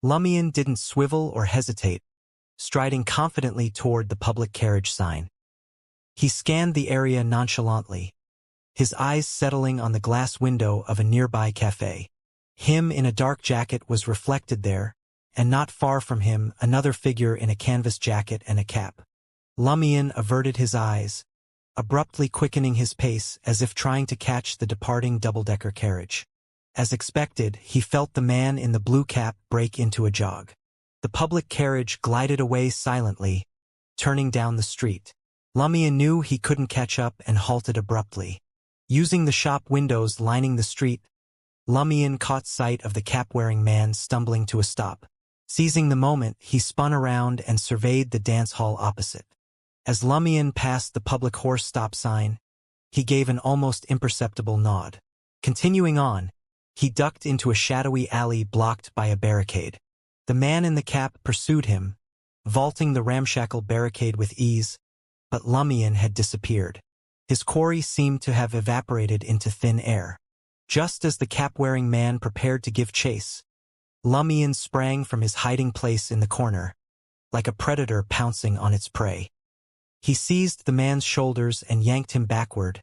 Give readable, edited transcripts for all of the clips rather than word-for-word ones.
Lumion didn't swivel or hesitate, striding confidently toward the public carriage sign. He scanned the area nonchalantly, his eyes settling on the glass window of a nearby cafe. Him in a dark jacket was reflected there, and not far from him another figure in a canvas jacket and a cap. Lumion averted his eyes, abruptly quickening his pace as if trying to catch the departing double-decker carriage. As expected, he felt the man in the blue cap break into a jog. The public carriage glided away silently, turning down the street. Lumion knew he couldn't catch up and halted abruptly. Using the shop windows lining the street, Lumion caught sight of the cap-wearing man stumbling to a stop. Seizing the moment, he spun around and surveyed the dance hall opposite. As Lumion passed the public horse stop sign, he gave an almost imperceptible nod. Continuing on, he ducked into a shadowy alley blocked by a barricade. The man in the cap pursued him, vaulting the ramshackle barricade with ease, but Lumion had disappeared. His quarry seemed to have evaporated into thin air. Just as the cap-wearing man prepared to give chase, Lumion sprang from his hiding place in the corner, like a predator pouncing on its prey. He seized the man's shoulders and yanked him backward,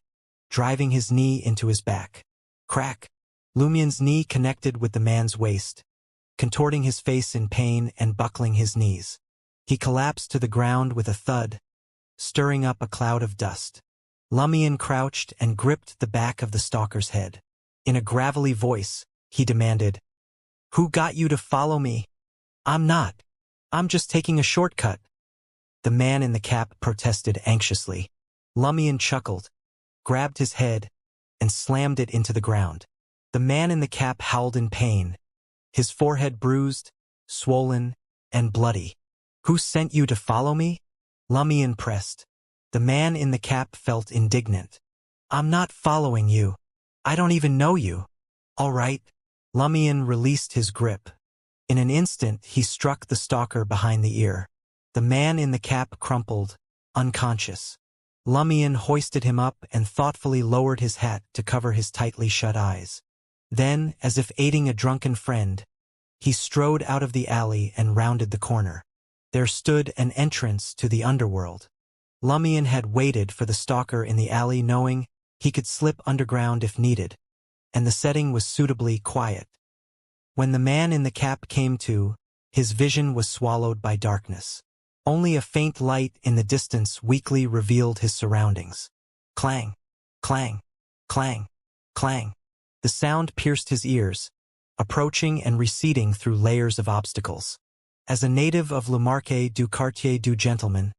driving his knee into his back. Crack! Lumion's knee connected with the man's waist, contorting his face in pain and buckling his knees. He collapsed to the ground with a thud, stirring up a cloud of dust. Lumion crouched and gripped the back of the stalker's head. In a gravelly voice, he demanded, "Who got you to follow me?" "I'm not. I'm just taking a shortcut." The man in the cap protested anxiously. Lumion chuckled, grabbed his head, and slammed it into the ground. The man in the cap howled in pain, his forehead bruised, swollen, and bloody. "Who sent you to follow me?" Lumion pressed. The man in the cap felt indignant. "I'm not following you. I don't even know you." "All right." Lumion released his grip. In an instant, he struck the stalker behind the ear. The man in the cap crumpled, unconscious. Lumion hoisted him up and thoughtfully lowered his hat to cover his tightly shut eyes. Then, as if aiding a drunken friend, he strode out of the alley and rounded the corner. There stood an entrance to the underworld. Lumion had waited for the stalker in the alley, knowing he could slip underground if needed, and the setting was suitably quiet. When the man in the cap came to, his vision was swallowed by darkness. Only a faint light in the distance weakly revealed his surroundings. Clang, clang, clang, clang. The sound pierced his ears, approaching and receding through layers of obstacles. As a native of Le Marché du Quartier du Gentleman,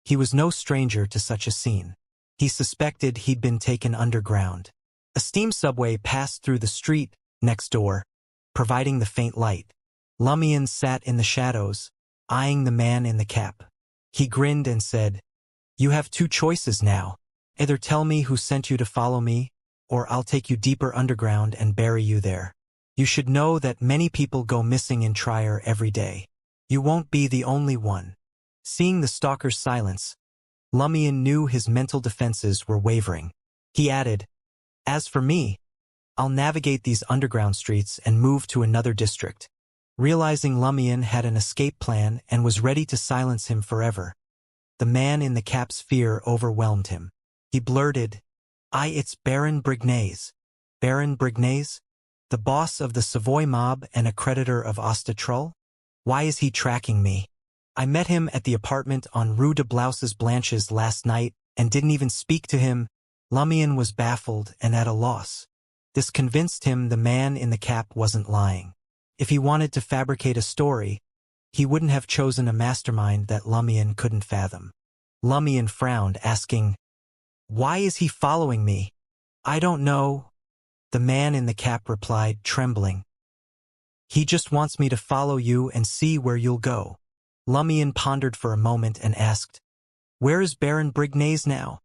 he was no stranger to such a scene. He suspected he'd been taken underground. A steam subway passed through the street next door, providing the faint light. Lumion sat in the shadows, eyeing the man in the cap. He grinned and said, "You have two choices now. Either tell me who sent you to follow me, or I'll take you deeper underground and bury you there. You should know that many people go missing in Trier every day. You won't be the only one." Seeing the stalker's silence, Lumion knew his mental defenses were wavering. He added, "As for me, I'll navigate these underground streets and move to another district." Realizing Lumion had an escape plan and was ready to silence him forever, the man in the cap's fear overwhelmed him. He blurted, It's Baron Brignaise." "Baron Brignaise? The boss of the Savoy mob and a creditor of Ostatrull? Why is he tracking me? I met him at the apartment on Rue de Blouses Blanches last night and didn't even speak to him." Lumion was baffled and at a loss. This convinced him the man in the cap wasn't lying. If he wanted to fabricate a story, he wouldn't have chosen a mastermind that Lumion couldn't fathom. Lumion frowned, asking, "Why is he following me?" "I don't know," the man in the cap replied, trembling. "He just wants me to follow you and see where you'll go." Lumion pondered for a moment and asked, "Where is Baron Brignaise now?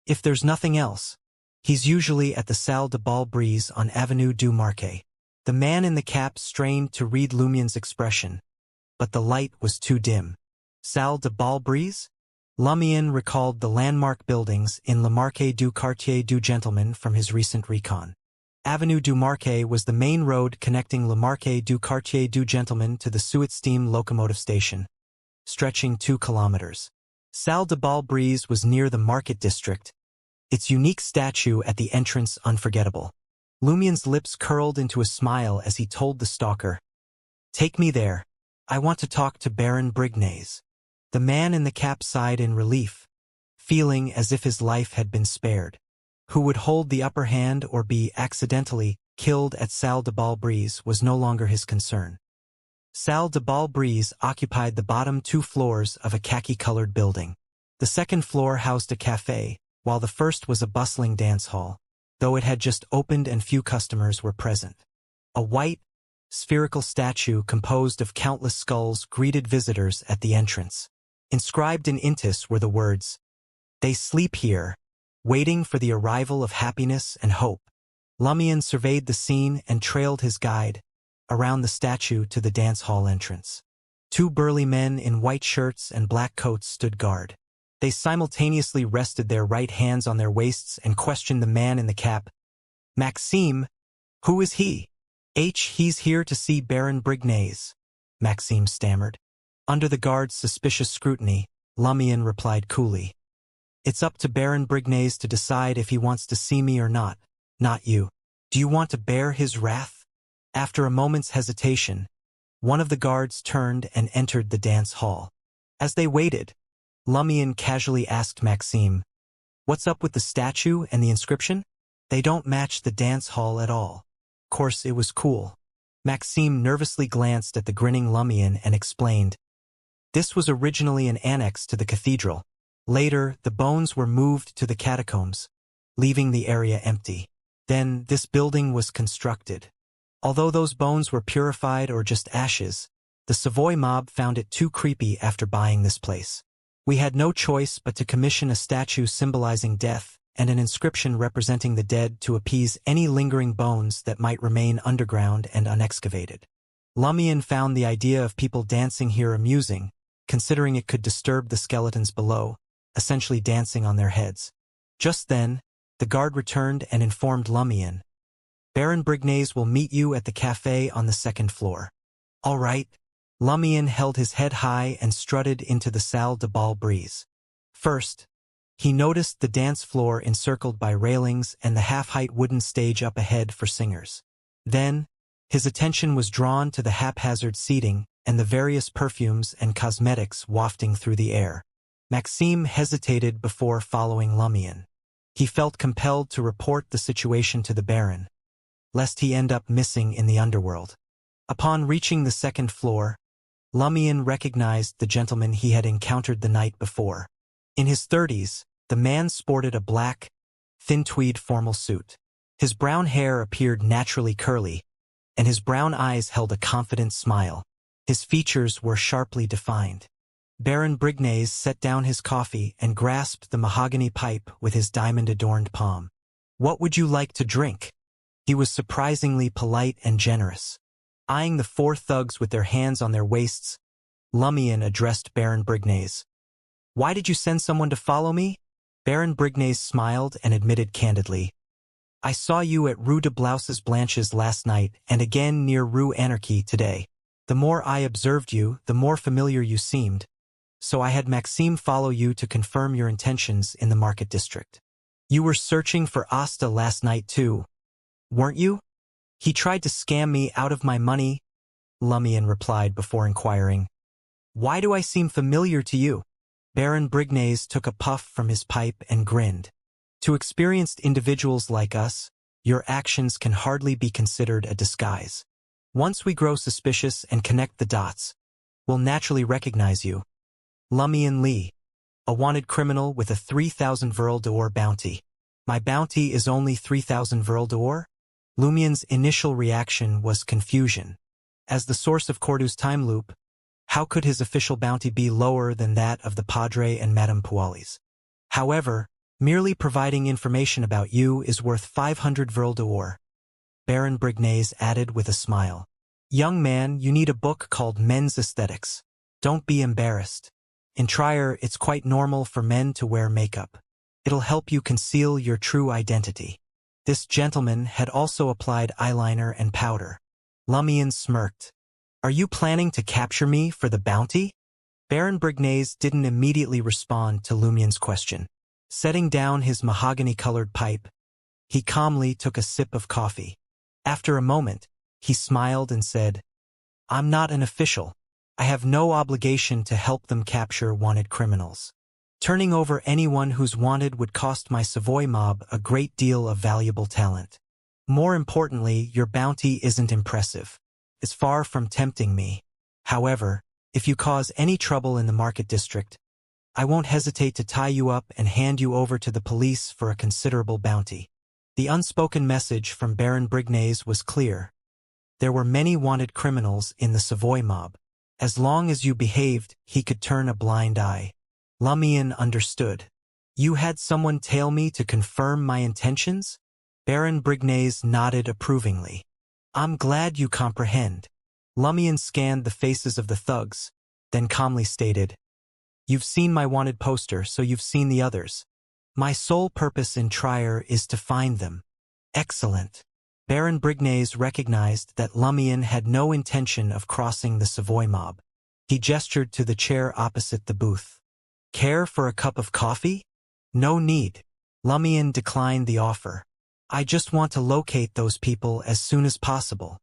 If there's nothing else." "He's usually at the Salle de Bal Brise on Avenue du Marquet." The man in the cap strained to read Lumion's expression, but the light was too dim. Salle de Bal Brise? Lumion recalled the landmark buildings in Le Marché du Quartier du Gentleman from his recent recon. Avenue du Marquet was the main road connecting Le Marquet du Quartier du Gentleman to the Suet steam locomotive station, stretching 2 kilometers. Salle de Bal Brise was near the market district, its unique statue at the entrance unforgettable. Lumien's lips curled into a smile as he told the stalker, "Take me there. I want to talk to Baron Brignaise." The man in the cap sighed in relief, feeling as if his life had been spared. Who would hold the upper hand or be accidentally killed at Salle de Bal Brise was no longer his concern. Salle de Bal Brise occupied the bottom 2 floors of a khaki-colored building. The second floor housed a café, while the first was a bustling dance hall, though it had just opened and few customers were present. A white, spherical statue composed of countless skulls greeted visitors at the entrance. Inscribed in Intis were the words, "They sleep here, waiting for the arrival of happiness and hope." Lumien surveyed the scene and trailed his guide around the statue to the dance hall entrance. 2 burly men in white shirts and black coats stood guard. They simultaneously rested their right hands on their waists and questioned the man in the cap. "Maxime, who is he?" He's here to see Baron Brignaise," Maxime stammered. Under the guard's suspicious scrutiny, Lumien replied coolly, "It's up to Baron Brignaise to decide if he wants to see me or not you. Do you want to bear his wrath?" After a moment's hesitation, one of the guards turned and entered the dance hall. As they waited, Lumien casually asked Maxime, "What's up with the statue and the inscription? They don't match the dance hall at all." Of course, it was cool. Maxime nervously glanced at the grinning Lumien and explained, "This was originally an annex to the cathedral. Later, the bones were moved to the catacombs, leaving the area empty. Then, this building was constructed. Although those bones were purified or just ashes, the Savoy mob found it too creepy after buying this place. We had no choice but to commission a statue symbolizing death and an inscription representing the dead to appease any lingering bones that might remain underground and unexcavated." Lumien found the idea of people dancing here amusing, considering it could disturb the skeletons below, essentially dancing on their heads. Just then, the guard returned and informed Lumien, "Baron Brignaise will meet you at the café on the 2nd floor." "All right." Lumien held his head high and strutted into the Salle de Bal Brise. First, he noticed the dance floor encircled by railings and the half-height wooden stage up ahead for singers. Then, his attention was drawn to the haphazard seating and the various perfumes and cosmetics wafting through the air. Maxime hesitated before following Lumien. He felt compelled to report the situation to the Baron, lest he end up missing in the underworld. Upon reaching the 2nd floor, Lumien recognized the gentleman he had encountered the night before. In his 30s, the man sported a black, thin tweed formal suit. His brown hair appeared naturally curly, and his brown eyes held a confident smile. His features were sharply defined. Baron Brignaise set down his coffee and grasped the mahogany pipe with his diamond-adorned palm. "What would you like to drink?" He was surprisingly polite and generous. Eyeing the 4 thugs with their hands on their waists, Lumien addressed Baron Brignaise. "Why did you send someone to follow me?" Baron Brignaise smiled and admitted candidly, "I saw you at Rue de Blouses Blanches last night and again near Rue Anarchy today. The more I observed you, the more familiar you seemed. So I had Maxime follow you to confirm your intentions in the market district. You were searching for Asta last night too, weren't you?" "He tried to scam me out of my money," Lumien replied before inquiring, "Why do I seem familiar to you?" Baron Brignaise took a puff from his pipe and grinned. "To experienced individuals like us, your actions can hardly be considered a disguise. Once we grow suspicious and connect the dots, we'll naturally recognize you. Lumien Lee, a wanted criminal with a 3,000 Verle d'Or bounty. My bounty is only 3,000 Verle d'Or?" Lumien's initial reaction was confusion. As the source of Cordu's time loop, how could his official bounty be lower than that of the Padre and Madame Pualis? However, merely providing information about you is worth 500 Verle d'Or, Baron Brignaise added with a smile. "Young man, you need a book called Men's Aesthetics. Don't be embarrassed. In Trier, it's quite normal for men to wear makeup. It'll help you conceal your true identity." This gentleman had also applied eyeliner and powder. Lumion smirked. "Are you planning to capture me for the bounty?" Baron Brignaise didn't immediately respond to Lumion's question. Setting down his mahogany-colored pipe, he calmly took a sip of coffee. After a moment, he smiled and said, "I'm not an official. I have no obligation to help them capture wanted criminals. Turning over anyone who's wanted would cost my Savoy mob a great deal of valuable talent. More importantly, your bounty isn't impressive. It's far from tempting me. However, if you cause any trouble in the market district, I won't hesitate to tie you up and hand you over to the police for a considerable bounty." The unspoken message from Baron Brignaise was clear. There were many wanted criminals in the Savoy mob. As long as you behaved, he could turn a blind eye. Lumion understood. "You had someone tail me to confirm my intentions?" Baron Brignaise nodded approvingly. "I'm glad you comprehend." Lumion scanned the faces of the thugs, then calmly stated, "You've seen my wanted poster, so you've seen the others. My sole purpose in Trier is to find them." "Excellent." Baron Brignaise recognized that Lumion had no intention of crossing the Savoy mob. He gestured to the chair opposite the booth. "Care for a cup of coffee?" "No need." Lumion declined the offer. "I just want to locate those people as soon as possible."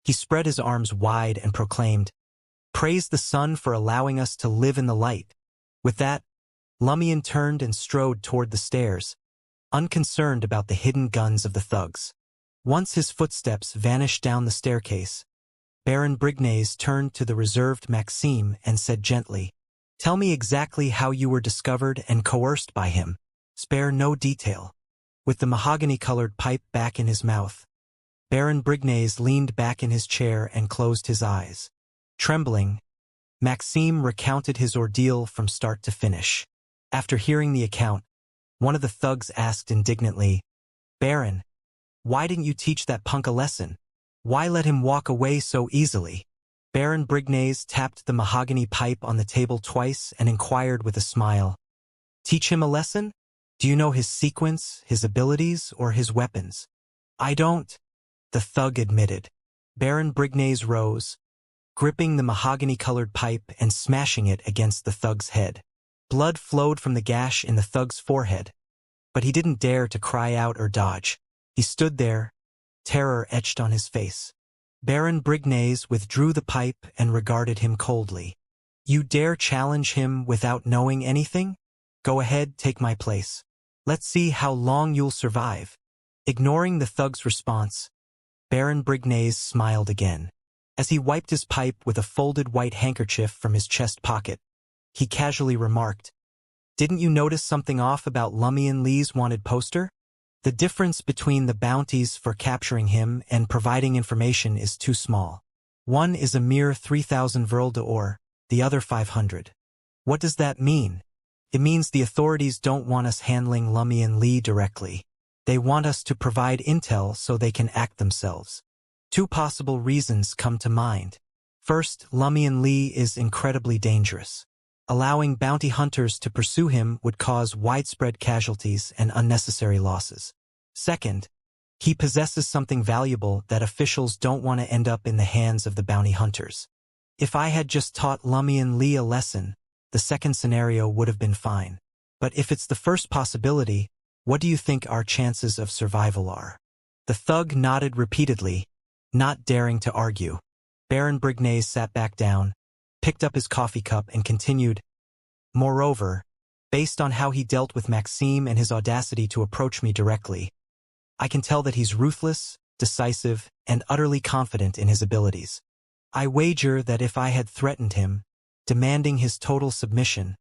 He spread his arms wide and proclaimed, "Praise the sun for allowing us to live in the light." With that, Lumion turned and strode toward the stairs, unconcerned about the hidden guns of the thugs. Once his footsteps vanished down the staircase, Baron Brignaise turned to the reserved Maxime and said gently, "Tell me exactly how you were discovered and coerced by him. Spare no detail." With the mahogany-colored pipe back in his mouth, Baron Brignaise leaned back in his chair and closed his eyes. Trembling, Maxime recounted his ordeal from start to finish. After hearing the account, one of the thugs asked indignantly, "Baron, why didn't you teach that punk a lesson? Why let him walk away so easily?" Baron Brignaise tapped the mahogany pipe on the table twice and inquired with a smile, "Teach him a lesson? Do you know his sequence, his abilities, or his weapons?" "I don't," the thug admitted. Baron Brignaise rose, gripping the mahogany-colored pipe and smashing it against the thug's head. Blood flowed from the gash in the thug's forehead, but he didn't dare to cry out or dodge. He stood there, terror etched on his face. Baron Brignaise withdrew the pipe and regarded him coldly. "You dare challenge him without knowing anything? Go ahead, take my place. Let's see how long you'll survive." Ignoring the thug's response, Baron Brignaise smiled again. As he wiped his pipe with a folded white handkerchief from his chest pocket, he casually remarked, "Didn't you notice something off about Lumion Lee's wanted poster? The difference between the bounties for capturing him and providing information is too small. One is a mere 3,000 Vril d'Or, the other 500. What does that mean? It means the authorities don't want us handling Lumion Lee directly. They want us to provide intel so they can act themselves. Two possible reasons come to mind. First, Lumion Lee is incredibly dangerous. Allowing bounty hunters to pursue him would cause widespread casualties and unnecessary losses. Second, he possesses something valuable that officials don't want to end up in the hands of the bounty hunters. If I had just taught Lumion Lee a lesson, the second scenario would have been fine. But if it's the first possibility, what do you think our chances of survival are?" The thug nodded repeatedly, not daring to argue. Baron Brignaise sat back down, picked up his coffee cup and continued, "Moreover, based on how he dealt with Maxime and his audacity to approach me directly, I can tell that he's ruthless, decisive, and utterly confident in his abilities. I wager that if I had threatened him, demanding his total submission,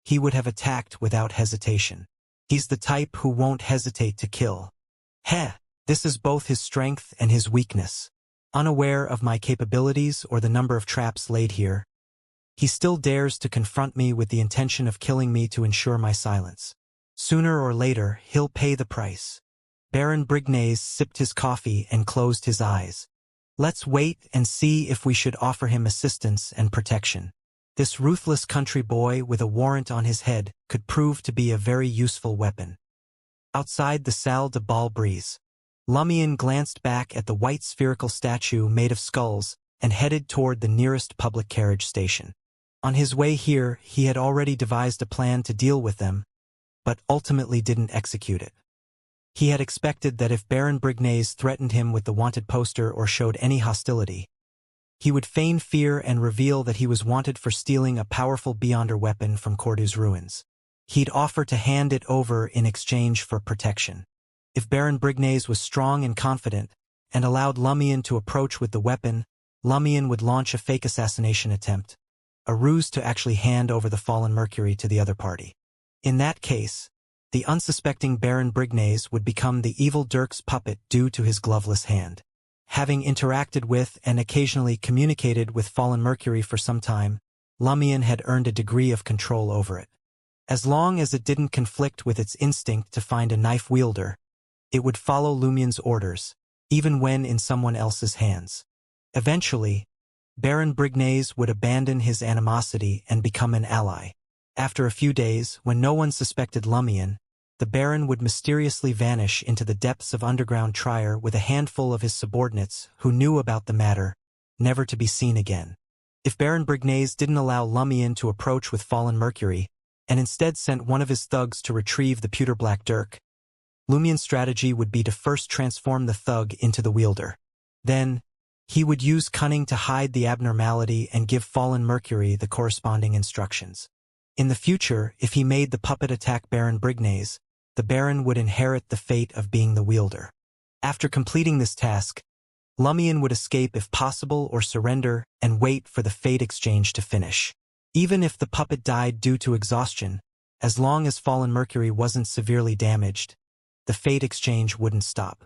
he would have attacked without hesitation. He's the type who won't hesitate to kill. This is both his strength and his weakness. Unaware of my capabilities or the number of traps laid here, he still dares to confront me with the intention of killing me to ensure my silence. Sooner or later, he'll pay the price." Baron Brignaise sipped his coffee and closed his eyes. "Let's wait and see if we should offer him assistance and protection. This ruthless country boy with a warrant on his head could prove to be a very useful weapon." Outside the Salle de Bal Brise, Lumion glanced back at the white spherical statue made of skulls and headed toward the nearest public carriage station. On his way here, he had already devised a plan to deal with them, but ultimately didn't execute it. He had expected that if Baron Brignaise threatened him with the wanted poster or showed any hostility, he would feign fear and reveal that he was wanted for stealing a powerful Beyonder weapon from Cordu's ruins. He'd offer to hand it over in exchange for protection. If Baron Brignaise was strong and confident, and allowed Lumion to approach with the weapon, Lumion would launch a fake assassination attempt, a ruse to actually hand over the fallen Mercury to the other party. In that case, the unsuspecting Baron Brignaise would become the evil Dirk's puppet due to his gloveless hand. Having interacted with and occasionally communicated with fallen Mercury for some time, Lumion had earned a degree of control over it. As long as it didn't conflict with its instinct to find a knife wielder, it would follow Lumion's orders, even when in someone else's hands. Eventually, Baron Brignaise would abandon his animosity and become an ally. After a few days, when no one suspected Lumion, the Baron would mysteriously vanish into the depths of underground Trier with a handful of his subordinates who knew about the matter, never to be seen again. If Baron Brignaise didn't allow Lumion to approach with fallen Mercury, and instead sent one of his thugs to retrieve the pewter black Dirk, Lumion's strategy would be to first transform the thug into the wielder. Then, he would use cunning to hide the abnormality and give fallen Mercury the corresponding instructions. In the future, if he made the puppet attack Baron Brignaise, the Baron would inherit the fate of being the wielder. After completing this task, Lumion would escape if possible or surrender and wait for the fate exchange to finish. Even if the puppet died due to exhaustion, as long as fallen Mercury wasn't severely damaged, the fate exchange wouldn't stop.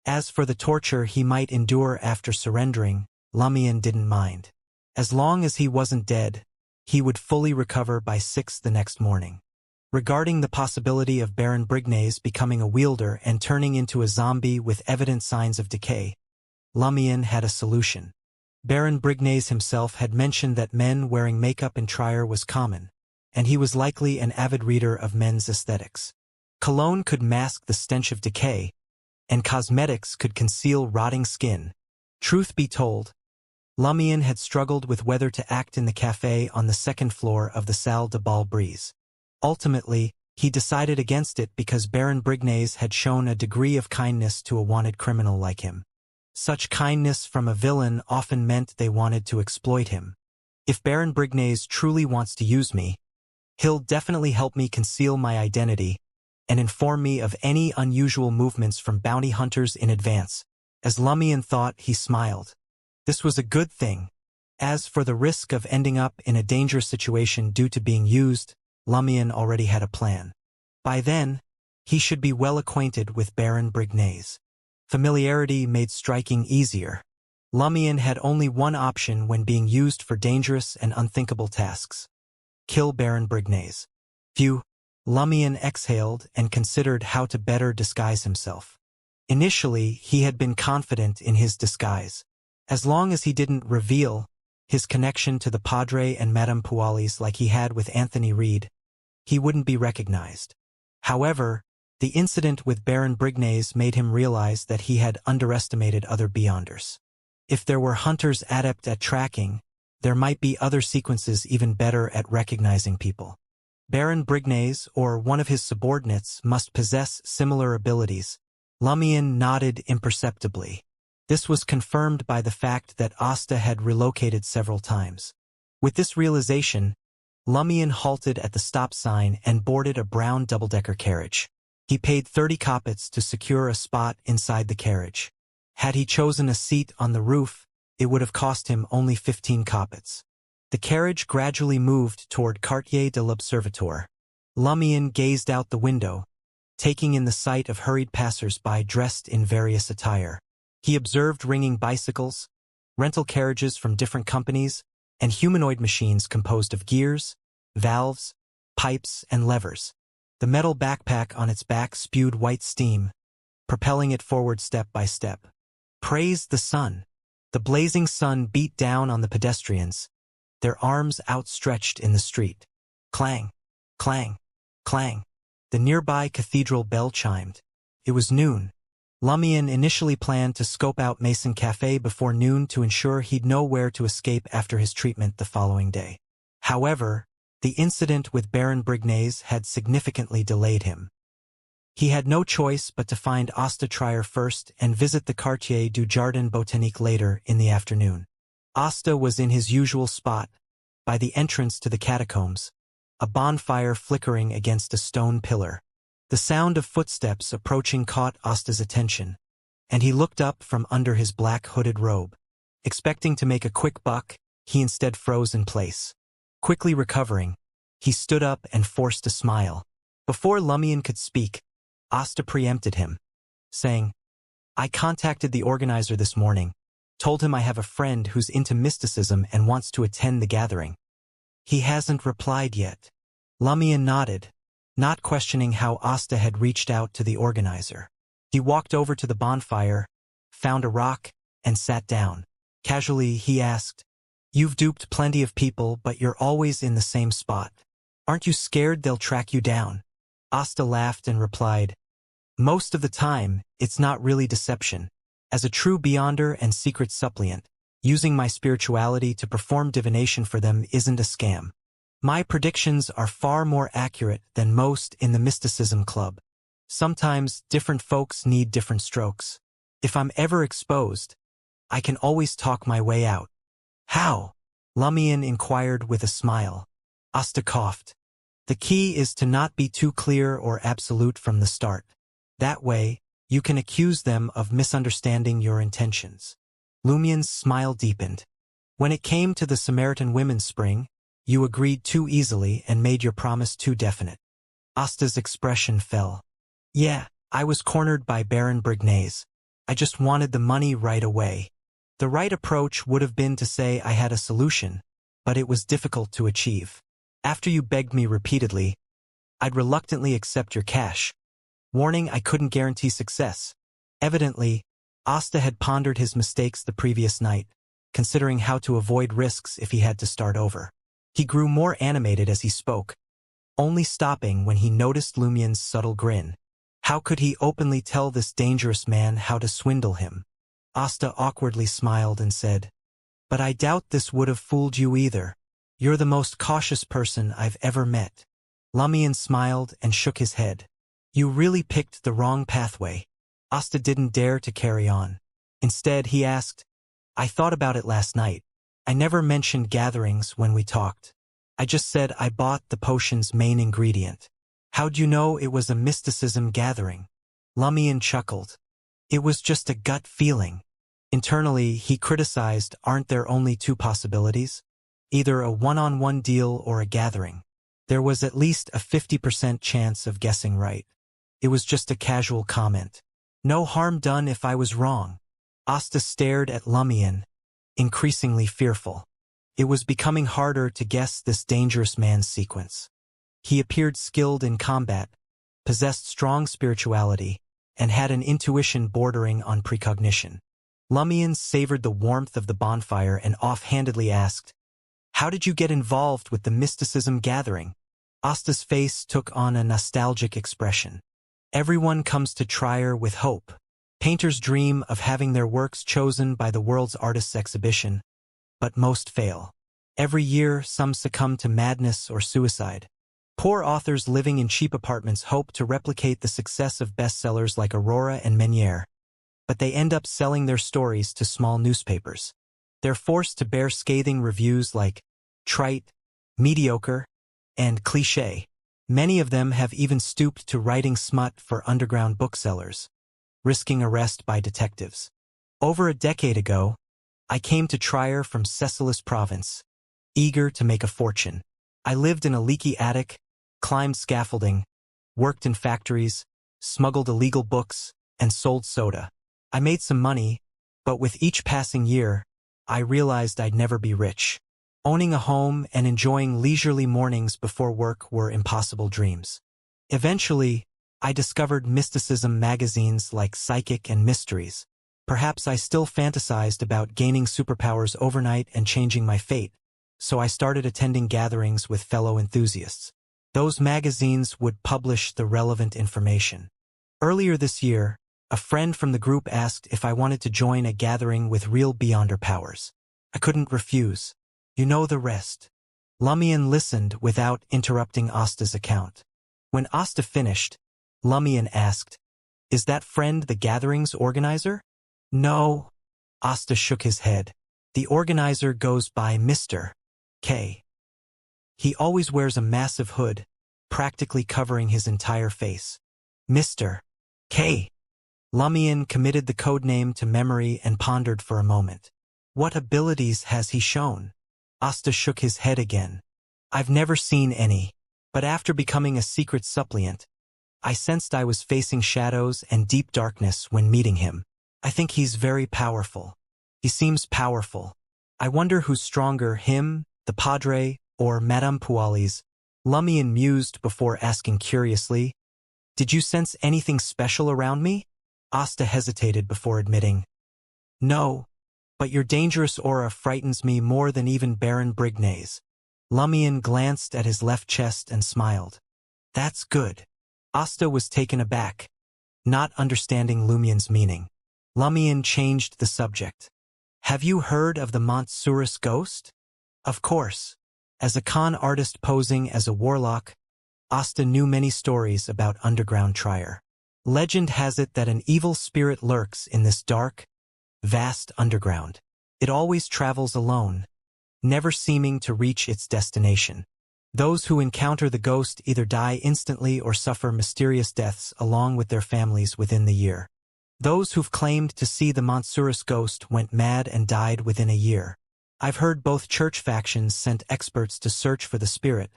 As for the torture he might endure after surrendering, Lumion didn't mind. As long as he wasn't dead, he would fully recover by 6 the next morning. Regarding the possibility of Baron Brignaise becoming a wielder and turning into a zombie with evident signs of decay, Lumion had a solution. Baron Brignaise himself had mentioned that men wearing makeup in Trier was common, and he was likely an avid reader of men's aesthetics. Cologne could mask the stench of decay, and cosmetics could conceal rotting skin. Truth be told, Lumion had struggled with whether to act in the café on the second floor of the Salle de Bal Brise. Ultimately, he decided against it because Baron Brignaise had shown a degree of kindness to a wanted criminal like him. Such kindness from a villain often meant they wanted to exploit him. If Baron Brignaise truly wants to use me, he'll definitely help me conceal my identity and inform me of any unusual movements from bounty hunters in advance. As Lumion thought, he smiled. This was a good thing. As for the risk of ending up in a dangerous situation due to being used, Lumion already had a plan. By then, he should be well acquainted with Baron Brignaise. Familiarity made striking easier. Lumion had only one option when being used for dangerous and unthinkable tasks: kill Baron Brignaise. Phew, Lumion exhaled and considered how to better disguise himself. Initially, he had been confident in his disguise. As long as he didn't reveal his connection to the Padre and Madame Pualis like he had with Anthony Reed, he wouldn't be recognized. However, the incident with Baron Brignaise made him realize that he had underestimated other Beyonders. If there were hunters adept at tracking, there might be other sequences even better at recognizing people. Baron Brignaise or one of his subordinates must possess similar abilities. Lumion nodded imperceptibly. This was confirmed by the fact that Asta had relocated several times. With this realization, Lumion halted at the stop sign and boarded a brown double-decker carriage. He paid 30 kopecks to secure a spot inside the carriage. Had he chosen a seat on the roof, it would have cost him only 15 kopecks. The carriage gradually moved toward Quartier de l'Observatoire. Lumion gazed out the window, taking in the sight of hurried passers-by dressed in various attire. He observed ringing bicycles, rental carriages from different companies, and humanoid machines composed of gears, valves, pipes, and levers. The metal backpack on its back spewed white steam, propelling it forward step by step. Praise the sun! The blazing sun beat down on the pedestrians, their arms outstretched in the street. Clang, clang, clang. The nearby cathedral bell chimed. It was noon, Lumian initially planned to scope out Mason Cafe before noon to ensure he'd know where to escape after his treatment the following day. However, the incident with Baron Brignaise had significantly delayed him. He had no choice but to find Asta Trier first and visit the Quartier du Jardin Botanique later in the afternoon. Asta was in his usual spot, by the entrance to the catacombs, a bonfire flickering against a stone pillar. The sound of footsteps approaching caught Asta's attention, and he looked up from under his black hooded robe. Expecting to make a quick buck, he instead froze in place. Quickly recovering, he stood up and forced a smile. Before Lumian could speak, Asta preempted him, saying, "I contacted the organizer this morning, told him I have a friend who's into mysticism and wants to attend the gathering. He hasn't replied yet." Lumian nodded, not questioning how Asta had reached out to the organizer. He walked over to the bonfire, found a rock, and sat down. Casually, he asked, "You've duped plenty of people, but you're always in the same spot. Aren't you scared they'll track you down?" Asta laughed and replied, "Most of the time, it's not really deception. As a true beyonder and secret suppliant, using my spirituality to perform divination for them isn't a scam. My predictions are far more accurate than most in the mysticism club. Sometimes different folks need different strokes. If I'm ever exposed, I can always talk my way out." "How?" Lumian inquired with a smile. Asta coughed. "The key is to not be too clear or absolute from the start. That way, you can accuse them of misunderstanding your intentions." Lumian's smile deepened. "When it came to the Samaritan women's spring, you agreed too easily and made your promise too definite." Asta's expression fell. "Yeah, I was cornered by Baron Brignaise. I just wanted the money right away. The right approach would have been to say I had a solution, but it was difficult to achieve. After you begged me repeatedly, I'd reluctantly accept your cash, warning I couldn't guarantee success." Evidently, Asta had pondered his mistakes the previous night, considering how to avoid risks if he had to start over. He grew more animated as he spoke, only stopping when he noticed Lumian's subtle grin. How could he openly tell this dangerous man how to swindle him? Asta awkwardly smiled and said, "But I doubt this would have fooled you either. You're the most cautious person I've ever met." Lumian smiled and shook his head. "You really picked the wrong pathway." Asta didn't dare to carry on. Instead, he asked, "I thought about it last night. I never mentioned gatherings when we talked. I just said I bought the potion's main ingredient. How'd you know it was a mysticism gathering?" Lumian chuckled. "It was just a gut feeling." Internally, he criticized, aren't there only two possibilities? Either a one-on-one deal or a gathering. There was at least a 50% chance of guessing right. It was just a casual comment. No harm done if I was wrong. Asta stared at Lumian, increasingly fearful. It was becoming harder to guess this dangerous man's sequence. He appeared skilled in combat, possessed strong spirituality, and had an intuition bordering on precognition. Lumian savored the warmth of the bonfire and offhandedly asked, "How did you get involved with the mysticism gathering?" Asta's face took on a nostalgic expression. "Everyone comes to Trier with hope. Painters dream of having their works chosen by the world's artists' exhibition, but most fail. Every year, some succumb to madness or suicide. Poor authors living in cheap apartments hope to replicate the success of bestsellers like Aurora and Meniere, but they end up selling their stories to small newspapers. They're forced to bear scathing reviews like trite, mediocre, and cliché. Many of them have even stooped to writing smut for underground booksellers, risking arrest by detectives. Over a decade ago, I came to Trier from Cecilis Province, eager to make a fortune. I lived in a leaky attic, climbed scaffolding, worked in factories, smuggled illegal books, and sold soda. I made some money, but with each passing year, I realized I'd never be rich. Owning a home and enjoying leisurely mornings before work were impossible dreams. Eventually, I discovered mysticism magazines like Psychic and Mysteries. Perhaps I still fantasized about gaining superpowers overnight and changing my fate, so I started attending gatherings with fellow enthusiasts. Those magazines would publish the relevant information. Earlier this year, A friend from the group asked if I wanted to join a gathering with real Beyonder powers. I couldn't refuse. You know the rest. Lumion listened without interrupting Asta's account. When Asta finished, Lumion asked, "Is that friend the gathering's organizer?" "No." Asta shook his head. "The organizer goes by Mr. K. He always wears a massive hood, practically covering his entire face." "Mr. K." Lumion committed the codename to memory and pondered for a moment. "What abilities has he shown?" Asta shook his head again. "I've never seen any, but after becoming a secret suppliant, I sensed I was facing shadows and deep darkness when meeting him. I think he's very powerful. He seems powerful. I wonder who's stronger, him, the Padre, or Madame Pualis?" Lumion mused before asking curiously, "Did you sense anything special around me?" Asta hesitated before admitting, "No, but your dangerous aura frightens me more than even Baron Brignay's." Lumion glanced at his left chest and smiled. "That's good." Asta was taken aback, not understanding Lumion's meaning. Lumion changed the subject. "Have you heard of the Montsurus ghost?" "Of course." As a con artist posing as a warlock, Asta knew many stories about underground Trier. Legend has it that an evil spirit lurks in this dark, vast underground. It always travels alone, never seeming to reach its destination. Those who encounter the ghost either die instantly or suffer mysterious deaths along with their families within the year. Those who've claimed to see the Montsurus ghost went mad and died within a year. I've heard both church factions sent experts to search for the spirit,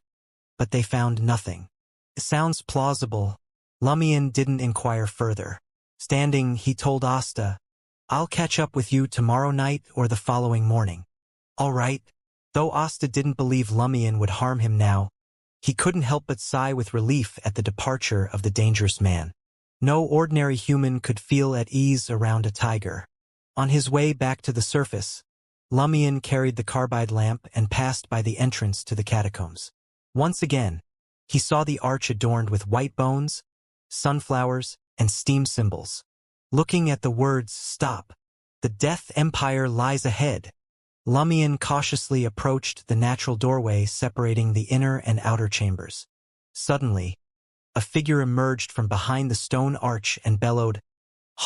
but they found nothing. It sounds plausible. Lumion didn't inquire further. Standing, he told Asta, "I'll catch up with you tomorrow night or the following morning." "All right." Though Asta didn't believe Lumion would harm him now, he couldn't help but sigh with relief at the departure of the dangerous man. No ordinary human could feel at ease around a tiger. On his way back to the surface, Lumion carried the carbide lamp and passed by the entrance to the catacombs. Once again, he saw the arch adorned with white bones, sunflowers, and steam symbols. Looking at the words, "Stop. The Death Empire lies ahead," Lumion cautiously approached the natural doorway separating the inner and outer chambers. Suddenly, a figure emerged from behind the stone arch and bellowed,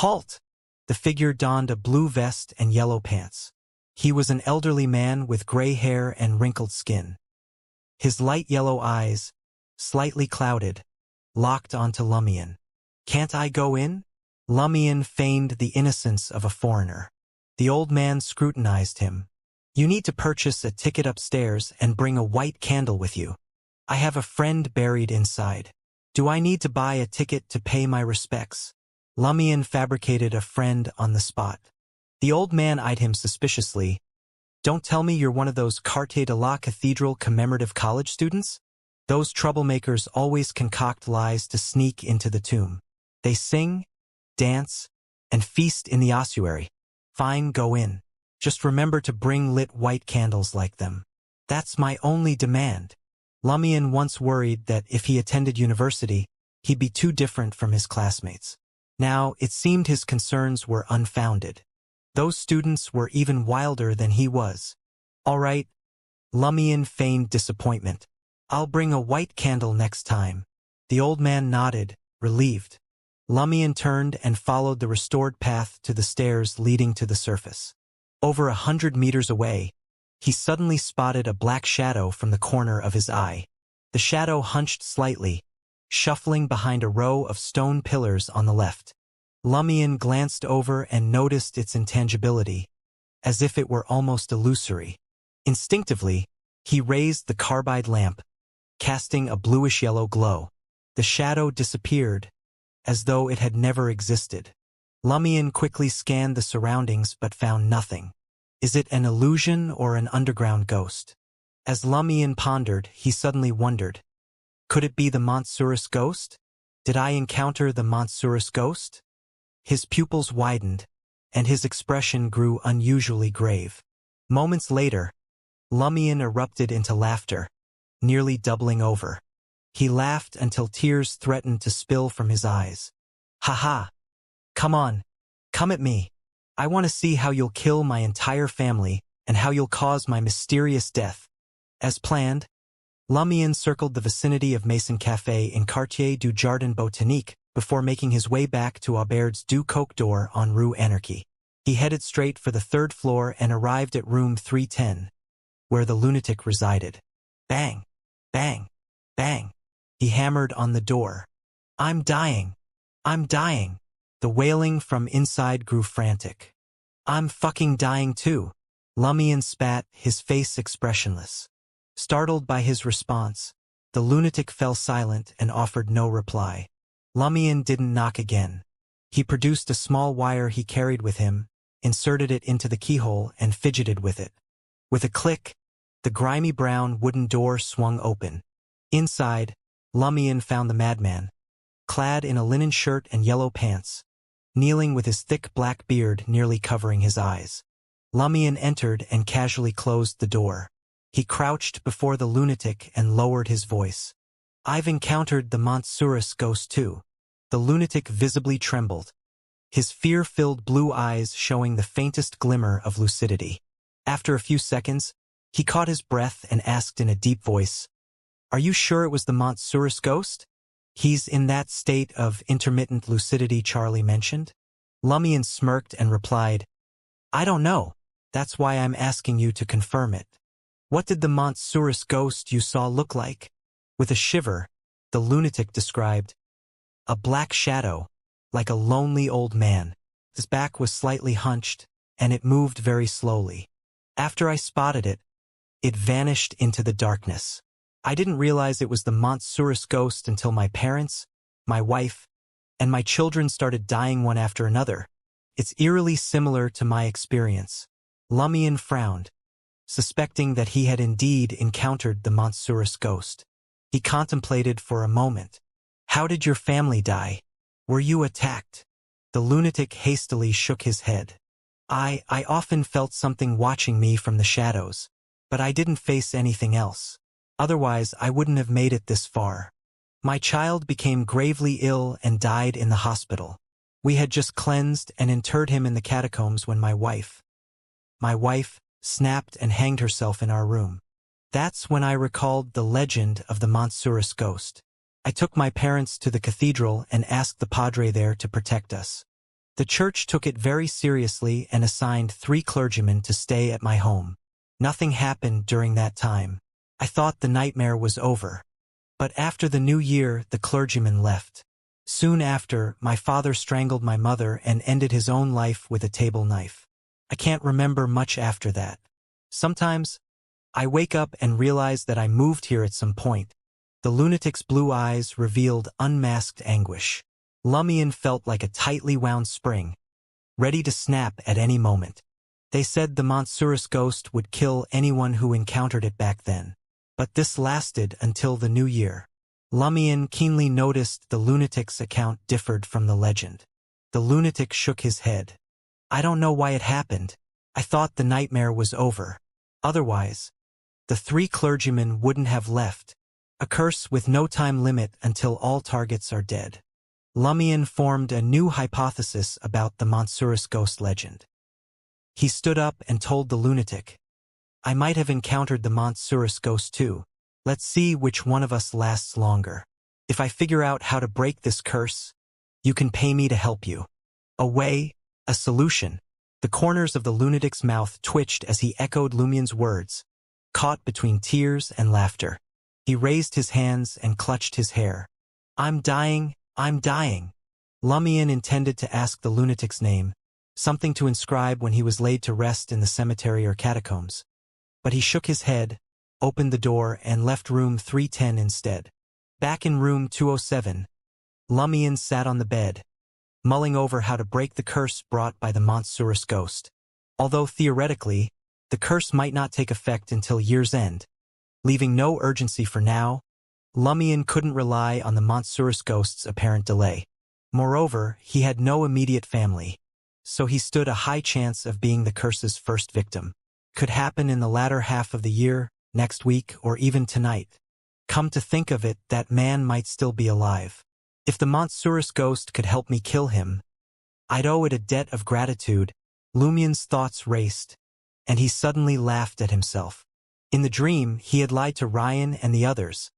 "Halt!" The figure donned a blue vest and yellow pants. He was an elderly man with gray hair and wrinkled skin. His light yellow eyes, slightly clouded, locked onto Lumion. "Can't I go in?" Lumion feigned the innocence of a foreigner. The old man scrutinized him. "You need to purchase a ticket upstairs and bring a white candle with you. I have a friend buried inside." "Do I need to buy a ticket to pay my respects?" Lumion fabricated a friend on the spot. The old man eyed him suspiciously. "Don't tell me you're one of those Quartier de la Cathedral commemorative college students? Those troublemakers always concoct lies to sneak into the tomb. They sing, dance, and feast in the ossuary. Fine, go in. Just remember to bring lit white candles like them. That's my only demand." Lumion once worried that if he attended university, he'd be too different from his classmates. Now, it seemed his concerns were unfounded. Those students were even wilder than he was. "All right." Lumion feigned disappointment. "I'll bring a white candle next time." The old man nodded, relieved. Lumion turned and followed the restored path to the stairs leading to the surface. Over 100 meters away, he suddenly spotted a black shadow from the corner of his eye. The shadow hunched slightly, shuffling behind a row of stone pillars on the left. Lumion glanced over and noticed its intangibility, as if it were almost illusory. Instinctively, he raised the carbide lamp, casting a bluish-yellow glow. The shadow disappeared, as though it had never existed. Lumion quickly scanned the surroundings but found nothing. Is it an illusion or an underground ghost? As Lumion pondered, he suddenly wondered, could it be the Montsurus ghost? Did I encounter the Montsurus ghost? His pupils widened, and his expression grew unusually grave. Moments later, Lumion erupted into laughter, nearly doubling over. He laughed until tears threatened to spill from his eyes. "Ha ha! Come on. Come at me. I want to see how you'll kill my entire family and how you'll cause my mysterious death. As planned, Lumion circled the vicinity of Maison Café in Quartier du Jardin Botanique before making his way back to Aubert's du Coq d'Or on Rue Anarchy. He headed straight for the third floor and arrived at room 310, where the lunatic resided. Bang! Bang! Bang! He hammered on the door. I'm dying! I'm dying! The wailing from inside grew frantic. I'm fucking dying too. Lumion spat, his face expressionless. Startled by his response, the lunatic fell silent and offered no reply. Lumion didn't knock again. He produced a small wire he carried with him, inserted it into the keyhole and fidgeted with it. With a click, the grimy brown wooden door swung open. Inside, Lumion found the madman, clad in a linen shirt and yellow pants, kneeling with his thick black beard nearly covering his eyes. Lumion entered and casually closed the door. He crouched before the lunatic and lowered his voice. I've encountered the Montsurus ghost too. The lunatic visibly trembled, his fear-filled blue eyes showing the faintest glimmer of lucidity. After a few seconds, he caught his breath and asked in a deep voice, Are you sure it was the Montsurus ghost? He's in that state of intermittent lucidity Charlie mentioned? Lumion smirked and replied, I don't know. That's why I'm asking you to confirm it. What did the Montsurus ghost you saw look like? With a shiver, the lunatic described, a black shadow, like a lonely old man. His back was slightly hunched, and it moved very slowly. After I spotted it, it vanished into the darkness. I didn't realize it was the Montsurus ghost until my parents, my wife, and my children started dying one after another. It's eerily similar to my experience. Lumion frowned, suspecting that he had indeed encountered the Montsurus ghost. He contemplated for a moment. How did your family die? Were you attacked? The lunatic hastily shook his head. I often felt something watching me from the shadows, but I didn't face anything else. Otherwise, I wouldn't have made it this far. My child became gravely ill and died in the hospital. We had just cleansed and interred him in the catacombs when my wife snapped and hanged herself in our room. That's when I recalled the legend of the Montsurus ghost. I took my parents to the cathedral and asked the padre there to protect us. The church took it very seriously and assigned 3 clergymen to stay at my home. Nothing happened during that time. I thought the nightmare was over. But after the new year, the clergyman left. Soon after, my father strangled my mother and ended his own life with a table knife. I can't remember much after that. Sometimes, I wake up and realize that I moved here at some point. The lunatic's blue eyes revealed unmasked anguish. Lumion felt like a tightly wound spring, ready to snap at any moment. They said the Montsurus ghost would kill anyone who encountered it back then. But this lasted until the new year. Lumion keenly noticed the lunatic's account differed from the legend. The lunatic shook his head. I don't know why it happened. I thought the nightmare was over. Otherwise, the 3 clergymen wouldn't have left. A curse with no time limit until all targets are dead. Lumion formed a new hypothesis about the Montsurus ghost legend. He stood up and told the lunatic, I might have encountered the Montsurus ghost too. Let's see which one of us lasts longer. If I figure out how to break this curse, you can pay me to help you. A way, a solution. The corners of the lunatic's mouth twitched as he echoed Lumion's words, caught between tears and laughter. He raised his hands and clutched his hair. I'm dying, I'm dying. Lumion intended to ask the lunatic's name, something to inscribe when he was laid to rest in the cemetery or catacombs. But he shook his head, opened the door, and left room 310 instead. Back in room 207, Lumion sat on the bed, mulling over how to break the curse brought by the Montsurus ghost. Although theoretically, the curse might not take effect until year's end. Leaving no urgency for now, Lumion couldn't rely on the Montsurus ghost's apparent delay. Moreover, he had no immediate family, so he stood a high chance of being the curse's first victim. Could happen in the latter half of the year, next week, or even tonight. Come to think of it, that man might still be alive. If the Montsurus ghost could help me kill him, I'd owe it a debt of gratitude. Lumien's thoughts raced, and he suddenly laughed at himself. In the dream, he had lied to Ryan and the others,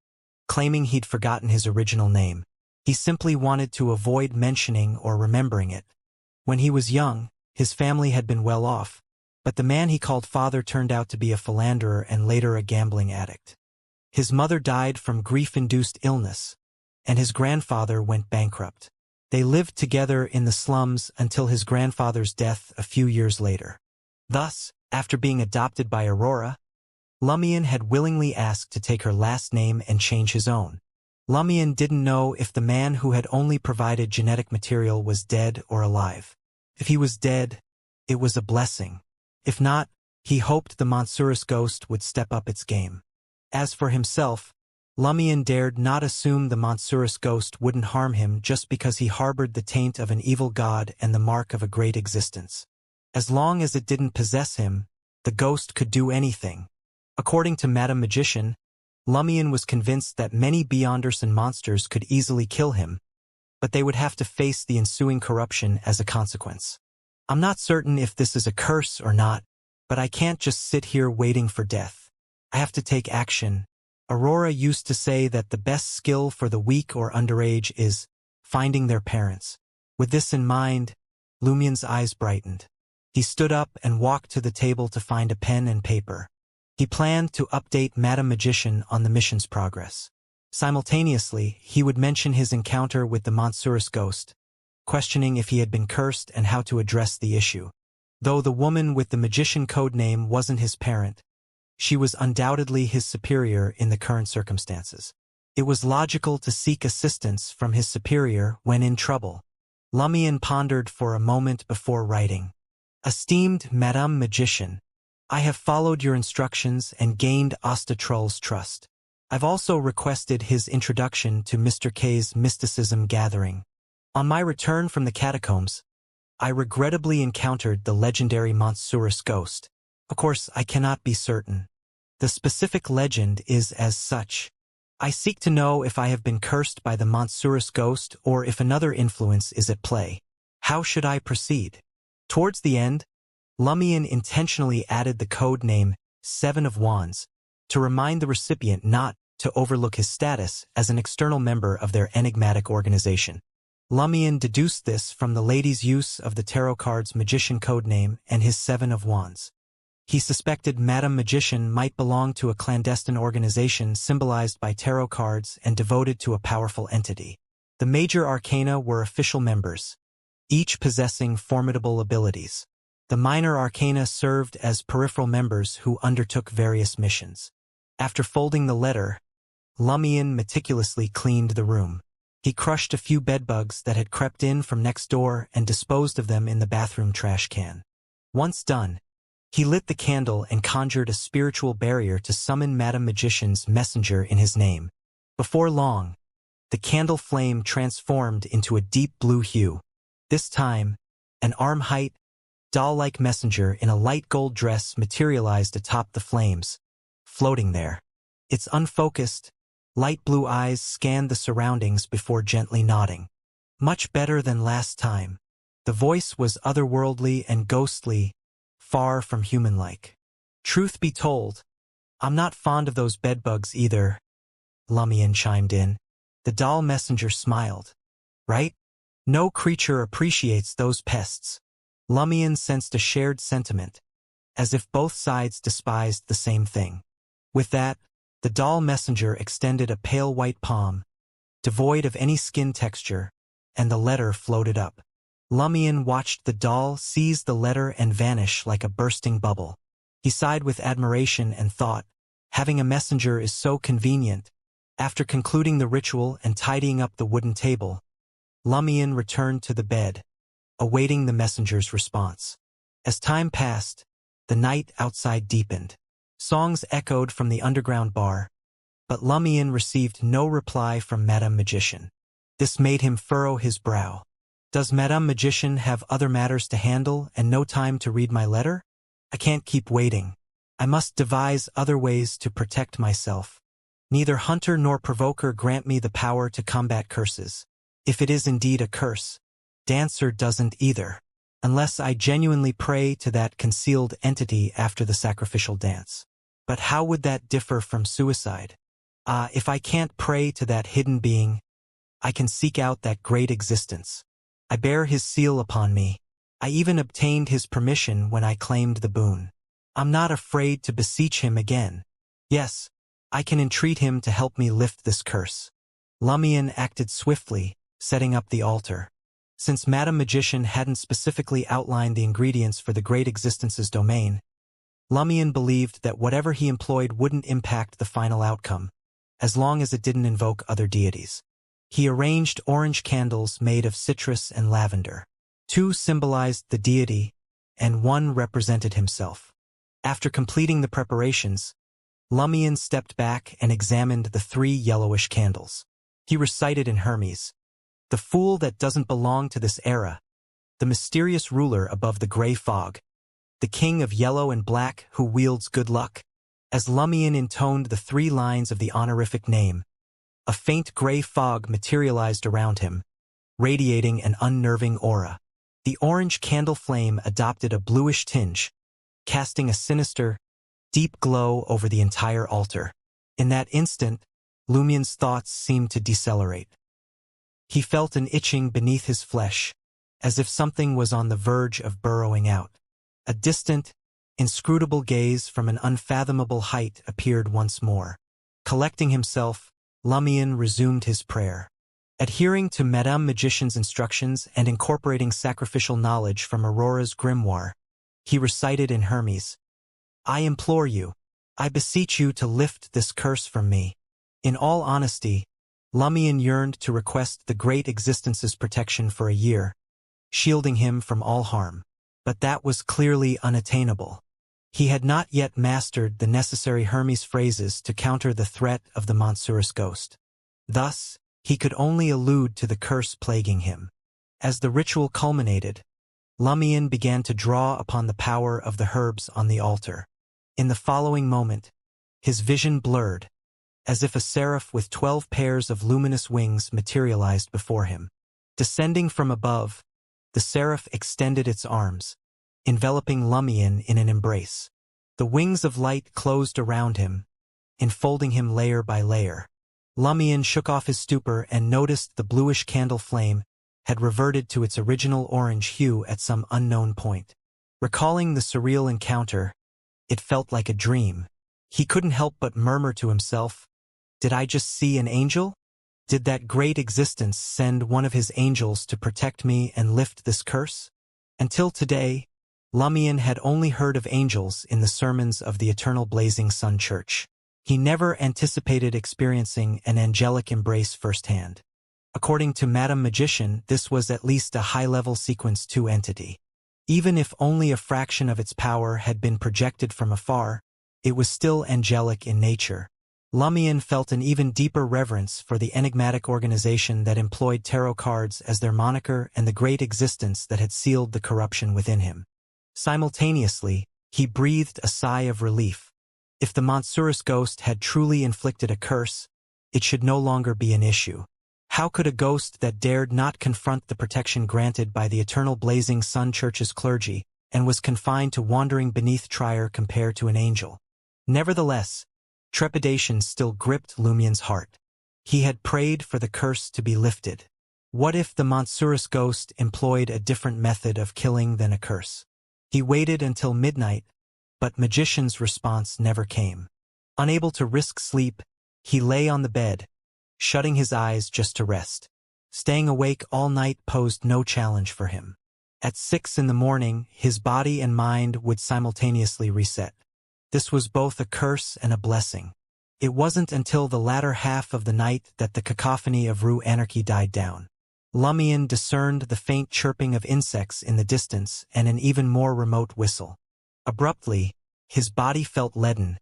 claiming he'd forgotten his original name. He simply wanted to avoid mentioning or remembering it. When he was young, his family had been well off, but the man he called father turned out to be a philanderer and later a gambling addict. His mother died from grief-induced illness, and his grandfather went bankrupt. They lived together in the slums until his grandfather's death a few years later. Thus, after being adopted by Aurora, Lumien had willingly asked to take her last name and change his own. Lumien didn't know if the man who had only provided genetic material was dead or alive. If he was dead, it was a blessing. If not, he hoped the monstrous ghost would step up its game. As for himself, Lumien dared not assume the monstrous ghost wouldn't harm him just because he harbored the taint of an evil god and the mark of a great existence. As long as it didn't possess him, the ghost could do anything. According to Madame Magician, Lumien was convinced that many Beyonders and monsters could easily kill him, but they would have to face the ensuing corruption as a consequence. I'm not certain if this is a curse or not, but I can't just sit here waiting for death. I have to take action. Aurora used to say that the best skill for the weak or underage is finding their parents. With this in mind, Lumien's eyes brightened. He stood up and walked to the table to find a pen and paper. He planned to update Madame Magician on the mission's progress. Simultaneously, he would mention his encounter with the monstrous ghost, questioning if he had been cursed and how to address the issue. Though the woman with the magician codename wasn't his parent, she was undoubtedly his superior in the current circumstances. It was logical to seek assistance from his superior when in trouble. Lumien pondered for a moment before writing. Esteemed Madame Magician, I have followed your instructions and gained Ostatrul's trust. I've also requested his introduction to Mr. K's mysticism gathering. On my return from the catacombs, I regrettably encountered the legendary monstrous ghost. Of course, I cannot be certain. The specific legend is as such. I seek to know if I have been cursed by the monstrous ghost or if another influence is at play. How should I proceed? Towards the end, Lumien intentionally added the code name Seven of Wands to remind the recipient not to overlook his status as an external member of their enigmatic organization. Lumien deduced this from the lady's use of the tarot card's magician codename and his Seven of Wands. He suspected Madame Magician might belong to a clandestine organization symbolized by tarot cards and devoted to a powerful entity. The major arcana were official members, each possessing formidable abilities. The minor arcana served as peripheral members who undertook various missions. After folding the letter, Lumien meticulously cleaned the room. He crushed a few bedbugs that had crept in from next door and disposed of them in the bathroom trash can. Once done, he lit the candle and conjured a spiritual barrier to summon Madame Magician's messenger in his name. Before long, the candle flame transformed into a deep blue hue. This time, an arm-height, doll-like messenger in a light gold dress materialized atop the flames, floating there. Its unfocused, light blue eyes scanned the surroundings before gently nodding. Much better than last time. The voice was otherworldly and ghostly, far from human-like. Truth be told, I'm not fond of those bedbugs either, Lumien chimed in. The doll messenger smiled. Right? No creature appreciates those pests. Lumien sensed a shared sentiment, as if both sides despised the same thing. With that, the doll messenger extended a pale white palm, devoid of any skin texture, and the letter floated up. Lumien watched the doll seize the letter and vanish like a bursting bubble. He sighed with admiration and thought, having a messenger is so convenient. After concluding the ritual and tidying up the wooden table, Lumien returned to the bed, awaiting the messenger's response. As time passed, the night outside deepened. Songs echoed from the underground bar, but Lumien received no reply from Madame Magician. This made him furrow his brow. Does Madame Magician have other matters to handle and no time to read my letter? I can't keep waiting. I must devise other ways to protect myself. Neither Hunter nor Provoker grant me the power to combat curses. If it is indeed a curse, dancer doesn't either, unless I genuinely pray to that concealed entity after the sacrificial dance. But how would that differ from suicide? If I can't pray to that hidden being, I can seek out that great existence. I bear his seal upon me. I even obtained his permission when I claimed the boon. I'm not afraid to beseech him again. Yes, I can entreat him to help me lift this curse. Lumion acted swiftly, setting up the altar. Since Madame Magician hadn't specifically outlined the ingredients for the great existence's domain, Lumion believed that whatever he employed wouldn't impact the final outcome, as long as it didn't invoke other deities. He arranged orange candles made of citrus and lavender. 2 symbolized the deity, and 1 represented himself. After completing the preparations, Lumion stepped back and examined the 3 yellowish candles. He recited in Hermes, "The fool that doesn't belong to this era, the mysterious ruler above the gray fog, the king of yellow and black who wields good luck." As Lumion intoned the 3 lines of the honorific name, a faint gray fog materialized around him, radiating an unnerving aura. The orange candle flame adopted a bluish tinge, casting a sinister, deep glow over the entire altar. In that instant, Lumion's thoughts seemed to decelerate. He felt an itching beneath his flesh, as if something was on the verge of burrowing out. A distant, inscrutable gaze from an unfathomable height appeared once more. Collecting himself, Lumion resumed his prayer. Adhering to Madame Magician's instructions and incorporating sacrificial knowledge from Aurora's grimoire, he recited in Hermes, "I implore you, I beseech you to lift this curse from me." In all honesty, Lumion yearned to request the great existence's protection for a year, shielding him from all harm. But that was clearly unattainable. He had not yet mastered the necessary Hermes phrases to counter the threat of the Monsurus ghost. Thus, he could only allude to the curse plaguing him. As the ritual culminated, Lumion began to draw upon the power of the herbs on the altar. In the following moment, his vision blurred, as if a seraph with 12 pairs of luminous wings materialized before him. Descending from above, the seraph extended its arms, enveloping Lumion in an embrace. The wings of light closed around him, enfolding him layer by layer. Lumion shook off his stupor and noticed the bluish candle flame had reverted to its original orange hue at some unknown point. Recalling the surreal encounter, it felt like a dream. He couldn't help but murmur to himself, "Did I just see an angel? Did that great existence send one of his angels to protect me and lift this curse?" Until today, Lumion had only heard of angels in the sermons of the Eternal Blazing Sun Church. He never anticipated experiencing an angelic embrace firsthand. According to Madame Magician, this was at least a high-level Sequence 2 entity. Even if only a fraction of its power had been projected from afar, it was still angelic in nature. Lumion felt an even deeper reverence for the enigmatic organization that employed tarot cards as their moniker and the great existence that had sealed the corruption within him. Simultaneously, he breathed a sigh of relief. If the Monsurus ghost had truly inflicted a curse, it should no longer be an issue. How could a ghost that dared not confront the protection granted by the Eternal Blazing Sun Church's clergy and was confined to wandering beneath Trier compare to an angel? Nevertheless, trepidation still gripped Lumion's heart. He had prayed for the curse to be lifted. What if the Monsurus ghost employed a different method of killing than a curse? He waited until midnight, but Magician's response never came. Unable to risk sleep, he lay on the bed, shutting his eyes just to rest. Staying awake all night posed no challenge for him. At 6 in the morning, his body and mind would simultaneously reset. This was both a curse and a blessing. It wasn't until the latter half of the night that the cacophony of Rue Anarchy died down. Lumion discerned the faint chirping of insects in the distance and an even more remote whistle. Abruptly, his body felt leaden,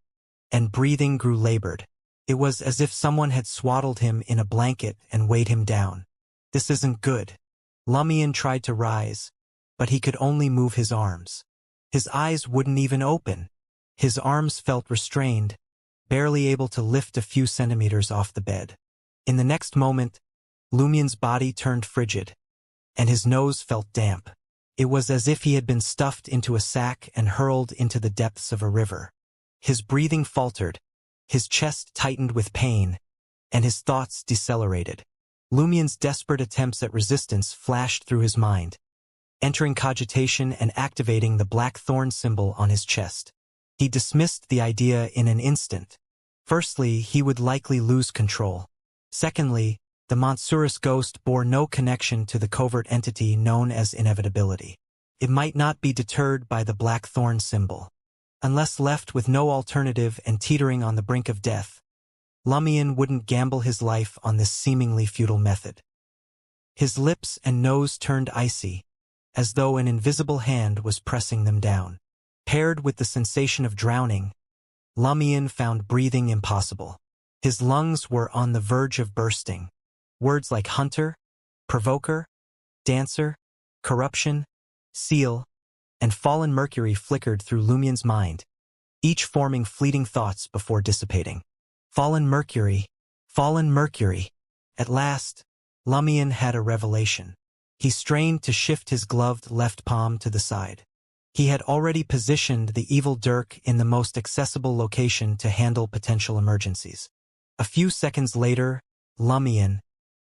and breathing grew labored. It was as if someone had swaddled him in a blanket and weighed him down. This isn't good. Lumion tried to rise, but he could only move his arms. His eyes wouldn't even open. His arms felt restrained, barely able to lift a few centimeters off the bed. In the next moment, Lumion's body turned frigid, and his nose felt damp. It was as if he had been stuffed into a sack and hurled into the depths of a river. His breathing faltered, his chest tightened with pain, and his thoughts decelerated. Lumien's desperate attempts at resistance flashed through his mind, entering cogitation and activating the black thorn symbol on his chest. He dismissed the idea in an instant. Firstly, he would likely lose control. Secondly, the Monsurus ghost bore no connection to the covert entity known as inevitability. It might not be deterred by the black thorn symbol. Unless left with no alternative and teetering on the brink of death, Lumien wouldn't gamble his life on this seemingly futile method. His lips and nose turned icy, as though an invisible hand was pressing them down. Paired with the sensation of drowning, Lumien found breathing impossible. His lungs were on the verge of bursting. Words like hunter, provoker, dancer, corruption, seal, and fallen Mercury flickered through Lumien's mind, each forming fleeting thoughts before dissipating. Fallen Mercury, fallen Mercury. At last, Lumien had a revelation. He strained to shift his gloved left palm to the side. He had already positioned the evil dirk in the most accessible location to handle potential emergencies. A few seconds later, Lumien,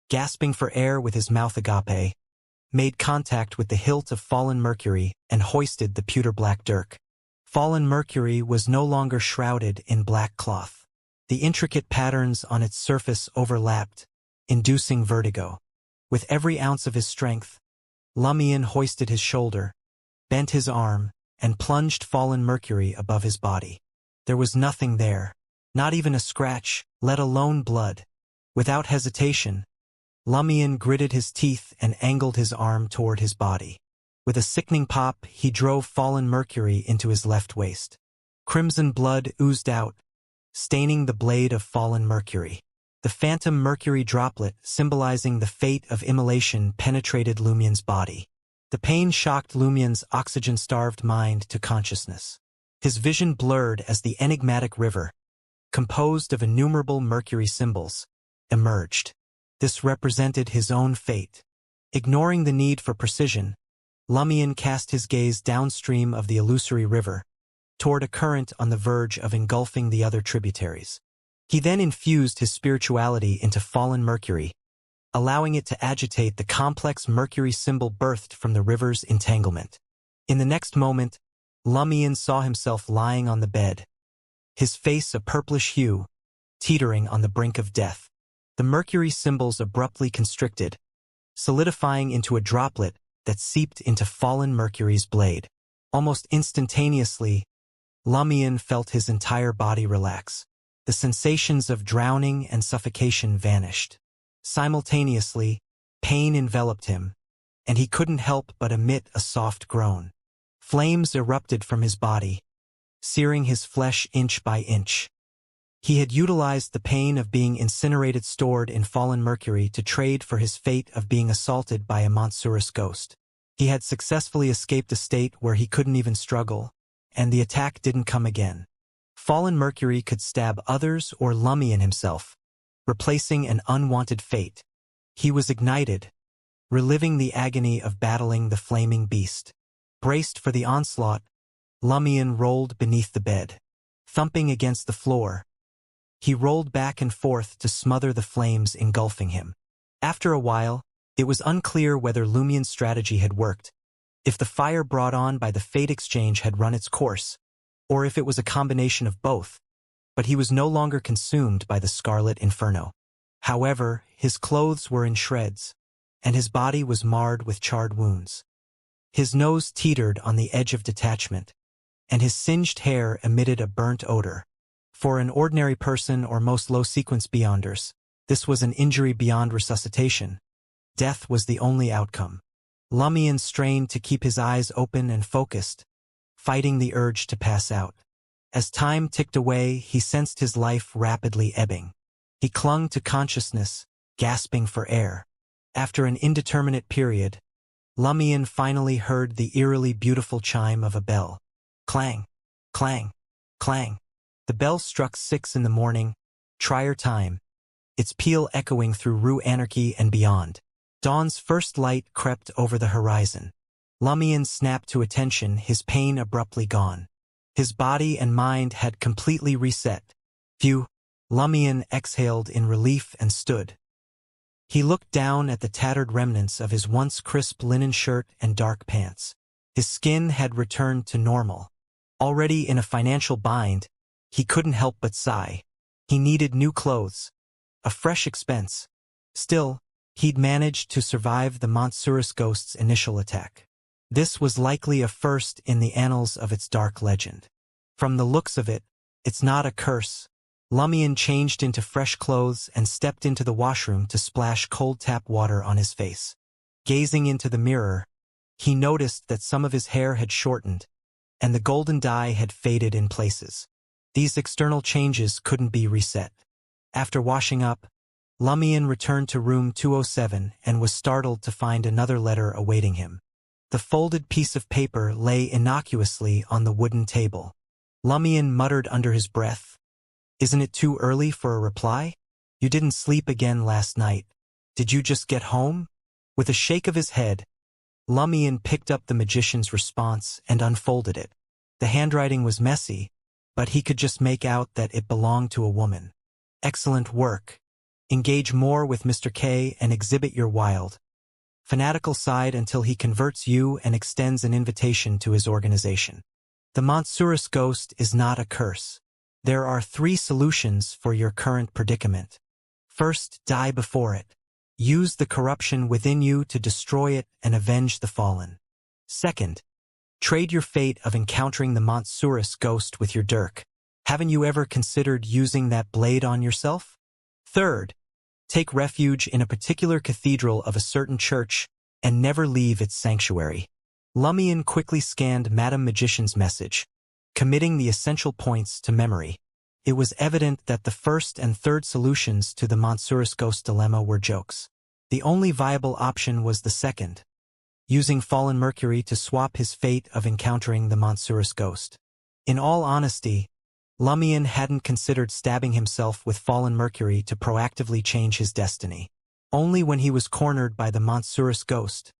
gasping for air with his mouth agape, made contact with the hilt of Fallen Mercury and hoisted the pewter black dirk. Fallen Mercury was no longer shrouded in black cloth. The intricate patterns on its surface overlapped, inducing vertigo. With every ounce of his strength, Lumien hoisted his shoulder, bent his arm, and plunged Fallen Mercury above his body. There was nothing there, not even a scratch, let alone blood. Without hesitation, Lumien gritted his teeth and angled his arm toward his body. With a sickening pop, he drove Fallen Mercury into his left waist. Crimson blood oozed out, staining the blade of Fallen Mercury. The phantom mercury droplet, symbolizing the fate of immolation, penetrated Lumien's body. The pain shocked Lumien's oxygen-starved mind to consciousness. His vision blurred as the enigmatic river, composed of innumerable mercury symbols, emerged. This represented his own fate. Ignoring the need for precision, Lumien cast his gaze downstream of the illusory river, toward a current on the verge of engulfing the other tributaries. He then infused his spirituality into Fallen Mercury, allowing it to agitate the complex mercury symbol birthed from the river's entanglement. In the next moment, Lumien saw himself lying on the bed, his face a purplish hue, teetering on the brink of death. The mercury symbols abruptly constricted, solidifying into a droplet that seeped into Fallen Mercury's blade. Almost instantaneously, Lumien felt his entire body relax. The sensations of drowning and suffocation vanished. Simultaneously, pain enveloped him, and he couldn't help but emit a soft groan. Flames erupted from his body, searing his flesh inch by inch. He had utilized the pain of being incinerated stored in Fallen Mercury to trade for his fate of being assaulted by a Monsurus ghost. He had successfully escaped a state where he couldn't even struggle, and the attack didn't come again. Fallen Mercury could stab others or Lumien himself, replacing an unwanted fate. He was ignited, reliving the agony of battling the flaming beast. Braced for the onslaught, Lumien rolled beneath the bed. Thumping against the floor, he rolled back and forth to smother the flames engulfing him. After a while, it was unclear whether Lumien's strategy had worked, if the fire brought on by the fate exchange had run its course, or if it was a combination of both, but he was no longer consumed by the scarlet inferno. However, his clothes were in shreds, and his body was marred with charred wounds. His nose teetered on the edge of detachment, and his singed hair emitted a burnt odor. For an ordinary person or most low-sequence beyonders, this was an injury beyond resuscitation. Death was the only outcome. Lumien strained to keep his eyes open and focused, fighting the urge to pass out. As time ticked away, he sensed his life rapidly ebbing. He clung to consciousness, gasping for air. After an indeterminate period, Lumien finally heard the eerily beautiful chime of a bell. Clang, clang, clang. The bell struck 6 in the morning, Trier time, its peal echoing through Rue Anarchy and beyond. Dawn's first light crept over the horizon. Lumion snapped to attention, his pain abruptly gone. His body and mind had completely reset. Phew! Lumion exhaled in relief and stood. He looked down at the tattered remnants of his once crisp linen shirt and dark pants. His skin had returned to normal. Already in a financial bind, he couldn't help but sigh. He needed new clothes. A fresh expense. Still, he'd managed to survive the Monsurus ghost's initial attack. This was likely a first in the annals of its dark legend. From the looks of it, it's not a curse. Lumion changed into fresh clothes and stepped into the washroom to splash cold tap water on his face. Gazing into the mirror, he noticed that some of his hair had shortened, and the golden dye had faded in places. These external changes couldn't be reset. After washing up, Lumion returned to room 207 and was startled to find another letter awaiting him. The folded piece of paper lay innocuously on the wooden table. Lumion muttered under his breath, "Isn't it too early for a reply? You didn't sleep again last night. Did you just get home?" With a shake of his head, Lumion picked up the magician's response and unfolded it. The handwriting was messy, but he could just make out that it belonged to a woman. "Excellent work. Engage more with Mr. K and exhibit your wild, fanatical side until he converts you and extends an invitation to his organization. The Monsurus ghost is not a curse. There are 3 solutions for your current predicament. First, die before it. Use the corruption within you to destroy it and avenge the fallen. Second, trade your fate of encountering the Monsurus ghost with your dirk. Haven't you ever considered using that blade on yourself? Third, take refuge in a particular cathedral of a certain church and never leave its sanctuary." Lumion quickly scanned Madame Magician's message, committing the essential points to memory. It was evident that the first and third solutions to the Monsurus ghost dilemma were jokes. The only viable option was the second, using fallen Mercury to swap his fate of encountering the Monsurus ghost. In all honesty, Lumion hadn't considered stabbing himself with fallen Mercury to proactively change his destiny. Only when he was cornered by the Monsurus ghost,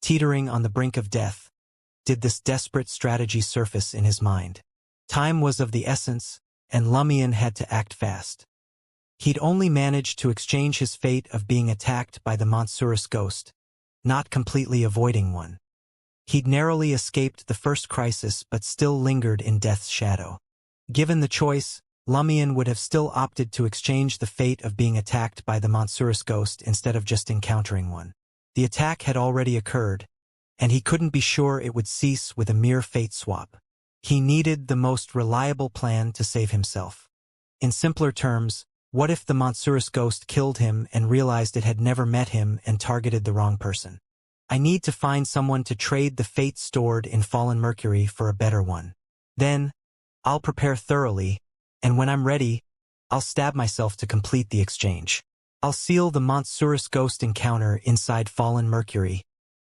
teetering on the brink of death, did this desperate strategy surface in his mind. Time was of the essence, and Lumion had to act fast. He'd only managed to exchange his fate of being attacked by the Monsurus ghost, not completely avoiding one. He'd narrowly escaped the first crisis but still lingered in death's shadow. Given the choice, Lumion would have still opted to exchange the fate of being attacked by the Monsurus ghost instead of just encountering one. The attack had already occurred, and he couldn't be sure it would cease with a mere fate swap. He needed the most reliable plan to save himself. In simpler terms, what if the Monsurus ghost killed him and realized it had never met him and targeted the wrong person? I need to find someone to trade the fate stored in fallen Mercury for a better one. Then, I'll prepare thoroughly, and when I'm ready, I'll stab myself to complete the exchange. I'll seal the Monsurus ghost encounter inside fallen Mercury.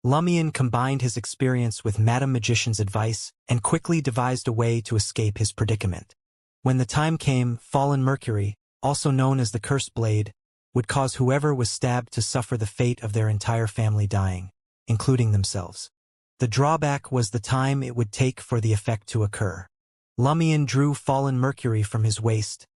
Lumion combined his experience with Madame Magician's advice and quickly devised a way to escape his predicament. When the time came, fallen Mercury, also known as the cursed blade, would cause whoever was stabbed to suffer the fate of their entire family dying, including themselves. The drawback was the time it would take for the effect to occur. Lumion drew fallen Mercury from his waist,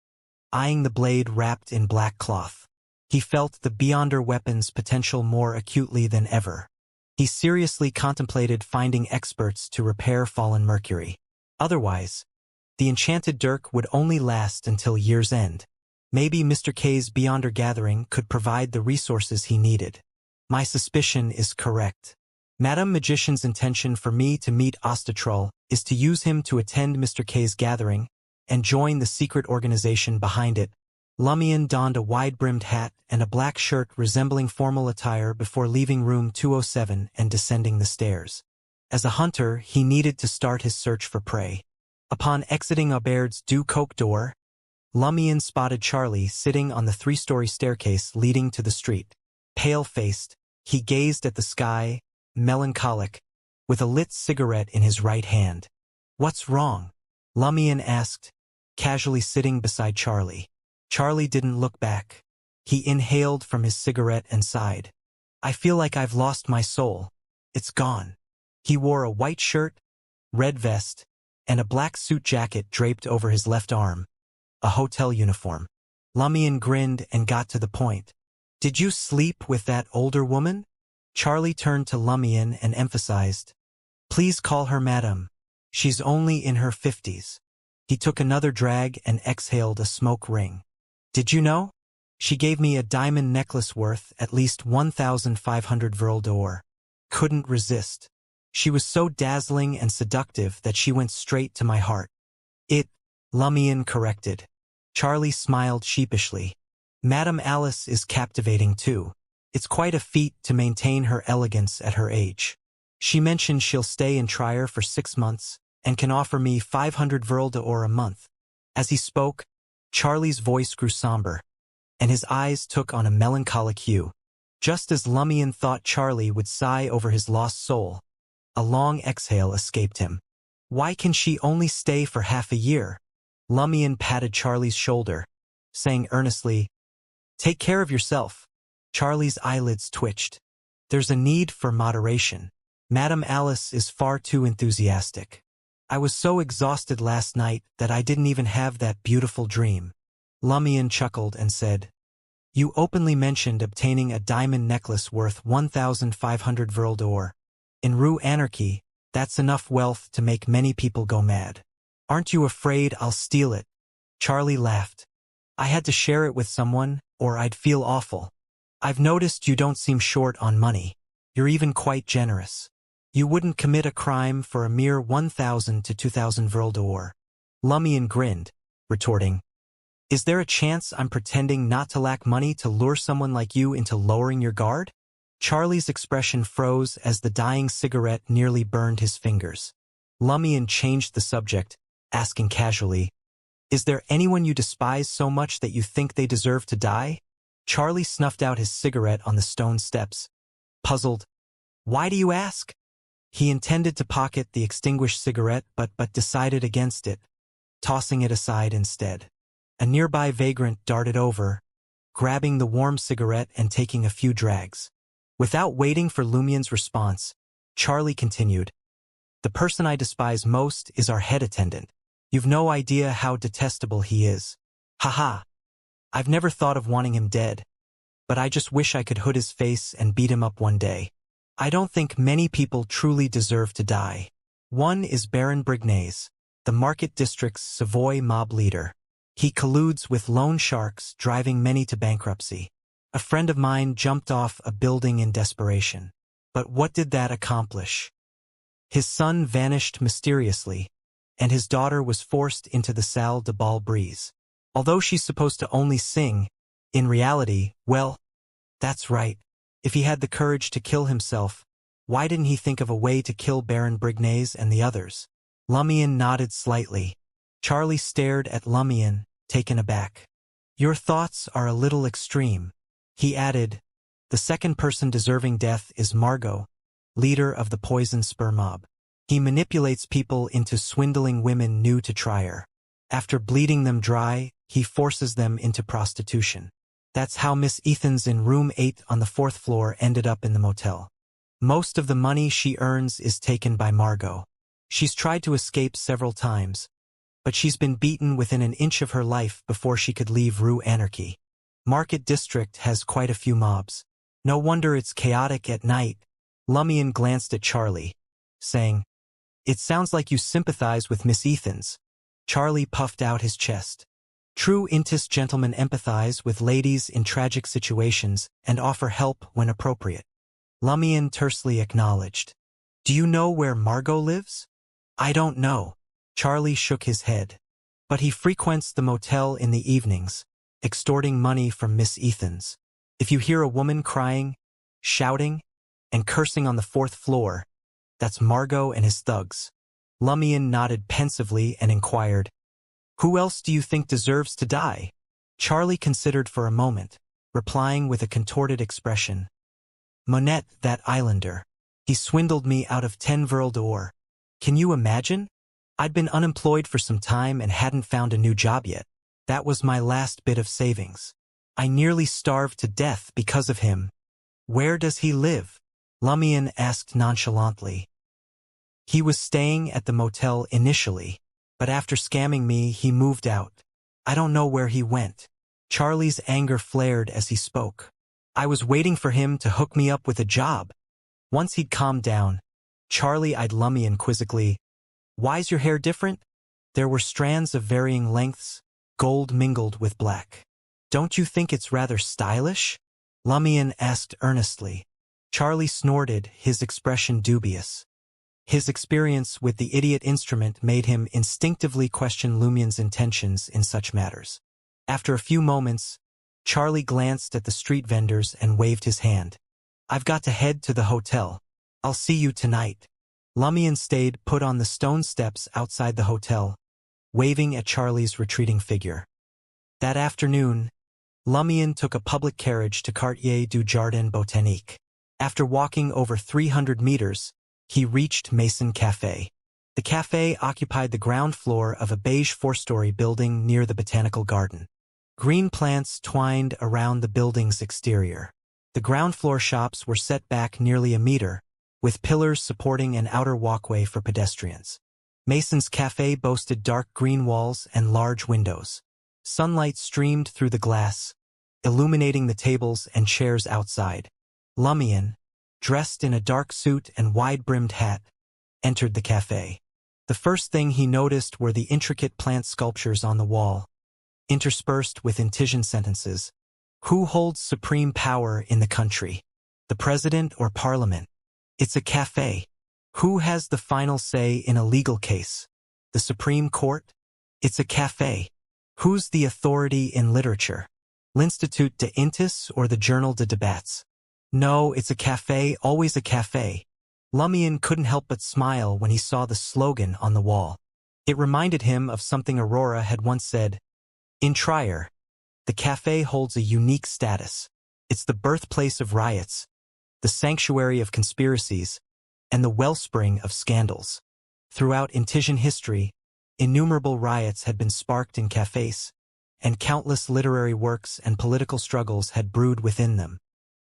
eyeing the blade wrapped in black cloth. He felt the Beyonder weapon's potential more acutely than ever. He seriously contemplated finding experts to repair fallen Mercury. Otherwise, the enchanted dirk would only last until year's end. Maybe Mr. K's Beyonder gathering could provide the resources he needed. My suspicion is correct. Madame Magician's intention for me to meet Ostatrol is to use him to attend Mr. K's gathering and join the secret organization behind it. Lumion donned a wide-brimmed hat and a black shirt resembling formal attire before leaving room 207 and descending the stairs. As a hunter, he needed to start his search for prey. Upon exiting Aubaird's Du Coq door, Lumion spotted Charlie sitting on the 3-story staircase leading to the street. Pale-faced, he gazed at the sky, melancholic, with a lit cigarette in his right hand. "What's wrong?" Lumion asked, casually sitting beside Charlie. Charlie didn't look back. He inhaled from his cigarette and sighed. I feel like I've lost my soul. It's gone. He wore a white shirt, red vest, and a black suit jacket draped over his left arm, a hotel uniform. Lumion grinned and got to the point. Did you sleep with that older woman? Charlie turned to Lumion and emphasized, please call her madam. She's only in her 50s. He took another drag and exhaled a smoke ring. Did you know? She gave me a diamond necklace worth at least 1,500 Vril d'Or. Couldn't resist. She was so dazzling and seductive that she went straight to my heart. Lumion corrected. Charlie smiled sheepishly. Madame Alice is captivating too. It's quite a feat to maintain her elegance at her age. She mentioned she'll stay in Trier for 6 months and can offer me 500 Vril d'Or a month. As he spoke, Charlie's voice grew somber, and his eyes took on a melancholic hue. Just as Lumion thought Charlie would sigh over his lost soul, a long exhale escaped him. Why can she only stay for half a year? Lumion patted Charlie's shoulder, saying earnestly, take care of yourself. Charlie's eyelids twitched. There's a need for moderation. Madame Alice is far too enthusiastic. I was so exhausted last night that I didn't even have that beautiful dream. Lumion chuckled and said, you openly mentioned obtaining a diamond necklace worth 1,500 Vril d'Or. In Rue Anarchy, that's enough wealth to make many people go mad. Aren't you afraid I'll steal it? Charlie laughed. I had to share it with someone, or I'd feel awful. I've noticed you don't seem short on money. You're even quite generous. You wouldn't commit a crime for a mere 1,000 to 2,000 Vril d'Or. Lumion grinned, retorting, is there a chance I'm pretending not to lack money to lure someone like you into lowering your guard? Charlie's expression froze as the dying cigarette nearly burned his fingers. Lumion changed the subject, asking casually, is there anyone you despise so much that you think they deserve to die? Charlie snuffed out his cigarette on the stone steps. Puzzled, why do you ask? He intended to pocket the extinguished cigarette but decided against it, tossing it aside instead. A nearby vagrant darted over, grabbing the warm cigarette and taking a few drags. Without waiting for Lumion's response, Charlie continued, the person I despise most is our head attendant. You've no idea how detestable he is. Haha. I've never thought of wanting him dead, but I just wish I could hood his face and beat him up one day. I don't think many people truly deserve to die. One is Baron Brignaise, the Market District's Savoy mob leader. He colludes with loan sharks, driving many to bankruptcy. A friend of mine jumped off a building in desperation. But what did that accomplish? His son vanished mysteriously, and his daughter was forced into the Salle de Bal Brise. Although she's supposed to only sing, in reality, well, that's right. If he had the courage to kill himself, why didn't he think of a way to kill Baron Brignaise and the others? Lumion nodded slightly. Charlie stared at Lumion, taken aback. Your thoughts are a little extreme. He added, the second person deserving death is Margot, leader of the Poison Spur mob. He manipulates people into swindling women new to Trier. After bleeding them dry, he forces them into prostitution. That's how Miss Ethans in room 8 on the 4th floor ended up in the motel. Most of the money she earns is taken by Margot. She's tried to escape several times, but she's been beaten within an inch of her life before she could leave Rue Anarchy. Market District has quite a few mobs. No wonder it's chaotic at night. Lumion glanced at Charlie, saying, it sounds like you sympathize with Miss Ethans. Charlie puffed out his chest. True Intis gentlemen empathize with ladies in tragic situations and offer help when appropriate. Lumion tersely acknowledged. Do you know where Margot lives? I don't know. Charlie shook his head. But he frequents the motel in the evenings, extorting money from Miss Ethans. If you hear a woman crying, shouting, and cursing on the 4th floor, that's Margot and his thugs. Lumion nodded pensively and inquired, who else do you think deserves to die? Charlie considered for a moment, replying with a contorted expression. Monette, that islander. He swindled me out of 10 Vril d'Or. Can you imagine? I'd been unemployed for some time and hadn't found a new job yet. That was my last bit of savings. I nearly starved to death because of him. Where does he live? Lumion asked nonchalantly. He was staying at the motel initially, but after scamming me, he moved out. I don't know where he went. Charlie's anger flared as he spoke. I was waiting for him to hook me up with a job. Once he'd calmed down, Charlie eyed Lumion quizzically. Why's your hair different? There were strands of varying lengths, gold mingled with black. Don't you think it's rather stylish? Lumion asked earnestly. Charlie snorted, his expression dubious. His experience with the idiot instrument made him instinctively question Lumion's intentions in such matters. After a few moments, Charlie glanced at the street vendors and waved his hand. I've got to head to the hotel. I'll see you tonight. Lumion stayed put on the stone steps outside the hotel, waving at Charlie's retreating figure. That afternoon, Lumion took a public carriage to Quartier du Jardin Botanique. After walking over 300 meters, he reached Mason Café. The café occupied the ground floor of a beige four-story building near the botanical garden. Green plants twined around the building's exterior. The ground floor shops were set back nearly a meter, with pillars supporting an outer walkway for pedestrians. Mason's café boasted dark green walls and large windows. Sunlight streamed through the glass, illuminating the tables and chairs outside. Lumion, dressed in a dark suit and wide-brimmed hat, entered the café. The first thing he noticed were the intricate plant sculptures on the wall, interspersed with incision sentences. Who holds supreme power in the country? The president or parliament? It's a café. Who has the final say in a legal case? The Supreme Court? It's a café. Who's the authority in literature? L'Institut de Intis or the Journal de Debats? No, it's a café, always a café. Lumion couldn't help but smile when he saw the slogan on the wall. It reminded him of something Aurora had once said. In Trier, the café holds a unique status. It's the birthplace of riots, the sanctuary of conspiracies, and the wellspring of scandals. Throughout Intisian history, innumerable riots had been sparked in cafés, and countless literary works and political struggles had brewed within them.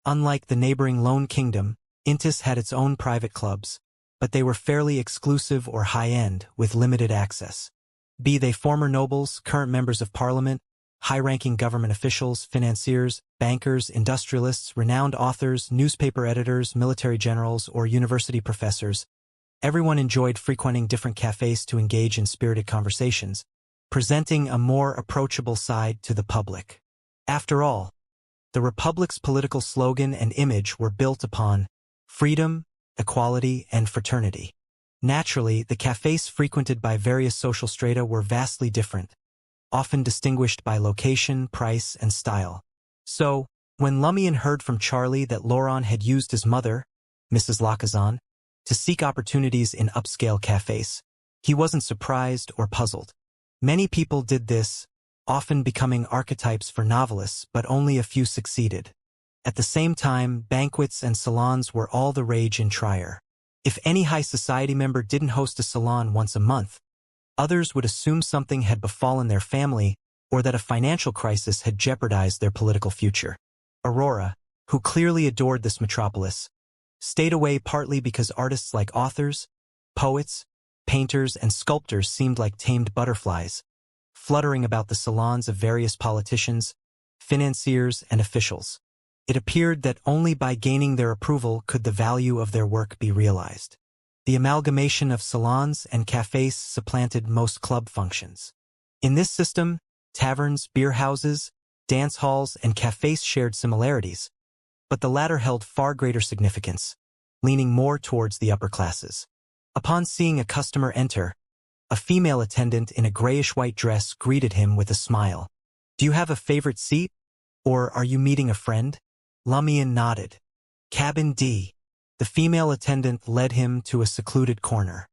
Unlike the neighboring Lone Kingdom, Intis had its own private clubs, but they were fairly exclusive or high-end, with limited access. Be they former nobles, current members of parliament, high-ranking government officials, financiers, bankers, industrialists, renowned authors, newspaper editors, military generals, or university professors, everyone enjoyed frequenting different cafés to engage in spirited conversations, presenting a more approachable side to the public. After all, the Republic's political slogan and image were built upon freedom, equality, and fraternity. Naturally, the cafés frequented by various social strata were vastly different, often distinguished by location, price, and style. So, when Lumion heard from Charlie that Laurent had used his mother, Mrs. Lacazan, to seek opportunities in upscale cafés, he wasn't surprised or puzzled. Many people did this, often becoming archetypes for novelists, but only a few succeeded. At the same time, banquets and salons were all the rage in Trier. If any high society member didn't host a salon once a month, others would assume something had befallen their family or that a financial crisis had jeopardized their political future. Aurora, who clearly adored this metropolis, stayed away partly because artists like authors, poets, painters, and sculptors seemed like tamed butterflies, fluttering about the salons of various politicians, financiers, and officials. It appeared that only by gaining their approval could the value of their work be realized. The amalgamation of salons and cafés supplanted most club functions. In this system, taverns, beer houses, dance halls, and cafés shared similarities, but the latter held far greater significance, leaning more towards the upper classes. Upon seeing a customer enter, a female attendant in a grayish-white dress greeted him with a smile. Do you have a favorite seat? Or are you meeting a friend? Lumion nodded. Cabin D. The female attendant led him to a secluded corner.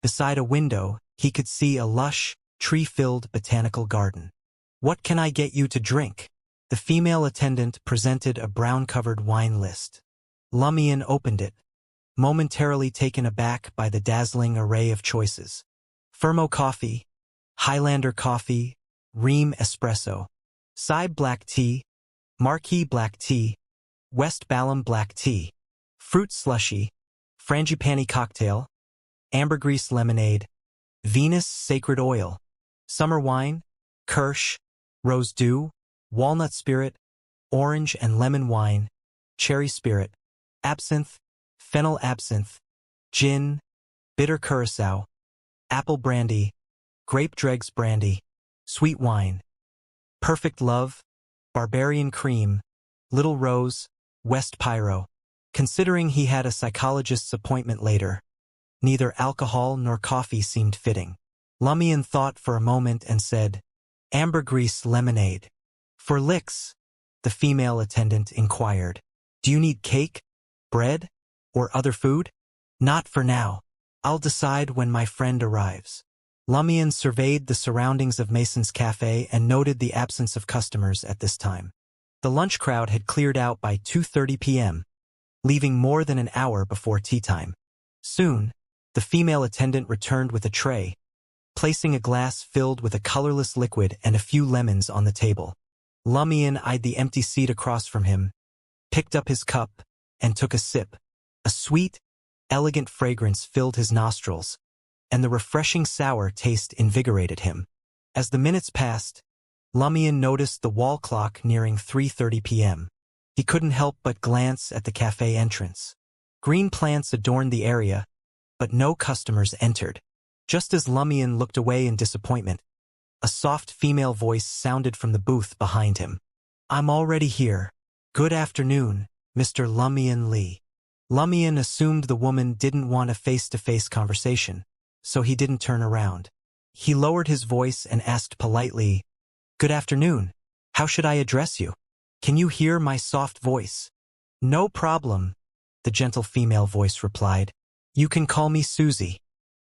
Beside a window, he could see a lush, tree-filled botanical garden. What can I get you to drink? The female attendant presented a brown-covered wine list. Lumion opened it, momentarily taken aback by the dazzling array of choices. Fermo coffee, Highlander coffee, Ream espresso, Sci black tea, Marquis black tea, West Balham black tea, fruit slushy, frangipani cocktail, ambergris lemonade, Venus sacred oil, summer wine, kirsch, rose dew, walnut spirit, orange and lemon wine, cherry spirit, absinthe, fennel absinthe, gin, bitter curacao, apple brandy, grape dregs brandy, sweet wine, perfect love, barbarian cream, little rose, West Pyro. Considering he had a psychologist's appointment later, neither alcohol nor coffee seemed fitting. Lumion thought for a moment and said, ambergris lemonade. For licks, the female attendant inquired. Do you need cake, bread, or other food? Not for now. I'll decide when my friend arrives. Lumion surveyed the surroundings of Mason's cafe and noted the absence of customers at this time. The lunch crowd had cleared out by 2:30 p.m., leaving more than an hour before tea time. Soon, the female attendant returned with a tray, placing a glass filled with a colorless liquid and a few lemons on the table. Lumion eyed the empty seat across from him, picked up his cup, and took a sip. A sweet, elegant fragrance filled his nostrils, and the refreshing sour taste invigorated him. As the minutes passed, Lumion noticed the wall clock nearing 3:30 p.m. He couldn't help but glance at the cafe entrance. Green plants adorned the area, but no customers entered. Just as Lumion looked away in disappointment, a soft female voice sounded from the booth behind him. I'm already here. Good afternoon, Mr. Lumion Lee. Lumion assumed the woman didn't want a face-to-face conversation, so he didn't turn around. He lowered his voice and asked politely, Good afternoon. How should I address you? Can you hear my soft voice? No problem, the gentle female voice replied. You can call me Susie.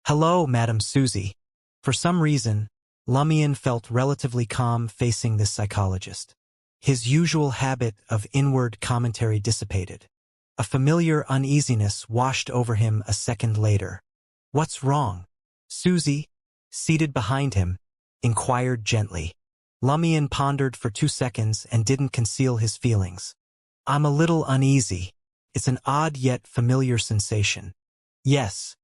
Hello, Madam Susie. For some reason, Lumion felt relatively calm facing this psychologist. His usual habit of inward commentary dissipated. A familiar uneasiness washed over him a second later. What's wrong? Susie, seated behind him, inquired gently. Lumion pondered for 2 seconds and didn't conceal his feelings. I'm a little uneasy. It's an odd yet familiar sensation. Yes,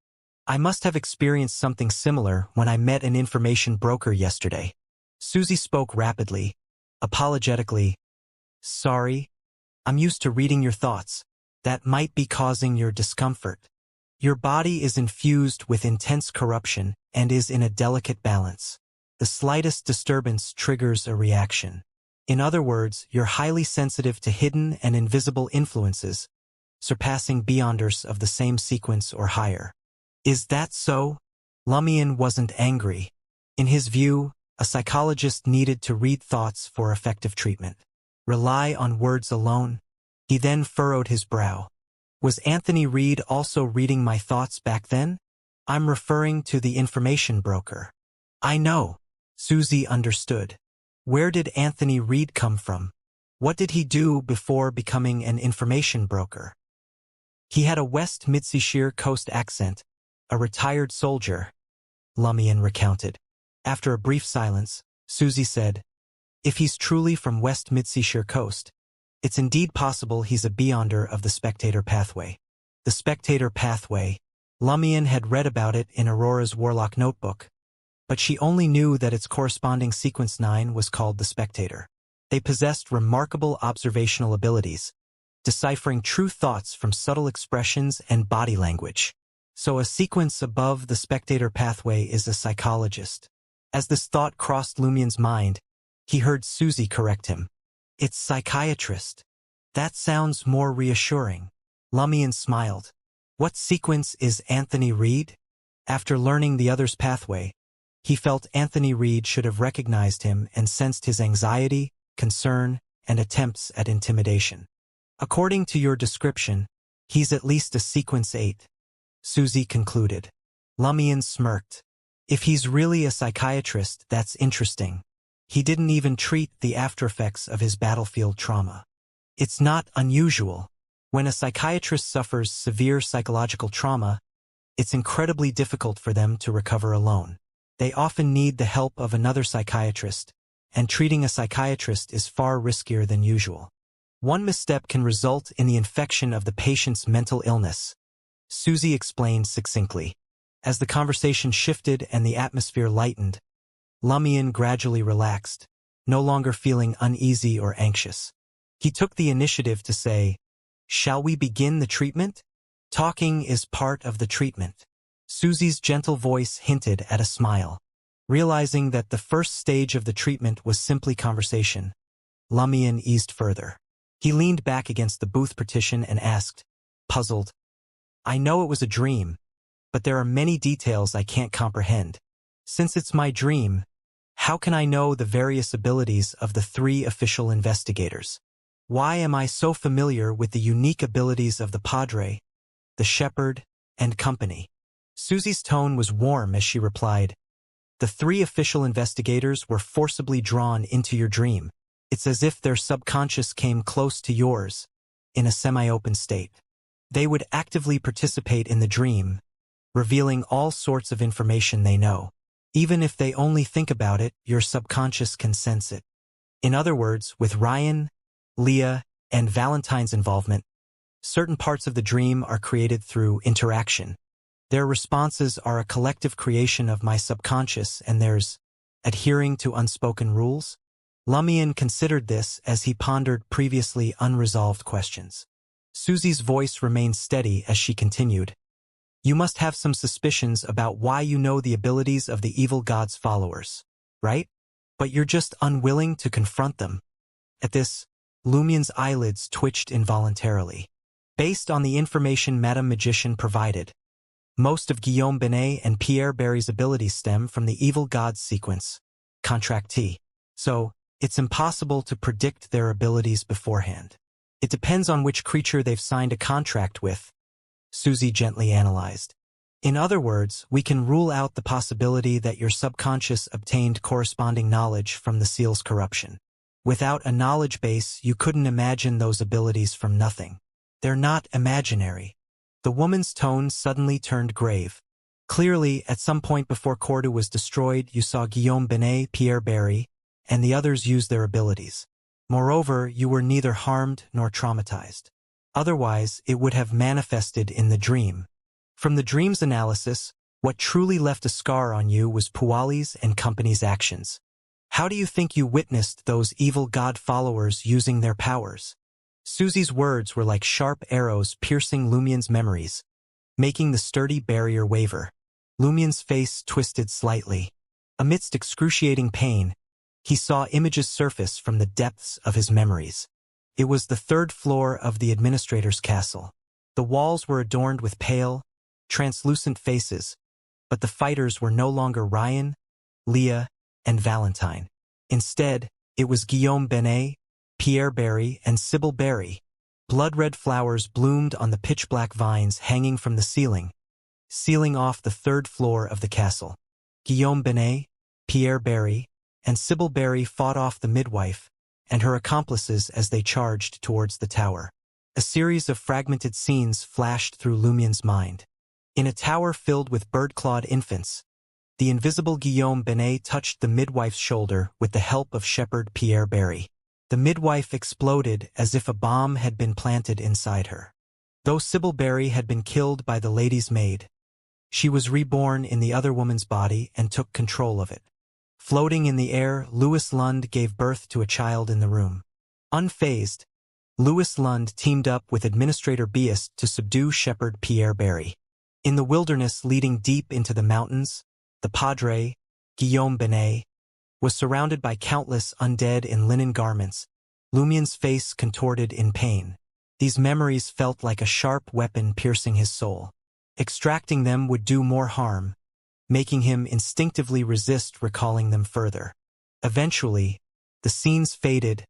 I must have experienced something similar when I met an information broker yesterday. Susie spoke rapidly, apologetically. Sorry, I'm used to reading your thoughts. That might be causing your discomfort. Your body is infused with intense corruption and is in a delicate balance. The slightest disturbance triggers a reaction. In other words, you're highly sensitive to hidden and invisible influences, surpassing beyonders of the same sequence or higher. Is that so? Lumion wasn't angry. In his view, a psychologist needed to read thoughts for effective treatment. Rely on words alone? He then furrowed his brow. Was Anthony Reed also reading my thoughts back then? I'm referring to the information broker. I know. Susie understood. Where did Anthony Reed come from? What did he do before becoming an information broker? He had a West Mitsishire Coast accent, a retired soldier, Lumion recounted. After a brief silence, Susie said, If he's truly from West Mitsishire Coast, it's indeed possible he's a beyonder of the spectator pathway. The spectator pathway. Lumion had read about it in Aurora's Warlock notebook, but she only knew that its corresponding sequence 9 was called the spectator. They possessed remarkable observational abilities, deciphering true thoughts from subtle expressions and body language. So a sequence above the spectator pathway is a psychologist. As this thought crossed Lumion's mind, he heard Susie correct him. It's psychiatrist. That sounds more reassuring. Lumion smiled. What sequence is Anthony Reed? After learning the other's pathway, he felt Anthony Reed should have recognized him and sensed his anxiety, concern, and attempts at intimidation. According to your description, he's at least a sequence 8. Susie concluded. Lumion smirked. If he's really a psychiatrist, that's interesting. He didn't even treat the aftereffects of his battlefield trauma. It's not unusual. When a psychiatrist suffers severe psychological trauma, it's incredibly difficult for them to recover alone. They often need the help of another psychiatrist, and treating a psychiatrist is far riskier than usual. One misstep can result in the infection of the patient's mental illness, Susie explained succinctly. As the conversation shifted and the atmosphere lightened, Lumion gradually relaxed, no longer feeling uneasy or anxious. He took the initiative to say, "Shall we begin the treatment?" "Talking is part of the treatment." Susie's gentle voice hinted at a smile. Realizing that the first stage of the treatment was simply conversation, Lumion eased further. He leaned back against the booth partition and asked, puzzled, "I know it was a dream, but there are many details I can't comprehend. Since it's my dream, how can I know the various abilities of the three official investigators? Why am I so familiar with the unique abilities of the Padre, the Shepherd, and company?" Susie's tone was warm as she replied, "The three official investigators were forcibly drawn into your dream. It's as if their subconscious came close to yours, in a semi-open state. They would actively participate in the dream, revealing all sorts of information they know. Even if they only think about it, your subconscious can sense it. In other words, with Ryan, Leah, and Valentine's involvement, certain parts of the dream are created through interaction. Their responses are a collective creation of my subconscious, and there's adhering to unspoken rules." Lumion considered this as he pondered previously unresolved questions. Susie's voice remained steady as she continued, "You must have some suspicions about why you know the abilities of the evil god's followers, right? But you're just unwilling to confront them." At this, Lumion's eyelids twitched involuntarily. Based on the information Madame Magician provided, most of Guillaume Binet and Pierre Barry's abilities stem from the evil god's sequence, contractee. So, it's impossible to predict their abilities beforehand. It depends on which creature they've signed a contract with, Susie gently analyzed. In other words, we can rule out the possibility that your subconscious obtained corresponding knowledge from the seal's corruption. Without a knowledge base, you couldn't imagine those abilities from nothing. They're not imaginary. The woman's tone suddenly turned grave. Clearly, at some point before Cordoue was destroyed, you saw Guillaume Binet, Pierre Barry, and the others use their abilities. Moreover, you were neither harmed nor traumatized. Otherwise, it would have manifested in the dream. From the dream's analysis, what truly left a scar on you was Puali's and company's actions. How do you think you witnessed those evil god followers using their powers? Susie's words were like sharp arrows piercing Lumion's memories, making the sturdy barrier waver. Lumion's face twisted slightly. Amidst excruciating pain, he saw images surface from the depths of his memories. It was the third floor of the administrator's castle. The walls were adorned with pale, translucent faces, but the fighters were no longer Ryan, Leah, and Valentine. Instead, it was Guillaume Binet, Pierre Barry, and Sybil Barry. Blood-red flowers bloomed on the pitch-black vines hanging from the ceiling, sealing off the third floor of the castle. Guillaume Binet, Pierre Barry, and Sybil Barry fought off the midwife and her accomplices as they charged towards the tower. A series of fragmented scenes flashed through Lumion's mind. In a tower filled with bird-clawed infants, the invisible Guillaume Binet touched the midwife's shoulder with the help of shepherd Pierre Barry. The midwife exploded as if a bomb had been planted inside her. Though Sybil Barry had been killed by the lady's maid, she was reborn in the other woman's body and took control of it. Floating in the air, Louis Lund gave birth to a child in the room. Unfazed, Louis Lund teamed up with Administrator Biest to subdue shepherd Pierre Barry. In the wilderness leading deep into the mountains, the Padre, Guillaume Binet, was surrounded by countless undead in linen garments. Lumion's face contorted in pain. These memories felt like a sharp weapon piercing his soul. Extracting them would do more harm, making him instinctively resist recalling them further. Eventually, the scenes faded,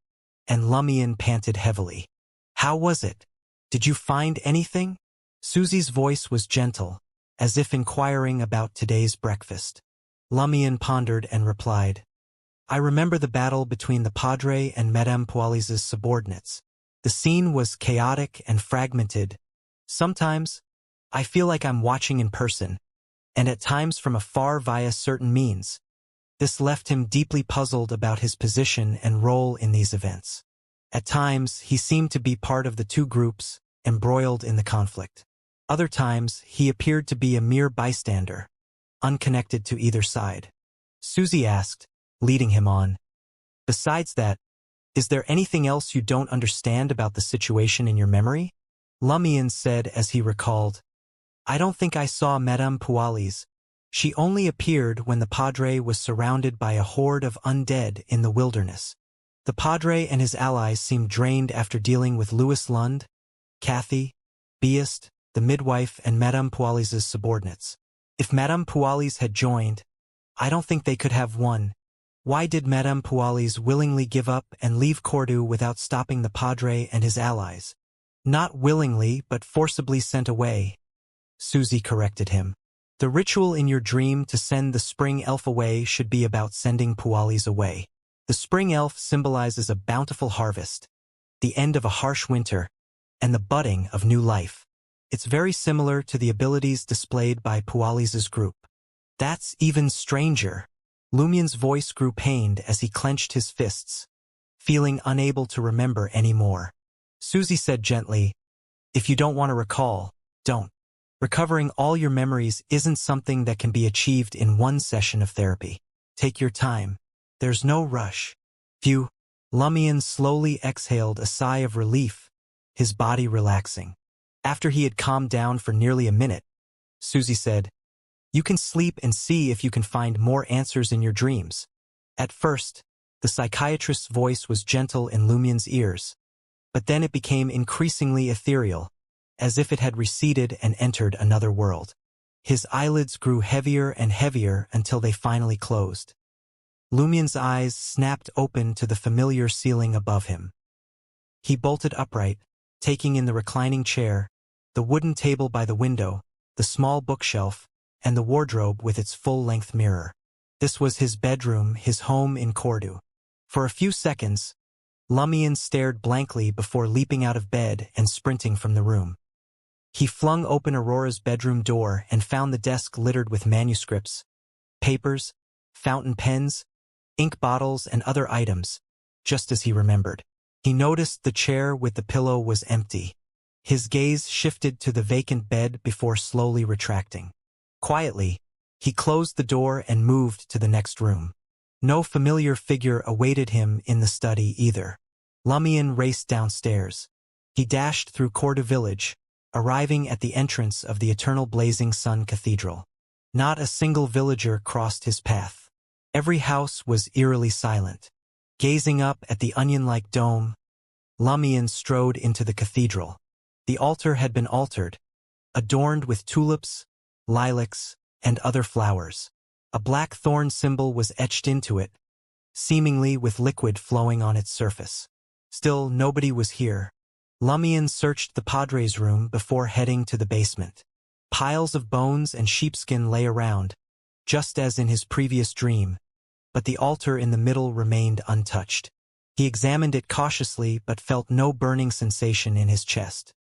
and Lumion panted heavily. "How was it? Did you find anything?" Susie's voice was gentle, as if inquiring about today's breakfast. Lumion pondered and replied, "I remember the battle between the Padre and Madame Pualis's subordinates. The scene was chaotic and fragmented. Sometimes, I feel like I'm watching in person, and at times from afar via certain means." This left him deeply puzzled about his position and role in these events. At times, he seemed to be part of the two groups, embroiled in the conflict. Other times, he appeared to be a mere bystander, unconnected to either side. Susie asked, leading him on. Besides that, is there anything else you don't understand about the situation in your memory? Lumian said as he recalled, I don't think I saw Madame Pualis. She only appeared when the Padre was surrounded by a horde of undead in the wilderness. The Padre and his allies seemed drained after dealing with Louis Lund, Kathy, Beast, the midwife, and Madame Pualis's subordinates. If Madame Pualis had joined, I don't think they could have won. Why did Madame Pualis willingly give up and leave Cordu without stopping the Padre and his allies? Not willingly, but forcibly sent away. Susie corrected him. The ritual in your dream to send the spring elf away should be about sending Pualis away. The spring elf symbolizes a bountiful harvest, the end of a harsh winter, and the budding of new life. It's very similar to the abilities displayed by Pualis's group. That's even stranger. Lumian's voice grew pained as he clenched his fists, feeling unable to remember any more. Susie said gently, if you don't want to recall, don't. Recovering all your memories isn't something that can be achieved in one session of therapy. Take your time. There's no rush. Phew. Lumian slowly exhaled a sigh of relief, his body relaxing. After he had calmed down for nearly a minute, Susie said, you can sleep and see if you can find more answers in your dreams. At first, the psychiatrist's voice was gentle in Lumian's ears, but then it became increasingly ethereal, as if it had receded and entered another world. His eyelids grew heavier and heavier until they finally closed. Lumian's eyes snapped open to the familiar ceiling above him. He bolted upright, taking in the reclining chair, the wooden table by the window, the small bookshelf, and the wardrobe with its full-length mirror. This was his bedroom, his home in Cordu. For a few seconds, Lumian stared blankly before leaping out of bed and sprinting from the room. He flung open Aurora's bedroom door and found the desk littered with manuscripts, papers, fountain pens, ink bottles, and other items, just as he remembered. He noticed the chair with the pillow was empty. His gaze shifted to the vacant bed before slowly retracting. Quietly, he closed the door and moved to the next room. No familiar figure awaited him in the study either. Lumian raced downstairs. He dashed through Cordu village, arriving at the entrance of the Eternal Blazing Sun Cathedral. Not a single villager crossed his path. Every house was eerily silent. Gazing up at the onion-like dome, Lumian strode into the cathedral. The altar had been altered, adorned with tulips, lilacs, and other flowers. A black thorn symbol was etched into it, seemingly with liquid flowing on its surface. Still, nobody was here. Lumian searched the Padre's room before heading to the basement. Piles of bones and sheepskin lay around, just as in his previous dream, but the altar in the middle remained untouched. He examined it cautiously but felt no burning sensation in his chest.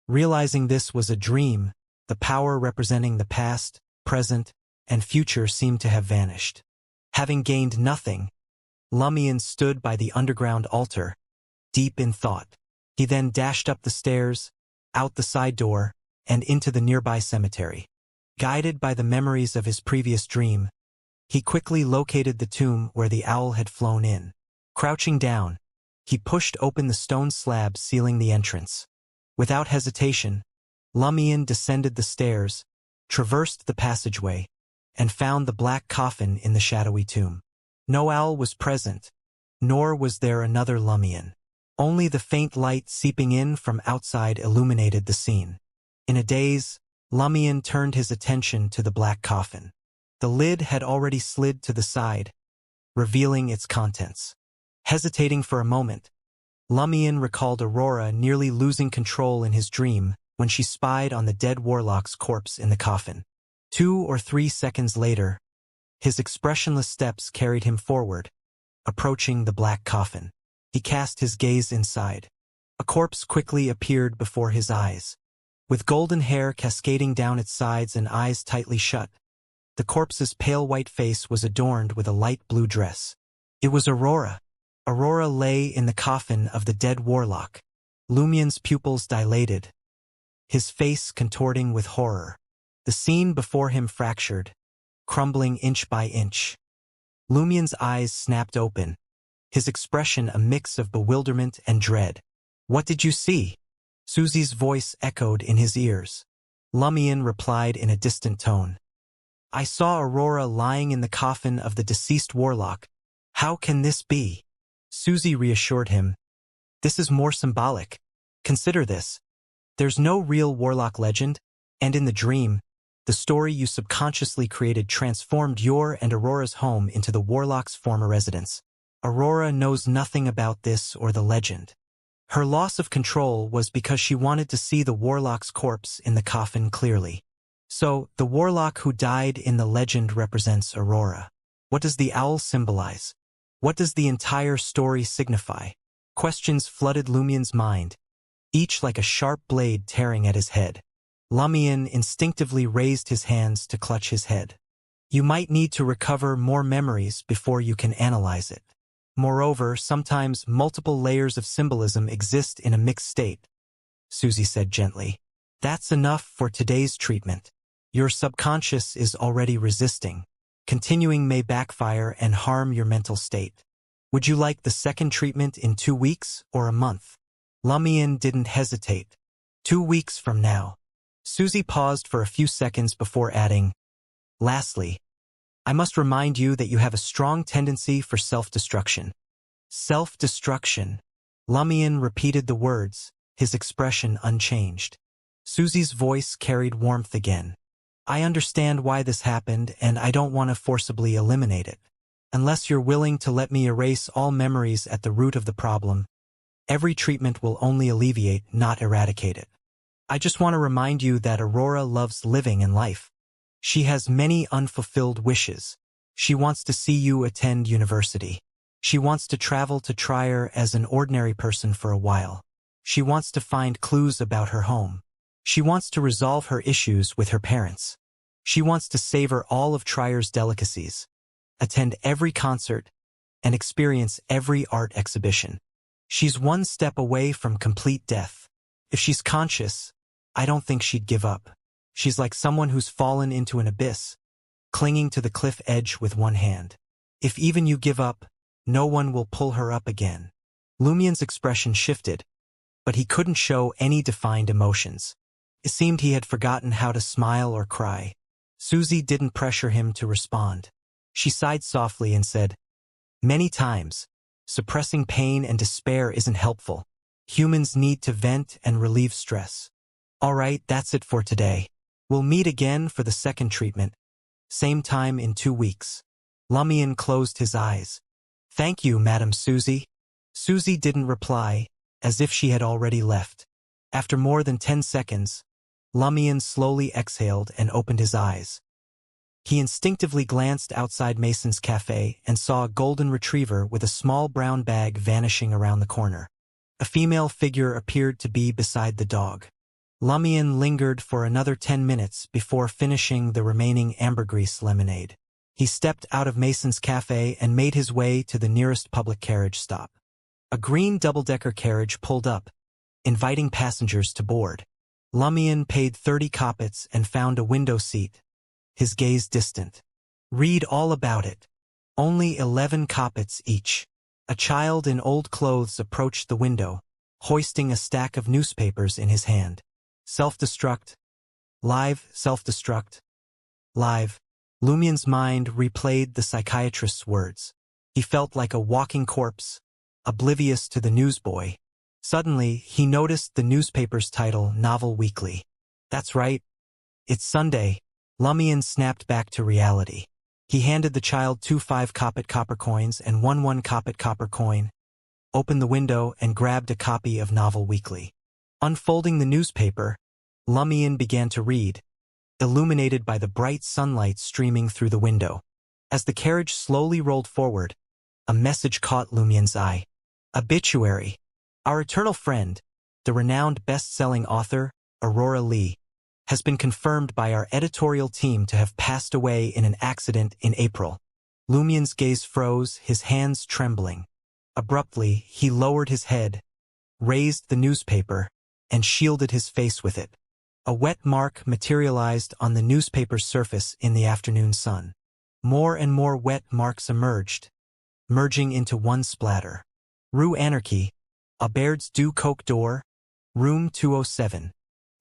Realizing this was a dream, the power representing the past, present, and future seemed to have vanished. Having gained nothing, Lumian stood by the underground altar, deep in thought. He then dashed up the stairs, out the side door, and into the nearby cemetery. Guided by the memories of his previous dream, he quickly located the tomb where the owl had flown in. Crouching down, he pushed open the stone slab sealing the entrance. Without hesitation, Lumian descended the stairs, traversed the passageway, and found the black coffin in the shadowy tomb. No owl was present, nor was there another Lumian. Only the faint light seeping in from outside illuminated the scene. In a daze, Lumian turned his attention to the black coffin. The lid had already slid to the side, revealing its contents. Hesitating for a moment, Lumian recalled Aurora nearly losing control in his dream when she spied on the dead warlock's corpse in the coffin. 2 or 3 seconds later, his expressionless steps carried him forward, approaching the black coffin. He cast his gaze inside. A corpse quickly appeared before his eyes. With golden hair cascading down its sides and eyes tightly shut, the corpse's pale white face was adorned with a light blue dress. It was Aurora. Aurora lay in the coffin of the dead warlock. Lumien's pupils dilated, his face contorting with horror. The scene before him fractured, crumbling inch by inch. Lumien's eyes snapped open, his expression a mix of bewilderment and dread. "What did you see?" Susie's voice echoed in his ears. Lumien replied in a distant tone. "I saw Aurora lying in the coffin of the deceased warlock. How can this be?" Susie reassured him. "This is more symbolic. Consider this. There's no real warlock legend, and in the dream, the story you subconsciously created transformed your and Aurora's home into the warlock's former residence. Aurora knows nothing about this or the legend. Her loss of control was because she wanted to see the warlock's corpse in the coffin clearly. So, the warlock who died in the legend represents Aurora. What does the owl symbolize? What does the entire story signify? Questions flooded Lumien's mind, each like a sharp blade tearing at his head. Lumien instinctively raised his hands to clutch his head. You might need to recover more memories before you can analyze it. Moreover, sometimes multiple layers of symbolism exist in a mixed state, Susie said gently. That's enough for today's treatment. Your subconscious is already resisting. Continuing may backfire and harm your mental state. Would you like the second treatment in 2 weeks or a month? Lumien didn't hesitate. 2 weeks from now. Susie paused for a few seconds before adding, "Lastly, I must remind you that you have a strong tendency for self-destruction." Self-destruction. Lumien repeated the words, his expression unchanged. Susie's voice carried warmth again. "I understand why this happened, and I don't want to forcibly eliminate it. Unless you're willing to let me erase all memories at the root of the problem, every treatment will only alleviate, not eradicate it. I just want to remind you that Aurora loves living and life. She has many unfulfilled wishes. She wants to see you attend university. She wants to travel to Trier as an ordinary person for a while. She wants to find clues about her home. She wants to resolve her issues with her parents. She wants to savor all of Trier's delicacies, attend every concert, and experience every art exhibition. She's one step away from complete death. If she's conscious, I don't think she'd give up. She's like someone who's fallen into an abyss, clinging to the cliff edge with one hand. If even you give up, no one will pull her up again." Lumien's expression shifted, but he couldn't show any defined emotions. It seemed he had forgotten how to smile or cry. Susie didn't pressure him to respond. She sighed softly and said, "Many times, suppressing pain and despair isn't helpful. Humans need to vent and relieve stress. All right, that's it for today. We'll meet again for the second treatment, same time in 2 weeks." Lumien closed his eyes. "Thank you, Madam Susie." Susie didn't reply, as if she had already left. After more than 10 seconds, Lumien slowly exhaled and opened his eyes. He instinctively glanced outside Mason's cafe and saw a golden retriever with a small brown bag vanishing around the corner. A female figure appeared to be beside the dog. Lumien lingered for another 10 minutes before finishing the remaining ambergris lemonade. He stepped out of Mason's cafe and made his way to the nearest public carriage stop. A green double-decker carriage pulled up, inviting passengers to board. Lumien paid 30 kopecks and found a window seat, his gaze distant. "Read all about it. Only 11 kopecks each." A child in old clothes approached the window, hoisting a stack of newspapers in his hand. "Self-destruct. Live, self-destruct. Live." Lumien's mind replayed the psychiatrist's words. He felt like a walking corpse, oblivious to the newsboy. Suddenly, he noticed the newspaper's title, Novel Weekly. "That's right. It's Sunday." Lumien snapped back to reality. He handed the child 2 5-kopek copper coins and 1 1-kopek copper coin, opened the window, and grabbed a copy of Novel Weekly. Unfolding the newspaper, Lumien began to read, illuminated by the bright sunlight streaming through the window. As the carriage slowly rolled forward, a message caught Lumien's eye. Obituary. Our eternal friend, the renowned best-selling author, Aurora Lee, has been confirmed by our editorial team to have passed away in an accident in April. Lumien's gaze froze, his hands trembling. Abruptly, he lowered his head, raised the newspaper, and shielded his face with it. A wet mark materialized on the newspaper's surface in the afternoon sun. More and more wet marks emerged, merging into one splatter. Rue Anarchy, Aubert's du Coq d'Or, room 207.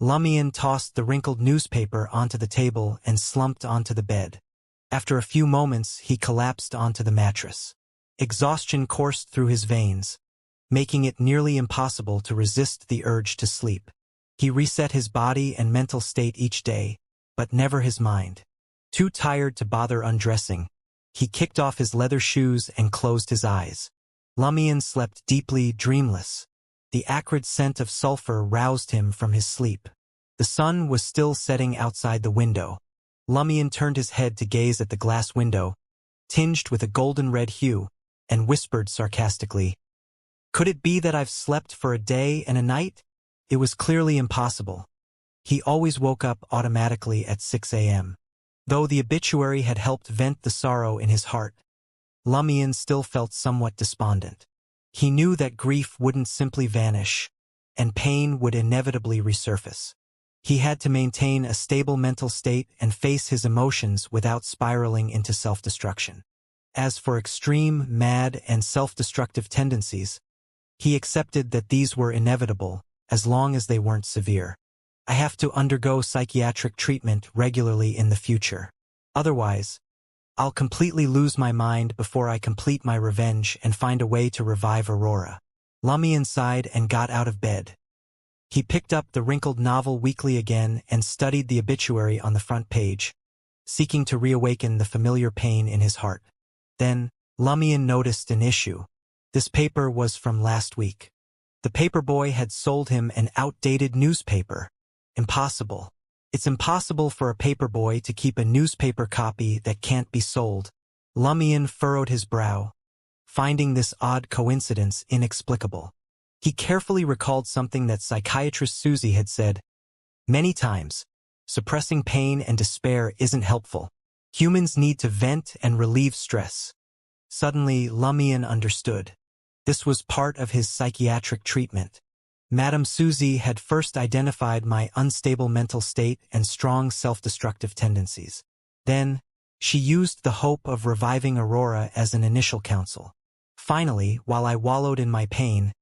Lumion tossed the wrinkled newspaper onto the table and slumped onto the bed. After a few moments, he collapsed onto the mattress. Exhaustion coursed through his veins, making it nearly impossible to resist the urge to sleep. He reset his body and mental state each day, but never his mind. Too tired to bother undressing, he kicked off his leather shoes and closed his eyes. Lumion slept deeply, dreamless. The acrid scent of sulfur roused him from his sleep. The sun was still setting outside the window. Lumion turned his head to gaze at the glass window, tinged with a golden-red hue, and whispered sarcastically, "Could it be that I've slept for a day and a night?" It was clearly impossible. He always woke up automatically at 6 a.m. Though the obituary had helped vent the sorrow in his heart, Lumion still felt somewhat despondent. He knew that grief wouldn't simply vanish, and pain would inevitably resurface. He had to maintain a stable mental state and face his emotions without spiraling into self-destruction. As for extreme, mad, and self-destructive tendencies, he accepted that these were inevitable, as long as they weren't severe. "I have to undergo psychiatric treatment regularly in the future. Otherwise, I'll completely lose my mind before I complete my revenge and find a way to revive Aurora." Lumion sighed and got out of bed. He picked up the wrinkled novel weekly again and studied the obituary on the front page, seeking to reawaken the familiar pain in his heart. Then, Lumion noticed an issue. This paper was from last week. The paperboy had sold him an outdated newspaper. Impossible. It's impossible for a paperboy to keep a newspaper copy that can't be sold. Lumion furrowed his brow, finding this odd coincidence inexplicable. He carefully recalled something that psychiatrist Susie had said many times: suppressing pain and despair isn't helpful. Humans need to vent and relieve stress. Suddenly, Lumion understood. This was part of his psychiatric treatment. Madame Susie had first identified my unstable mental state and strong self-destructive tendencies. Then, she used the hope of reviving Aurora as an initial counsel. Finally, while I wallowed in my pain,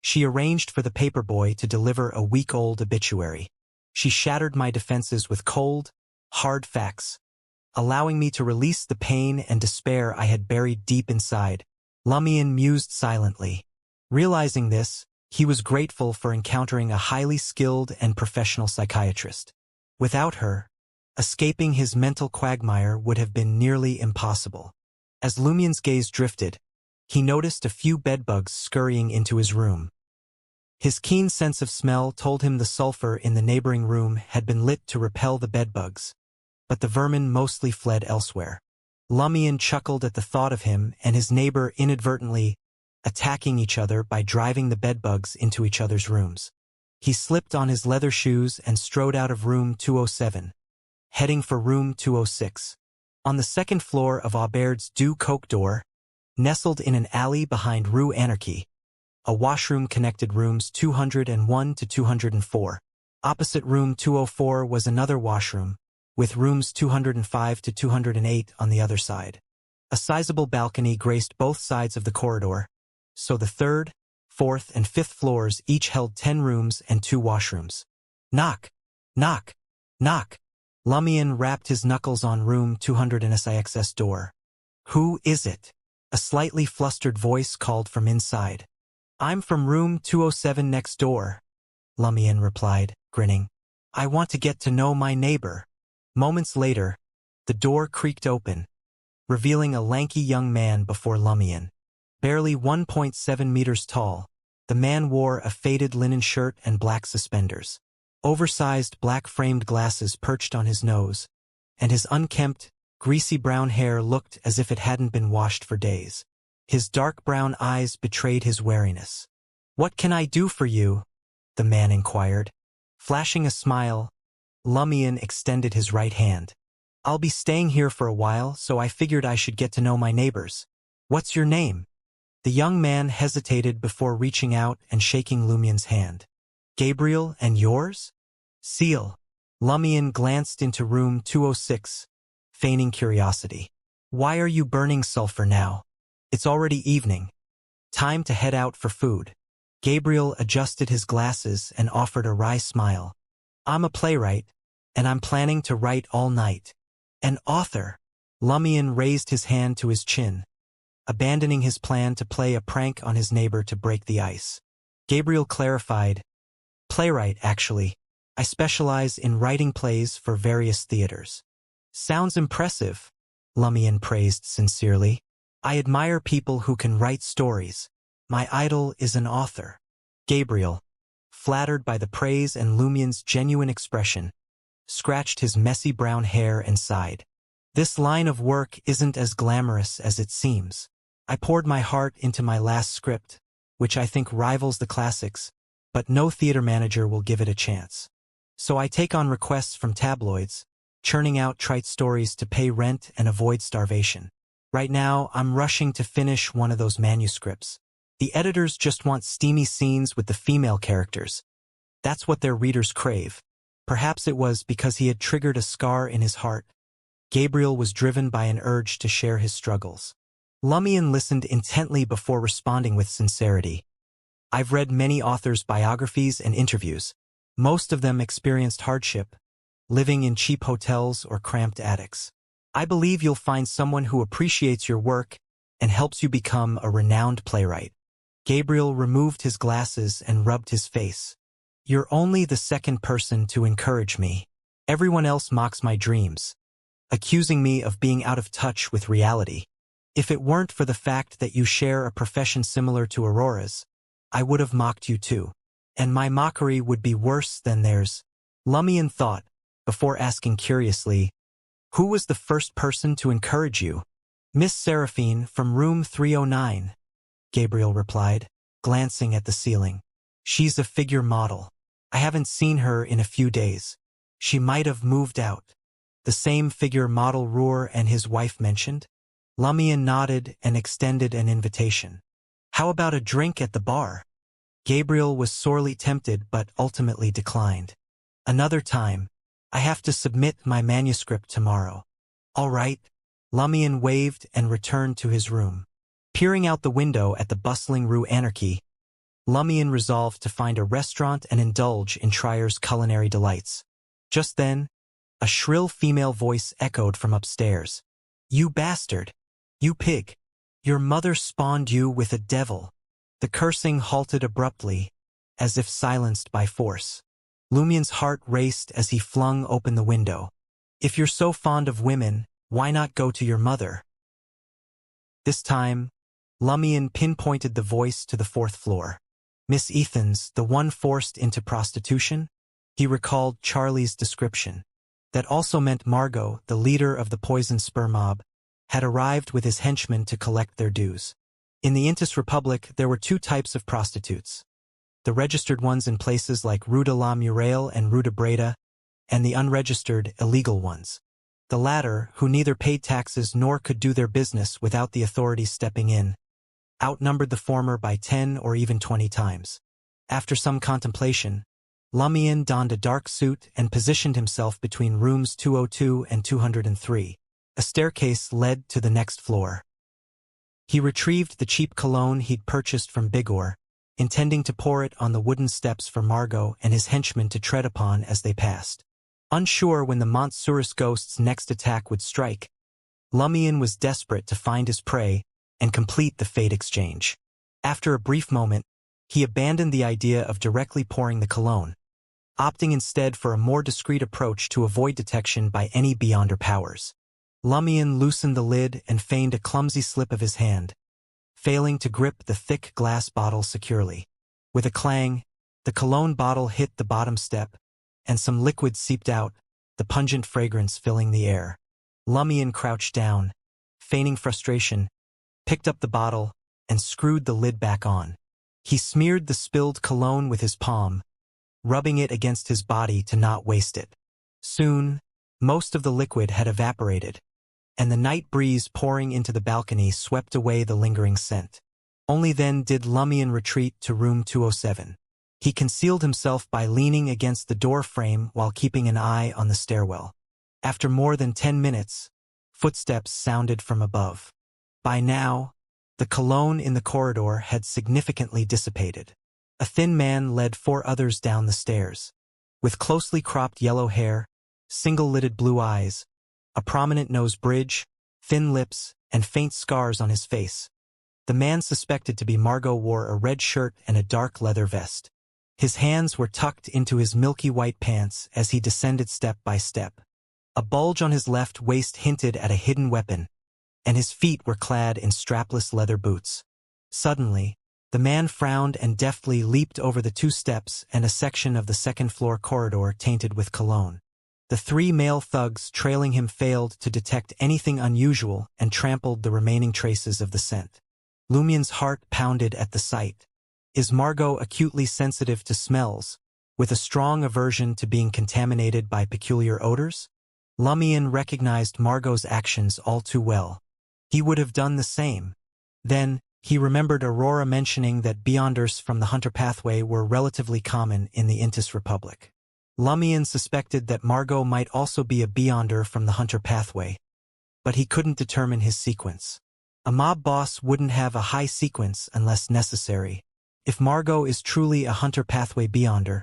she arranged for the paperboy to deliver a week-old obituary. She shattered my defenses with cold, hard facts, allowing me to release the pain and despair I had buried deep inside. Lumion mused silently. Realizing this, he was grateful for encountering a highly skilled and professional psychiatrist. Without her, escaping his mental quagmire would have been nearly impossible. As Lumion's gaze drifted, he noticed a few bedbugs scurrying into his room. His keen sense of smell told him the sulfur in the neighboring room had been lit to repel the bedbugs, but the vermin mostly fled elsewhere. Lumion chuckled at the thought of him and his neighbor inadvertently attacking each other by driving the bedbugs into each other's rooms. He slipped on his leather shoes and strode out of room 207, heading for room 206. On the second floor of Aubert's du Coq d'Or, nestled in an alley behind Rue Anarchy, a washroom connected rooms 201 to 204. Opposite room 204 was another washroom, with rooms 205 to 208 on the other side. A sizable balcony graced both sides of the corridor, so the third, fourth, and fifth floors each held 10 rooms and 2 washrooms. Knock, knock, knock. Lumion rapped his knuckles on room 206's door. "Who is it?" A slightly flustered voice called from inside. "I'm from room 207 next door," Lumion replied, grinning. "I want to get to know my neighbor." Moments later, the door creaked open, revealing a lanky young man before Lumion. Barely 1.7 meters tall, the man wore a faded linen shirt and black suspenders. Oversized black-framed glasses perched on his nose, and his unkempt, greasy brown hair looked as if it hadn't been washed for days. His dark brown eyes betrayed his wariness. "What can I do for you?" the man inquired. Flashing a smile, Lumion extended his right hand. "I'll be staying here for a while, so I figured I should get to know my neighbors. What's your name?" The young man hesitated before reaching out and shaking Lumien's hand. Gabriel, and yours? Seal. Lumien glanced into room 206, feigning curiosity. Why are you burning sulfur now? It's already evening. Time to head out for food. Gabriel adjusted his glasses and offered a wry smile. I'm a playwright, and I'm planning to write all night. An author. Lumien raised his hand to his chin, abandoning his plan to play a prank on his neighbor to break the ice. Gabriel clarified, playwright, actually. I specialize in writing plays for various theaters. Sounds impressive, Lumien praised sincerely. I admire people who can write stories. My idol is an author. Gabriel, flattered by the praise and Lumien's genuine expression, scratched his messy brown hair and sighed. This line of work isn't as glamorous as it seems. I poured my heart into my last script, which I think rivals the classics, but no theater manager will give it a chance. So I take on requests from tabloids, churning out trite stories to pay rent and avoid starvation. Right now, I'm rushing to finish one of those manuscripts. The editors just want steamy scenes with the female characters. That's what their readers crave. Perhaps it was because he had triggered a scar in his heart. Gabriel was driven by an urge to share his struggles. Lumien listened intently before responding with sincerity. I've read many authors' biographies and interviews. Most of them experienced hardship, living in cheap hotels or cramped attics. I believe you'll find someone who appreciates your work and helps you become a renowned playwright. Gabriel removed his glasses and rubbed his face. You're only the second person to encourage me. Everyone else mocks my dreams, accusing me of being out of touch with reality. If it weren't for the fact that you share a profession similar to Aurora's, I would have mocked you too. And my mockery would be worse than theirs. Lumien thought, before asking curiously, who was the first person to encourage you? Miss Seraphine from room 309, Gabriel replied, glancing at the ceiling. She's a figure model. I haven't seen her in a few days. She might have moved out. The same figure model Roar and his wife mentioned? Lumien nodded and extended an invitation. How about a drink at the bar? Gabriel was sorely tempted but ultimately declined. Another time. I have to submit my manuscript tomorrow. All right. Lumien waved and returned to his room. Peering out the window at the bustling Rue Anarchy, Lumien resolved to find a restaurant and indulge in Trier's culinary delights. Just then, a shrill female voice echoed from upstairs. You bastard! You pig! Your mother spawned you with a devil. The cursing halted abruptly, as if silenced by force. Lumien's heart raced as he flung open the window. If you're so fond of women, why not go to your mother? This time, Lumien pinpointed the voice to the fourth floor. Miss Ethans, the one forced into prostitution? He recalled Charlie's description. That also meant Margot, the leader of the poison spur mob, had arrived with his henchmen to collect their dues. In the Intis Republic, there were two types of prostitutes. The registered ones in places like Rue de la Muraille and Rue de Breda, and the unregistered, illegal ones. The latter, who neither paid taxes nor could do their business without the authorities stepping in, outnumbered the former by 10 or even 20 times. After some contemplation, Lumien donned a dark suit and positioned himself between rooms 202 and 203. A staircase led to the next floor. He retrieved the cheap cologne he'd purchased from Bigor, intending to pour it on the wooden steps for Margot and his henchmen to tread upon as they passed. Unsure when the Montsurus ghost's next attack would strike, Lumien was desperate to find his prey and complete the fate exchange. After a brief moment, he abandoned the idea of directly pouring the cologne, opting instead for a more discreet approach to avoid detection by any beyonder powers. Lumien loosened the lid and feigned a clumsy slip of his hand, failing to grip the thick glass bottle securely. With a clang, the cologne bottle hit the bottom step, and some liquid seeped out, the pungent fragrance filling the air. Lumien crouched down, feigning frustration, picked up the bottle, and screwed the lid back on. He smeared the spilled cologne with his palm, rubbing it against his body to not waste it. Soon, most of the liquid had evaporated, and the night breeze pouring into the balcony swept away the lingering scent. Only then did Lumion retreat to room 207. He concealed himself by leaning against the door frame while keeping an eye on the stairwell. After more than 10 minutes, footsteps sounded from above. By now, the cologne in the corridor had significantly dissipated. A thin man led 4 others down the stairs. With closely cropped yellow hair, single-lidded blue eyes, a prominent nose bridge, thin lips, and faint scars on his face. The man suspected to be Margot wore a red shirt and a dark leather vest. His hands were tucked into his milky white pants as he descended step by step. A bulge on his left waist hinted at a hidden weapon, and his feet were clad in strapless leather boots. Suddenly, the man frowned and deftly leaped over the 2 steps and a section of the second-floor corridor tainted with cologne. The 3 male thugs trailing him failed to detect anything unusual and trampled the remaining traces of the scent. Lumion's heart pounded at the sight. Is Margot acutely sensitive to smells, with a strong aversion to being contaminated by peculiar odors? Lumion recognized Margot's actions all too well. He would have done the same. Then, he remembered Aurora mentioning that Beyonders from the Hunter pathway were relatively common in the Intis Republic. Lumion suspected that Margot might also be a Beyonder from the Hunter pathway, but he couldn't determine his sequence. A mob boss wouldn't have a high sequence unless necessary. If Margot is truly a Hunter pathway Beyonder,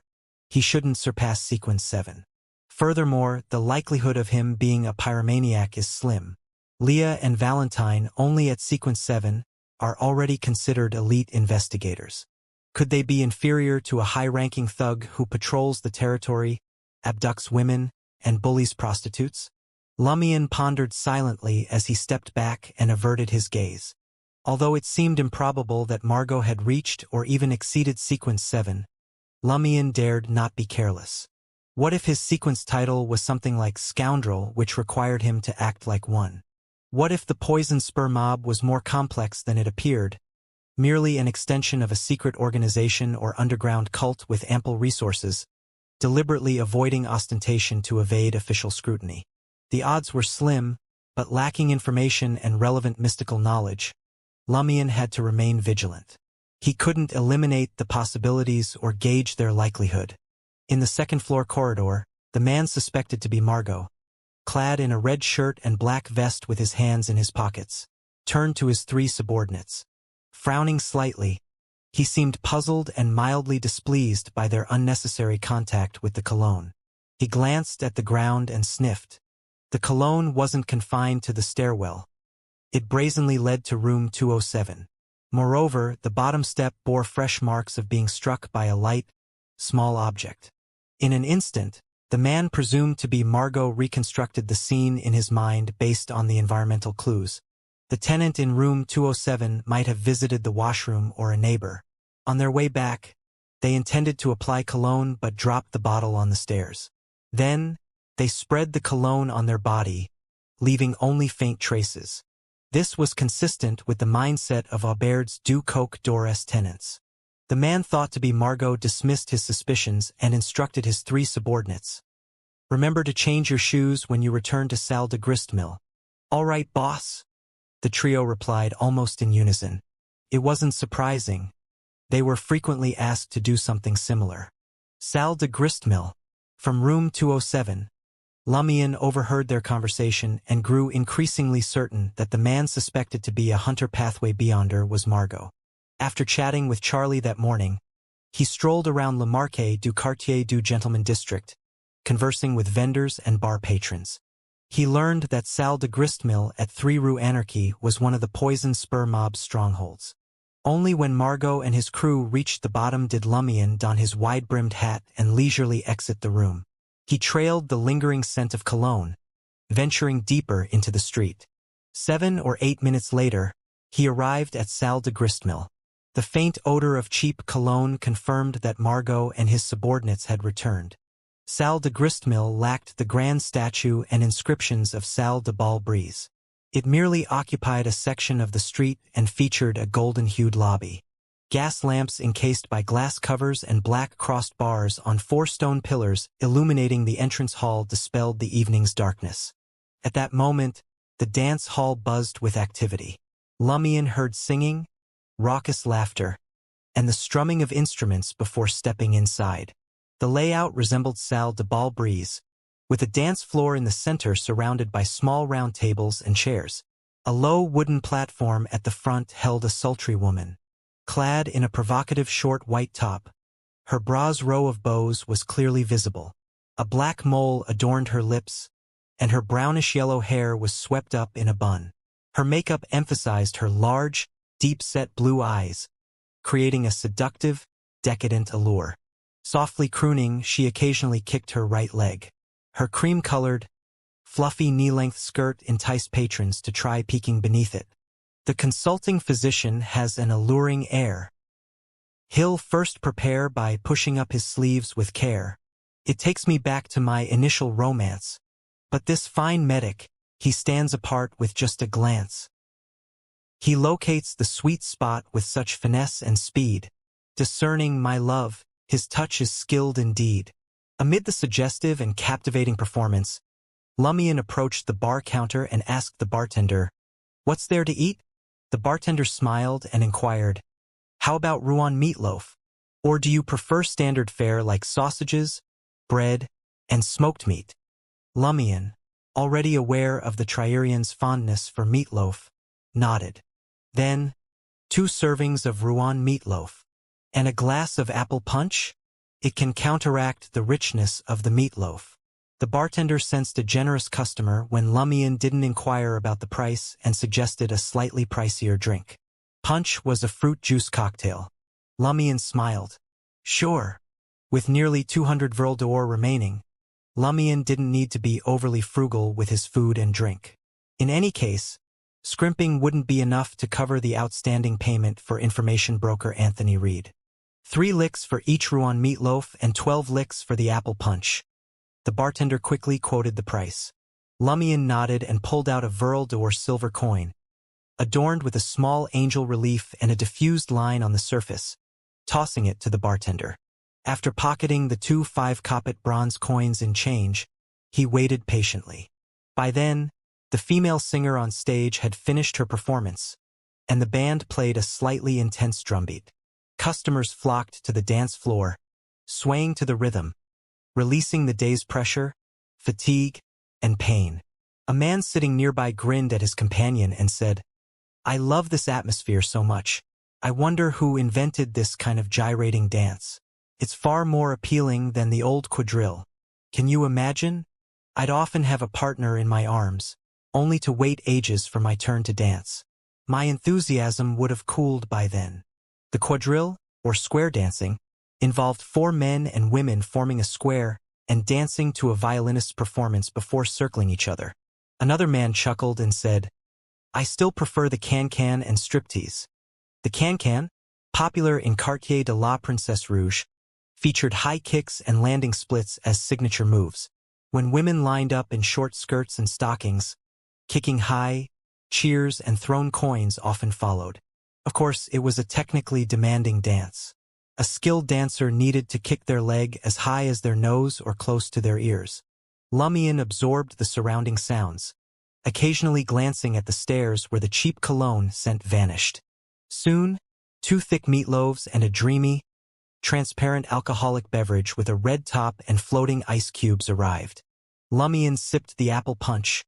he shouldn't surpass sequence 7. Furthermore, the likelihood of him being a pyromaniac is slim. Leah and Valentine, only at sequence 7, are already considered elite investigators. Could they be inferior to a high-ranking thug who patrols the territory, abducts women, and bullies prostitutes? Lumion pondered silently as he stepped back and averted his gaze. Although it seemed improbable that Margot had reached or even exceeded sequence 7, Lumion dared not be careless. What if his sequence title was something like Scoundrel, which required him to act like one? What if the Poison Spur mob was more complex than it appeared, merely an extension of a secret organization or underground cult with ample resources, deliberately avoiding ostentation to evade official scrutiny? The odds were slim, but lacking information and relevant mystical knowledge, Lumion had to remain vigilant. He couldn't eliminate the possibilities or gauge their likelihood. In the second-floor corridor, the man suspected to be Margot, clad in a red shirt and black vest with his hands in his pockets, turned to his 3 subordinates. Frowning slightly, he seemed puzzled and mildly displeased by their unnecessary contact with the cologne. He glanced at the ground and sniffed. The cologne wasn't confined to the stairwell. It brazenly led to room 207. Moreover, the bottom step bore fresh marks of being struck by a light, small object. In an instant, the man presumed to be Margot reconstructed the scene in his mind based on the environmental clues. The tenant in room 207 might have visited the washroom or a neighbor. On their way back, they intended to apply cologne but dropped the bottle on the stairs. Then, they spread the cologne on their body, leaving only faint traces. This was consistent with the mindset of Aubaird's Du Coq d'Ors tenants. The man thought to be Margot dismissed his suspicions and instructed his 3 subordinates. Remember to change your shoes when you return to Salle de Gristmill. All right, boss, the trio replied almost in unison. It wasn't surprising. They were frequently asked to do something similar. Salle de Gristmill. From room 207. Lumion overheard their conversation and grew increasingly certain that the man suspected to be a Hunter pathway Beyonder was Margot. After chatting with Charlie that morning, he strolled around Le Marché du Quartier du Gentleman district, conversing with vendors and bar patrons. He learned that Salle de Gristmill at 3 Rue Anarchy was one of the Poison Spur mob's strongholds. Only when Margot and his crew reached the bottom did Lumion don his wide-brimmed hat and leisurely exit the room. He trailed the lingering scent of cologne, venturing deeper into the street. 7 or 8 minutes later, he arrived at Salle de Gristmill. The faint odor of cheap cologne confirmed that Margot and his subordinates had returned. Salle de Gristmill lacked the grand statue and inscriptions of Salle de Bal Brise. It merely occupied a section of the street and featured a golden-hued lobby. Gas lamps encased by glass covers and black crossed bars on 4 stone pillars illuminating the entrance hall dispelled the evening's darkness. At that moment, the dance hall buzzed with activity. Lumion heard singing, raucous laughter, and the strumming of instruments before stepping inside. The layout resembled salle de bal breeze, with a dance floor in the center surrounded by small round tables and chairs. A low wooden platform at the front held a sultry woman, clad in a provocative short white top. Her bra's row of bows was clearly visible. A black mole adorned her lips, and her brownish-yellow hair was swept up in a bun. Her makeup emphasized her large, deep-set blue eyes, creating a seductive, decadent allure. Softly crooning, she occasionally kicked her right leg. Her cream-colored, fluffy knee-length skirt enticed patrons to try peeking beneath it. The consulting physician has an alluring air. He'll first prepare by pushing up his sleeves with care. It takes me back to my initial romance. But this fine medic, he stands apart with just a glance. He locates the sweet spot with such finesse and speed. Discerning my love, his touch is skilled indeed. Amid the suggestive and captivating performance, Lumion approached the bar counter and asked the bartender, "What's there to eat?" The bartender smiled and inquired, "How about Rouen meatloaf? Or do you prefer standard fare like sausages, bread, and smoked meat?" Lumion, already aware of the Trierian's fondness for meatloaf, nodded. Then, 2 servings of Rouen meatloaf. And a glass of apple punch? It can counteract the richness of the meatloaf. The bartender sensed a generous customer when Lumion didn't inquire about the price and suggested a slightly pricier drink. Punch was a fruit juice cocktail. Lumion smiled. Sure. With nearly 200 Vril d'Or remaining, Lumion didn't need to be overly frugal with his food and drink. In any case, scrimping wouldn't be enough to cover the outstanding payment for information broker Anthony Reed. 3 licks for each Rouen meatloaf and 12 licks for the apple punch. The bartender quickly quoted the price. Lumion nodded and pulled out a Vril d'Or silver coin, adorned with a small angel relief and a diffused line on the surface, tossing it to the bartender. After pocketing the 2 5-kopek bronze coins in change, he waited patiently. By then, the female singer on stage had finished her performance, and the band played a slightly intense drumbeat. Customers flocked to the dance floor, swaying to the rhythm, releasing the day's pressure, fatigue, and pain. A man sitting nearby grinned at his companion and said, "I love this atmosphere so much. I wonder who invented this kind of gyrating dance. It's far more appealing than the old quadrille. Can you imagine? I'd often have a partner in my arms, only to wait ages for my turn to dance. My enthusiasm would have cooled by then." The quadrille, or square dancing, involved 4 men and women forming a square and dancing to a violinist's performance before circling each other. Another man chuckled and said, "I still prefer the can-can and striptease." The can-can, popular in Quartier de la Princesse Rouge, featured high kicks and landing splits as signature moves. When women lined up in short skirts and stockings, kicking high, cheers and thrown coins often followed. Of course, it was a technically demanding dance. A skilled dancer needed to kick their leg as high as their nose or close to their ears. Lumion absorbed the surrounding sounds, occasionally glancing at the stairs where the cheap cologne scent vanished. Soon, 2 thick meatloaves and a dreamy, transparent alcoholic beverage with a red top and floating ice cubes arrived. Lumion sipped the apple punch,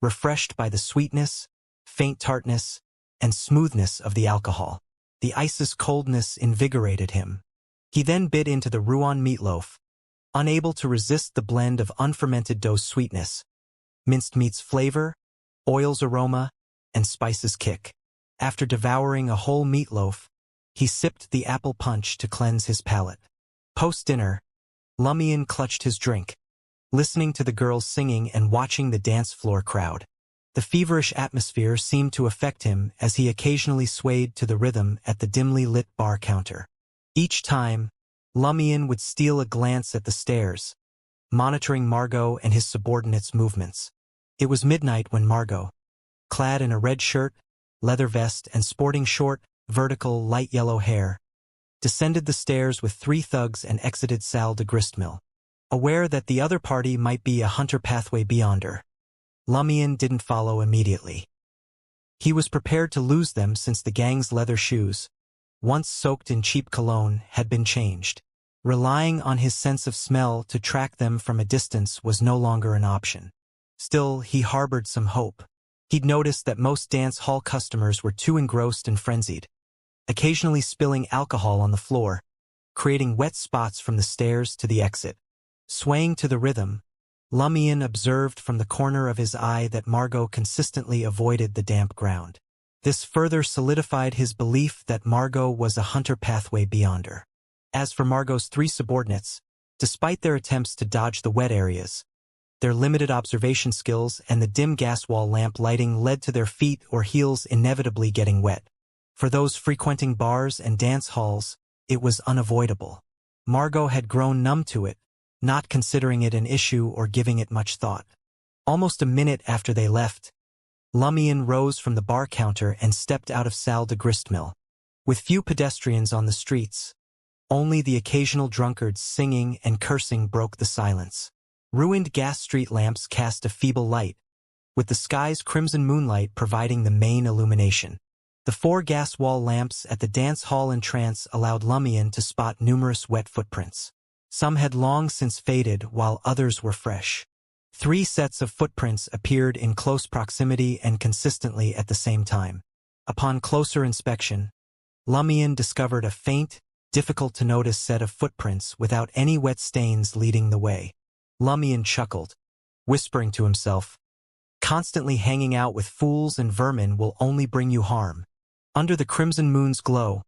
refreshed by the sweetness, faint tartness, and smoothness of the alcohol. The ice's coldness invigorated him. He then bit into the Rouen meatloaf, unable to resist the blend of unfermented dough's sweetness, minced meat's flavor, oil's aroma, and spice's kick. After devouring a whole meatloaf, he sipped the apple punch to cleanse his palate. Post-dinner, Lumion clutched his drink, listening to the girls singing and watching the dance floor crowd. The feverish atmosphere seemed to affect him as he occasionally swayed to the rhythm at the dimly lit bar counter. Each time, Lumion would steal a glance at the stairs, monitoring Margot and his subordinates' movements. It was midnight when Margot, clad in a red shirt, leather vest, and sporting short, vertical, light yellow hair, descended the stairs with 3 thugs and exited Salle de Gristmill, aware that the other party might be a hunter pathway beyonder. Lumion didn't follow immediately. He was prepared to lose them since the gang's leather shoes, once soaked in cheap cologne, had been changed. Relying on his sense of smell to track them from a distance was no longer an option. Still, he harbored some hope. He'd noticed that most dance hall customers were too engrossed and frenzied, occasionally spilling alcohol on the floor, creating wet spots from the stairs to the exit. Swaying to the rhythm, Lumion observed from the corner of his eye that Margot consistently avoided the damp ground. This further solidified his belief that Margot was a hunter pathway beyonder. As for Margot's three subordinates, despite their attempts to dodge the wet areas, their limited observation skills and the dim gas wall lamp lighting led to their feet or heels inevitably getting wet. For those frequenting bars and dance halls, it was unavoidable. Margot had grown numb to it, not considering it an issue or giving it much thought. Almost a minute after they left, Lumion rose from the bar counter and stepped out of Salle de Gristmill. With few pedestrians on the streets, only the occasional drunkards singing and cursing broke the silence. Ruined gas street lamps cast a feeble light, with the sky's crimson moonlight providing the main illumination. The 4 gas wall lamps at the dance hall entrance allowed Lumion to spot numerous wet footprints. Some had long since faded, while others were fresh. 3 sets of footprints appeared in close proximity and consistently at the same time. Upon closer inspection, Lumion discovered a faint, difficult-to-notice set of footprints without any wet stains leading the way. Lumion chuckled, whispering to himself, "Constantly hanging out with fools and vermin will only bring you harm." Under the crimson moon's glow,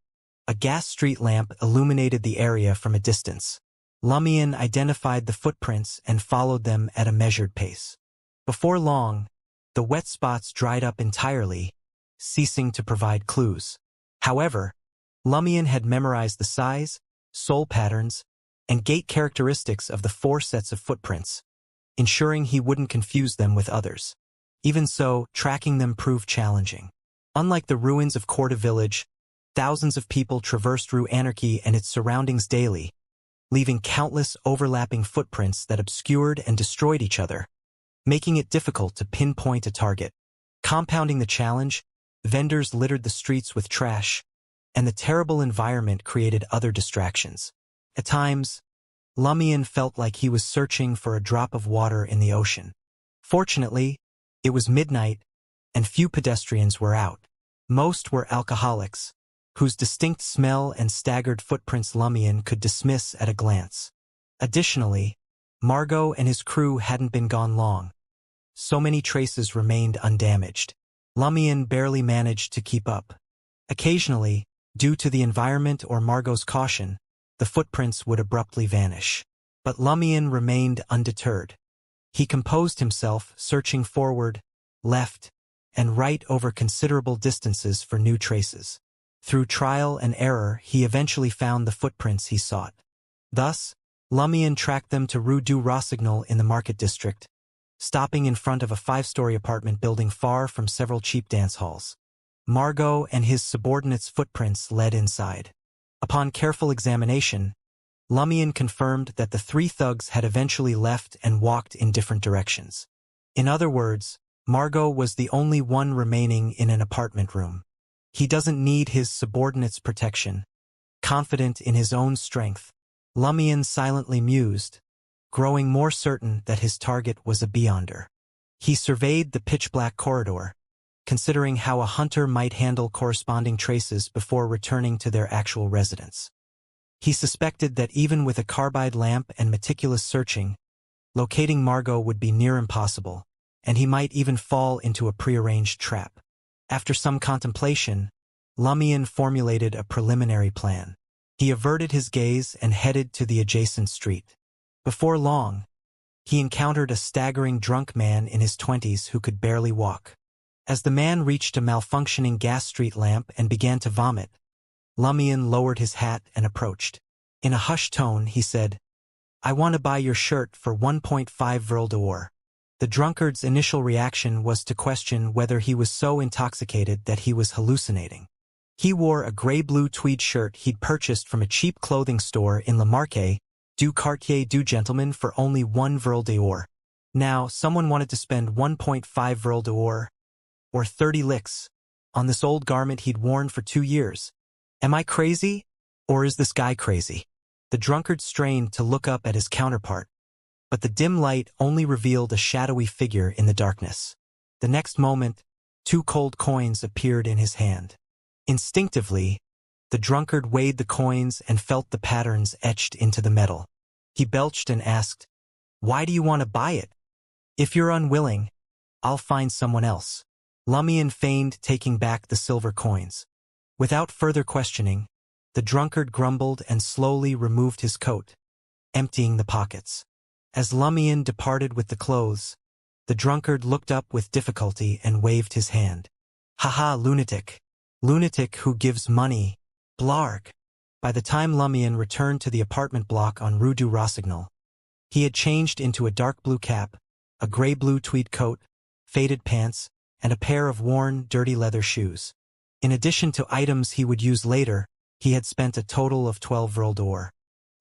a gas street lamp illuminated the area from a distance. Lumion identified the footprints and followed them at a measured pace. Before long, the wet spots dried up entirely, ceasing to provide clues. However, Lumion had memorized the size, sole patterns, and gait characteristics of the 4 sets of footprints, ensuring he wouldn't confuse them with others. Even so, tracking them proved challenging. Unlike the ruins of Corda Village, thousands of people traversed Rue Anarchy and its surroundings daily, leaving countless overlapping footprints that obscured and destroyed each other, making it difficult to pinpoint a target. Compounding the challenge, vendors littered the streets with trash, and the terrible environment created other distractions. At times, Lumion felt like he was searching for a drop of water in the ocean. Fortunately, it was midnight, and few pedestrians were out. Most were alcoholics, whose distinct smell and staggered footprints Lumion could dismiss at a glance. Additionally, Margot and his crew hadn't been gone long. So many traces remained undamaged. Lumion barely managed to keep up. Occasionally, due to the environment or Margot's caution, the footprints would abruptly vanish. But Lumion remained undeterred. He composed himself, searching forward, left, and right over considerable distances for new traces. Through trial and error, he eventually found the footprints he sought. Thus, Lumion tracked them to Rue du Rossignol in the Market District, stopping in front of a 5-story apartment building far from several cheap dance halls. Margot and his subordinates' footprints led inside. Upon careful examination, Lumion confirmed that the 3 thugs had eventually left and walked in different directions. In other words, Margot was the only one remaining in an apartment room. He doesn't need his subordinates' protection. Confident in his own strength, Lumion silently mused, growing more certain that his target was a beyonder. He surveyed the pitch-black corridor, considering how a hunter might handle corresponding traces before returning to their actual residence. He suspected that even with a carbide lamp and meticulous searching, locating Margot would be near impossible, and he might even fall into a prearranged trap. After some contemplation, Lumion formulated a preliminary plan. He averted his gaze and headed to the adjacent street. Before long, he encountered a staggering drunk man in his 20s who could barely walk. As the man reached a malfunctioning gas street lamp and began to vomit, Lumion lowered his hat and approached. In a hushed tone, he said, "I want to buy your shirt for 1.5 Vril d'Or." The drunkard's initial reaction was to question whether he was so intoxicated that he was hallucinating. He wore a gray-blue tweed shirt he'd purchased from a cheap clothing store in Le Marché du Quartier du Gentleman for only 1 Vril d'Or. Now, someone wanted to spend 1.5 Vril d'Or, or 30 licks, on this old garment he'd worn for 2 years. Am I crazy? Or is this guy crazy? The drunkard strained to look up at his counterpart, but the dim light only revealed a shadowy figure in the darkness. The next moment, 2 cold coins appeared in his hand. Instinctively, the drunkard weighed the coins and felt the patterns etched into the metal. He belched and asked, "Why do you want to buy it? If you're unwilling, I'll find someone else." Lumion feigned taking back the silver coins. Without further questioning, the drunkard grumbled and slowly removed his coat, emptying the pockets. As Lumion departed with the clothes, the drunkard looked up with difficulty and waved his hand. "Haha, lunatic. Lunatic who gives money. Blarg." By the time Lumion returned to the apartment block on Rue du Rossignol, he had changed into a dark blue cap, a gray-blue tweed coat, faded pants, and a pair of worn, dirty leather shoes. In addition to items he would use later, he had spent a total of 12 vril d'or.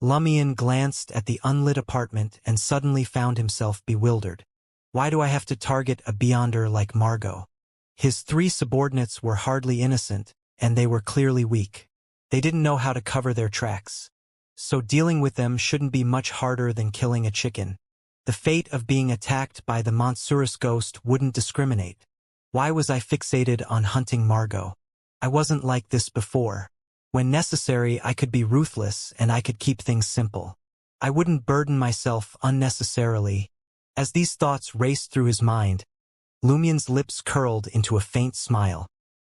Lumion glanced at the unlit apartment and suddenly found himself bewildered. Why do I have to target a beyonder like Margot? His 3 subordinates were hardly innocent, and they were clearly weak. They didn't know how to cover their tracks. So dealing with them shouldn't be much harder than killing a chicken. The fate of being attacked by the Monsurus ghost wouldn't discriminate. Why was I fixated on hunting Margot? I wasn't like this before. When necessary, I could be ruthless and I could keep things simple. I wouldn't burden myself unnecessarily. As these thoughts raced through his mind, Lumion's lips curled into a faint smile.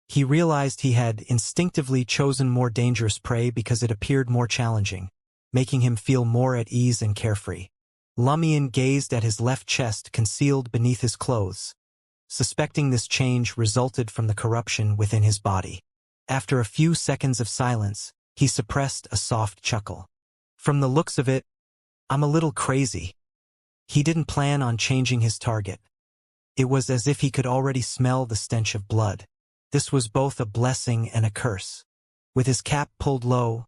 He realized he had instinctively chosen more dangerous prey because it appeared more challenging, making him feel more at ease and carefree. Lumion gazed at his left chest concealed beneath his clothes, suspecting this change resulted from the corruption within his body. After a few seconds of silence, he suppressed a soft chuckle. From the looks of it, I'm a little crazy. He didn't plan on changing his target. It was as if he could already smell the stench of blood. This was both a blessing and a curse. With his cap pulled low,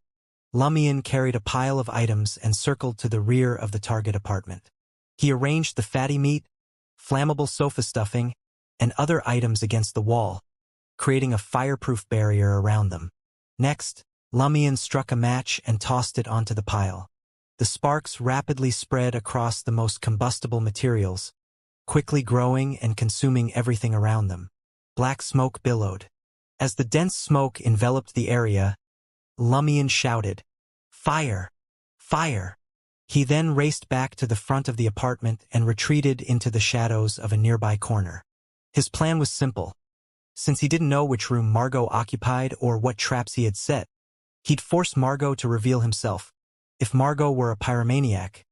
Lumion carried a pile of items and circled to the rear of the target apartment. He arranged the fatty meat, flammable sofa stuffing, and other items against the wall, creating a fireproof barrier around them. Next, Lumion struck a match and tossed it onto the pile. The sparks rapidly spread across the most combustible materials, quickly growing and consuming everything around them. Black smoke billowed. As the dense smoke enveloped the area, Lumion shouted, "Fire! Fire!" He then raced back to the front of the apartment and retreated into the shadows of a nearby corner. His plan was simple. Since he didn't know which room Margot occupied or what traps he had set, he'd force Margot to reveal himself. If Margot were a pyromaniac,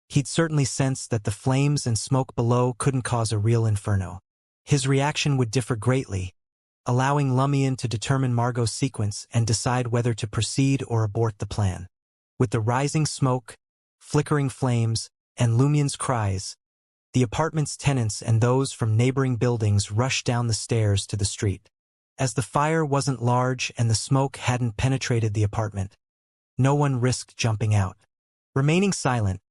he'd certainly sense that the flames and smoke below couldn't cause a real inferno. His reaction would differ greatly, allowing Lumion to determine Margot's sequence and decide whether to proceed or abort the plan. With the rising smoke, flickering flames, and Lumion's cries, the apartment's tenants and those from neighboring buildings rushed down the stairs to the street. As the fire wasn't large and the smoke hadn't penetrated the apartment, no one risked jumping out. Remaining silent,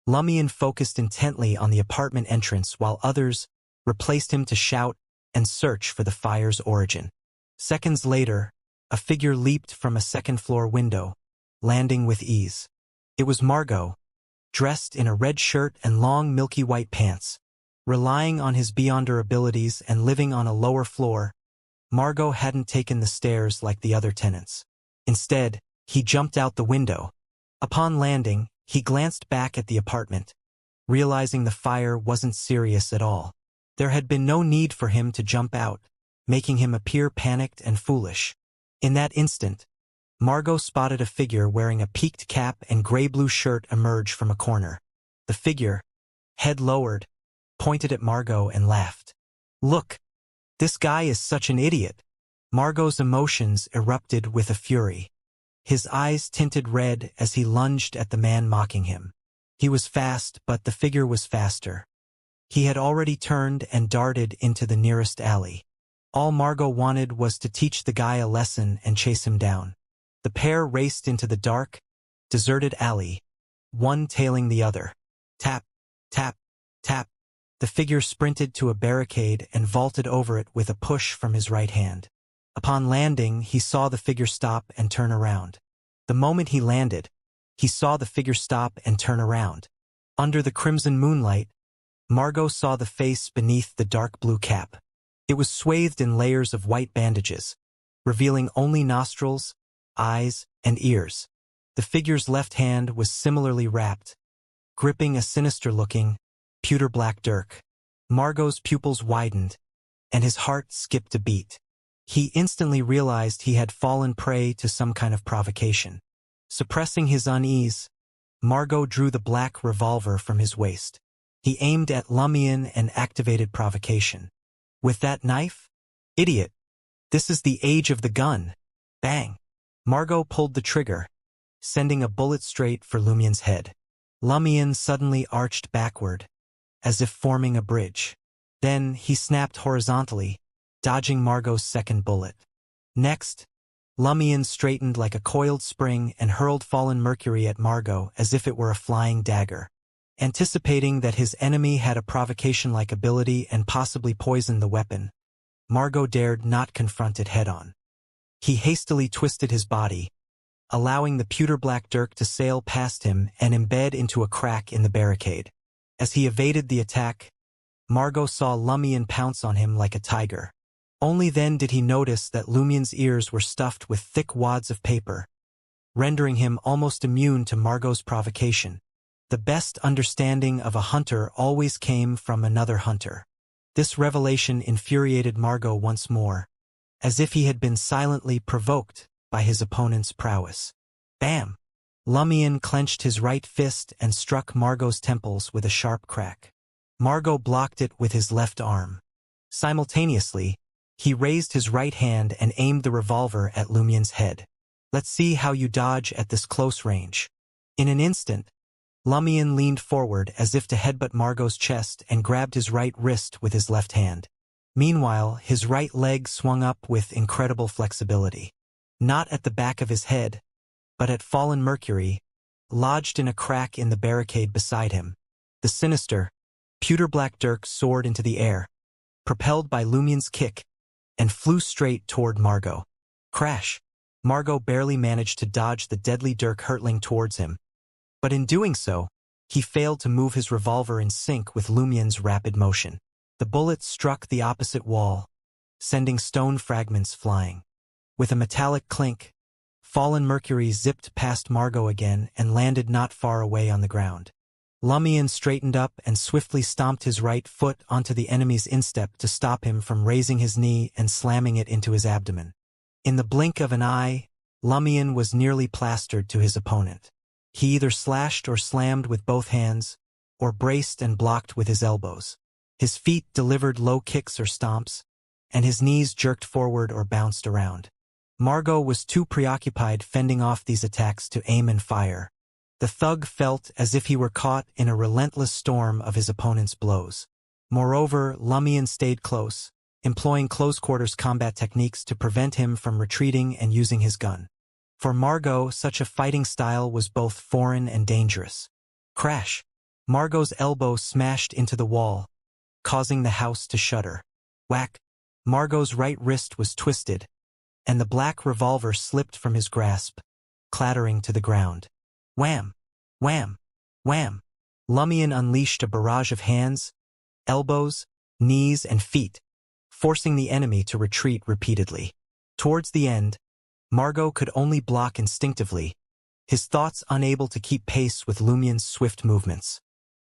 Lumion focused intently on the apartment entrance while others replaced him to shout and search for the fire's origin. Seconds later, a figure leaped from a second-floor window, landing with ease. It was Margot, dressed in a red shirt and long milky white pants. Relying on his beyonder abilities and living on a lower floor, Margot hadn't taken the stairs like the other tenants. Instead, he jumped out the window. Upon landing, he glanced back at the apartment, realizing the fire wasn't serious at all. There had been no need for him to jump out, making him appear panicked and foolish. In that instant, Margot spotted a figure wearing a peaked cap and gray-blue shirt emerge from a corner. The figure, head lowered, pointed at Margot and laughed. "Look, this guy is such an idiot." Margot's emotions erupted with a fury. His eyes tinted red as he lunged at the man mocking him. He was fast, but the figure was faster. He had already turned and darted into the nearest alley. All Margot wanted was to teach the guy a lesson and chase him down. The pair raced into the dark, deserted alley, one tailing the other. Tap, tap, tap. The figure sprinted to a barricade and vaulted over it with a push from his right hand. Upon landing, he saw the figure stop and turn around. The moment he landed, he saw the figure stop and turn around. Under the crimson moonlight, Margot saw the face beneath the dark blue cap. It was swathed in layers of white bandages, revealing only nostrils, eyes, and ears. The figure's left hand was similarly wrapped, gripping a sinister-looking, pewter-black dirk. Margot's pupils widened, and his heart skipped a beat. He instantly realized he had fallen prey to some kind of provocation. Suppressing his unease, Margot drew the black revolver from his waist. He aimed at Lumion and activated provocation. With that knife? Idiot! This is the age of the gun. Bang! Margot pulled the trigger, sending a bullet straight for Lumion's head. Lumion suddenly arched backward, as if forming a bridge. Then he snapped horizontally, dodging Margot's second bullet. Next, Lumion straightened like a coiled spring and hurled fallen Mercury at Margot as if it were a flying dagger. Anticipating that his enemy had a provocation-like ability and possibly poisoned the weapon, Margot dared not confront it head-on. He hastily twisted his body, allowing the pewter-black dirk to sail past him and embed into a crack in the barricade. As he evaded the attack, Margot saw Lumion pounce on him like a tiger. Only then did he notice that Lumion's ears were stuffed with thick wads of paper, rendering him almost immune to Margot's provocation. The best understanding of a hunter always came from another hunter. This revelation infuriated Margot once more, as if he had been silently provoked by his opponent's prowess. Bam! Lumion clenched his right fist and struck Margot's temples with a sharp crack. Margot blocked it with his left arm. Simultaneously, he raised his right hand and aimed the revolver at Lumion's head. Let's see how you dodge at this close range. In an instant, Lumion leaned forward as if to headbutt Margot's chest and grabbed his right wrist with his left hand. Meanwhile, his right leg swung up with incredible flexibility. Not at the back of his head, but at fallen Mercury, lodged in a crack in the barricade beside him. The sinister, pewter-black dirk soared into the air, propelled by Lumion's kick, and flew straight toward Margot. Crash! Margot barely managed to dodge the deadly dirk hurtling towards him. But in doing so, he failed to move his revolver in sync with Lumion's rapid motion. The bullet struck the opposite wall, sending stone fragments flying. With a metallic clink, fallen Mercury zipped past Margot again and landed not far away on the ground. Lumion straightened up and swiftly stomped his right foot onto the enemy's instep to stop him from raising his knee and slamming it into his abdomen. In the blink of an eye, Lumion was nearly plastered to his opponent. He either slashed or slammed with both hands, or braced and blocked with his elbows. His feet delivered low kicks or stomps, and his knees jerked forward or bounced around. Margot was too preoccupied fending off these attacks to aim and fire. The thug felt as if he were caught in a relentless storm of his opponent's blows. Moreover, Lumion stayed close, employing close-quarters combat techniques to prevent him from retreating and using his gun. For Margot, such a fighting style was both foreign and dangerous. Crash! Margot's elbow smashed into the wall, causing the house to shudder. Whack! Margot's right wrist was twisted, and the black revolver slipped from his grasp, clattering to the ground. Wham! Wham! Wham! Lumion unleashed a barrage of hands, elbows, knees, and feet, forcing the enemy to retreat repeatedly. Towards the end, Margot could only block instinctively, his thoughts unable to keep pace with Lumion's swift movements.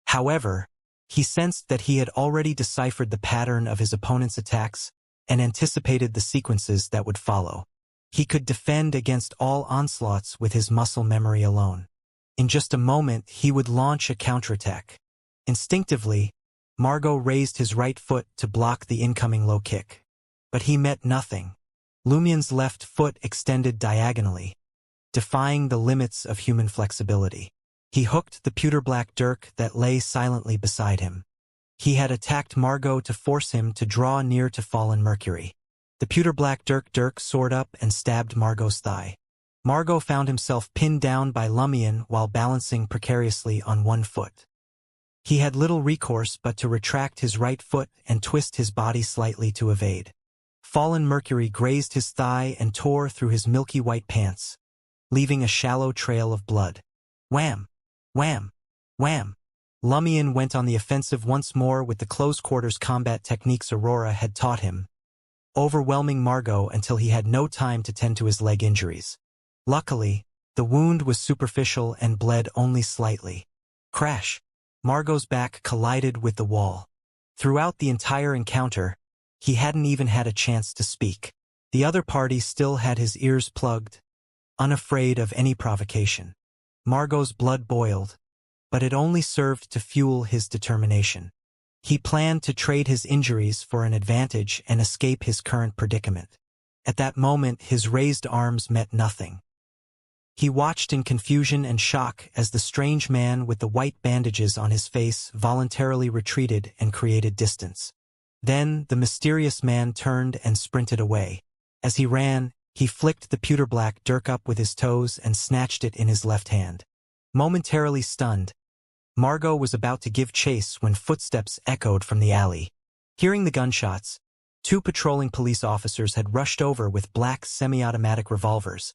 However, he sensed that he had already deciphered the pattern of his opponent's attacks and anticipated the sequences that would follow. He could defend against all onslaughts with his muscle memory alone. In just a moment, he would launch a counterattack. Instinctively, Margot raised his right foot to block the incoming low kick. But he met nothing. Lumion's left foot extended diagonally, defying the limits of human flexibility. He hooked the pewter-black dirk that lay silently beside him. He had attacked Margot to force him to draw near to fallen Mercury. The pewter-black dirk soared up and stabbed Margot's thigh. Margot found himself pinned down by Lumion while balancing precariously on one foot. He had little recourse but to retract his right foot and twist his body slightly to evade. Fallen mercury grazed his thigh and tore through his milky white pants, leaving a shallow trail of blood. Wham! Wham! Wham! Lumion went on the offensive once more with the close-quarters combat techniques Aurora had taught him, overwhelming Margot until he had no time to tend to his leg injuries. Luckily, the wound was superficial and bled only slightly. Crash! Margot's back collided with the wall. Throughout the entire encounter, he hadn't even had a chance to speak. The other party still had his ears plugged, unafraid of any provocation. Margot's blood boiled, but it only served to fuel his determination. He planned to trade his injuries for an advantage and escape his current predicament. At that moment, his raised arms met nothing. He watched in confusion and shock as the strange man with the white bandages on his face voluntarily retreated and created distance. Then the mysterious man turned and sprinted away. As he ran, he flicked the pewter-black dirk up with his toes and snatched it in his left hand. Momentarily stunned, Margot was about to give chase when footsteps echoed from the alley. Hearing the gunshots, 2 patrolling police officers had rushed over with black semi-automatic revolvers,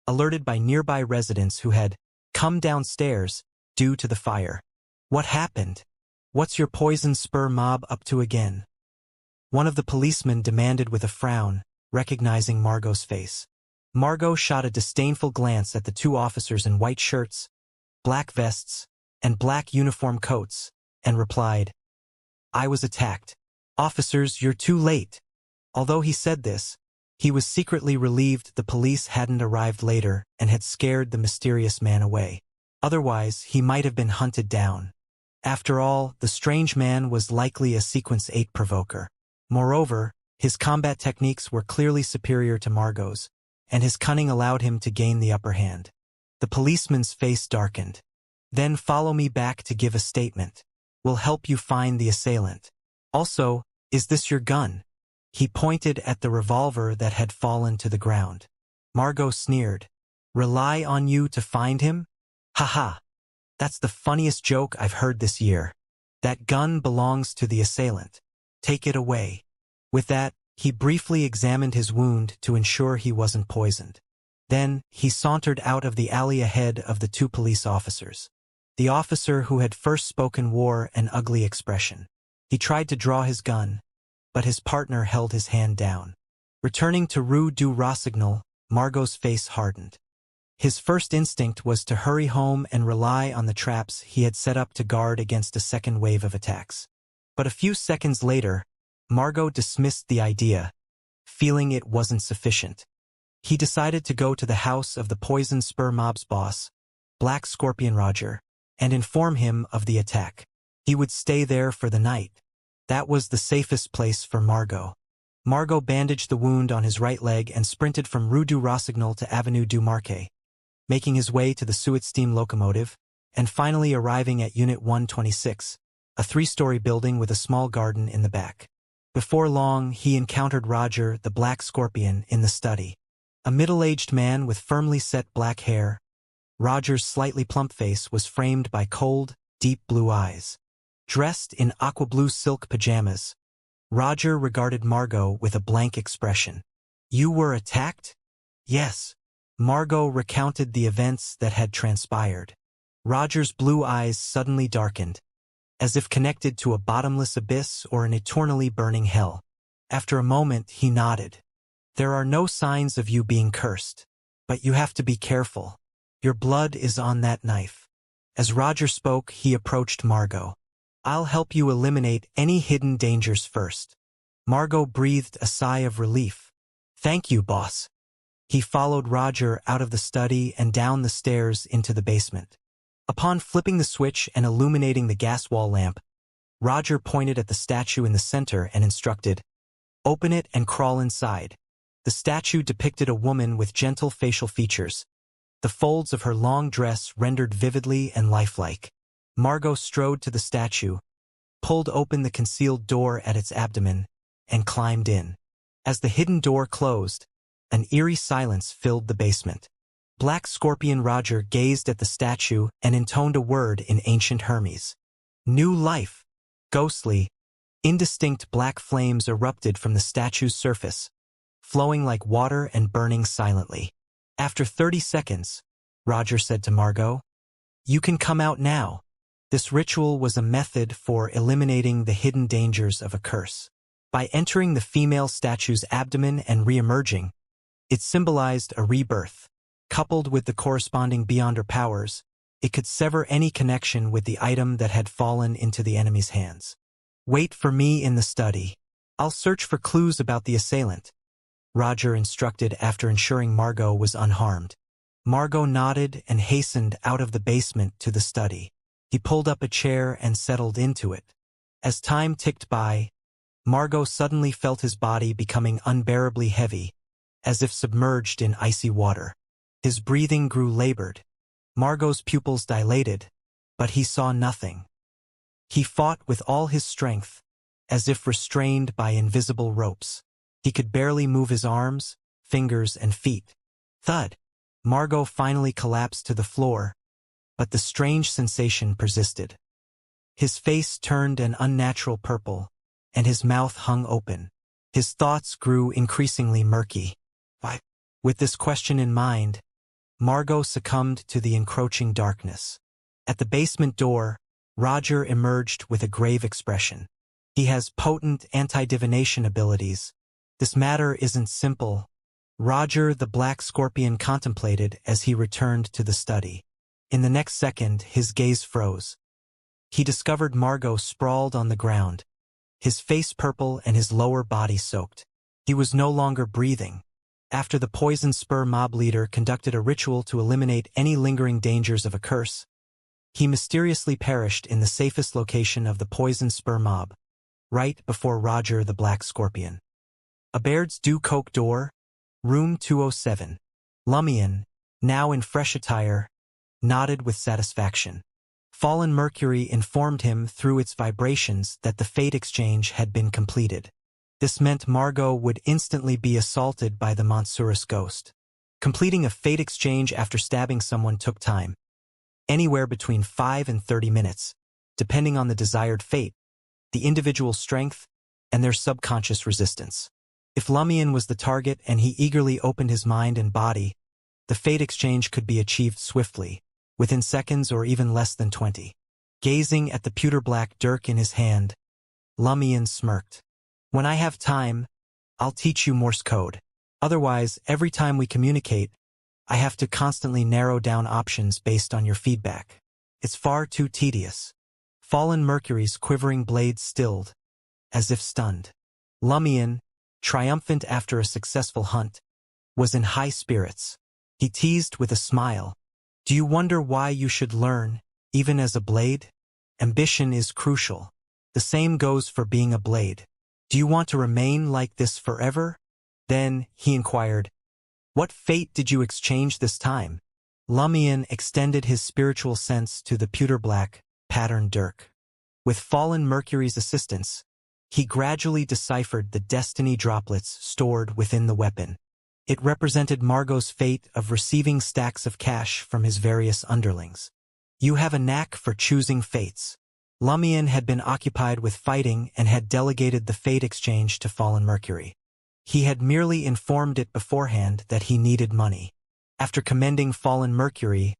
alerted by nearby residents who had come downstairs due to the fire. What happened? What's your poison spur mob up to again? One of the policemen demanded with a frown, recognizing Margot's face. Margot shot a disdainful glance at the 2 officers in white shirts, black vests, and black uniform coats, and replied, "I was attacked. Officers, you're too late." Although he said this, he was secretly relieved the police hadn't arrived later and had scared the mysterious man away. Otherwise, he might have been hunted down. After all, the strange man was likely a Sequence 8 provoker. Moreover, his combat techniques were clearly superior to Margot's, and his cunning allowed him to gain the upper hand. The policeman's face darkened. "Then follow me back to give a statement. We'll help you find the assailant. Also, is this your gun?" He pointed at the revolver that had fallen to the ground. Margot sneered. "Rely on you to find him? Ha! That's the funniest joke I've heard this year. That gun belongs to the assailant. Take it away." With that, he briefly examined his wound to ensure he wasn't poisoned. Then, he sauntered out of the alley ahead of the 2 police officers. The officer who had first spoken wore an ugly expression. He tried to draw his gun, but his partner held his hand down. Returning to Rue du Rossignol, Margot's face hardened. His first instinct was to hurry home and rely on the traps he had set up to guard against a second wave of attacks. But a few seconds later, Margot dismissed the idea, feeling it wasn't sufficient. He decided to go to the house of the Poison Spur mob's boss, Black Scorpion Roger, and inform him of the attack. He would stay there for the night. That was the safest place for Margot. Margot bandaged the wound on his right leg and sprinted from Rue du Rossignol to Avenue du Marquet, making his way to the Suet steam locomotive, and finally arriving at Unit 126, a 3-story building with a small garden in the back. Before long, he encountered Roger, the Black Scorpion, in the study. A middle-aged man with firmly set black hair, Roger's slightly plump face was framed by cold, deep blue eyes. Dressed in aqua blue silk pajamas, Roger regarded Margot with a blank expression. "You were attacked?" "Yes." Margot recounted the events that had transpired. Roger's blue eyes suddenly darkened, as if connected to a bottomless abyss or an eternally burning hell. After a moment, he nodded. "There are no signs of you being cursed, but you have to be careful. Your blood is on that knife." As Roger spoke, he approached Margot. "I'll help you eliminate any hidden dangers first." Margot breathed a sigh of relief. "Thank you, boss." He followed Roger out of the study and down the stairs into the basement. Upon flipping the switch and illuminating the gas wall lamp, Roger pointed at the statue in the center and instructed, "Open it and crawl inside." The statue depicted a woman with gentle facial features, the folds of her long dress rendered vividly and lifelike. Margot strode to the statue, pulled open the concealed door at its abdomen, and climbed in. As the hidden door closed, an eerie silence filled the basement. Black Scorpion Roger gazed at the statue and intoned a word in ancient Hermes. New life. Ghostly, indistinct black flames erupted from the statue's surface, flowing like water and burning silently. After 30 seconds, Roger said to Margot, "You can come out now." This ritual was a method for eliminating the hidden dangers of a curse. By entering the female statue's abdomen and re-emerging, it symbolized a rebirth. Coupled with the corresponding beyond her powers, it could sever any connection with the item that had fallen into the enemy's hands. "Wait for me in the study. I'll search for clues about the assailant," Roger instructed after ensuring Margot was unharmed. Margot nodded and hastened out of the basement to the study. He pulled up a chair and settled into it. As time ticked by, Margot suddenly felt his body becoming unbearably heavy, as if submerged in icy water. His breathing grew labored. Margot's pupils dilated, but he saw nothing. He fought with all his strength, as if restrained by invisible ropes. He could barely move his arms, fingers, and feet. Thud! Margot finally collapsed to the floor, but the strange sensation persisted. His face turned an unnatural purple, and his mouth hung open. His thoughts grew increasingly murky. Why? With this question in mind, Margot succumbed to the encroaching darkness. At the basement door, Roger emerged with a grave expression. "He has potent anti-divination abilities. This matter isn't simple," Roger the Black Scorpion contemplated as he returned to the study. In the next second, his gaze froze. He discovered Margot sprawled on the ground, his face purple and his lower body soaked. He was no longer breathing. After the Poison Spur mob leader conducted a ritual to eliminate any lingering dangers of a curse, he mysteriously perished in the safest location of the Poison Spur mob, right before Roger the Black Scorpion. Abaird's Du Coke door, room 207. Lumion, now in fresh attire, nodded with satisfaction. Fallen Mercury informed him through its vibrations that the fate exchange had been completed. This meant Margot would instantly be assaulted by the Monsurus ghost. Completing a fate exchange after stabbing someone took time, anywhere between 5 and 30 minutes, depending on the desired fate, the individual's strength, and their subconscious resistance. If Lumion was the target and he eagerly opened his mind and body, the fate exchange could be achieved swiftly, within seconds or even less than 20. Gazing at the pewter-black dirk in his hand, Lumion smirked. "When I have time, I'll teach you Morse code. Otherwise, every time we communicate, I have to constantly narrow down options based on your feedback. It's far too tedious." Fallen Mercury's quivering blade stilled, as if stunned. Lumion, triumphant after a successful hunt, was in high spirits. He teased with a smile. "Do you wonder why you should learn, even as a blade? Ambition is crucial. The same goes for being a blade. Do you want to remain like this forever?" Then, he inquired, "What fate did you exchange this time?" Lumion extended his spiritual sense to the pewter-black, patterned dirk. With Fallen Mercury's assistance, he gradually deciphered the destiny droplets stored within the weapon. It represented Margot's fate of receiving stacks of cash from his various underlings. "You have a knack for choosing fates." Lumion had been occupied with fighting and had delegated the fate exchange to Fallen Mercury. He had merely informed it beforehand that he needed money. After commending Fallen Mercury,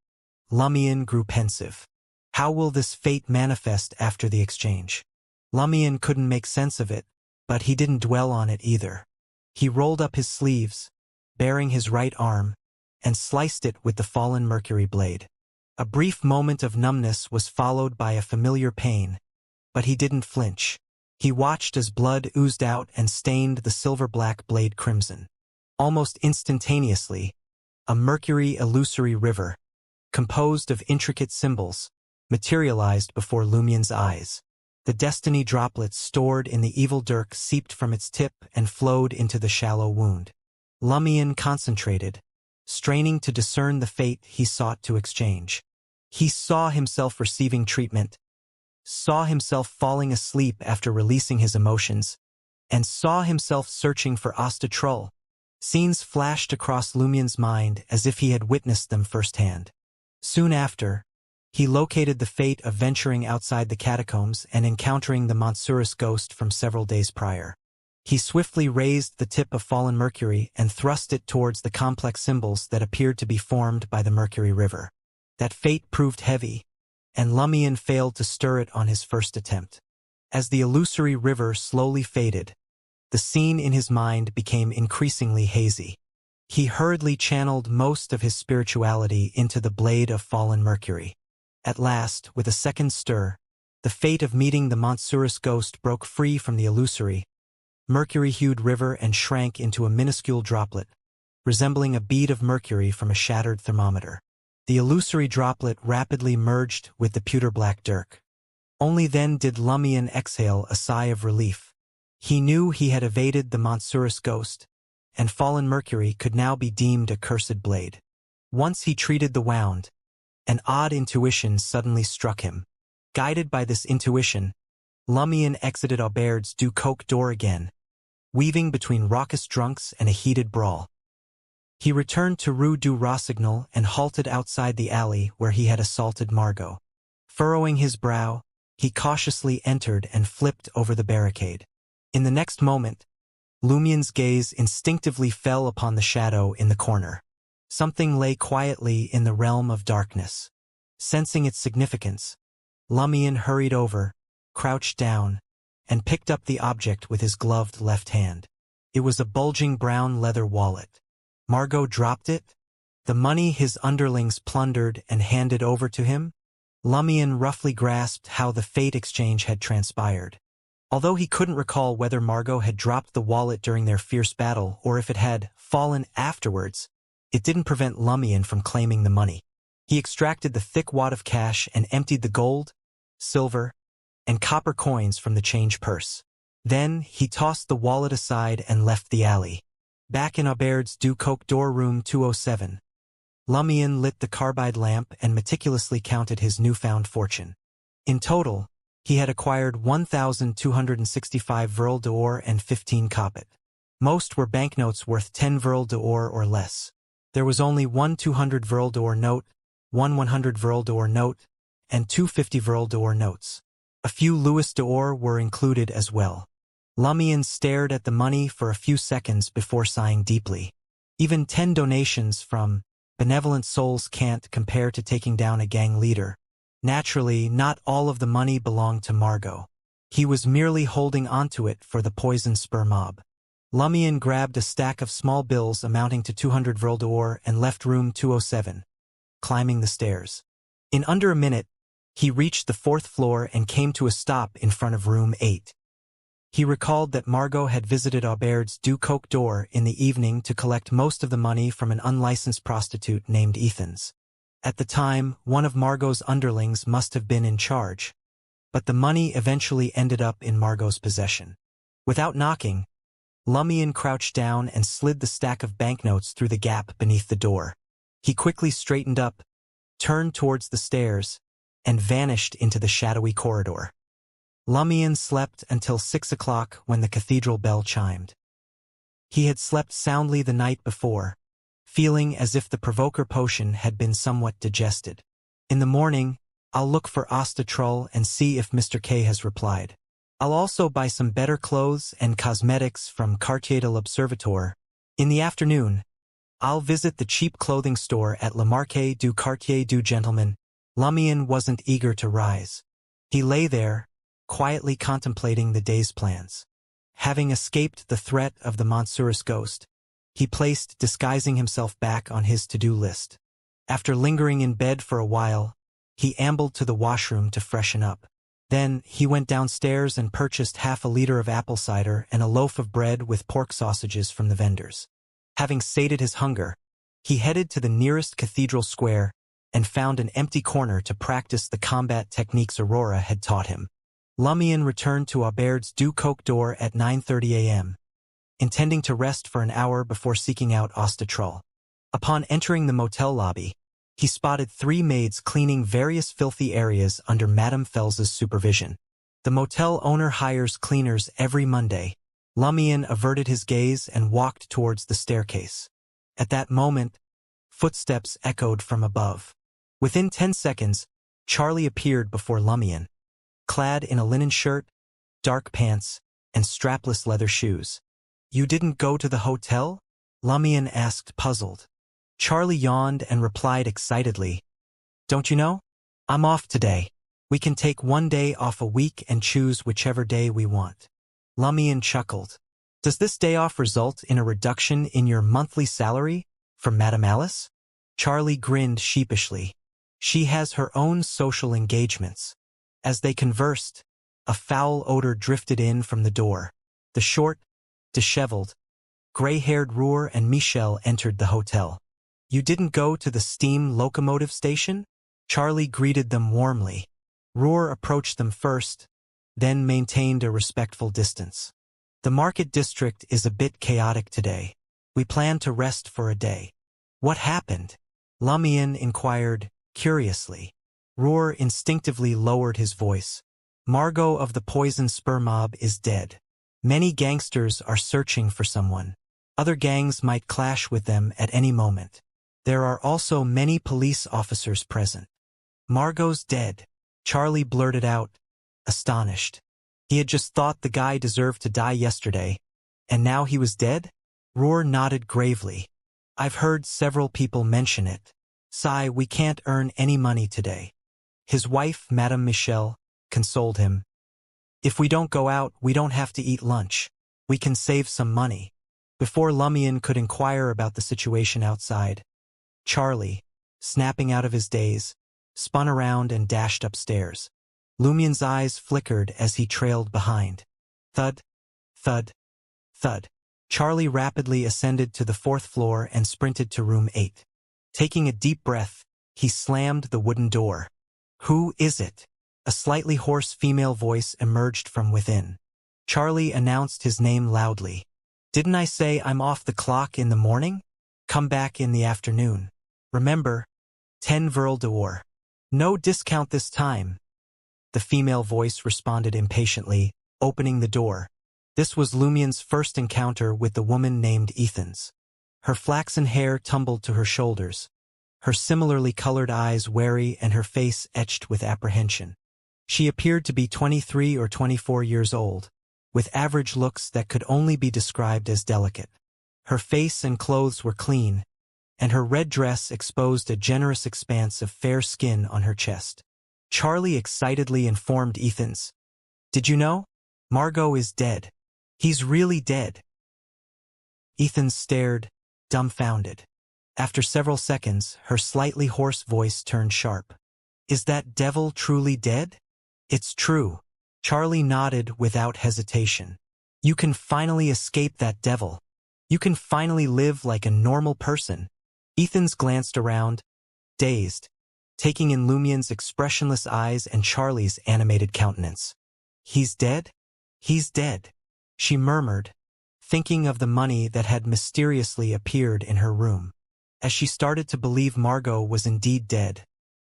Lumion grew pensive. How will this fate manifest after the exchange? Lumion couldn't make sense of it, but he didn't dwell on it either. He rolled up his sleeves, baring his right arm, and sliced it with the Fallen Mercury blade. A brief moment of numbness was followed by a familiar pain, but he didn't flinch. He watched as blood oozed out and stained the silver-black blade crimson. Almost instantaneously, a mercury illusory river, composed of intricate symbols, materialized before Lumion's eyes. The destiny droplets stored in the evil dirk seeped from its tip and flowed into the shallow wound. Lumion concentrated, straining to discern the fate he sought to exchange. He saw himself receiving treatment, saw himself falling asleep after releasing his emotions, and saw himself searching for Ostatroll. Scenes flashed across Lumion's mind as if he had witnessed them firsthand. Soon after, he located the fate of venturing outside the catacombs and encountering the Monsurus ghost from several days prior. He swiftly raised the tip of fallen mercury and thrust it towards the complex symbols that appeared to be formed by the Mercury River. That fate proved heavy, and Lumion failed to stir it on his first attempt. As the illusory river slowly faded, the scene in his mind became increasingly hazy. He hurriedly channeled most of his spirituality into the blade of fallen mercury. At last, with a second stir, the fate of meeting the Montsurus ghost broke free from the illusory, mercury-hued river and shrank into a minuscule droplet, resembling a bead of mercury from a shattered thermometer. The illusory droplet rapidly merged with the pewter-black dirk. Only then did Lumion exhale a sigh of relief. He knew he had evaded the Montsurus ghost, and fallen mercury could now be deemed a cursed blade. Once he treated the wound, an odd intuition suddenly struck him. Guided by this intuition, Lumion exited Aubert's du Coq door again, weaving between raucous drunks and a heated brawl. He returned to Rue du Rossignol and halted outside the alley where he had assaulted Margot. Furrowing his brow, he cautiously entered and flipped over the barricade. In the next moment, Lumion's gaze instinctively fell upon the shadow in the corner. Something lay quietly in the realm of darkness. Sensing its significance, Lumion hurried over, crouched down, and picked up the object with his gloved left hand. It was a bulging brown leather wallet. Margot dropped it? The money his underlings plundered and handed over to him? Lumion roughly grasped how the fate exchange had transpired. Although he couldn't recall whether Margot had dropped the wallet during their fierce battle or if it had fallen afterwards, it didn't prevent Lumion from claiming the money. He extracted the thick wad of cash and emptied the gold, silver, and copper coins from the change purse. Then he tossed the wallet aside and left the alley. Back in Aubert's du Coq door room 207, Lumion lit the carbide lamp and meticulously counted his newfound fortune. In total, he had acquired 1,265 Vril d'Or and 15 Capet. Most were banknotes worth 10 Vril d'Or or less. There was only one 200 Vril d'Or note, one 100 Vril d'Or note, and two 50 Vril d'Or notes. A few Louis d'Or were included as well. Lumion stared at the money for a few seconds before sighing deeply. Even 10 donations from benevolent souls can't compare to taking down a gang leader. Naturally, not all of the money belonged to Margot. He was merely holding onto it for the poison spur mob. Lumion grabbed a stack of small bills amounting to 200 Vril d'Or and left room 207, climbing the stairs. In under a minute, he reached the 4th floor and came to a stop in front of room 8. He recalled that Margot had visited Aubert's du Coq door in the evening to collect most of the money from an unlicensed prostitute named Ethans. At the time, one of Margot's underlings must have been in charge, but the money eventually ended up in Margot's possession. Without knocking, Lumion crouched down and slid the stack of banknotes through the gap beneath the door. He quickly straightened up, turned towards the stairs, and vanished into the shadowy corridor. Lumion slept until 6 o'clock when the cathedral bell chimed. He had slept soundly the night before, feeling as if the provoker potion had been somewhat digested. In the morning, I'll look for Ostatrol and see if Mr. K has replied. I'll also buy some better clothes and cosmetics from Quartier de l'Observatoire. In the afternoon, I'll visit the cheap clothing store at Le Marché du Quartier du Gentleman. Lumion wasn't eager to rise. He lay there, quietly contemplating the day's plans. Having escaped the threat of the Montsurus ghost, he placed disguising himself back on his to-do list. After lingering in bed for a while, he ambled to the washroom to freshen up. Then he went downstairs and purchased half a liter of apple cider and a loaf of bread with pork sausages from the vendors. Having sated his hunger, he headed to the nearest cathedral square and found an empty corner to practice the combat techniques Aurora had taught him. Lumion returned to Aubert's du Coq door at 9:30 a.m., intending to rest for an hour before seeking out Ostatrol. Upon entering the motel lobby, he spotted 3 maids cleaning various filthy areas under Madame Fels's supervision. The motel owner hires cleaners every Monday. Lumion averted his gaze and walked towards the staircase. At that moment, footsteps echoed from above. Within 10 seconds, Charlie appeared before Lumion, clad in a linen shirt, dark pants, and strapless leather shoes. "You didn't go to the hotel?" Lumion asked, puzzled. Charlie yawned and replied excitedly, "Don't you know? I'm off today. We can take one day off a week and choose whichever day we want." Lumion chuckled. "Does this day off result in a reduction in your monthly salary from Madame Alice?" Charlie grinned sheepishly. "She has her own social engagements." As they conversed, a foul odor drifted in from the door. The short, disheveled, gray-haired Roer and Michel entered the hotel. "You didn't go to the steam locomotive station?" Charlie greeted them warmly. Roer approached them first, then maintained a respectful distance. "The market district is a bit chaotic today. We plan to rest for a day." "What happened?" Lumion inquired, curiously. Roer instinctively lowered his voice. "Margot of the Poison Spur Mob is dead. Many gangsters are searching for someone. Other gangs might clash with them at any moment. There are also many police officers present." "Margot's dead," Charlie blurted out, astonished. He had just thought the guy deserved to die yesterday, and now he was dead? Roer nodded gravely. "I've heard several people mention it. Sigh, we can't earn any money today." His wife, Madame Michel, consoled him. "If we don't go out, we don't have to eat lunch. We can save some money." Before Lumion could inquire about the situation outside, Charlie, snapping out of his daze, spun around and dashed upstairs. Lumion's eyes flickered as he trailed behind. Thud, thud, thud. Charlie rapidly ascended to the 4th floor and sprinted to room 8. Taking a deep breath, he slammed the wooden door. "Who is it?" A slightly hoarse female voice emerged from within. Charlie announced his name loudly. "Didn't I say I'm off the clock in the morning? Come back in the afternoon. Remember, 10 Verle d'Or. No discount this time." The female voice responded impatiently, opening the door. This was Lumion's first encounter with the woman named Ethans. Her flaxen hair tumbled to her shoulders, her similarly colored eyes wary and her face etched with apprehension. She appeared to be 23 or 24 years old, with average looks that could only be described as delicate. Her face and clothes were clean, and her red dress exposed a generous expanse of fair skin on her chest. Charlie excitedly informed Ethans, "Did you know? Margot is dead. He's really dead." Ethans stared, dumbfounded. After several seconds, her slightly hoarse voice turned sharp. "Is that devil truly dead?" "It's true." Charlie nodded without hesitation. "You can finally escape that devil. You can finally live like a normal person." Ethans glanced around, dazed, taking in Lumion's expressionless eyes and Charlie's animated countenance. "He's dead? He's dead," she murmured, thinking of the money that had mysteriously appeared in her room. As she started to believe Margot was indeed dead,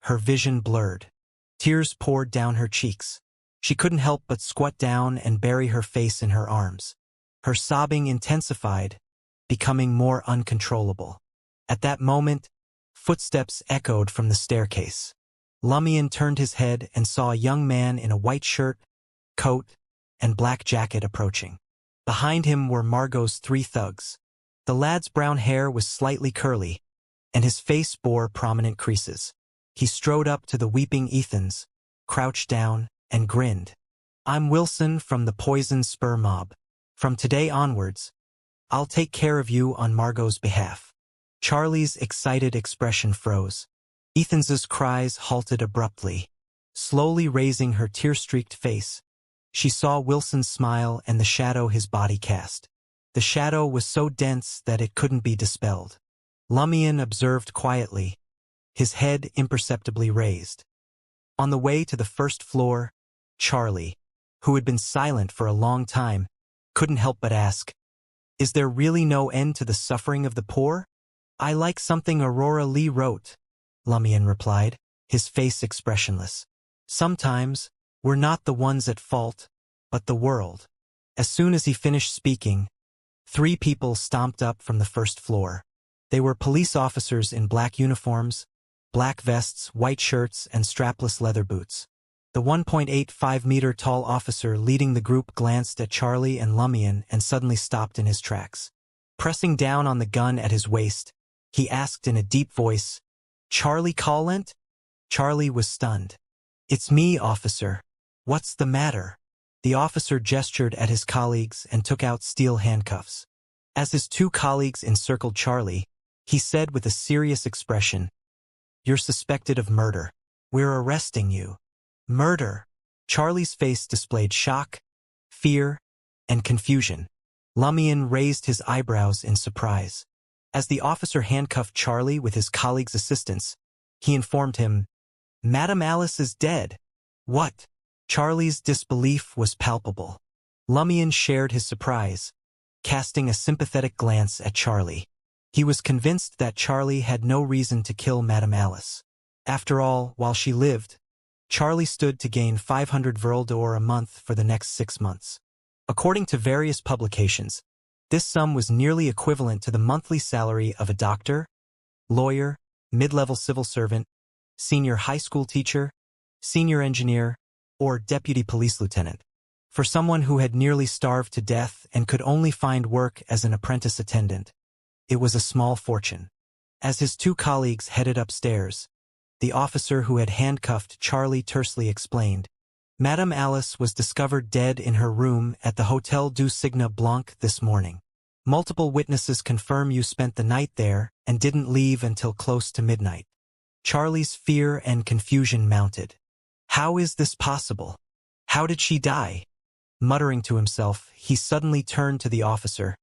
her vision blurred. Tears poured down her cheeks. She couldn't help but squat down and bury her face in her arms. Her sobbing intensified, becoming more uncontrollable. At that moment, footsteps echoed from the staircase. Lumion turned his head and saw a young man in a white shirt, coat, and black jacket approaching. Behind him were Margot's 3 thugs. The lad's brown hair was slightly curly, and his face bore prominent creases. He strode up to the weeping Ethans, crouched down, and grinned. "I'm Wilson from the Poison Spur Mob. From today onwards, I'll take care of you on Margot's behalf." Charlie's excited expression froze. Ethans's cries halted abruptly. Slowly raising her tear-streaked face, she saw Wilson's smile and the shadow his body cast. The shadow was so dense that it couldn't be dispelled. Lumion observed quietly, his head imperceptibly raised. On the way to the 1st floor, Charlie, who had been silent for a long time, couldn't help but ask, "Is there really no end to the suffering of the poor?" "I like something Aurora Lee wrote," Lumion replied, his face expressionless. "Sometimes, we're not the ones at fault, but the world." As soon as he finished speaking, 3 people stomped up from the 1st floor. They were police officers in black uniforms, black vests, white shirts, and strapless leather boots. The 1.85-meter-tall officer leading the group glanced at Charlie and Lumion and suddenly stopped in his tracks. Pressing down on the gun at his waist, he asked in a deep voice, "Charlie Collent?" Charlie was stunned. "It's me, officer. What's the matter?" The officer gestured at his colleagues and took out steel handcuffs. As his two colleagues encircled Charlie, he said with a serious expression, "You're suspected of murder. We're arresting you." "Murder?" Charlie's face displayed shock, fear, and confusion. Lumion raised his eyebrows in surprise. As the officer handcuffed Charlie with his colleague's assistance, he informed him, "Madame Alice is dead." "What?" Charlie's disbelief was palpable. Lumion shared his surprise, casting a sympathetic glance at Charlie. He was convinced that Charlie had no reason to kill Madame Alice. After all, while she lived, Charlie stood to gain 500 Vril d'Or a month for the next 6 months. According to various publications, this sum was nearly equivalent to the monthly salary of a doctor, lawyer, mid-level civil servant, senior high school teacher, senior engineer, or deputy police lieutenant. For someone who had nearly starved to death and could only find work as an apprentice attendant, it was a small fortune. As his two colleagues headed upstairs, the officer who had handcuffed Charlie tersely explained, "Madame Alice was discovered dead in her room at the Hotel du Cygne Blanc this morning. Multiple witnesses confirm you spent the night there and didn't leave until close to midnight." Charlie's fear and confusion mounted. How is this possible? How did she die? Muttering to himself, he suddenly turned to the officer.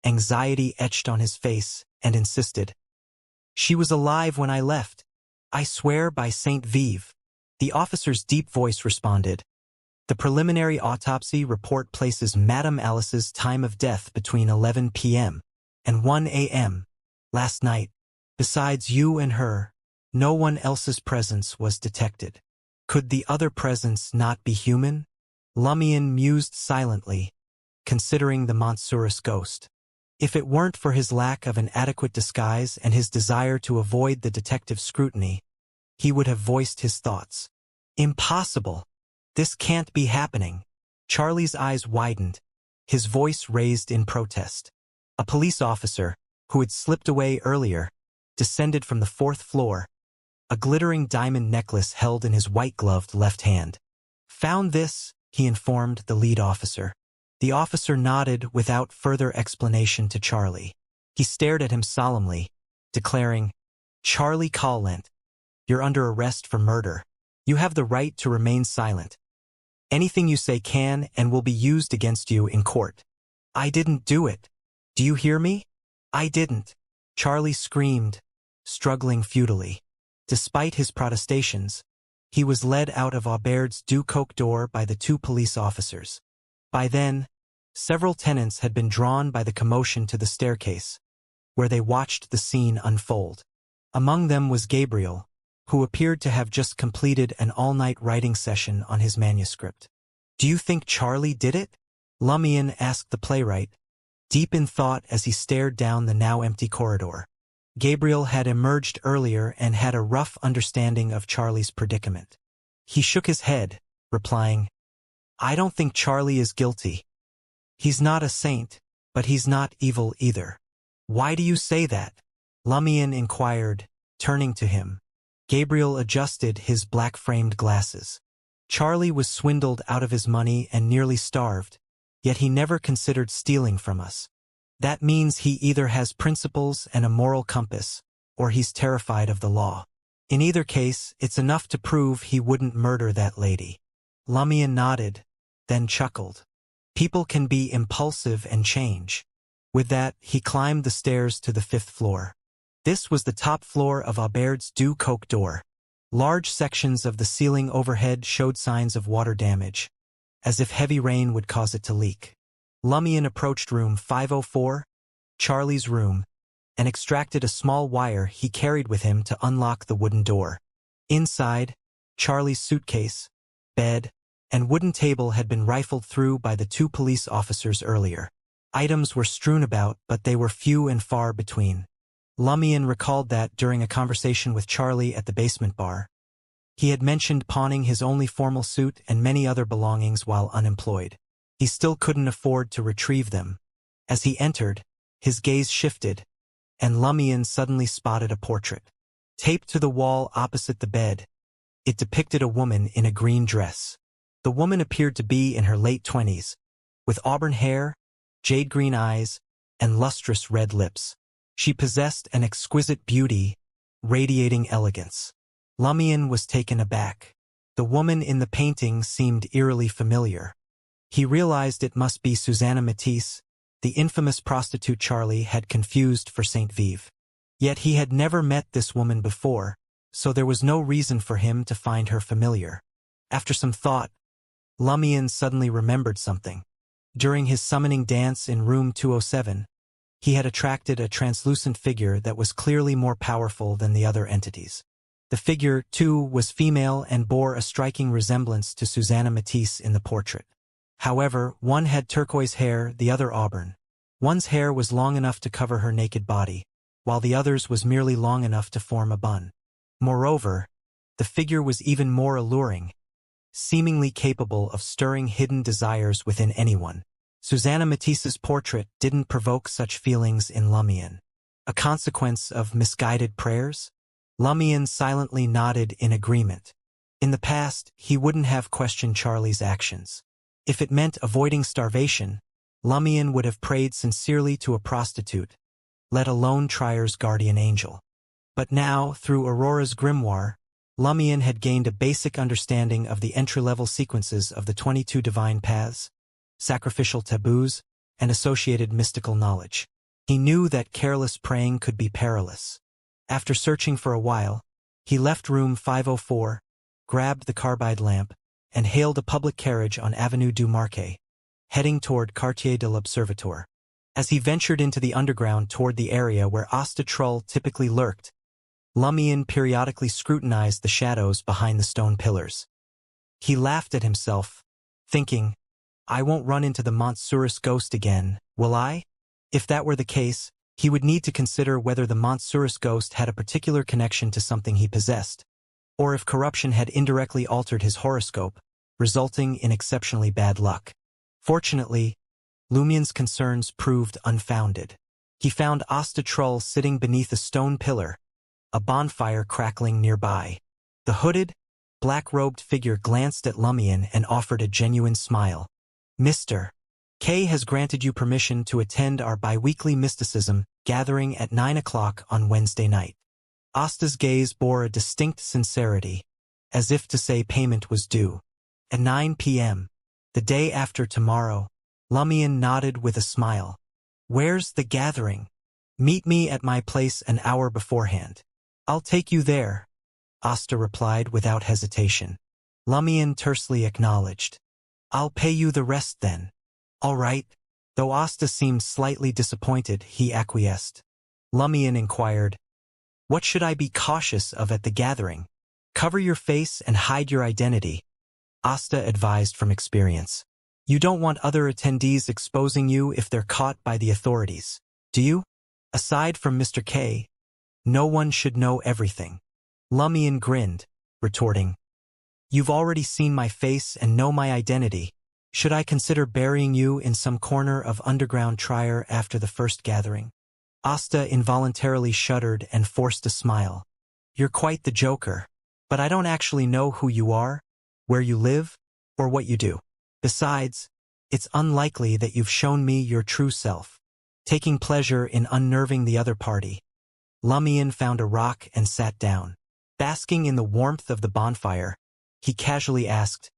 Anxiety etched on his face and insisted, "She was alive when I left. I swear by Saint Vive." The officer's deep voice responded, "The preliminary autopsy report places Madame Alice's time of death between 11 p.m. and 1 a.m. last night. Besides you and her, no one else's presence was detected." Could the other presence not be human? Lumion mused silently, considering the Montsurus ghost. If it weren't for his lack of an adequate disguise and his desire to avoid the detective's scrutiny, he would have voiced his thoughts. Impossible! This can't be happening. Charlie's eyes widened, his voice raised in protest. A police officer, who had slipped away earlier, descended from the 4th floor, a glittering diamond necklace held in his white-gloved left hand. "Found this," he informed the lead officer. The officer nodded without further explanation to Charlie. He stared at him solemnly, declaring, "Charlie Collent, you're under arrest for murder. You have the right to remain silent. Anything you say can and will be used against you in court." "I didn't do it. Do you hear me? I didn't," Charlie screamed, struggling futilely. Despite his protestations, he was led out of Aubaird's du Coq d'Or by the two police officers. By then, several tenants had been drawn by the commotion to the staircase, where they watched the scene unfold. Among them was Gabriel, who appeared to have just completed an all-night writing session on his manuscript. "Do you think Charlie did it?" Lumion asked the playwright, deep in thought as he stared down the now empty corridor. Gabriel had emerged earlier and had a rough understanding of Charlie's predicament. He shook his head, replying, "I don't think Charlie is guilty. He's not a saint, but he's not evil either." "Why do you say that?" Lumion inquired, turning to him. Gabriel adjusted his black-framed glasses. "Charlie was swindled out of his money and nearly starved, yet he never considered stealing from us. That means he either has principles and a moral compass, or he's terrified of the law. In either case, it's enough to prove he wouldn't murder that lady." Lumion nodded, then chuckled. People can be impulsive and change. With that, he climbed the stairs to the 5th floor. This was the top floor of Aubaird's du Coq d'Or. Large sections of the ceiling overhead showed signs of water damage, as if heavy rain would cause it to leak. Lumion approached room 504, Charlie's room, and extracted a small wire he carried with him to unlock the wooden door. Inside, Charlie's suitcase, bed, and wooden table had been rifled through by the two police officers earlier. Items were strewn about, but they were few and far between. Lumion recalled that during a conversation with Charlie at the basement bar, He had mentioned pawning his only formal suit and many other belongings while unemployed. He still couldn't afford to retrieve them. As he entered, his gaze shifted, and Lumian suddenly spotted a portrait. Taped to the wall opposite the bed, it depicted a woman in a green dress. The woman appeared to be in her late 20s, with auburn hair, jade-green eyes, and lustrous red lips. She possessed an exquisite beauty, radiating elegance. Lumian was taken aback. The woman in the painting seemed eerily familiar. He realized it must be Susanna Matisse, the infamous prostitute Charlie had confused for Saint Vive. Yet he had never met this woman before, so there was no reason for him to find her familiar. After some thought, Lumian suddenly remembered something. During his summoning dance in room 207, he had attracted a translucent figure that was clearly more powerful than the other entities. The figure, too, was female and bore a striking resemblance to Susanna Matisse in the portrait. However, one had turquoise hair, the other auburn. One's hair was long enough to cover her naked body, while the other's was merely long enough to form a bun. Moreover, the figure was even more alluring, seemingly capable of stirring hidden desires within anyone. Susanna Matisse's portrait didn't provoke such feelings in Lumian. A consequence of misguided prayers? Lumian silently nodded in agreement. In the past, he wouldn't have questioned Charlie's actions. If it meant avoiding starvation, Lumian would have prayed sincerely to a prostitute, let alone Trier's guardian angel. But now, through Aurora's grimoire, Lumian had gained a basic understanding of the entry-level sequences of the 22 divine paths, sacrificial taboos, and associated mystical knowledge. He knew that careless praying could be perilous. After searching for a while, he left room 504, grabbed the carbide lamp, and hailed a public carriage on Avenue du Marquet, heading toward Quartier de l'Observatoire. As he ventured into the underground toward the area where Asta Trull typically lurked, Lumian periodically scrutinized the shadows behind the stone pillars. He laughed at himself, thinking, I won't run into the Montsurus ghost again, will I? If that were the case, he would need to consider whether the Montsurus ghost had a particular connection to something he possessed, or if corruption had indirectly altered his horoscope, resulting in exceptionally bad luck. Fortunately, Lumian's concerns proved unfounded. He found Asta Trull sitting beneath a stone pillar, a bonfire crackling nearby. The hooded, black-robed figure glanced at Lumian and offered a genuine smile. Mr. K has granted you permission to attend our bi-weekly mysticism gathering at 9 o'clock on Wednesday night. Asta's gaze bore a distinct sincerity, as if to say payment was due. At 9 p.m., the day after tomorrow, Lumian nodded with a smile. Where's the gathering? Meet me at my place an hour beforehand. I'll take you there, Asta replied without hesitation. Lumian tersely acknowledged. I'll pay you the rest then. All right. Though Asta seemed slightly disappointed, he acquiesced. Lumian inquired, what should I be cautious of at the gathering? Cover your face and hide your identity, Asta advised from experience. You don't want other attendees exposing you if they're caught by the authorities, do you? Aside from Mr. K, no one should know everything. Lumian grinned, retorting, You've already seen my face and know my identity. Should I consider burying you in some corner of underground Trier after the first gathering? Asta involuntarily shuddered and forced a smile. You're quite the joker, but I don't actually know who you are, where you live, or what you do. Besides, it's unlikely that you've shown me your true self. Taking pleasure in unnerving the other party, Lumian found a rock and sat down. Basking in the warmth of the bonfire, he casually asked,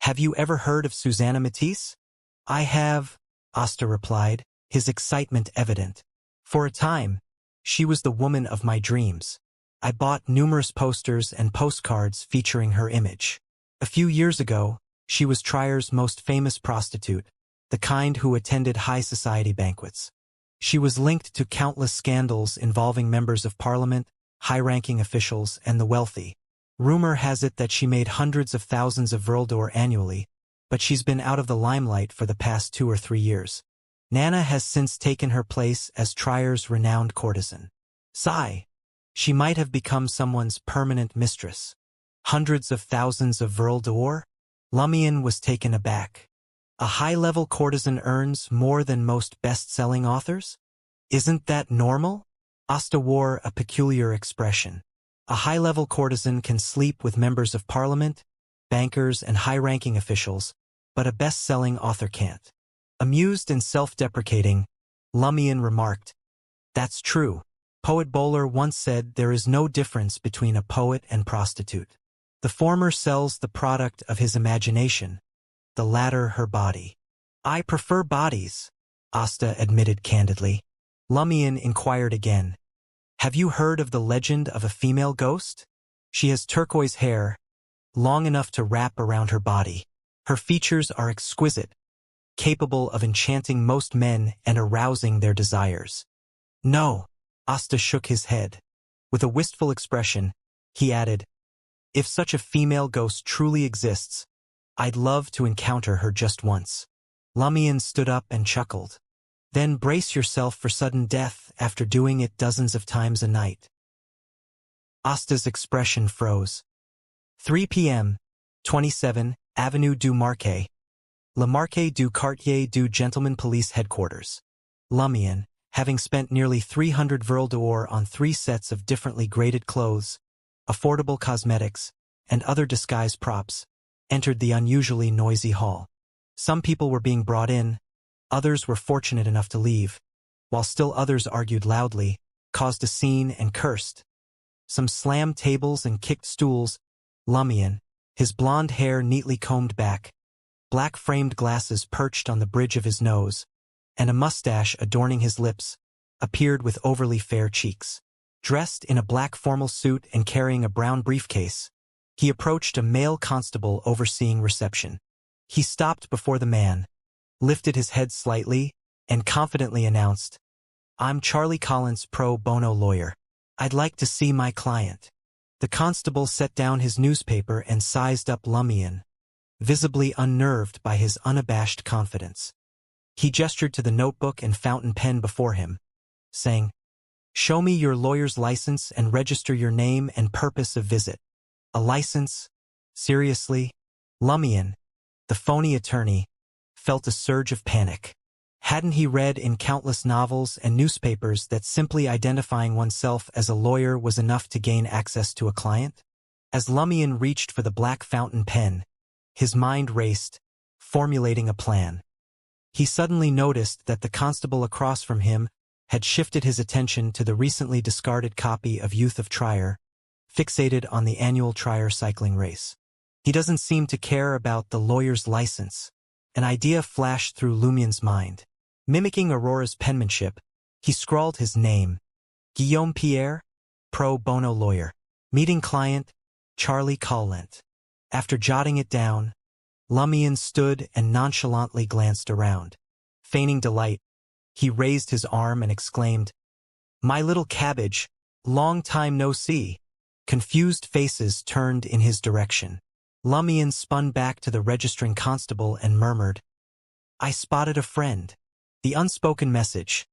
Have you ever heard of Susanna Matisse? I have, Asta replied, his excitement evident. For a time, she was the woman of my dreams. I bought numerous posters and postcards featuring her image. A few years ago, she was Trier's most famous prostitute, the kind who attended high society banquets. She was linked to countless scandals involving members of parliament, high-ranking officials, and the wealthy. Rumor has it that she made hundreds of thousands of Vrildor annually, but she's been out of the limelight for the past 2 or 3 years. Nana has since taken her place as Trier's renowned courtesan. Sigh. She might have become someone's permanent mistress. Hundreds of thousands of Vril d'Or? Lumion was taken aback. A high-level courtesan earns more than most best-selling authors? Isn't that normal? Asta wore a peculiar expression. A high-level courtesan can sleep with members of parliament, bankers, and high-ranking officials, but a best-selling author can't. Amused and self-deprecating, Lumion remarked, "That's true. Poet Bowler once said there is no difference between a poet and prostitute. The former sells the product of his imagination, the latter her body." "I prefer bodies," Asta admitted candidly. Lumion inquired again, "Have you heard of the legend of a female ghost? She has turquoise hair, long enough to wrap around her body. Her features are exquisite, capable of enchanting most men and arousing their desires." "No," Asta shook his head. With a wistful expression, he added, "If such a female ghost truly exists, I'd love to encounter her just once." Lumion stood up and chuckled. "Then brace yourself for sudden death after doing it dozens of times a night." Asta's expression froze. 3 p.m., 27, Avenue du Marquet. Le Marquet du Quartier du Gentleman Police Headquarters. Lumion, having spent nearly 300 Vril d'Or on 3 sets of differently graded clothes, affordable cosmetics, and other disguise props, entered the unusually noisy hall. Some people were being brought in, others were fortunate enough to leave, while still others argued loudly, caused a scene, and cursed. Some slammed tables and kicked stools. Lumion, his blonde hair neatly combed back, black framed glasses perched on the bridge of his nose, and a mustache adorning his lips, appeared with overly fair cheeks. Dressed in a black formal suit and carrying a brown briefcase, he approached a male constable overseeing reception. He stopped before the man, lifted his head slightly, and confidently announced, "I'm Charlie Collins, pro bono lawyer. I'd like to see my client." The constable set down his newspaper and sized up Lumion, visibly unnerved by his unabashed confidence. He gestured to the notebook and fountain pen before him, saying, "Show me your lawyer's license and register your name and purpose of visit." A license? Seriously? Lumion, the phony attorney, felt a surge of panic. Hadn't he read in countless novels and newspapers that simply identifying oneself as a lawyer was enough to gain access to a client? As Lumion reached for the black fountain pen, his mind raced, formulating a plan. He suddenly noticed that the constable across from him had shifted his attention to the recently discarded copy of Youth of Trier, fixated on the annual Trier cycling race. He doesn't seem to care about the lawyer's license. An idea flashed through Lumion's mind. Mimicking Aurora's penmanship, he scrawled his name, Guillaume Pierre, pro bono lawyer. Meeting client, Charlie Collins. After jotting it down, Lumion stood and nonchalantly glanced around. Feigning delight, he raised his arm and exclaimed, "My little cabbage, long time no see." Confused faces turned in his direction. Lumion spun back to the registering constable and murmured, "I spotted a friend." The unspoken message.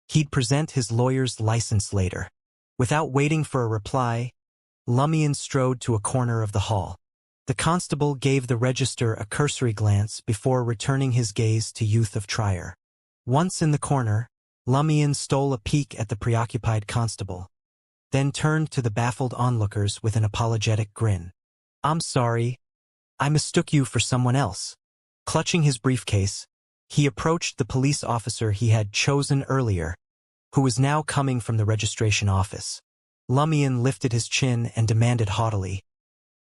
He'd present his lawyer's license later. Without waiting for a reply, Lumion strode to a corner of the hall. The constable gave the register a cursory glance before returning his gaze to Youth of Trier. Once in the corner, Lumion stole a peek at the preoccupied constable, then turned to the baffled onlookers with an apologetic grin. "I'm sorry. I mistook you for someone else." Clutching his briefcase, he approached the police officer he had chosen earlier, who was now coming from the registration office. Lumion lifted his chin and demanded haughtily,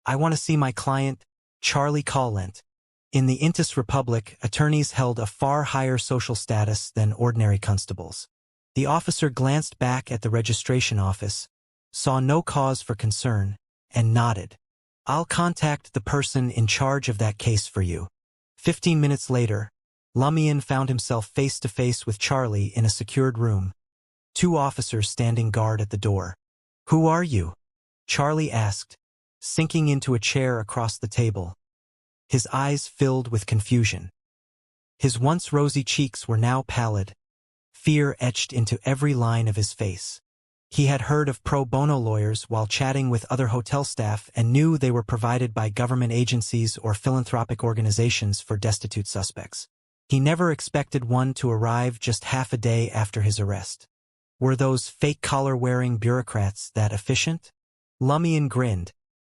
"I want to see my client, Charlie Collins." In the Intis Republic, attorneys held a far higher social status than ordinary constables. The officer glanced back at the registration office, saw no cause for concern, and nodded. "I'll contact the person in charge of that case for you." 15 minutes later, Lumion found himself face to face with Charlie in a secured room, 2 officers standing guard at the door. "Who are you?" Charlie asked, sinking into a chair across the table. His eyes filled with confusion. His once rosy cheeks were now pallid, fear etched into every line of his face. He had heard of pro bono lawyers while chatting with other hotel staff and knew they were provided by government agencies or philanthropic organizations for destitute suspects. He never expected one to arrive just half a day after his arrest. Were those fake collar-wearing bureaucrats that efficient? Lumion grinned,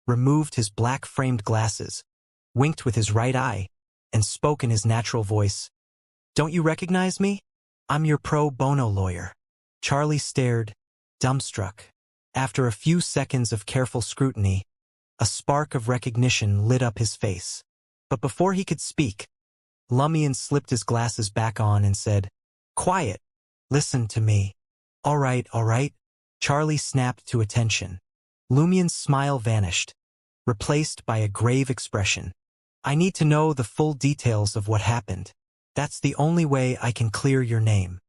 removed his black-framed glasses, winked with his right eye, and spoke in his natural voice. "Don't you recognize me? I'm your pro bono lawyer." Charlie stared, dumbstruck. After a few seconds of careful scrutiny, a spark of recognition lit up his face. But before he could speak, Lumion slipped his glasses back on and said, "Quiet. Listen to me." All right, all right." Charlie snapped to attention. Lumion's smile vanished, replaced by a grave expression. "I need to know the full details of what happened. That's the only way I can clear your name."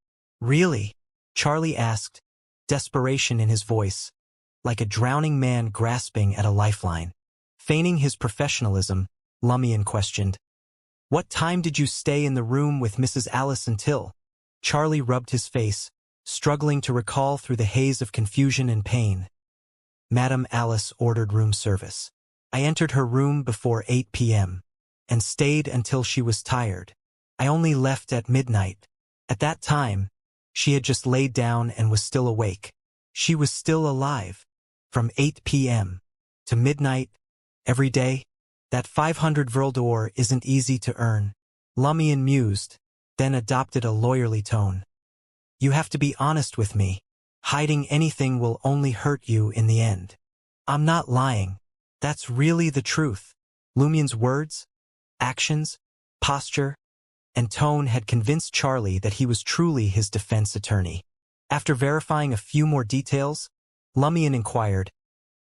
"Really?" Charlie asked, desperation in his voice, like a drowning man grasping at a lifeline. Feigning his professionalism, Lumion questioned, "What time did you stay in the room with Mrs. Alice until?" Charlie rubbed his face, struggling to recall through the haze of confusion and pain. "Madam Alice ordered room service. I entered her room before 8 p.m. and stayed until she was tired. I only left at midnight. At that time, she had just laid down and was still awake. She was still alive. From 8 p.m. to midnight, every day. That 500 Vril isn't easy to earn." Lumion mused, then adopted a lawyerly tone. "You have to be honest with me. Hiding anything will only hurt you in the end." "I'm not lying. That's really the truth." Lumion's words, actions, posture, and tone had convinced Charlie that he was truly his defense attorney. After verifying a few more details, Lumion inquired,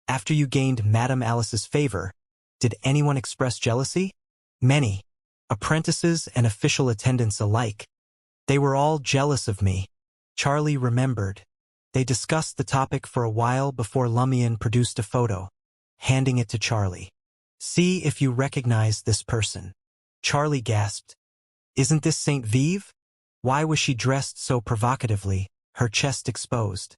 "After you gained Madame Alice's favor, did anyone express jealousy?" "Many. Apprentices and official attendants alike. They were all jealous of me." Charlie remembered. They discussed the topic for a while before Lumion produced a photo, handing it to Charlie. "See if you recognize this person." Charlie gasped. "Isn't this Saint Vive? Why was she dressed so provocatively, her chest exposed?"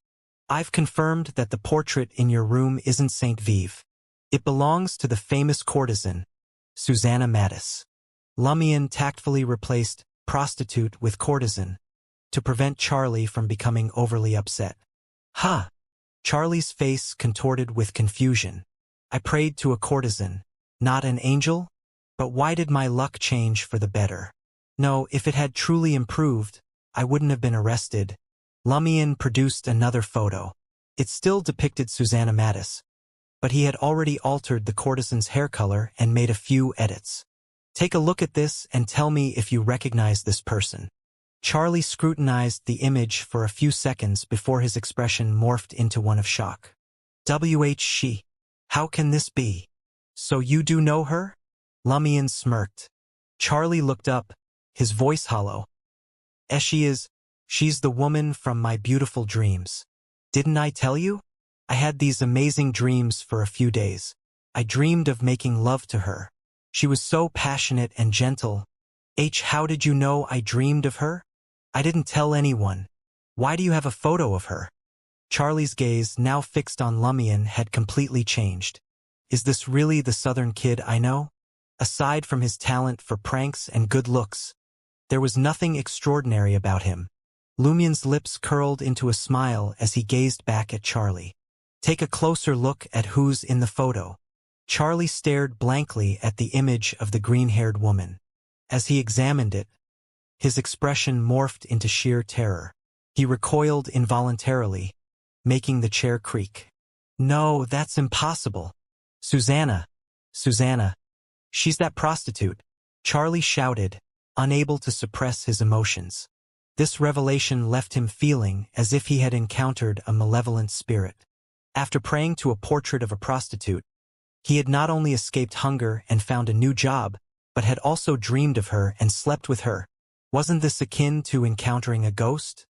"I've confirmed that the portrait in your room isn't Saint Vive. It belongs to the famous courtesan, Susanna Mattis." Lumion tactfully replaced prostitute with courtesan to prevent Charlie from becoming overly upset. "Huh." Charlie's face contorted with confusion. "I prayed to a courtesan, not an angel? But why did my luck change for the better? No, if it had truly improved, I wouldn't have been arrested." Lumion produced another photo. It still depicted Susanna Mattis, but he had already altered the courtesan's hair color and made a few edits. "Take a look at this and tell me if you recognize this person." Charlie scrutinized the image for a few seconds before his expression morphed into one of shock. She. How can this be? So you do know her?" Lumion smirked. Charlie looked up, his voice hollow. She's the woman from my beautiful dreams. Didn't I tell you? I had these amazing dreams for a few days. I dreamed of making love to her. She was so passionate and gentle. How did you know I dreamed of her?" "I didn't tell anyone. Why do you have a photo of her?" Charlie's gaze, now fixed on Lumion, had completely changed. "Is this really the Southern kid I know?" Aside from his talent for pranks and good looks, there was nothing extraordinary about him. Lumion's lips curled into a smile as he gazed back at Charlie. "Take a closer look at who's in the photo." Charlie stared blankly at the image of the green-haired woman. As he examined it, his expression morphed into sheer terror. He recoiled involuntarily, making the chair creak. "No, that's impossible. Susanna. She's that prostitute," Charlie shouted, unable to suppress his emotions. This revelation left him feeling as if he had encountered a malevolent spirit. After praying to a portrait of a prostitute, he had not only escaped hunger and found a new job, but had also dreamed of her and slept with her. Wasn't this akin to encountering a ghost?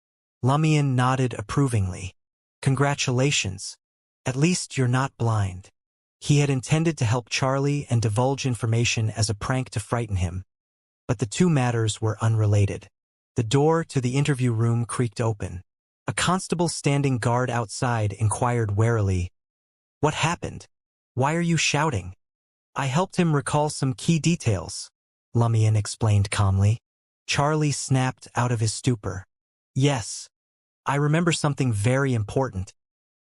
Lumion nodded approvingly. "Congratulations. At least you're not blind." He had intended to help Charlie and divulge information as a prank to frighten him, but the two matters were unrelated. The door to the interview room creaked open. A constable standing guard outside inquired warily, "What happened? Why are you shouting?" "I helped him recall some key details," Lumian explained calmly. Charlie snapped out of his stupor. "Yes, I remember something very important."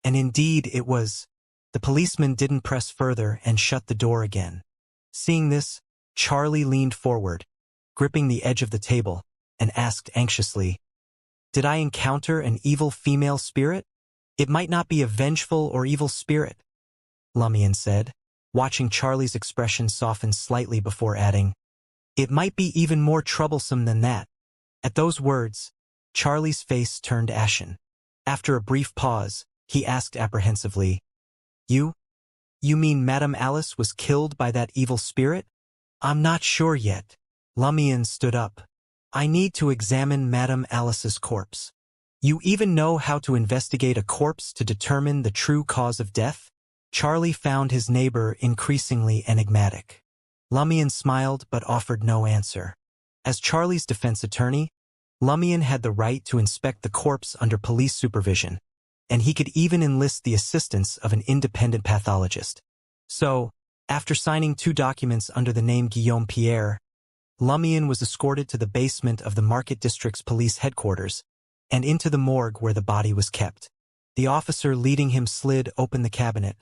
And indeed it was. The policeman didn't press further and shut the door again. Seeing this, Charlie leaned forward, gripping the edge of the table, and asked anxiously, "Did I encounter an evil female spirit?" "It might not be a vengeful or evil spirit," Lumian said, watching Charlie's expression soften slightly before adding, "It might be even more troublesome than that." At those words, Charlie's face turned ashen. After a brief pause, he asked apprehensively, You mean Madame Alice was killed by that evil spirit?" "I'm not sure yet." Lumian stood up. "I need to examine Madame Alice's corpse." "You even know how to investigate a corpse to determine the true cause of death?" Charlie found his neighbor increasingly enigmatic. Lumian smiled but offered no answer. As Charlie's defense attorney, Lumian had the right to inspect the corpse under police supervision, and he could even enlist the assistance of an independent pathologist. So, after signing 2 documents under the name Guillaume Pierre, Lumian was escorted to the basement of the Market District's police headquarters and into the morgue where the body was kept. The officer leading him slid open the cabinet,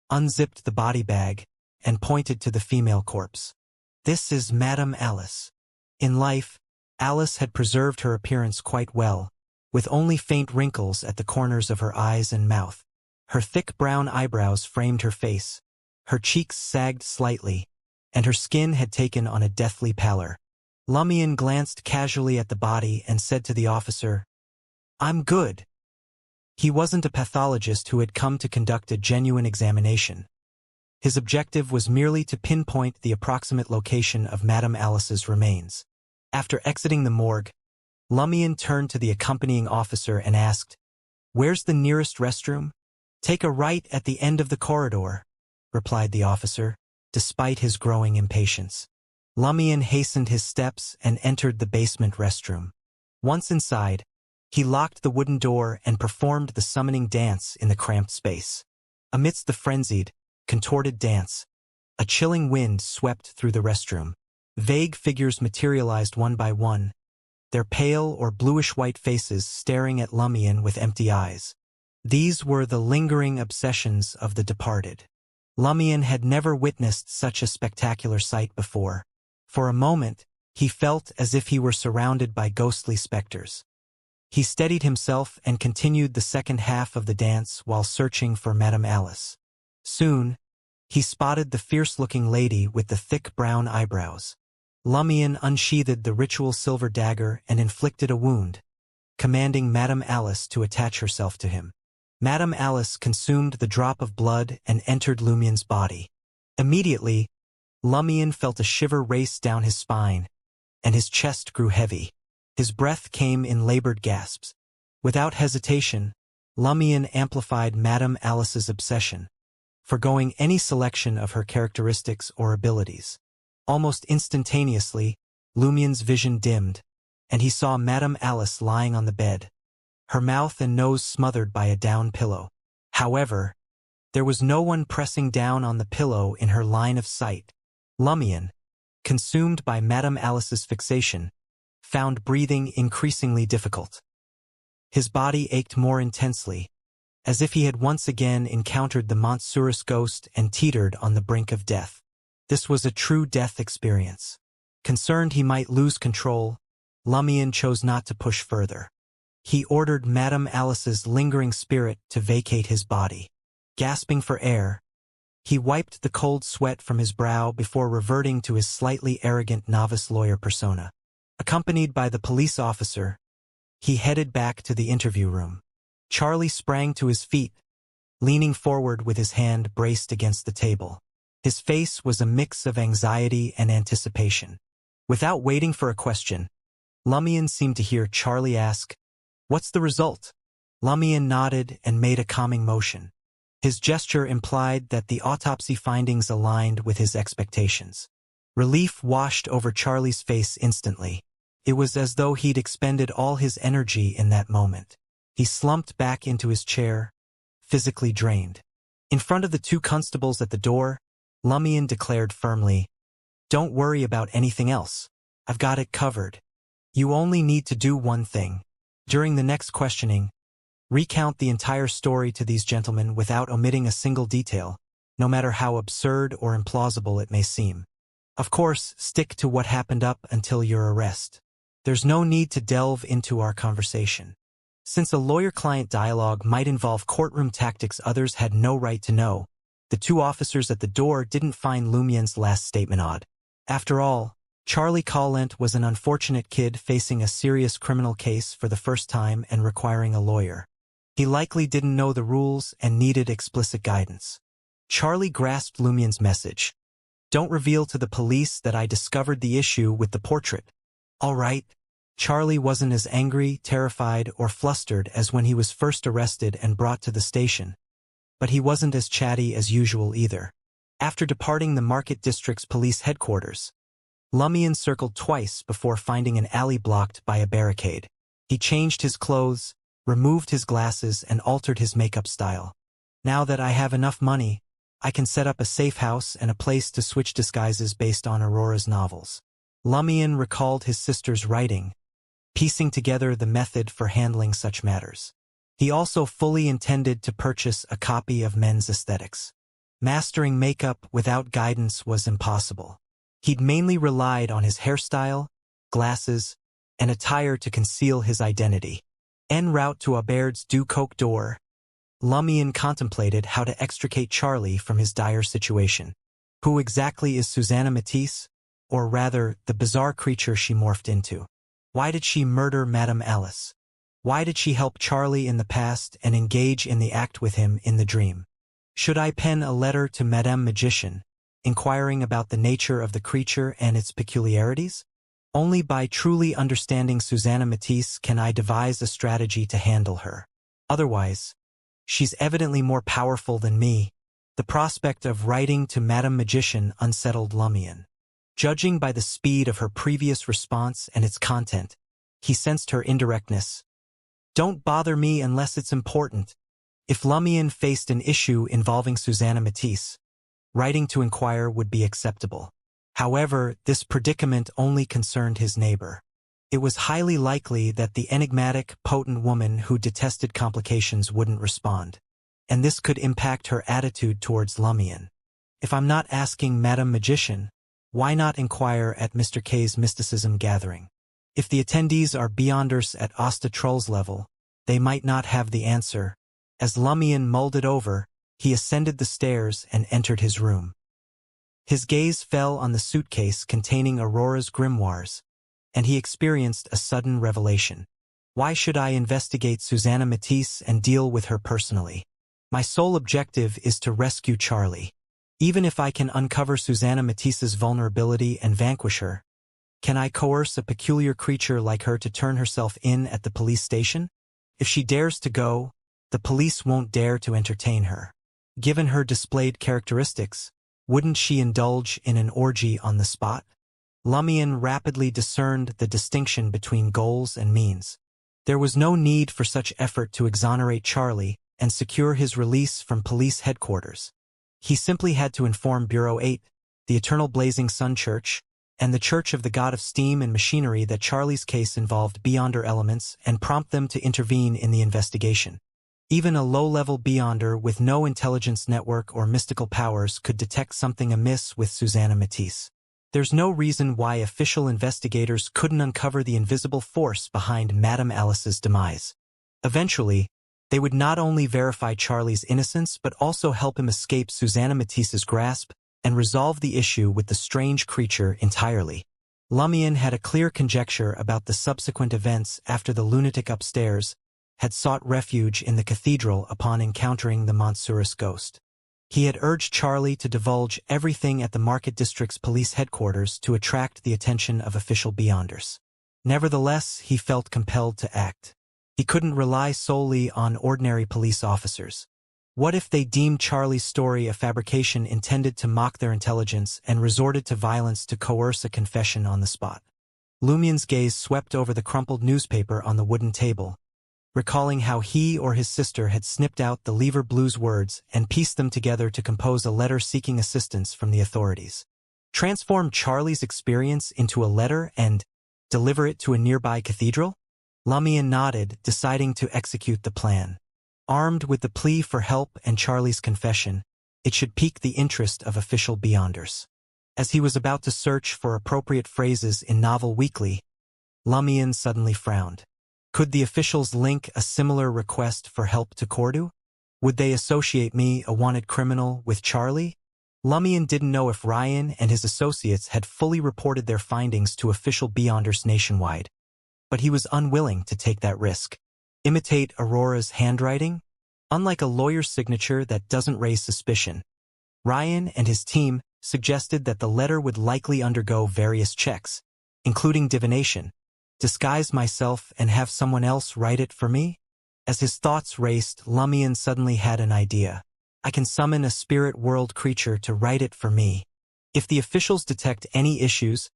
unzipped the body bag, and pointed to the female corpse. "This is Madame Alice." In life, Alice had preserved her appearance quite well, with only faint wrinkles at the corners of her eyes and mouth. Her thick brown eyebrows framed her face, her cheeks sagged slightly, and her skin had taken on a deathly pallor. Lumian glanced casually at the body and said to the officer, "I'm good." He wasn't a pathologist who had come to conduct a genuine examination. His objective was merely to pinpoint the approximate location of Madame Alice's remains. After exiting the morgue, Lumian turned to the accompanying officer and asked, "Where's the nearest restroom?" "Take a right at the end of the corridor," replied the officer, despite his growing impatience. Lumian hastened his steps and entered the basement restroom. Once inside, he locked the wooden door and performed the summoning dance in the cramped space. Amidst the frenzied, contorted dance, a chilling wind swept through the restroom. Vague figures materialized one by one, their pale or bluish-white faces staring at Lumian with empty eyes. These were the lingering obsessions of the departed. Lumian had never witnessed such a spectacular sight before. For a moment, he felt as if he were surrounded by ghostly specters. He steadied himself and continued the second half of the dance while searching for Madame Alice. Soon, he spotted the fierce-looking lady with the thick brown eyebrows. Lumian unsheathed the ritual silver dagger and inflicted a wound, commanding Madame Alice to attach herself to him. Madame Alice consumed the drop of blood and entered Lumian's body. Immediately, Lumian felt a shiver race down his spine, and his chest grew heavy. His breath came in labored gasps. Without hesitation, Lumian amplified Madame Alice's obsession, forgoing any selection of her characteristics or abilities. Almost instantaneously, Lumian's vision dimmed, and he saw Madame Alice lying on the bed, her mouth and nose smothered by a down pillow. However, there was no one pressing down on the pillow in her line of sight. Lumian, consumed by Madame Alice's fixation, found breathing increasingly difficult. His body ached more intensely, as if he had once again encountered the monstrous ghost and teetered on the brink of death. This was a true death experience. Concerned he might lose control, Lumian chose not to push further. He ordered Madame Alice's lingering spirit to vacate his body. Gasping for air, he wiped the cold sweat from his brow before reverting to his slightly arrogant novice lawyer persona. Accompanied by the police officer, he headed back to the interview room. Charlie sprang to his feet, leaning forward with his hand braced against the table. His face was a mix of anxiety and anticipation. Without waiting for a question, Lumian seemed to hear Charlie ask, "What's the result?" Lumian nodded and made a calming motion. His gesture implied that the autopsy findings aligned with his expectations. Relief washed over Charlie's face instantly. It was as though he'd expended all his energy in that moment. He slumped back into his chair, physically drained. In front of the two constables at the door, Lumion declared firmly, "Don't worry about anything else. I've got it covered. You only need to do one thing. During the next questioning, recount the entire story to these gentlemen without omitting a single detail, no matter how absurd or implausible it may seem. Of course, stick to what happened up until your arrest. There's no need to delve into our conversation." Since a lawyer-client dialogue might involve courtroom tactics others had no right to know, the two officers at the door didn't find Lumion's last statement odd. After all, Charlie Collent was an unfortunate kid facing a serious criminal case for the first time and requiring a lawyer. He likely didn't know the rules and needed explicit guidance. Charlie grasped Lumion's message. "Don't reveal to the police that I discovered the issue with the portrait." "All right." Charlie wasn't as angry, terrified, or flustered as when he was first arrested and brought to the station, but he wasn't as chatty as usual either. After departing the Market District's police headquarters, Lumion circled twice before finding an alley blocked by a barricade. He changed his clothes, removed his glasses, and altered his makeup style. "Now that I have enough money, I can set up a safe house and a place to switch disguises based on Aurora's novels." Lumion recalled his sister's writing, piecing together the method for handling such matters. He also fully intended to purchase a copy of Men's Aesthetics. Mastering makeup without guidance was impossible. He'd mainly relied on his hairstyle, glasses, and attire to conceal his identity. En route to Aubert's Du Coq d'Or, Lumion contemplated how to extricate Charlie from his dire situation. Who exactly is Susanna Matisse, or rather, the bizarre creature she morphed into? Why did she murder Madame Alice? Why did she help Charlie in the past and engage in the act with him in the dream? Should I pen a letter to Madame Magician, inquiring about the nature of the creature and its peculiarities? Only by truly understanding Susanna Matisse can I devise a strategy to handle her. Otherwise, she's evidently more powerful than me. The prospect of writing to Madame Magician unsettled Lumion. Judging by the speed of her previous response and its content, he sensed her indirectness. "Don't bother me unless it's important." If Lumion faced an issue involving Susanna Matisse, writing to inquire would be acceptable. However, this predicament only concerned his neighbor. It was highly likely that the enigmatic, potent woman who detested complications wouldn't respond, and this could impact her attitude towards Lumion. If I'm not asking Madame Magician, why not inquire at Mr. K's mysticism gathering? If the attendees are Beyonders at Asta Troll's level, they might not have the answer. As Lumion mulled it over, he ascended the stairs and entered his room. His gaze fell on the suitcase containing Aurora's grimoires, and he experienced a sudden revelation. Why should I investigate Susanna Matisse and deal with her personally? My sole objective is to rescue Charlie. Even if I can uncover Susanna Matisse's vulnerability and vanquish her, can I coerce a peculiar creature like her to turn herself in at the police station? If she dares to go, the police won't dare to entertain her. Given her displayed characteristics, wouldn't she indulge in an orgy on the spot? Lumion rapidly discerned the distinction between goals and means. There was no need for such effort to exonerate Charlie and secure his release from police headquarters. He simply had to inform Bureau 8, the Eternal Blazing Sun Church, and the Church of the God of Steam and Machinery that Charlie's case involved Beyonder elements and prompt them to intervene in the investigation. Even a low-level Beyonder with no intelligence network or mystical powers could detect something amiss with Susanna Matisse. There's no reason why official investigators couldn't uncover the invisible force behind Madame Alice's demise. Eventually, they would not only verify Charlie's innocence but also help him escape Susanna Matisse's grasp and resolve the issue with the strange creature entirely. Lumion had a clear conjecture about the subsequent events after the lunatic upstairs had sought refuge in the cathedral upon encountering the Montsurus ghost. He had urged Charlie to divulge everything at the Market District's police headquarters to attract the attention of official Beyonders. Nevertheless, he felt compelled to act. He couldn't rely solely on ordinary police officers. What if they deemed Charlie's story a fabrication intended to mock their intelligence and resorted to violence to coerce a confession on the spot? Lumion's gaze swept over the crumpled newspaper on the wooden table, recalling how he or his sister had snipped out the Lever Blues words and pieced them together to compose a letter seeking assistance from the authorities. Transform Charlie's experience into a letter and deliver it to a nearby cathedral? Lumion nodded, deciding to execute the plan. Armed with the plea for help and Charlie's confession, it should pique the interest of official Beyonders. As he was about to search for appropriate phrases in Novel Weekly, Lumion suddenly frowned. Could the officials link a similar request for help to Cordu? Would they associate me, a wanted criminal, with Charlie? Lumion didn't know if Ryan and his associates had fully reported their findings to official Beyonders nationwide, but he was unwilling to take that risk. Imitate Aurora's handwriting? Unlike a lawyer's signature that doesn't raise suspicion, Ryan and his team suggested that the letter would likely undergo various checks, including divination. Disguise myself and have someone else write it for me? As his thoughts raced, Lumion suddenly had an idea. I can summon a spirit world creature to write it for me. If the officials detect any issues,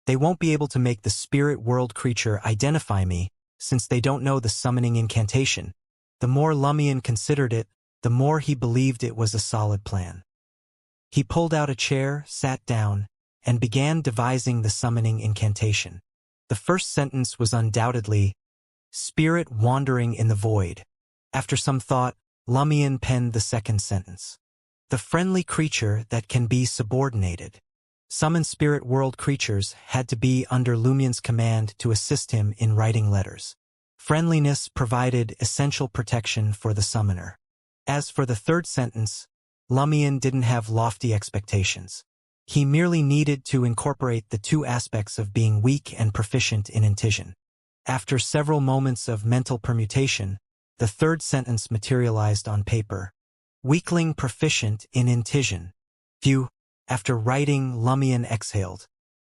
they won't be able to make the spirit world creature identify me, since they don't know the summoning incantation. The more Lumion considered it, the more he believed it was a solid plan. He pulled out a chair, sat down, and began devising the summoning incantation. The first sentence was undoubtedly, "Spirit wandering in the void." After some thought, Lumion penned the second sentence. "The friendly creature that can be subordinated." Summon spirit world creatures had to be under Lumion's command to assist him in writing letters. Friendliness provided essential protection for the summoner. As for the third sentence, Lumion didn't have lofty expectations. He merely needed to incorporate the two aspects of being weak and proficient in Intision. After several moments of mental permutation, the third sentence materialized on paper. Weakling proficient in Intision. Phew. After writing, Lumion exhaled.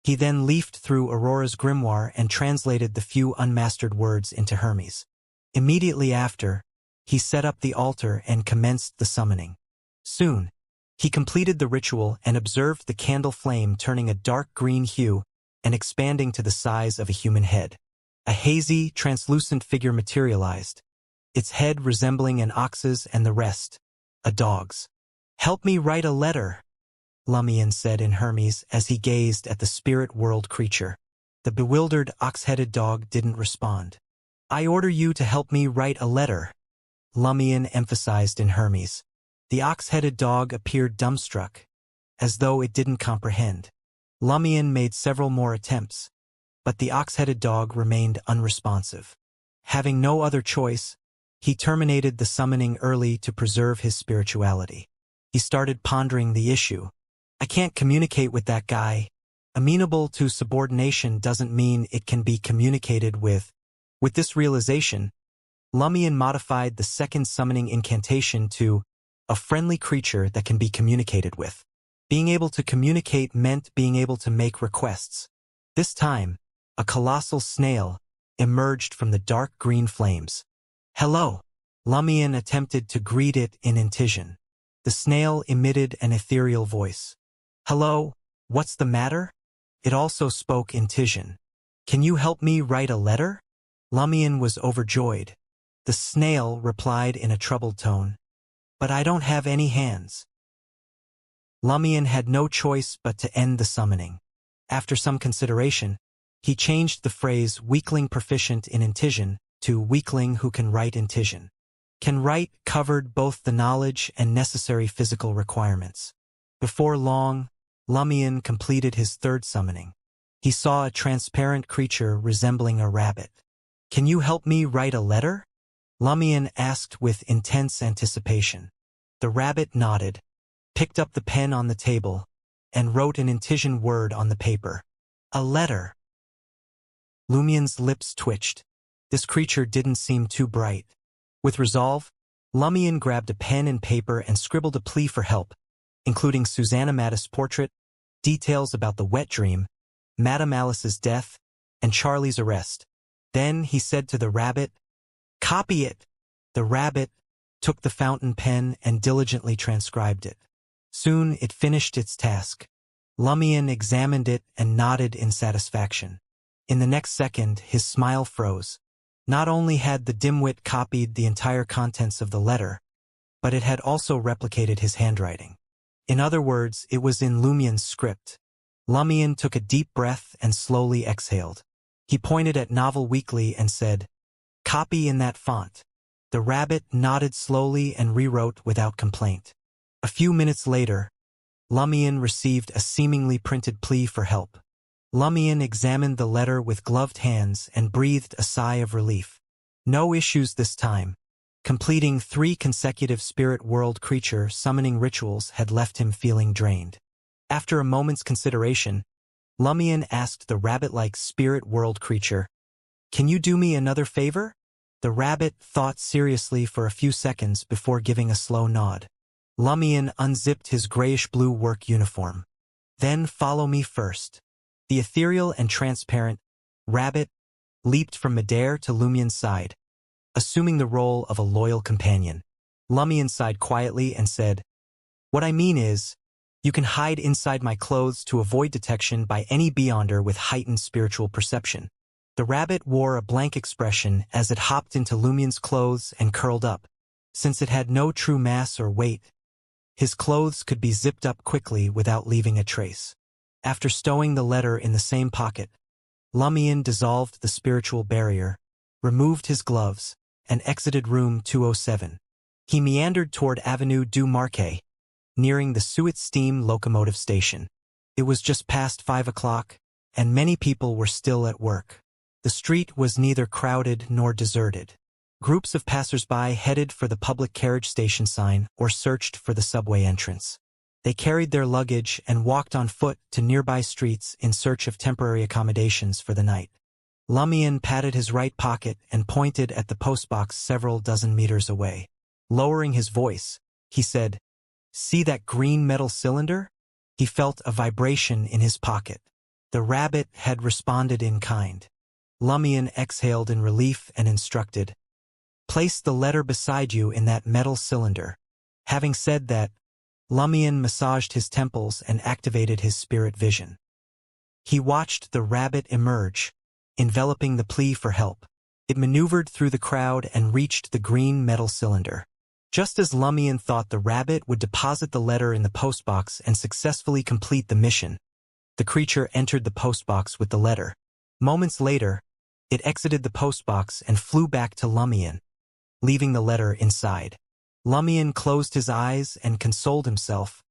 He then leafed through Aurora's grimoire and translated the few unmastered words into Hermes. Immediately after, he set up the altar and commenced the summoning. Soon, he completed the ritual and observed the candle flame turning a dark green hue and expanding to the size of a human head. A hazy, translucent figure materialized, its head resembling an ox's and the rest, a dog's. "Help me write a letter," Lumion said in Hermes as he gazed at the spirit world creature. The bewildered ox-headed dog didn't respond. "I order you to help me write a letter," Lumion emphasized in Hermes. The ox-headed dog appeared dumbstruck, as though it didn't comprehend. Lumion made several more attempts, but the ox-headed dog remained unresponsive. Having no other choice, he terminated the summoning early to preserve his spirituality. He started pondering the issue. I can't communicate with that guy. Amenable to subordination doesn't mean it can be communicated with. With this realization, Lumion modified the second summoning incantation to a friendly creature that can be communicated with. Being able to communicate meant being able to make requests. This time, a colossal snail emerged from the dark green flames. "Hello." Lumion attempted to greet it in Intision. The snail emitted an ethereal voice. "Hello, what's the matter?" It also spoke Intision. "Can you help me write a letter?" Lumion was overjoyed. The snail replied in a troubled tone, "But I don't have any hands." Lumion had no choice but to end the summoning. After some consideration, he changed the phrase "weakling proficient in Intision" to "weakling who can write Intision." Can write covered both the knowledge and necessary physical requirements. Before long, Lumion completed his third summoning. He saw a transparent creature resembling a rabbit. "Can you help me write a letter?" Lumion asked with intense anticipation. The rabbit nodded, picked up the pen on the table, and wrote an Intision word on the paper. "A letter." Lumion's lips twitched. This creature didn't seem too bright. With resolve, Lumion grabbed a pen and paper and scribbled a plea for help, including Susanna Mattis' portrait, details about the wet dream, Madame Alice's death, and Charlie's arrest. Then he said to the rabbit, "Copy it." The rabbit took the fountain pen and diligently transcribed it. Soon it finished its task. Lumion examined it and nodded in satisfaction. In the next second, his smile froze. Not only had the dimwit copied the entire contents of the letter, but it had also replicated his handwriting. In other words, it was in Lumien's script. Lumion took a deep breath and slowly exhaled. He pointed at Novel Weekly and said, "Copy in that font." The rabbit nodded slowly and rewrote without complaint. A few minutes later, Lumion received a seemingly printed plea for help. Lumion examined the letter with gloved hands and breathed a sigh of relief. No issues this time. Completing 3 consecutive spirit world creature summoning rituals had left him feeling drained. After a moment's consideration, Lumion asked the rabbit-like spirit world creature, "Can you do me another favor?" The rabbit thought seriously for a few seconds before giving a slow nod. Lumion unzipped his grayish-blue work uniform. "Then follow me first." The ethereal and transparent rabbit leaped from midair to Lumion's side, assuming the role of a loyal companion. Lumion sighed quietly and said, "What I mean is, you can hide inside my clothes to avoid detection by any beyonder with heightened spiritual perception." The rabbit wore a blank expression as it hopped into Lumion's clothes and curled up. Since it had no true mass or weight, his clothes could be zipped up quickly without leaving a trace. After stowing the letter in the same pocket, Lumion dissolved the spiritual barrier, removed his gloves, and exited room 207. He meandered toward Avenue du Marquet, nearing the Suet steam locomotive station. It was just past 5 o'clock, and many people were still at work. The street was neither crowded nor deserted. Groups of passers-by headed for the public carriage station sign or searched for the subway entrance. They carried their luggage and walked on foot to nearby streets in search of temporary accommodations for the night. Lumion patted his right pocket and pointed at the postbox several dozen meters away. Lowering his voice, he said, "See that green metal cylinder?" He felt a vibration in his pocket. The rabbit had responded in kind. Lumion exhaled in relief and instructed, "Place the letter beside you in that metal cylinder." Having said that, Lumion massaged his temples and activated his spirit vision. He watched the rabbit emerge, enveloping the plea for help. It maneuvered through the crowd and reached the green metal cylinder. Just as Lumion thought the rabbit would deposit the letter in the postbox and successfully complete the mission, the creature entered the postbox with the letter. Moments later, it exited the postbox and flew back to Lumion, leaving the letter inside. Lumion closed his eyes and consoled himself.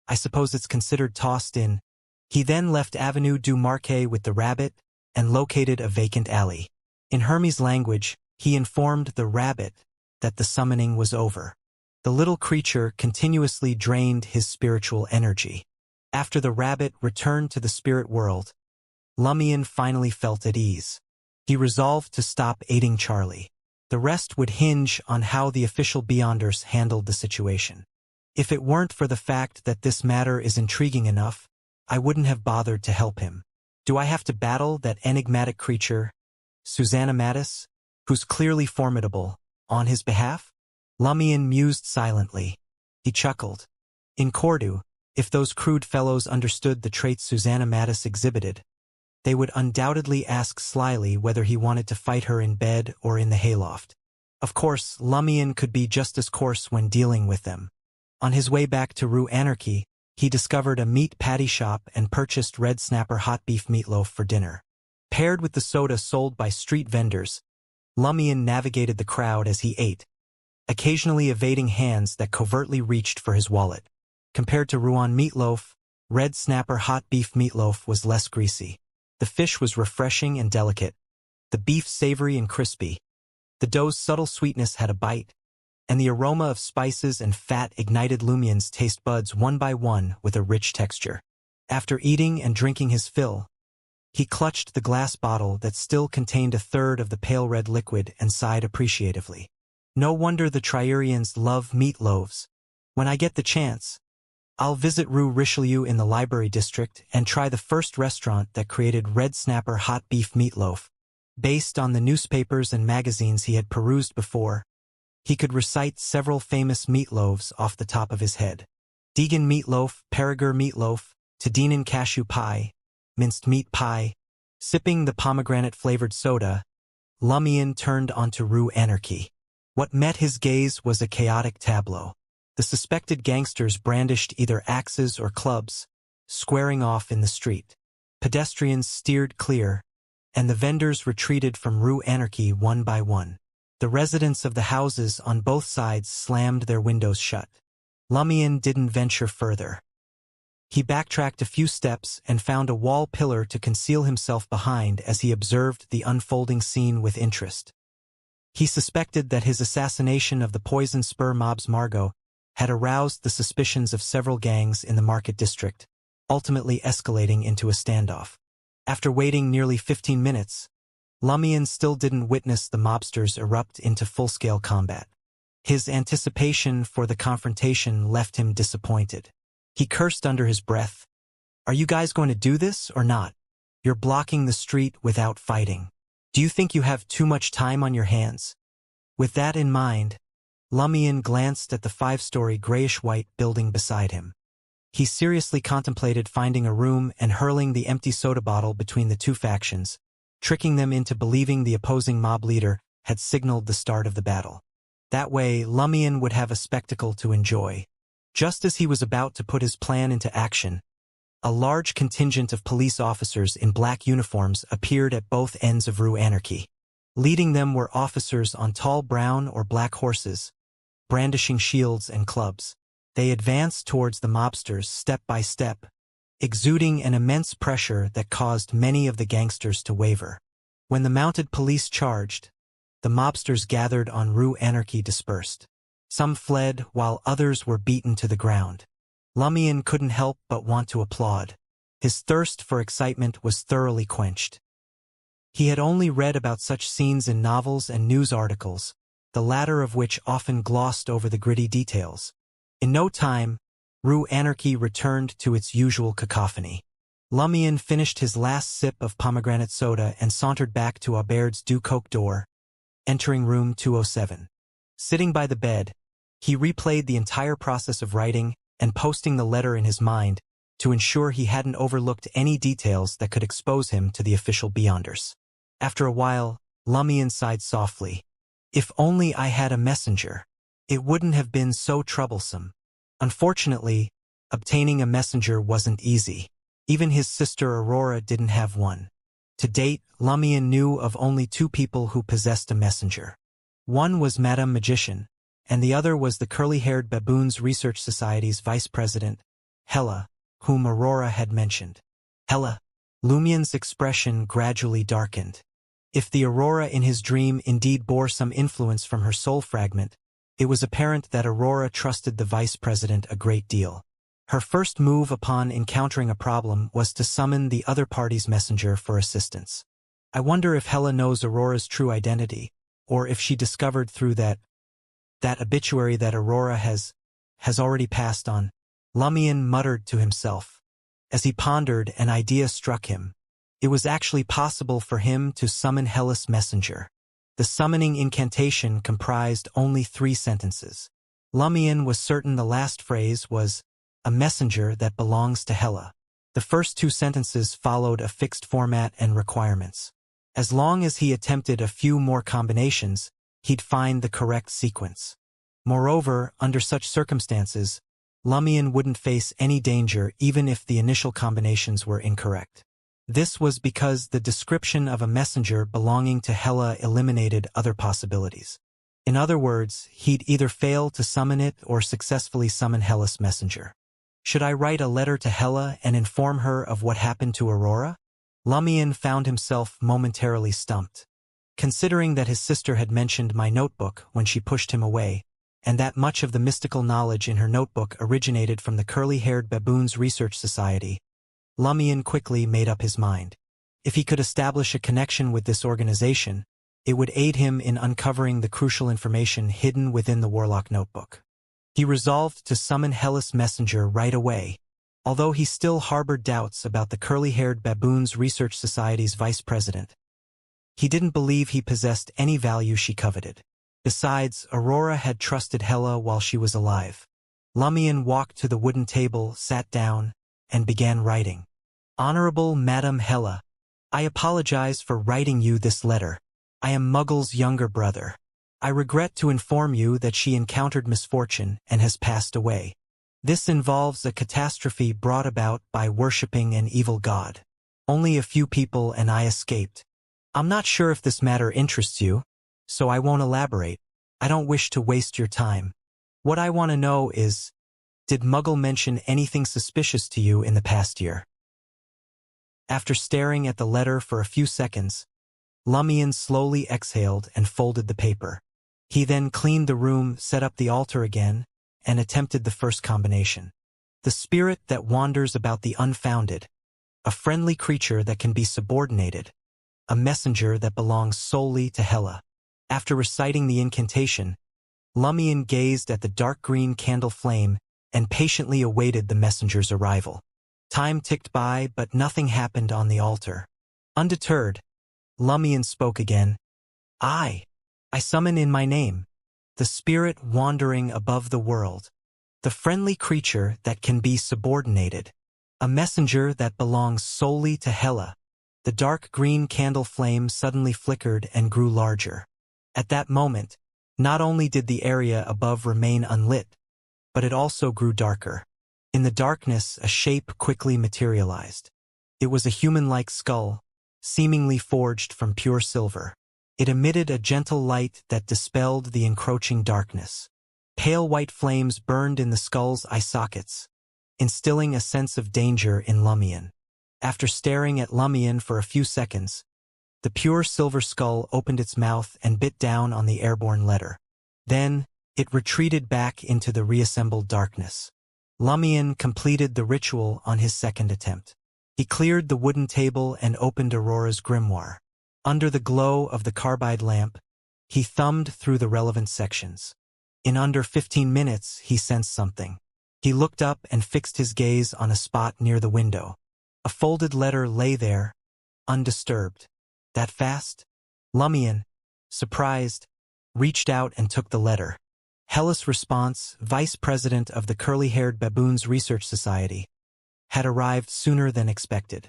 "I suppose it's considered tossed in." He then left Avenue du Marquet with the rabbit and located a vacant alley. In Hermes' language, he informed the rabbit that the summoning was over. The little creature continuously drained his spiritual energy. After the rabbit returned to the spirit world, Lumion finally felt at ease. He resolved to stop aiding Charlie. The rest would hinge on how the official Beyonders handled the situation. "If it weren't for the fact that this matter is intriguing enough, I wouldn't have bothered to help him. Do I have to battle that enigmatic creature, Susanna Mattis, who's clearly formidable, on his behalf?" Lumion mused silently. He chuckled. In Cordu, if those crude fellows understood the traits Susanna Mattis exhibited, they would undoubtedly ask slyly whether he wanted to fight her in bed or in the hayloft. Of course, Lumion could be just as coarse when dealing with them. On his way back to Rue Anarchy, he discovered a meat patty shop and purchased red snapper hot beef meatloaf for dinner. Paired with the soda sold by street vendors, Lumion navigated the crowd as he ate, occasionally evading hands that covertly reached for his wallet. Compared to Rouen meatloaf, red snapper hot beef meatloaf was less greasy. The fish was refreshing and delicate, the beef savory and crispy. The dough's subtle sweetness had a bite, and the aroma of spices and fat ignited Lumion's taste buds one by one with a rich texture. After eating and drinking his fill, he clutched the glass bottle that still contained a third of the pale red liquid and sighed appreciatively. No wonder the Trierians love meatloaves. When I get the chance, I'll visit Rue Richelieu in the Library District and try the first restaurant that created red snapper hot beef meatloaf. Based on the newspapers and magazines he had perused before, he could recite several famous meatloaves off the top of his head. Deegan meatloaf, Perigord meatloaf, Tadinin cashew pie, minced meat pie. Sipping the pomegranate-flavored soda, Lumion turned onto Rue Anarchy. What met his gaze was a chaotic tableau. The suspected gangsters brandished either axes or clubs, squaring off in the street. Pedestrians steered clear, and the vendors retreated from Rue Anarchy one by one. The residents of the houses on both sides slammed their windows shut. Lumion didn't venture further. He backtracked a few steps and found a wall pillar to conceal himself behind as he observed the unfolding scene with interest. He suspected that his assassination of the Poison Spur mob's Margot had aroused the suspicions of several gangs in the Market District, ultimately escalating into a standoff. After waiting nearly 15 minutes, Lumion still didn't witness the mobsters erupt into full-scale combat. His anticipation for the confrontation left him disappointed. He cursed under his breath. "Are you guys going to do this or not? You're blocking the street without fighting. Do you think you have too much time on your hands?" With that in mind, Lumion glanced at the 5-story grayish-white building beside him. He seriously contemplated finding a room and hurling the empty soda bottle between the two factions, tricking them into believing the opposing mob leader had signaled the start of the battle. That way, Lumion would have a spectacle to enjoy. Just as he was about to put his plan into action, a large contingent of police officers in black uniforms appeared at both ends of Rue Anarchy. Leading them were officers on tall brown or black horses, brandishing shields and clubs. They advanced towards the mobsters step by step, exuding an immense pressure that caused many of the gangsters to waver. When the mounted police charged, the mobsters gathered on Rue Anarchy dispersed. Some fled while others were beaten to the ground. Lumion couldn't help but want to applaud. His thirst for excitement was thoroughly quenched. He had only read about such scenes in novels and news articles, the latter of which often glossed over the gritty details. In no time, Rue Anarchy returned to its usual cacophony. Lumion finished his last sip of pomegranate soda and sauntered back to Aubert's Du Coq door, entering room 207. Sitting by the bed, he replayed the entire process of writing and posting the letter in his mind to ensure he hadn't overlooked any details that could expose him to the official Beyonders. After a while, Lumion sighed softly. "If only I had a messenger. It wouldn't have been so troublesome." Unfortunately, obtaining a messenger wasn't easy. Even his sister Aurora didn't have one. To date, Lumion knew of only 2 people who possessed a messenger. One was Madame Magician, and the other was the curly-haired Baboons Research Society's vice president, Hella, whom Aurora had mentioned. Hella. Lumion's expression gradually darkened. If the Aurora in his dream indeed bore some influence from her soul fragment, it was apparent that Aurora trusted the vice president a great deal. Her first move upon encountering a problem was to summon the other party's messenger for assistance. I wonder if Hella knows Aurora's true identity, or if she discovered through that obituary that Aurora has already passed on. Lumion muttered to himself. As he pondered, an idea struck him. It was actually possible for him to summon Hella's messenger. The summoning incantation comprised only 3 sentences. Lumion was certain the last phrase was, "A messenger that belongs to Hella." The first 2 sentences followed a fixed format and requirements. As long as he attempted a few more combinations, he'd find the correct sequence. Moreover, under such circumstances, Lumion wouldn't face any danger even if the initial combinations were incorrect. This was because the description of a messenger belonging to Hella eliminated other possibilities. In other words, he'd either fail to summon it or successfully summon Hella's messenger. Should I write a letter to Hella and inform her of what happened to Aurora? Lumion found himself momentarily stumped. Considering that his sister had mentioned my notebook when she pushed him away, and that much of the mystical knowledge in her notebook originated from the curly-haired Baboons Research Society, Lumion quickly made up his mind. If he could establish a connection with this organization, it would aid him in uncovering the crucial information hidden within the Warlock notebook. He resolved to summon Hella's messenger right away, although he still harbored doubts about the curly-haired Baboons Research Society's vice president. He didn't believe he possessed any value she coveted. Besides, Aurora had trusted Hella while she was alive. Lumion walked to the wooden table, sat down, and began writing. "Honorable Madame Hella, I apologize for writing you this letter. I am Muggle's younger brother. I regret to inform you that she encountered misfortune and has passed away. This involves a catastrophe brought about by worshipping an evil god. Only a few people and I escaped. I'm not sure if this matter interests you, so I won't elaborate. I don't wish to waste your time. What I want to know is, did Muggle mention anything suspicious to you in the past year? After staring at the letter for a few seconds, Lumion slowly exhaled and folded the paper. He then cleaned the room, set up the altar again, and attempted the first combination. The spirit that wanders about the unfounded, a friendly creature that can be subordinated, a messenger that belongs solely to Hela. After reciting the incantation, Lumion gazed at the dark green candle flame and patiently awaited the messenger's arrival. Time ticked by, but nothing happened on the altar. Undeterred, Lumion spoke again. I summon in my name, the spirit wandering above the world, the friendly creature that can be subordinated, a messenger that belongs solely to Hela. The dark green candle flame suddenly flickered and grew larger. At that moment, not only did the area above remain unlit, but it also grew darker. In the darkness, a shape quickly materialized. It was a human-like skull, seemingly forged from pure silver. It emitted a gentle light that dispelled the encroaching darkness. Pale white flames burned in the skull's eye sockets, instilling a sense of danger in Lumion. After staring at Lumion for a few seconds, the pure silver skull opened its mouth and bit down on the airborne letter. Then, it retreated back into the reassembled darkness. Lumion completed the ritual on his second attempt. He cleared the wooden table and opened Aurora's grimoire. Under the glow of the carbide lamp, he thumbed through the relevant sections. In under 15 minutes, he sensed something. He looked up and fixed his gaze on a spot near the window. A folded letter lay there, undisturbed. That fast? Lumion, surprised, reached out and took the letter. Hela's response, vice president of the Curly-Haired Baboons Research Society, had arrived sooner than expected.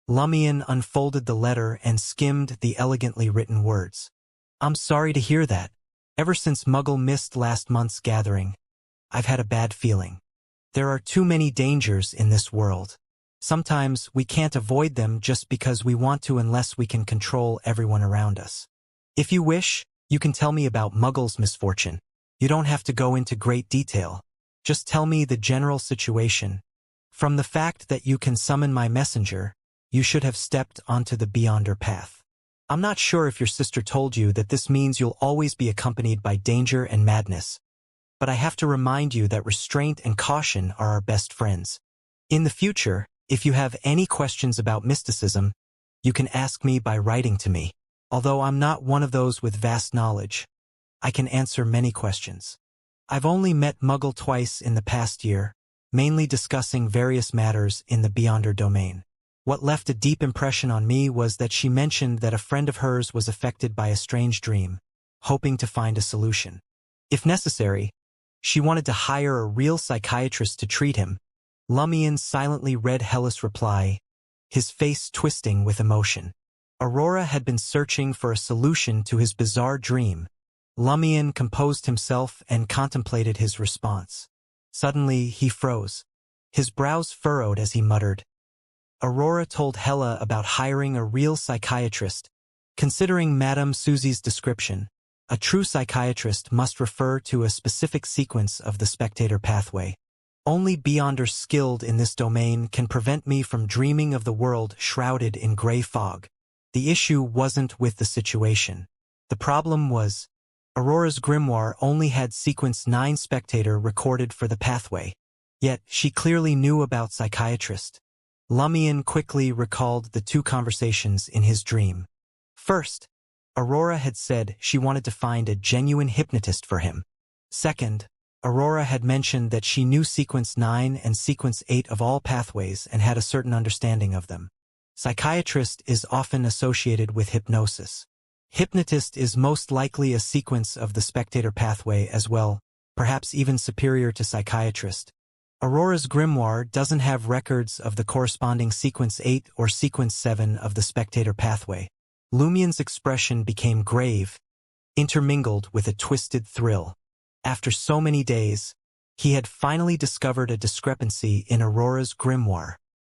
Lumion unfolded the letter and skimmed the elegantly written words. I'm sorry to hear that. Ever since Muggle missed last month's gathering, I've had a bad feeling. There are too many dangers in this world. Sometimes we can't avoid them just because we want to unless we can control everyone around us. If you wish, you can tell me about Muggle's misfortune. You don't have to go into great detail. Just tell me the general situation. From the fact that you can summon my messenger, you should have stepped onto the Beyonder path. I'm not sure if your sister told you that this means you'll always be accompanied by danger and madness, but I have to remind you that restraint and caution are our best friends. In the future, if you have any questions about mysticism, you can ask me by writing to me. Although I'm not one of those with vast knowledge, I can answer many questions. I've only met Muggle twice in the past year, mainly discussing various matters in the Beyonder domain. What left a deep impression on me was that she mentioned that a friend of hers was affected by a strange dream, hoping to find a solution. If necessary, she wanted to hire a real psychiatrist to treat him. Lumion silently read Hela's reply, his face twisting with emotion. Aurora had been searching for a solution to his bizarre dream. Lumion composed himself and contemplated his response. Suddenly, he froze. His brows furrowed as he muttered. Aurora told Hela about hiring a real psychiatrist. Considering Madame Susie's description, a true psychiatrist must refer to a specific sequence of the spectator pathway. Only Beyonders skilled in this domain can prevent me from dreaming of the world shrouded in gray fog. The issue wasn't with the situation. The problem was, Aurora's grimoire only had sequence 9 spectator recorded for the pathway. Yet, she clearly knew about psychiatrist. Lumion quickly recalled the 2 conversations in his dream. First, Aurora had said she wanted to find a genuine hypnotist for him. Second, Aurora had mentioned that she knew sequence 9 and sequence 8 of all pathways and had a certain understanding of them. Psychiatrist is often associated with hypnosis. Hypnotist is most likely a sequence of the spectator pathway as well, perhaps even superior to psychiatrist. Aurora's grimoire doesn't have records of the corresponding sequence 8 or sequence 7 of the spectator pathway. Lumien's expression became grave, intermingled with a twisted thrill. After so many days, he had finally discovered a discrepancy in Aurora's grimoire.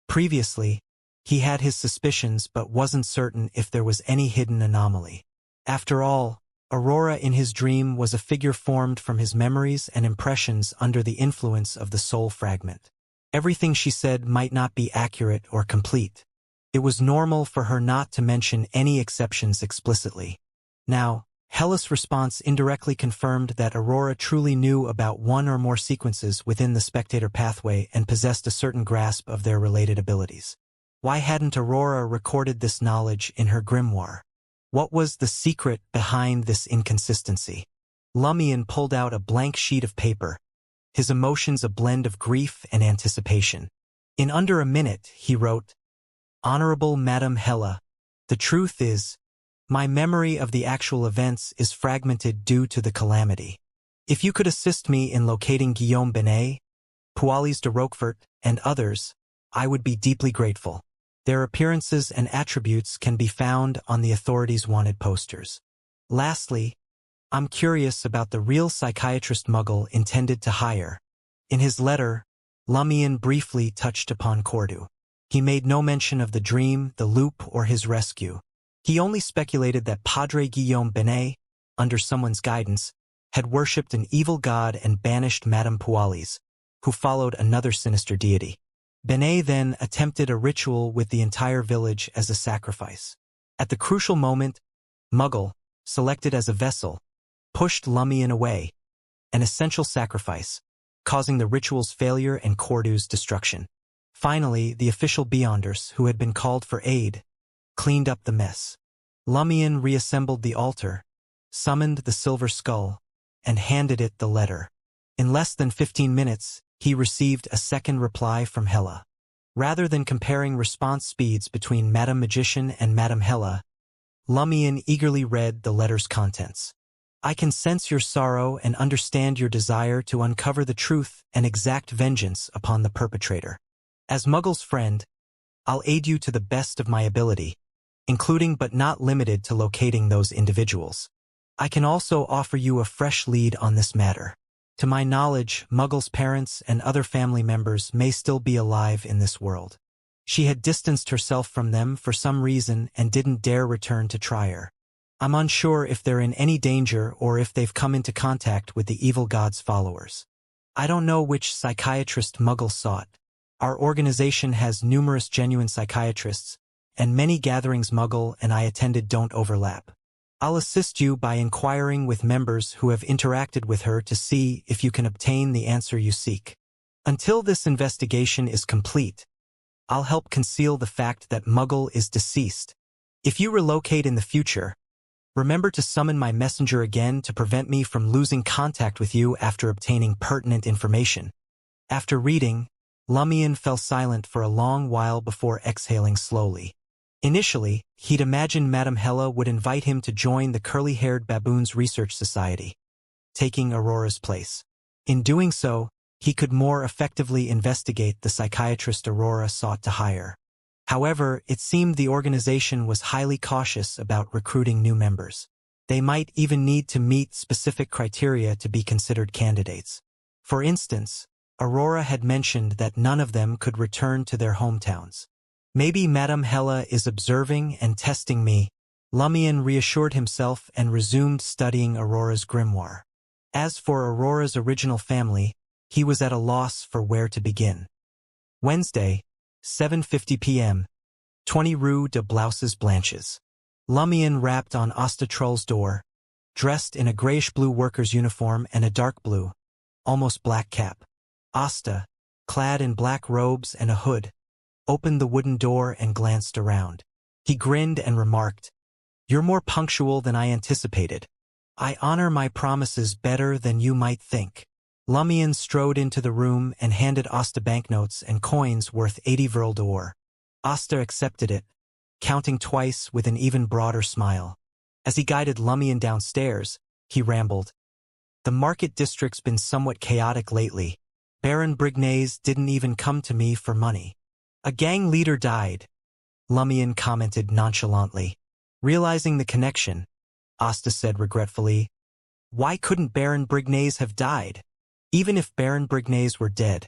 Previously, he had his suspicions but wasn't certain if there was any hidden anomaly. After all, Aurora in his dream was a figure formed from his memories and impressions under the influence of the soul fragment. Everything she said might not be accurate or complete. It was normal for her not to mention any exceptions explicitly. Now, Hella's response indirectly confirmed that Aurora truly knew about one or more sequences within the spectator pathway and possessed a certain grasp of their related abilities. Why hadn't Aurora recorded this knowledge in her grimoire? What was the secret behind this inconsistency? Lumien pulled out a blank sheet of paper, his emotions a blend of grief and anticipation. In under a minute, he wrote, "Honorable Madame Hella, the truth is, my memory of the actual events is fragmented due to the calamity. If you could assist me in locating Guillaume Binet, Pualis de Roquefort, and others, I would be deeply grateful. Their appearances and attributes can be found on the authorities' wanted posters. Lastly, I'm curious about the real psychiatrist Muggle intended to hire." In his letter, Lumien briefly touched upon Cordu. He made no mention of the dream, the loop, or his rescue. He only speculated that Padre Guillaume Binet, under someone's guidance, had worshipped an evil god and banished Madame Pualis, who followed another sinister deity. Binet then attempted a ritual with the entire village as a sacrifice. At the crucial moment, Muggle, selected as a vessel, pushed Lumien away, an essential sacrifice, causing the ritual's failure and Cordu's destruction. Finally, the official Beyonders, who had been called for aid, cleaned up the mess. Lumien reassembled the altar, summoned the silver skull, and handed it the letter. In less than 15 minutes, he received a second reply from Hella. Rather than comparing response speeds between Madame Magician and Madame Hella, Lumien eagerly read the letter's contents. "I can sense your sorrow and understand your desire to uncover the truth and exact vengeance upon the perpetrator. As Muggle's friend, I'll aid you to the best of my ability, including but not limited to locating those individuals. I can also offer you a fresh lead on this matter. To my knowledge, Muggle's parents and other family members may still be alive in this world. She had distanced herself from them for some reason and didn't dare return to Trier. I'm unsure if they're in any danger or if they've come into contact with the evil god's followers. I don't know which psychiatrist Muggle sought. Our organization has numerous genuine psychiatrists, and many gatherings Muggle and I attended don't overlap. I'll assist you by inquiring with members who have interacted with her to see if you can obtain the answer you seek. Until this investigation is complete, I'll help conceal the fact that Muggle is deceased. If you relocate in the future, remember to summon my messenger again to prevent me from losing contact with you after obtaining pertinent information." After reading, Lumien fell silent for a long while before exhaling slowly. Initially, he'd imagined Madame Hella would invite him to join the curly-haired baboons research society, taking Aurora's place. In doing so, he could more effectively investigate the psychiatrist Aurora sought to hire. However, it seemed the organization was highly cautious about recruiting new members. They might even need to meet specific criteria to be considered candidates. For instance, Aurora had mentioned that none of them could return to their hometowns. Maybe Madame Hella is observing and testing me. Lumien reassured himself and resumed studying Aurora's grimoire. As for Aurora's original family, he was at a loss for where to begin. Wednesday, 7:50 p.m., 20 Rue de Blouses Blanches. Lumien rapped on Asta Troll's door, dressed in a grayish-blue worker's uniform and a dark blue, almost black cap. Asta, clad in black robes and a hood, opened the wooden door and glanced around. He grinned and remarked, "You're more punctual than I anticipated. I honor my promises better than you might think." Lumien strode into the room and handed Asta banknotes and coins worth 80 Vril d'Or. Asta accepted it, counting twice with an even broader smile. As he guided Lumien downstairs, he rambled, "The market district's been somewhat chaotic lately. Baron Brignays didn't even come to me for money." "A gang leader died," Lumien commented nonchalantly. Realizing the connection, Asta said regretfully, "Why couldn't Baron Brignaise have died? Even if Baron Brignaise were dead,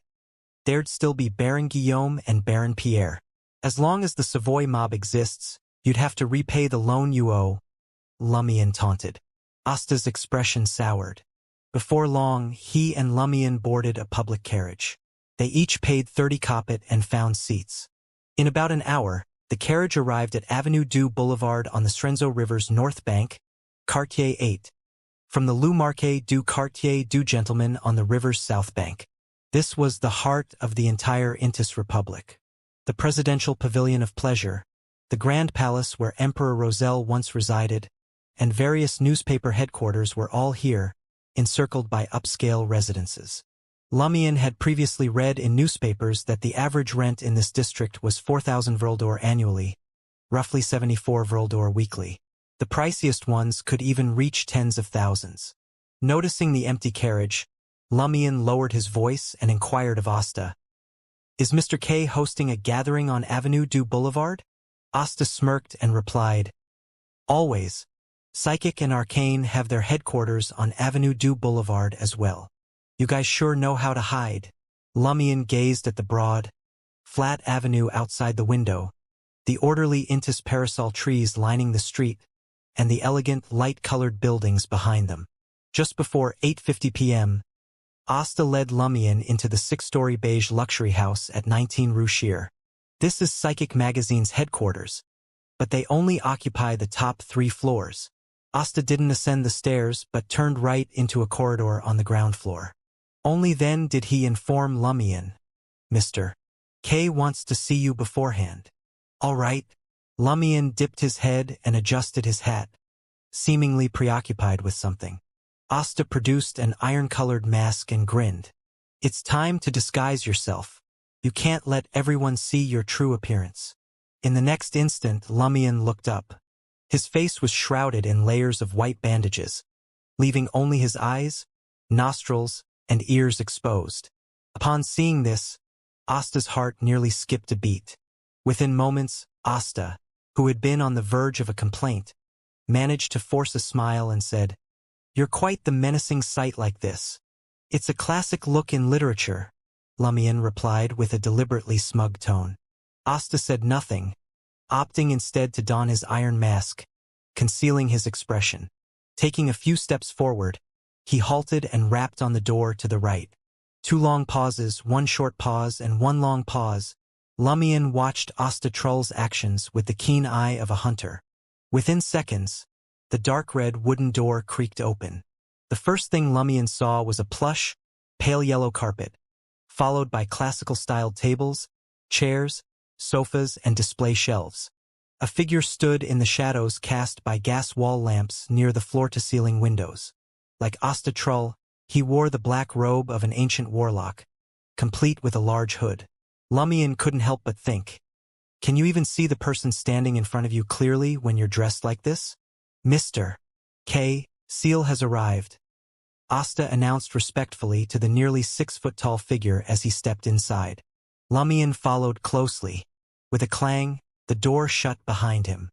there'd still be Baron Guillaume and Baron Pierre. As long as the Savoy mob exists, you'd have to repay the loan you owe," Lumion taunted. Asta's expression soured. Before long, he and Lumion boarded a public carriage. They each paid 30 kopit and found seats. In about an hour, the carriage arrived at Avenue du Boulevard on the Srenzo River's north bank, Quartier 8, from the Rue Marquet du Quartier du Gentleman on the river's south bank. This was the heart of the entire Intis Republic. The presidential pavilion of pleasure, the grand palace where Emperor Roselle once resided, and various newspaper headquarters were all here, encircled by upscale residences. Lumion had previously read in newspapers that the average rent in this district was 4,000 Vrildor annually, roughly 74 Vrildor weekly. The priciest ones could even reach tens of thousands. Noticing the empty carriage, Lumion lowered his voice and inquired of Asta, "Is Mr. K hosting a gathering on Avenue du Boulevard?" Asta smirked and replied, "Always. Psychic and Arcane have their headquarters on Avenue du Boulevard as well. You guys sure know how to hide." Lumion gazed at the broad, flat avenue outside the window, the orderly Intis parasol trees lining the street, and the elegant, light-colored buildings behind them. Just before 8:50 p.m., Asta led Lumion into the 6-story beige luxury house at 19 Rue Shear. This is Psychic Magazine's headquarters, but they only occupy the top 3 floors. Asta didn't ascend the stairs but turned right into a corridor on the ground floor. Only then did he inform Lumion, "Mr. K wants to see you beforehand." "All right." Lumion dipped his head and adjusted his hat, seemingly preoccupied with something. Asta produced an iron-colored mask and grinned. "It's time to disguise yourself. You can't let everyone see your true appearance." In the next instant, Lumion looked up. His face was shrouded in layers of white bandages, leaving only his eyes, nostrils, and ears exposed. Upon seeing this, Asta's heart nearly skipped a beat. Within moments, Asta, who had been on the verge of a complaint, managed to force a smile and said, "You're quite the menacing sight like this." "It's a classic look in literature," Lumion replied with a deliberately smug tone. Asta said nothing, opting instead to don his iron mask, concealing his expression. Taking a few steps forward, he halted and rapped on the door to the right. 2 long pauses, 1 short pause, and 1 long pause. Lumion watched Asta Trull's actions with the keen eye of a hunter. Within seconds, the dark red wooden door creaked open. The first thing Lumion saw was a plush, pale yellow carpet, followed by classical-styled tables, chairs, sofas, and display shelves. A figure stood in the shadows cast by gas wall lamps near the floor-to-ceiling windows. Like Asta Trull, he wore the black robe of an ancient warlock, complete with a large hood. Lumion couldn't help but think, "Can you even see the person standing in front of you clearly when you're dressed like this?" "Mr. K. Seal has arrived," Asta announced respectfully to the nearly 6-foot-tall figure as he stepped inside. Lumion followed closely. With a clang, the door shut behind him.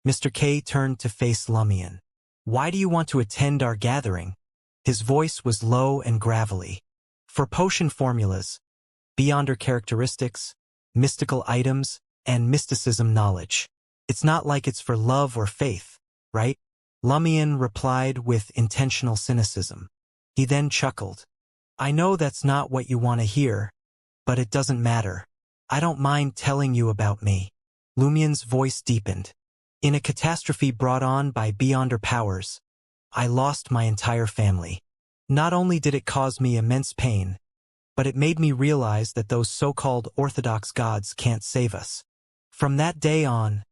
Mr. K turned to face Lumion. "Why do you want to attend our gathering?" His voice was low and gravelly. "For potion formulas, beyonder characteristics, mystical items, and mysticism knowledge. It's not like it's for love or faith, right?" Lumion replied with intentional cynicism. He then chuckled. "I know that's not what you want to hear, but it doesn't matter. I don't mind telling you about me." Lumion's voice deepened. "In a catastrophe brought on by beyonder powers, I lost my entire family. Not only did it cause me immense pain, but it made me realize that those so-called orthodox gods can't save us. From that day on,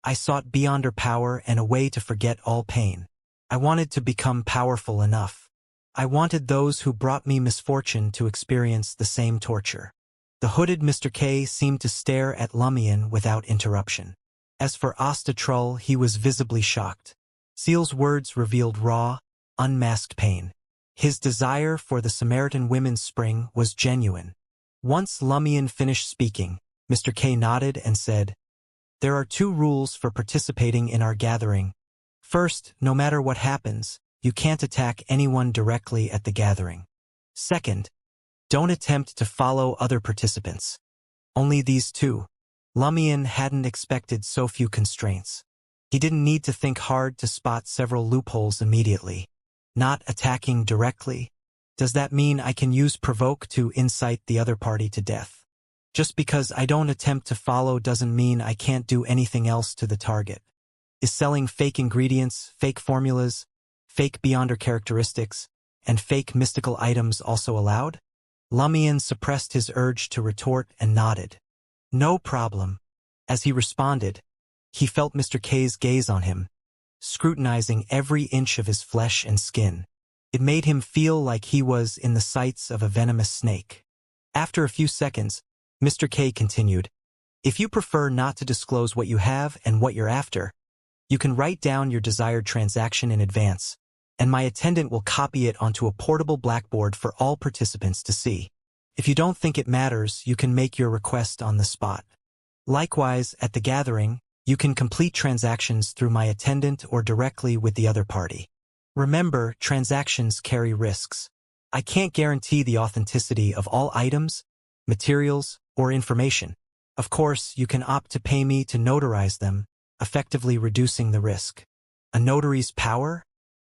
I sought beyonder power and a way to forget all pain. I wanted to become powerful enough. I wanted those who brought me misfortune to experience the same torture." The hooded Mr. K seemed to stare at Lumion without interruption. As for Asta Trull, he was visibly shocked. Seal's words revealed raw, unmasked pain. His desire for the Samaritan women's spring was genuine. Once Lumion finished speaking, Mr. K nodded and said, There are 2 rules for participating in our gathering. First, no matter what happens, you can't attack anyone directly at the gathering. Second, don't attempt to follow other participants. Only these 2. Lumion hadn't expected so few constraints. He didn't need to think hard to spot several loopholes immediately. Not attacking directly? Does that mean I can use provoke to incite the other party to death? Just because I don't attempt to follow doesn't mean I can't do anything else to the target. Is selling fake ingredients, fake formulas, fake Beyonder characteristics, and fake mystical items also allowed? Lumion suppressed his urge to retort and nodded. No problem. As he responded, he felt Mr. K's gaze on him, scrutinizing every inch of his flesh and skin. It made him feel like he was in the sights of a venomous snake. After a few seconds, Mr. K continued, "If you prefer not to disclose what you have and what you're after, you can write down your desired transaction in advance, and my attendant will copy it onto a portable blackboard for all participants to see. If you don't think it matters, you can make your request on the spot. Likewise, at the gathering, you can complete transactions through my attendant or directly with the other party. Remember, transactions carry risks. I can't guarantee the authenticity of all items, materials, or information. Of course, you can opt to pay me to notarize them, effectively reducing the risk." A notary's power?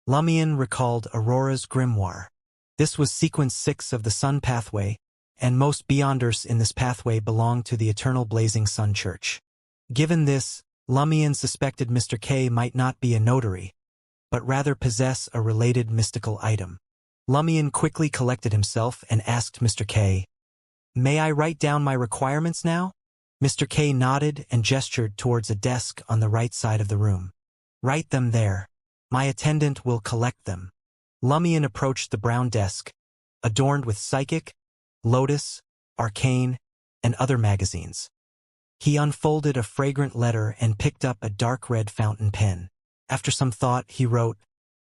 Lumion recalled Aurora's grimoire. This was sequence 6 of the Sun pathway, and most Beyonders in this pathway belong to the Eternal Blazing Sun Church. Given this, Lumion suspected Mr. K might not be a notary, but rather possess a related mystical item. Lumion quickly collected himself and asked Mr. K, "May I write down my requirements now?" Mr. K nodded and gestured towards a desk on the right side of the room. "Write them there. My attendant will collect them." Lumion approached the brown desk, adorned with Psychic, Lotus, Arcane, and other magazines. He unfolded a fragrant letter and picked up a dark red fountain pen. After some thought, he wrote,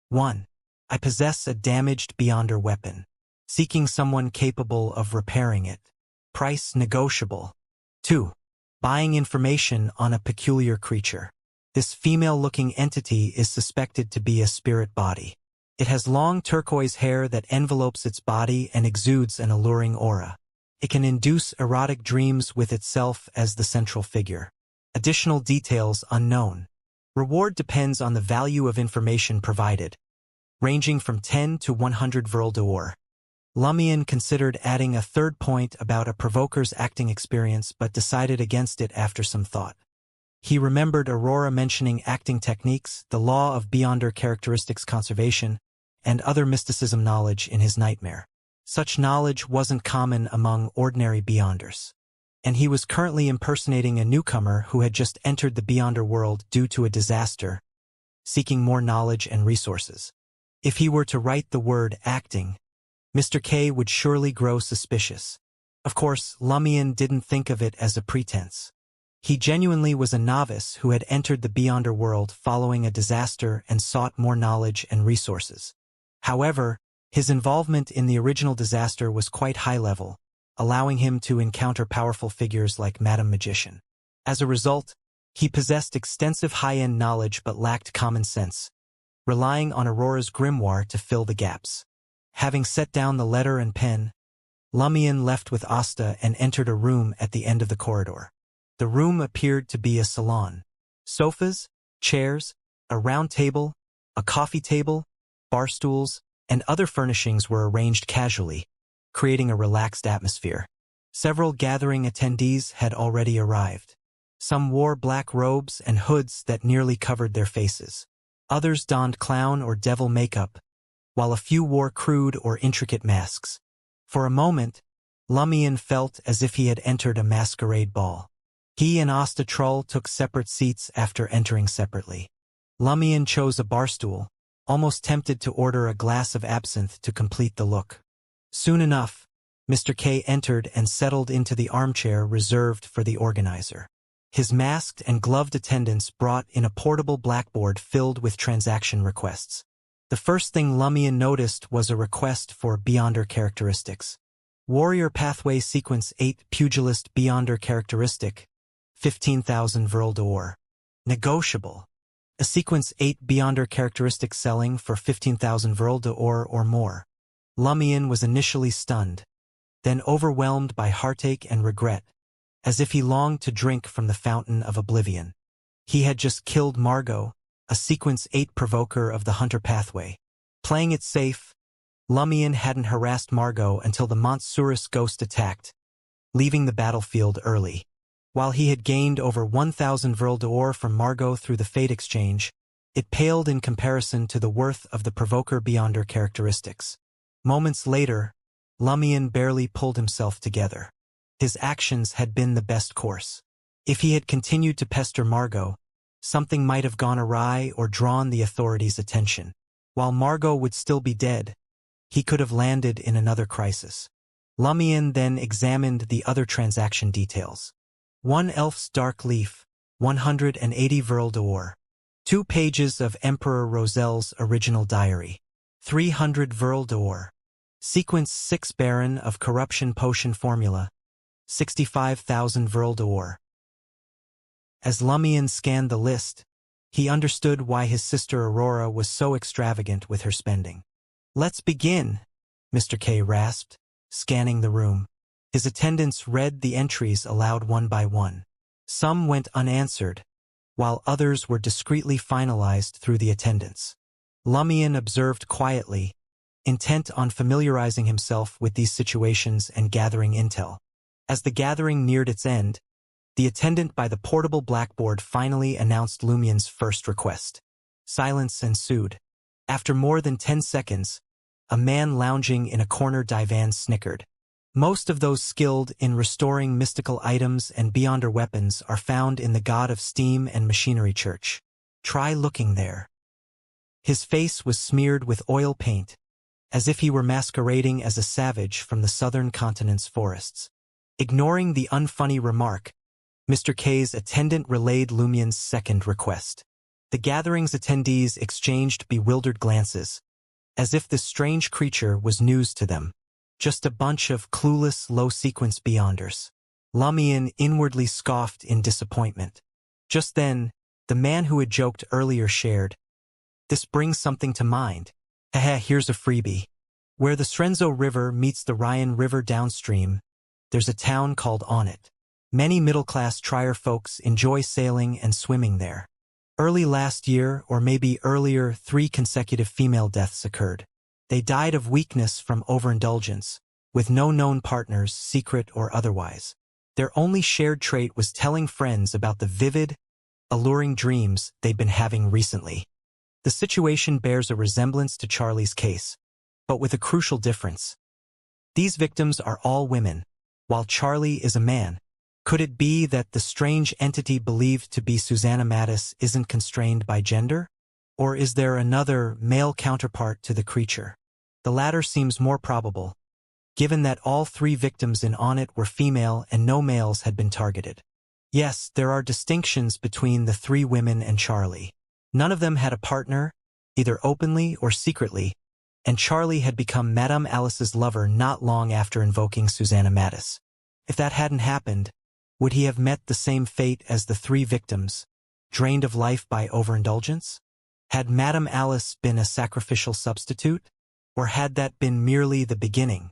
1. I possess a damaged Beyonder weapon. Seeking someone capable of repairing it. Price negotiable. 2. Buying information on a peculiar creature. This female-looking entity is suspected to be a spirit body. It has long turquoise hair that envelopes its body and exudes an alluring aura. It can induce erotic dreams with itself as the central figure. Additional details unknown. Reward depends on the value of information provided, ranging from 10 to 100 Vril d'Or. Lumion considered adding a third point about a provoker's acting experience but decided against it after some thought. He remembered Aurora mentioning acting techniques, the law of Beyonder characteristics conservation, and other mysticism knowledge in his nightmare. Such knowledge wasn't common among ordinary Beyonders. And he was currently impersonating a newcomer who had just entered the Beyonder world due to a disaster, seeking more knowledge and resources. If he were to write the word acting, Mr. K would surely grow suspicious. Of course, Lumion didn't think of it as a pretense. He genuinely was a novice who had entered the Beyonder world following a disaster and sought more knowledge and resources. However, his involvement in the original disaster was quite high level, allowing him to encounter powerful figures like Madame Magician. As a result, he possessed extensive high-end knowledge but lacked common sense, relying on Aurora's grimoire to fill the gaps. Having set down the letter and pen, Lumion left with Asta and entered a room at the end of the corridor. The room appeared to be a salon. Sofas, chairs, a round table, a coffee table, bar stools, and other furnishings were arranged casually, creating a relaxed atmosphere. Several gathering attendees had already arrived. Some wore black robes and hoods that nearly covered their faces. Others donned clown or devil makeup, while a few wore crude or intricate masks. For a moment, Lumion felt as if he had entered a masquerade ball. He and Asta Trull took separate seats after entering separately. Lumion chose a bar stool, almost tempted to order a glass of absinthe to complete the look. Soon enough, Mr. K entered and settled into the armchair reserved for the organizer. His masked and gloved attendants brought in a portable blackboard filled with transaction requests. The first thing Lumion noticed was a request for Beyonder characteristics. Warrior Pathway Sequence 8 Pugilist Beyonder Characteristic, 15,000 Vril d'Or. Negotiable. A sequence 8 Beyonder characteristic selling for 15,000 Vril d'Or or more. Lumion was initially stunned, then overwhelmed by heartache and regret, as if he longed to drink from the fountain of oblivion. He had just killed Margot, a sequence 8 provoker of the Hunter pathway. Playing it safe, Lumion hadn't harassed Margot until the Montsurus ghost attacked, leaving the battlefield early. While he had gained over 1,000 Vril d'Or from Margot through the Fate exchange, it paled in comparison to the worth of the Provoker Beyonder characteristics. Moments later, Lumion barely pulled himself together. His actions had been the best course. If he had continued to pester Margot, something might have gone awry or drawn the authorities' attention. While Margot would still be dead, he could have landed in another crisis. Lumion then examined the other transaction details. 1 Elf's Dark Leaf, 180 Vril d'Or. 2 pages of Emperor Roselle's original diary, 300 Vril d'Or. Sequence 6 Baron of Corruption Potion Formula, 65,000 Vril d'Or. As Lumion scanned the list, he understood why his sister Aurora was so extravagant with her spending. "Let's begin," Mr. K rasped, scanning the room. His attendants read the entries aloud one by one. Some went unanswered, while others were discreetly finalized through the attendants. Lumion observed quietly, intent on familiarizing himself with these situations and gathering intel. As the gathering neared its end, the attendant by the portable blackboard finally announced Lumion's first request. Silence ensued. After more than 10 seconds, a man lounging in a corner divan snickered. "Most of those skilled in restoring mystical items and Beyonder weapons are found in the God of Steam and Machinery Church. Try looking there." His face was smeared with oil paint, as if he were masquerading as a savage from the southern continent's forests. Ignoring the unfunny remark, Mr. K's attendant relayed Lumion's second request. The gathering's attendees exchanged bewildered glances, as if this strange creature was news to them. Just a bunch of clueless, low-sequence Beyonders. Lumion inwardly scoffed in disappointment. Just then, the man who had joked earlier shared, "This brings something to mind. Here's a freebie. Where the Srenzo River meets the Ryan River downstream, there's a town called Onit. Many middle-class trier folks enjoy sailing and swimming there. Early last year, or maybe earlier, 3 consecutive female deaths occurred. They died of weakness from overindulgence, with no known partners, secret or otherwise. Their only shared trait was telling friends about the vivid, alluring dreams they'd been having recently. The situation bears a resemblance to Charlie's case, but with a crucial difference. These victims are all women, while Charlie is a man. Could it be that the strange entity believed to be Susanna Mattis isn't constrained by gender? Or is there another, male counterpart to the creature? The latter seems more probable, given that all 3 victims in Onit were female and no males had been targeted. Yes, there are distinctions between the 3 women and Charlie. None of them had a partner, either openly or secretly, and Charlie had become Madame Alice's lover not long after invoking Susanna Mattis. If that hadn't happened, would he have met the same fate as the 3 victims, drained of life by overindulgence? Had Madame Alice been a sacrificial substitute? Or had that been merely the beginning?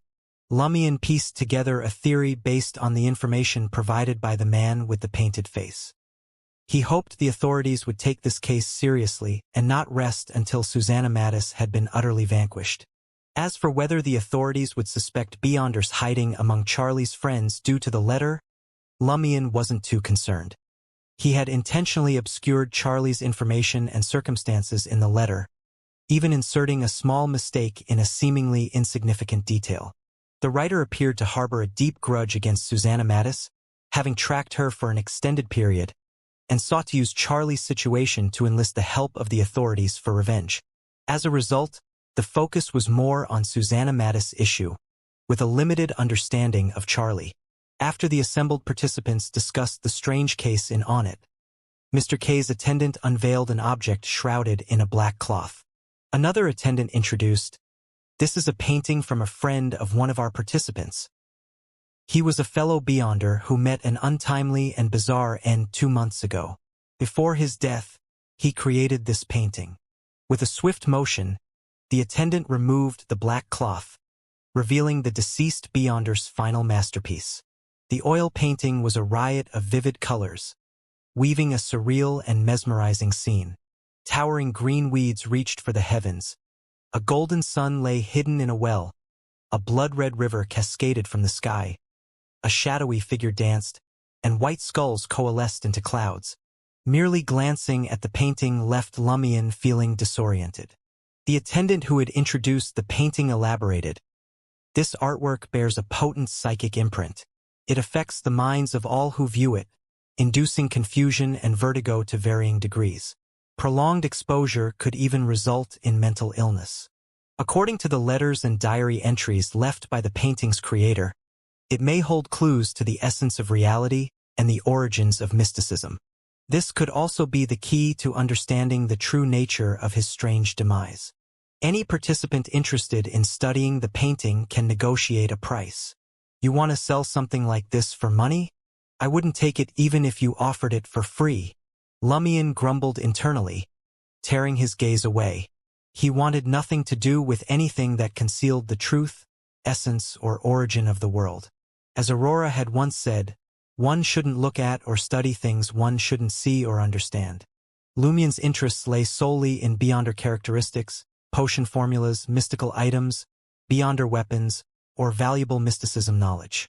Lumion pieced together a theory based on the information provided by the man with the painted face. He hoped the authorities would take this case seriously and not rest until Susanna Mattis had been utterly vanquished. As for whether the authorities would suspect Beyonders hiding among Charlie's friends due to the letter, Lumion wasn't too concerned. He had intentionally obscured Charlie's information and circumstances in the letter, even inserting a small mistake in a seemingly insignificant detail. The writer appeared to harbor a deep grudge against Susanna Mattis, having tracked her for an extended period, and sought to use Charlie's situation to enlist the help of the authorities for revenge. As a result, the focus was more on Susanna Mattis' issue, with a limited understanding of Charlie. After the assembled participants discussed the strange case in Onit, Mr. K's attendant unveiled an object shrouded in a black cloth. Another attendant introduced, "This is a painting from a friend of one of our participants." He was a fellow Beyonder who met an untimely and bizarre end 2 months ago. Before his death, he created this painting. With a swift motion, the attendant removed the black cloth, revealing the deceased Beyonder's final masterpiece. The oil painting was a riot of vivid colors, weaving a surreal and mesmerizing scene. Towering green weeds reached for the heavens. A golden sun lay hidden in a well. A blood-red river cascaded from the sky. A shadowy figure danced, and white skulls coalesced into clouds. Merely glancing at the painting left Lumion feeling disoriented. The attendant who had introduced the painting elaborated. This artwork bears a potent psychic imprint. It affects the minds of all who view it, inducing confusion and vertigo to varying degrees. Prolonged exposure could even result in mental illness. According to the letters and diary entries left by the painting's creator, it may hold clues to the essence of reality and the origins of mysticism. This could also be the key to understanding the true nature of his strange demise. Any participant interested in studying the painting can negotiate a price. You want to sell something like this for money? I wouldn't take it even if you offered it for free. Lumion grumbled internally, tearing his gaze away. He wanted nothing to do with anything that concealed the truth, essence, or origin of the world. As Aurora had once said, one shouldn't look at or study things one shouldn't see or understand. Lumion's interests lay solely in Beyonder characteristics, potion formulas, mystical items, Beyonder weapons, or valuable mysticism knowledge.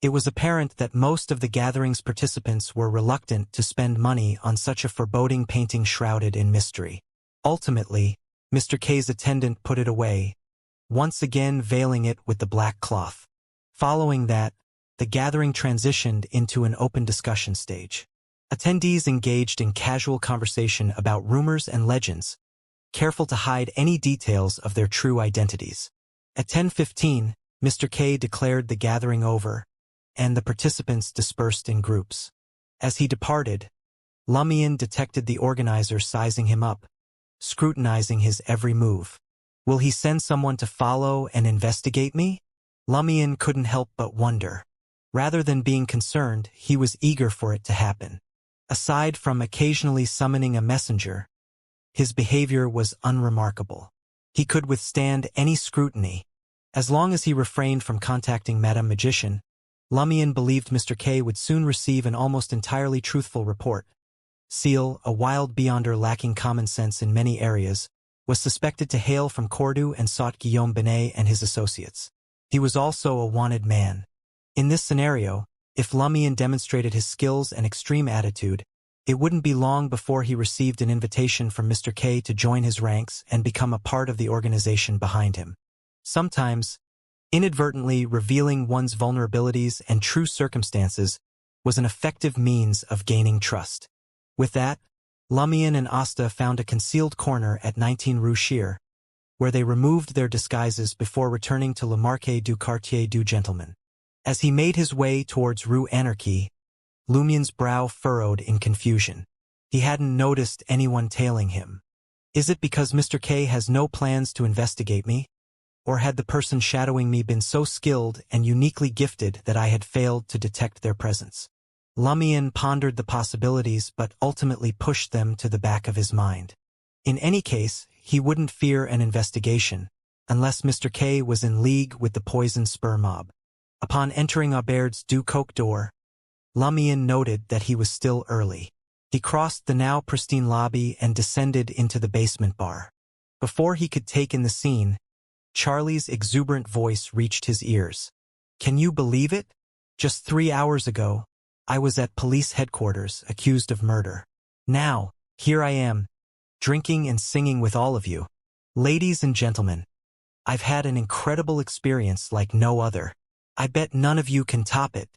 It was apparent that most of the gathering's participants were reluctant to spend money on such a foreboding painting shrouded in mystery. Ultimately, Mr. K's attendant put it away, once again veiling it with the black cloth. Following that, the gathering transitioned into an open discussion stage. Attendees engaged in casual conversation about rumors and legends, careful to hide any details of their true identities. At 10:15, Mr. K declared the gathering over, and the participants dispersed in groups. As he departed, Lumion detected the organizer sizing him up, scrutinizing his every move. Will he send someone to follow and investigate me? Lumion couldn't help but wonder. Rather than being concerned, he was eager for it to happen. Aside from occasionally summoning a messenger, his behavior was unremarkable. He could withstand any scrutiny. As long as he refrained from contacting Madame Magician, Lumion believed Mr. K would soon receive an almost entirely truthful report. Seal, a wild Beyonder lacking common sense in many areas, was suspected to hail from Cordoue and sought Guillaume Binet and his associates. He was also a wanted man. In this scenario, if Lumion demonstrated his skills and extreme attitude, it wouldn't be long before he received an invitation from Mr. K to join his ranks and become a part of the organization behind him. Sometimes, inadvertently revealing one's vulnerabilities and true circumstances was an effective means of gaining trust. With that, Lumion and Asta found a concealed corner at 19 Rue Shear, where they removed their disguises before returning to Le Marquet du Quartier du Gentleman. As he made his way towards Rue Anarchy, Lumion's brow furrowed in confusion. He hadn't noticed anyone tailing him. Is it because Mr. K has no plans to investigate me? Or had the person shadowing me been so skilled and uniquely gifted that I had failed to detect their presence? Lumion pondered the possibilities but ultimately pushed them to the back of his mind. In any case, he wouldn't fear an investigation, unless Mr. K was in league with the poison spur mob. Upon entering Aubert's Du Coq door, Lumion noted that he was still early. He crossed the now pristine lobby and descended into the basement bar. Before he could take in the scene, Charlie's exuberant voice reached his ears. Can you believe it? Just 3 hours ago, I was at police headquarters accused of murder. Now, here I am, drinking and singing with all of you. Ladies and gentlemen, I've had an incredible experience like no other. I bet none of you can top it.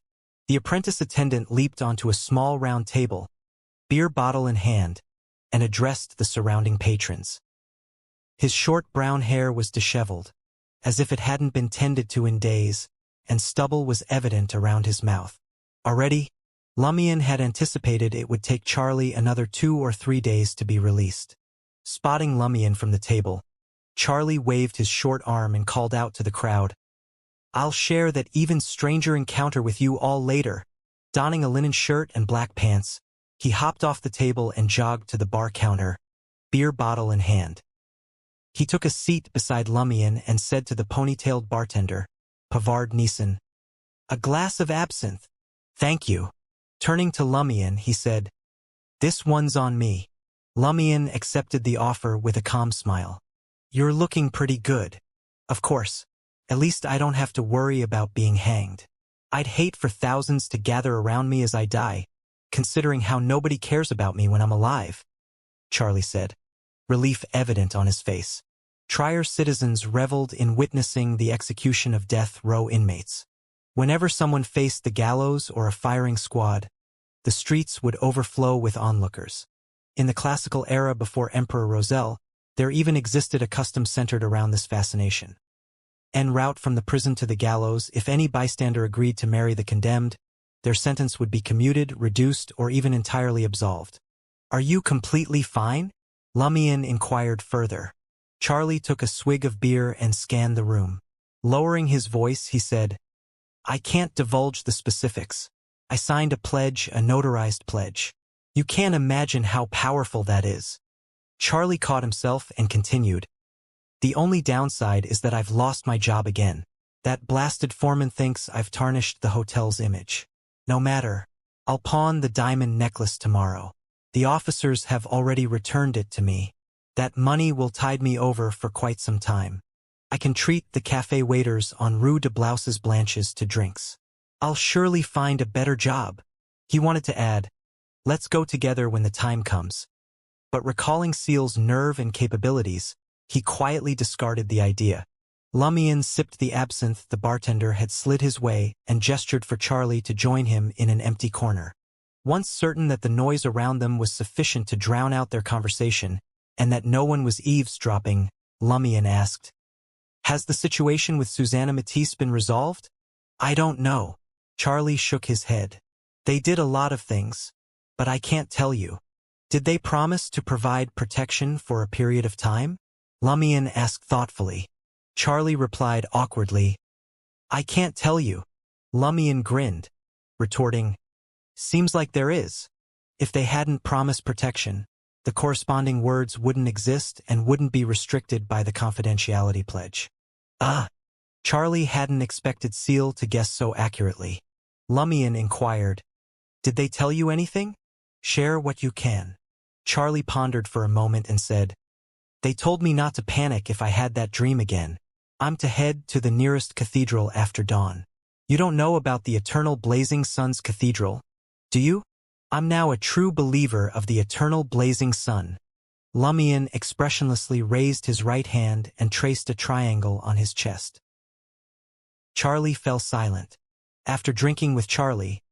The apprentice attendant leaped onto a small round table, beer bottle in hand, and addressed the surrounding patrons. His short brown hair was disheveled, as if it hadn't been tended to in days, and stubble was evident around his mouth. Already, Lumion had anticipated it would take Charlie another 2 or 3 days to be released. Spotting Lumion from the table, Charlie waved his short arm and called out to the crowd, I'll share that even stranger encounter with you all later. Donning a linen shirt and black pants, he hopped off the table and jogged to the bar counter, beer bottle in hand. He took a seat beside Lumion and said to the ponytailed bartender, Pavard Neeson, "A glass of absinthe." "Thank you." Turning to Lumion, he said, "This one's on me." Lumion accepted the offer with a calm smile. "You're looking pretty good." "Of course. At least I don't have to worry about being hanged. I'd hate for thousands to gather around me as I die, considering how nobody cares about me when I'm alive," Charlie said, relief evident on his face. Trier citizens reveled in witnessing the execution of death row inmates. Whenever someone faced the gallows or a firing squad, the streets would overflow with onlookers. In the classical era before Emperor Roselle, there even existed a custom centered around this fascination. En route from the prison to the gallows, if any bystander agreed to marry the condemned, their sentence would be commuted, reduced, or even entirely absolved. "Are you completely fine?" Lumion inquired further. Charlie took a swig of beer and scanned the room. Lowering his voice, he said, "I can't divulge the specifics. I signed a pledge, a notarized pledge. You can't imagine how powerful that is." Charlie caught himself and continued, "The only downside is that I've lost my job again. That blasted foreman thinks I've tarnished the hotel's image. No matter. I'll pawn the diamond necklace tomorrow. The officers have already returned it to me. That money will tide me over for quite some time. I can treat the cafe waiters on Rue de Blouses Blanches to drinks. I'll surely find a better job." He wanted to add, "Let's go together when the time comes." But recalling Seal's nerve and capabilities, he quietly discarded the idea. Lumion sipped the absinthe the bartender had slid his way and gestured for Charlie to join him in an empty corner. Once certain that the noise around them was sufficient to drown out their conversation and that no one was eavesdropping, Lumion asked, "Has the situation with Susanna Matisse been resolved?" "I don't know." Charlie shook his head. "They did a lot of things, but I can't tell you." "Did they promise to provide protection for a period of time?" Lumion asked thoughtfully. Charlie replied awkwardly, "I can't tell you." Lumion grinned, retorting, "Seems like there is. If they hadn't promised protection, the corresponding words wouldn't exist and wouldn't be restricted by the confidentiality pledge." Charlie hadn't expected Seal to guess so accurately. Lumion inquired, "Did they tell you anything? Share what you can." Charlie pondered for a moment and said, "They told me not to panic if I had that dream again. I'm to head to the nearest cathedral after dawn." "You don't know about the Eternal Blazing Sun's cathedral, do you?" "I'm now a true believer of the Eternal Blazing Sun." Lumion expressionlessly raised his right hand and traced a triangle on his chest. Charlie fell silent. After drinking with Charlie,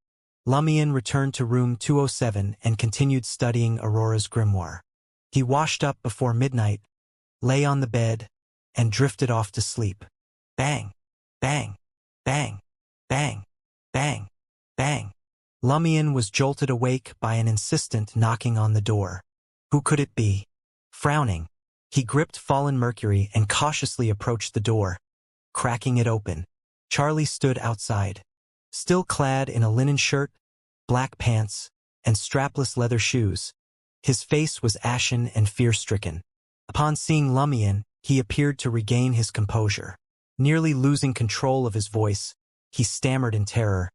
Lumion returned to room 207 and continued studying Aurora's grimoire. He washed up before midnight, lay on the bed, and drifted off to sleep. Bang, bang, bang, bang, bang, bang. Lumion was jolted awake by an insistent knocking on the door. Who could it be? Frowning, he gripped fallen Mercury and cautiously approached the door. Cracking it open, Charlie stood outside. Still clad in a linen shirt, black pants, and strapless leather shoes, his face was ashen and fear-stricken. Upon seeing Lumion, he appeared to regain his composure. Nearly losing control of his voice, he stammered in terror,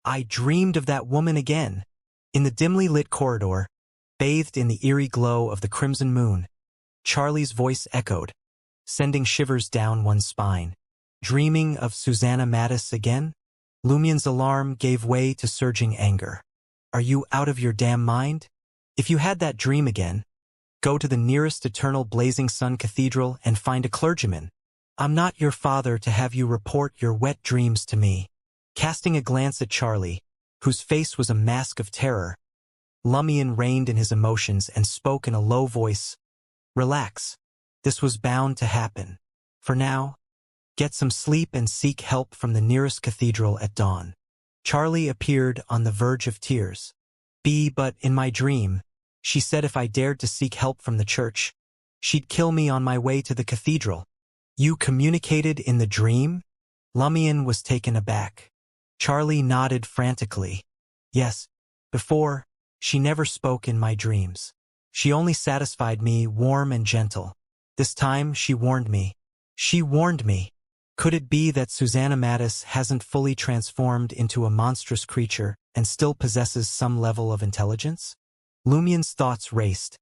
"I dreamed of that woman again." In the dimly lit corridor, bathed in the eerie glow of the crimson moon, Charlie's voice echoed, sending shivers down one's spine. "Dreaming of Susanna Matisse again?" Lumion's alarm gave way to surging anger. "Are you out of your damn mind? If you had that dream again, go to the nearest Eternal Blazing Sun Cathedral and find a clergyman. I'm not your father to have you report your wet dreams to me." Casting a glance at Charlie, whose face was a mask of terror, Lumion reined in his emotions and spoke in a low voice. "Relax. This was bound to happen. For now, get some sleep and seek help from the nearest cathedral at dawn." Charlie appeared on the verge of tears. But in my dream, she said if I dared to seek help from the church, she'd kill me on my way to the cathedral." "You communicated in the dream?" Lumion was taken aback. Charlie nodded frantically. Yes, before, she never spoke in my dreams. She only satisfied me warm and gentle. This time she warned me. She warned me. Could it be that Susanna Mattis hasn't fully transformed into a monstrous creature and still possesses some level of intelligence? Lumion's thoughts raced,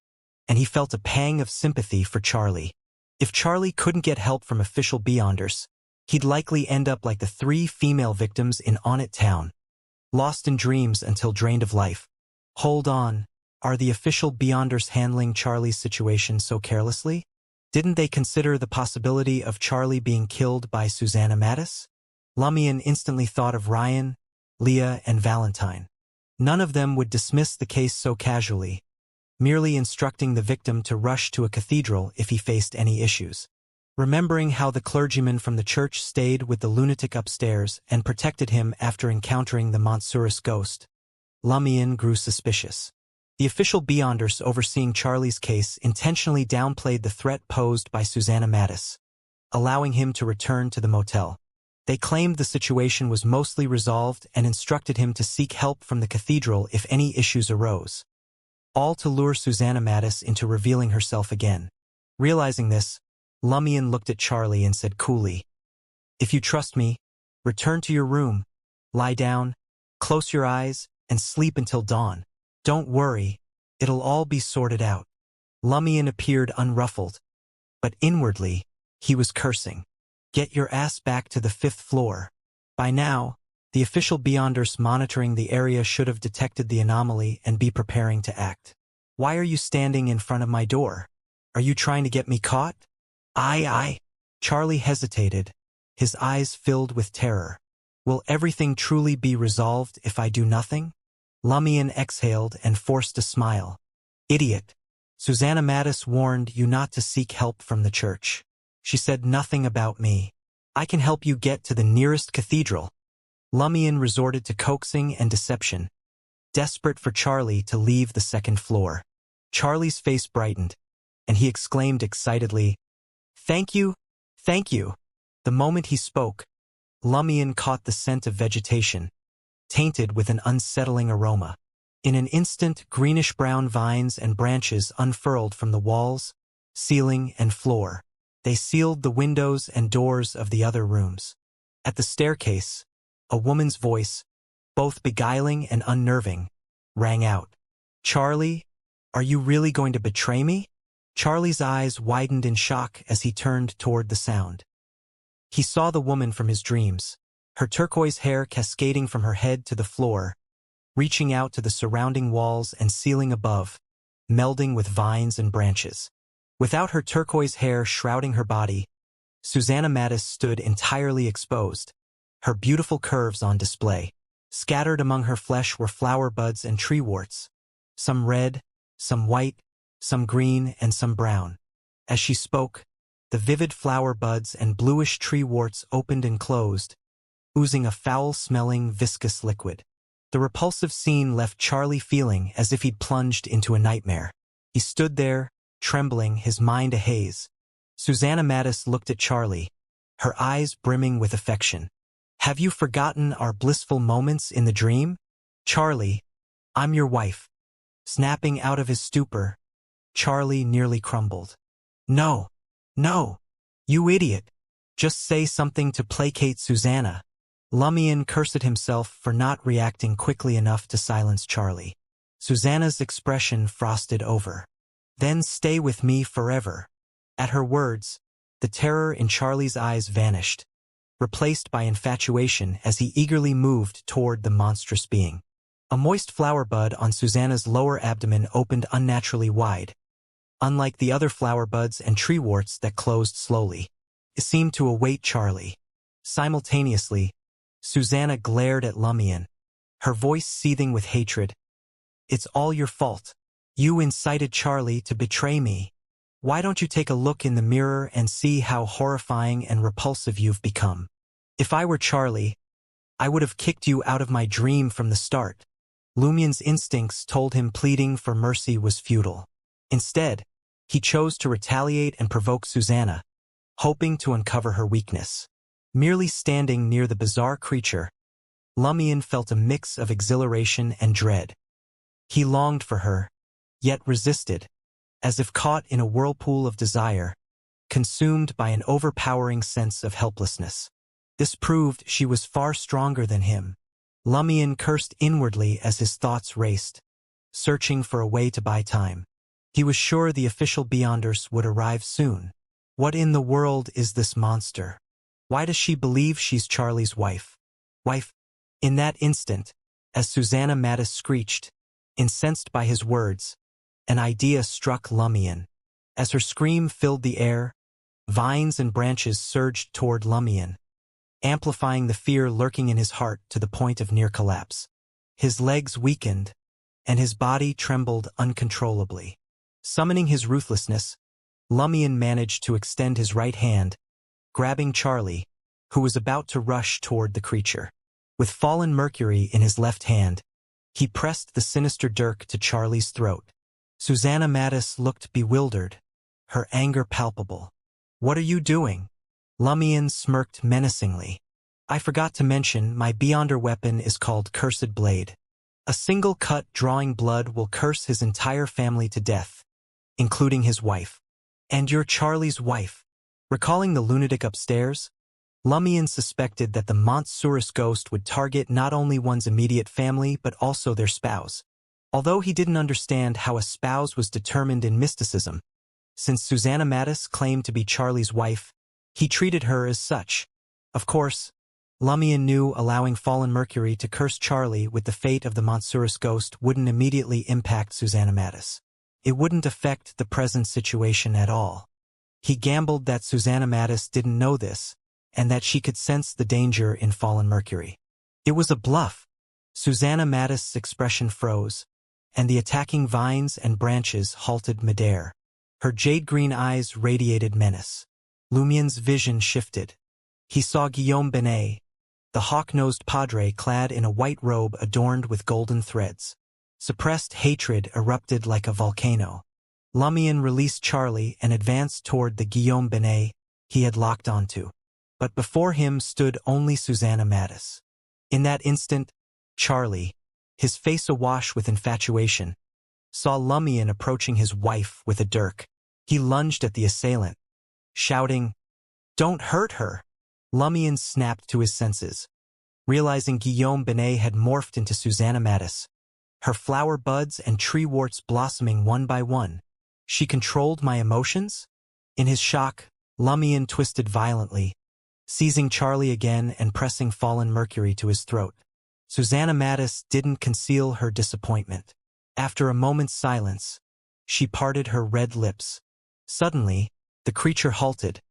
and he felt a pang of sympathy for Charlie. If Charlie couldn't get help from official Beyonders, he'd likely end up like the 3 female victims in On It Town, lost in dreams until drained of life. Hold on, are the official Beyonders handling Charlie's situation so carelessly? Didn't they consider the possibility of Charlie being killed by Susanna Mattis? Lumion instantly thought of Ryan, Leah, and Valentine. None of them would dismiss the case so casually, merely instructing the victim to rush to a cathedral if he faced any issues. Remembering how the clergyman from the church stayed with the lunatic upstairs and protected him after encountering the Montsurus ghost, Lumion grew suspicious. The official Beyonders overseeing Charlie's case intentionally downplayed the threat posed by Susanna Mattis, allowing him to return to the motel. They claimed the situation was mostly resolved and instructed him to seek help from the cathedral if any issues arose, all to lure Susanna Mattis into revealing herself again. Realizing this, Lumion looked at Charlie and said coolly, "If you trust me, return to your room, lie down, close your eyes, and sleep until dawn. Don't worry, it'll all be sorted out." Lumion appeared unruffled, but inwardly, he was cursing. Get your ass back to the 5th floor. By now, the official Beyonders monitoring the area should have detected the anomaly and be preparing to act. Why are you standing in front of my door? Are you trying to get me caught? Aye. Charlie hesitated, his eyes filled with terror. Will everything truly be resolved if I do nothing? Lumion exhaled and forced a smile. Idiot. Susanna Mattis warned you not to seek help from the church. She said nothing about me. I can help you get to the nearest cathedral. Lumion resorted to coaxing and deception, desperate for Charlie to leave the 2nd floor. Charlie's face brightened, and he exclaimed excitedly, Thank you, thank you. The moment he spoke, Lumion caught the scent of vegetation, tainted with an unsettling aroma. In an instant, greenish-brown vines and branches unfurled from the walls, ceiling, and floor. They sealed the windows and doors of the other rooms. At the staircase, a woman's voice, both beguiling and unnerving, rang out. Charlie, are you really going to betray me? Charlie's eyes widened in shock as he turned toward the sound. He saw the woman from his dreams, her turquoise hair cascading from her head to the floor, reaching out to the surrounding walls and ceiling above, melding with vines and branches. Without her turquoise hair shrouding her body, Susanna Mattis stood entirely exposed, her beautiful curves on display. Scattered among her flesh were flower buds and tree warts, some red, some white, some green, and some brown. As she spoke, the vivid flower buds and bluish tree warts opened and closed, oozing a foul-smelling, viscous liquid. The repulsive scene left Charlie feeling as if he'd plunged into a nightmare. He stood there, trembling, his mind a haze. Susanna Mattis looked at Charlie, her eyes brimming with affection. Have you forgotten our blissful moments in the dream? Charlie, I'm your wife. Snapping out of his stupor, Charlie nearly crumbled. No, you idiot. Just say something to placate Susanna. Lumion cursed himself for not reacting quickly enough to silence Charlie. Susanna's expression frosted over. Then stay with me forever. At her words, the terror in Charlie's eyes vanished, replaced by infatuation as he eagerly moved toward the monstrous being. A moist flower bud on Susanna's lower abdomen opened unnaturally wide, unlike the other flower buds and tree warts that closed slowly. It seemed to await Charlie. Simultaneously, Susanna glared at Lumion, her voice seething with hatred. It's all your fault. You incited Charlie to betray me. Why don't you take a look in the mirror and see how horrifying and repulsive you've become? If I were Charlie, I would have kicked you out of my dream from the start. Lumion's instincts told him pleading for mercy was futile. Instead, he chose to retaliate and provoke Susanna, hoping to uncover her weakness. Merely standing near the bizarre creature, Lumion felt a mix of exhilaration and dread. He longed for her, yet resisted, as if caught in a whirlpool of desire, consumed by an overpowering sense of helplessness. This proved she was far stronger than him. Lumion cursed inwardly as his thoughts raced, searching for a way to buy time. He was sure the official Beyonders would arrive soon. What in the world is this monster? Why does she believe she's Charlie's wife? In that instant, as Susanna Mattis screeched, incensed by his words, an idea struck Lumion. As her scream filled the air, vines and branches surged toward Lumion, amplifying the fear lurking in his heart to the point of near collapse. His legs weakened, and his body trembled uncontrollably. Summoning his ruthlessness, Lumion managed to extend his right hand, grabbing Charlie, who was about to rush toward the creature. With fallen Mercury in his left hand, he pressed the sinister dirk to Charlie's throat. Susanna Mattis looked bewildered, her anger palpable. "What are you doing?" Lumion smirked menacingly. "I forgot to mention my Beyonder weapon is called Cursed Blade. A single cut drawing blood will curse his entire family to death, including his wife. And you're Charlie's wife." Recalling the lunatic upstairs, Lumion suspected that the Montsurus ghost would target not only one's immediate family but also their spouse. Although he didn't understand how a spouse was determined in mysticism, since Susanna Mattis claimed to be Charlie's wife, he treated her as such. Of course, Lumion knew allowing fallen Mercury to curse Charlie with the fate of the Montsurus ghost wouldn't immediately impact Susanna Mattis. It wouldn't affect the present situation at all. He gambled that Susanna Mattis didn't know this, and that she could sense the danger in fallen Mercury. It was a bluff. Susanna Mattis' expression froze, and the attacking vines and branches halted midair. Her jade-green eyes radiated menace. Lumion's vision shifted. He saw Guillaume Benet, the hawk-nosed padre clad in a white robe adorned with golden threads. Suppressed hatred erupted like a volcano. Lumion released Charlie and advanced toward the Guillaume Benet he had locked onto. But before him stood only Susanna Mattis. In that instant, Charlie, his face awash with infatuation, saw Lumion approaching his wife with a dirk. He lunged at the assailant, shouting, "Don't hurt her!" Lumion snapped to his senses, realizing Guillaume Benet had morphed into Susanna Mattis, her flower buds and tree warts blossoming one by one. "She controlled my emotions?" In his shock, Lumion twisted violently, seizing Charlie again and pressing fallen Mercury to his throat. Susanna Mattis didn't conceal her disappointment. After a moment's silence, she parted her red lips. Suddenly, the creature halted,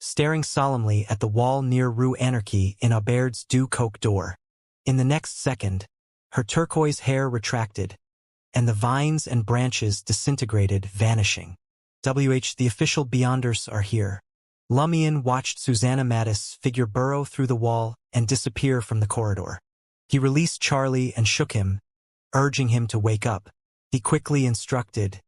staring solemnly at the wall near Rue Anarchy in Aubert's Du Coq d'Or. In the next second, her turquoise hair retracted, and the vines and branches disintegrated, vanishing. The official Beyonders are here. Lumion watched Susanna Mattis' figure burrow through the wall and disappear from the corridor. He released Charlie and shook him, urging him to wake up. He quickly instructed,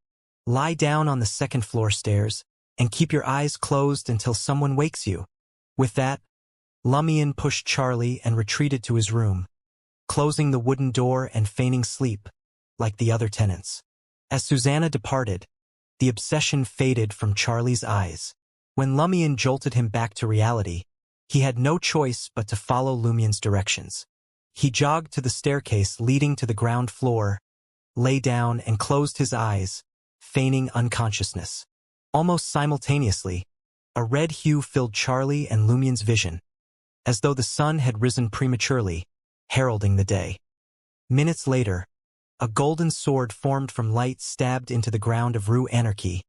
"Lie down on the second-floor stairs and keep your eyes closed until someone wakes you." With that, Lumion pushed Charlie and retreated to his room, closing the wooden door and feigning sleep, like the other tenants. As Susanna departed, the obsession faded from Charlie's eyes. When Lumion jolted him back to reality, he had no choice but to follow Lumion's directions. He jogged to the staircase leading to the ground floor, lay down and closed his eyes, feigning unconsciousness. Almost simultaneously, a red hue filled Charlie and Lumion's vision, as though the sun had risen prematurely, heralding the day. Minutes later, a golden sword formed from light stabbed into the ground of Rue Anarchy,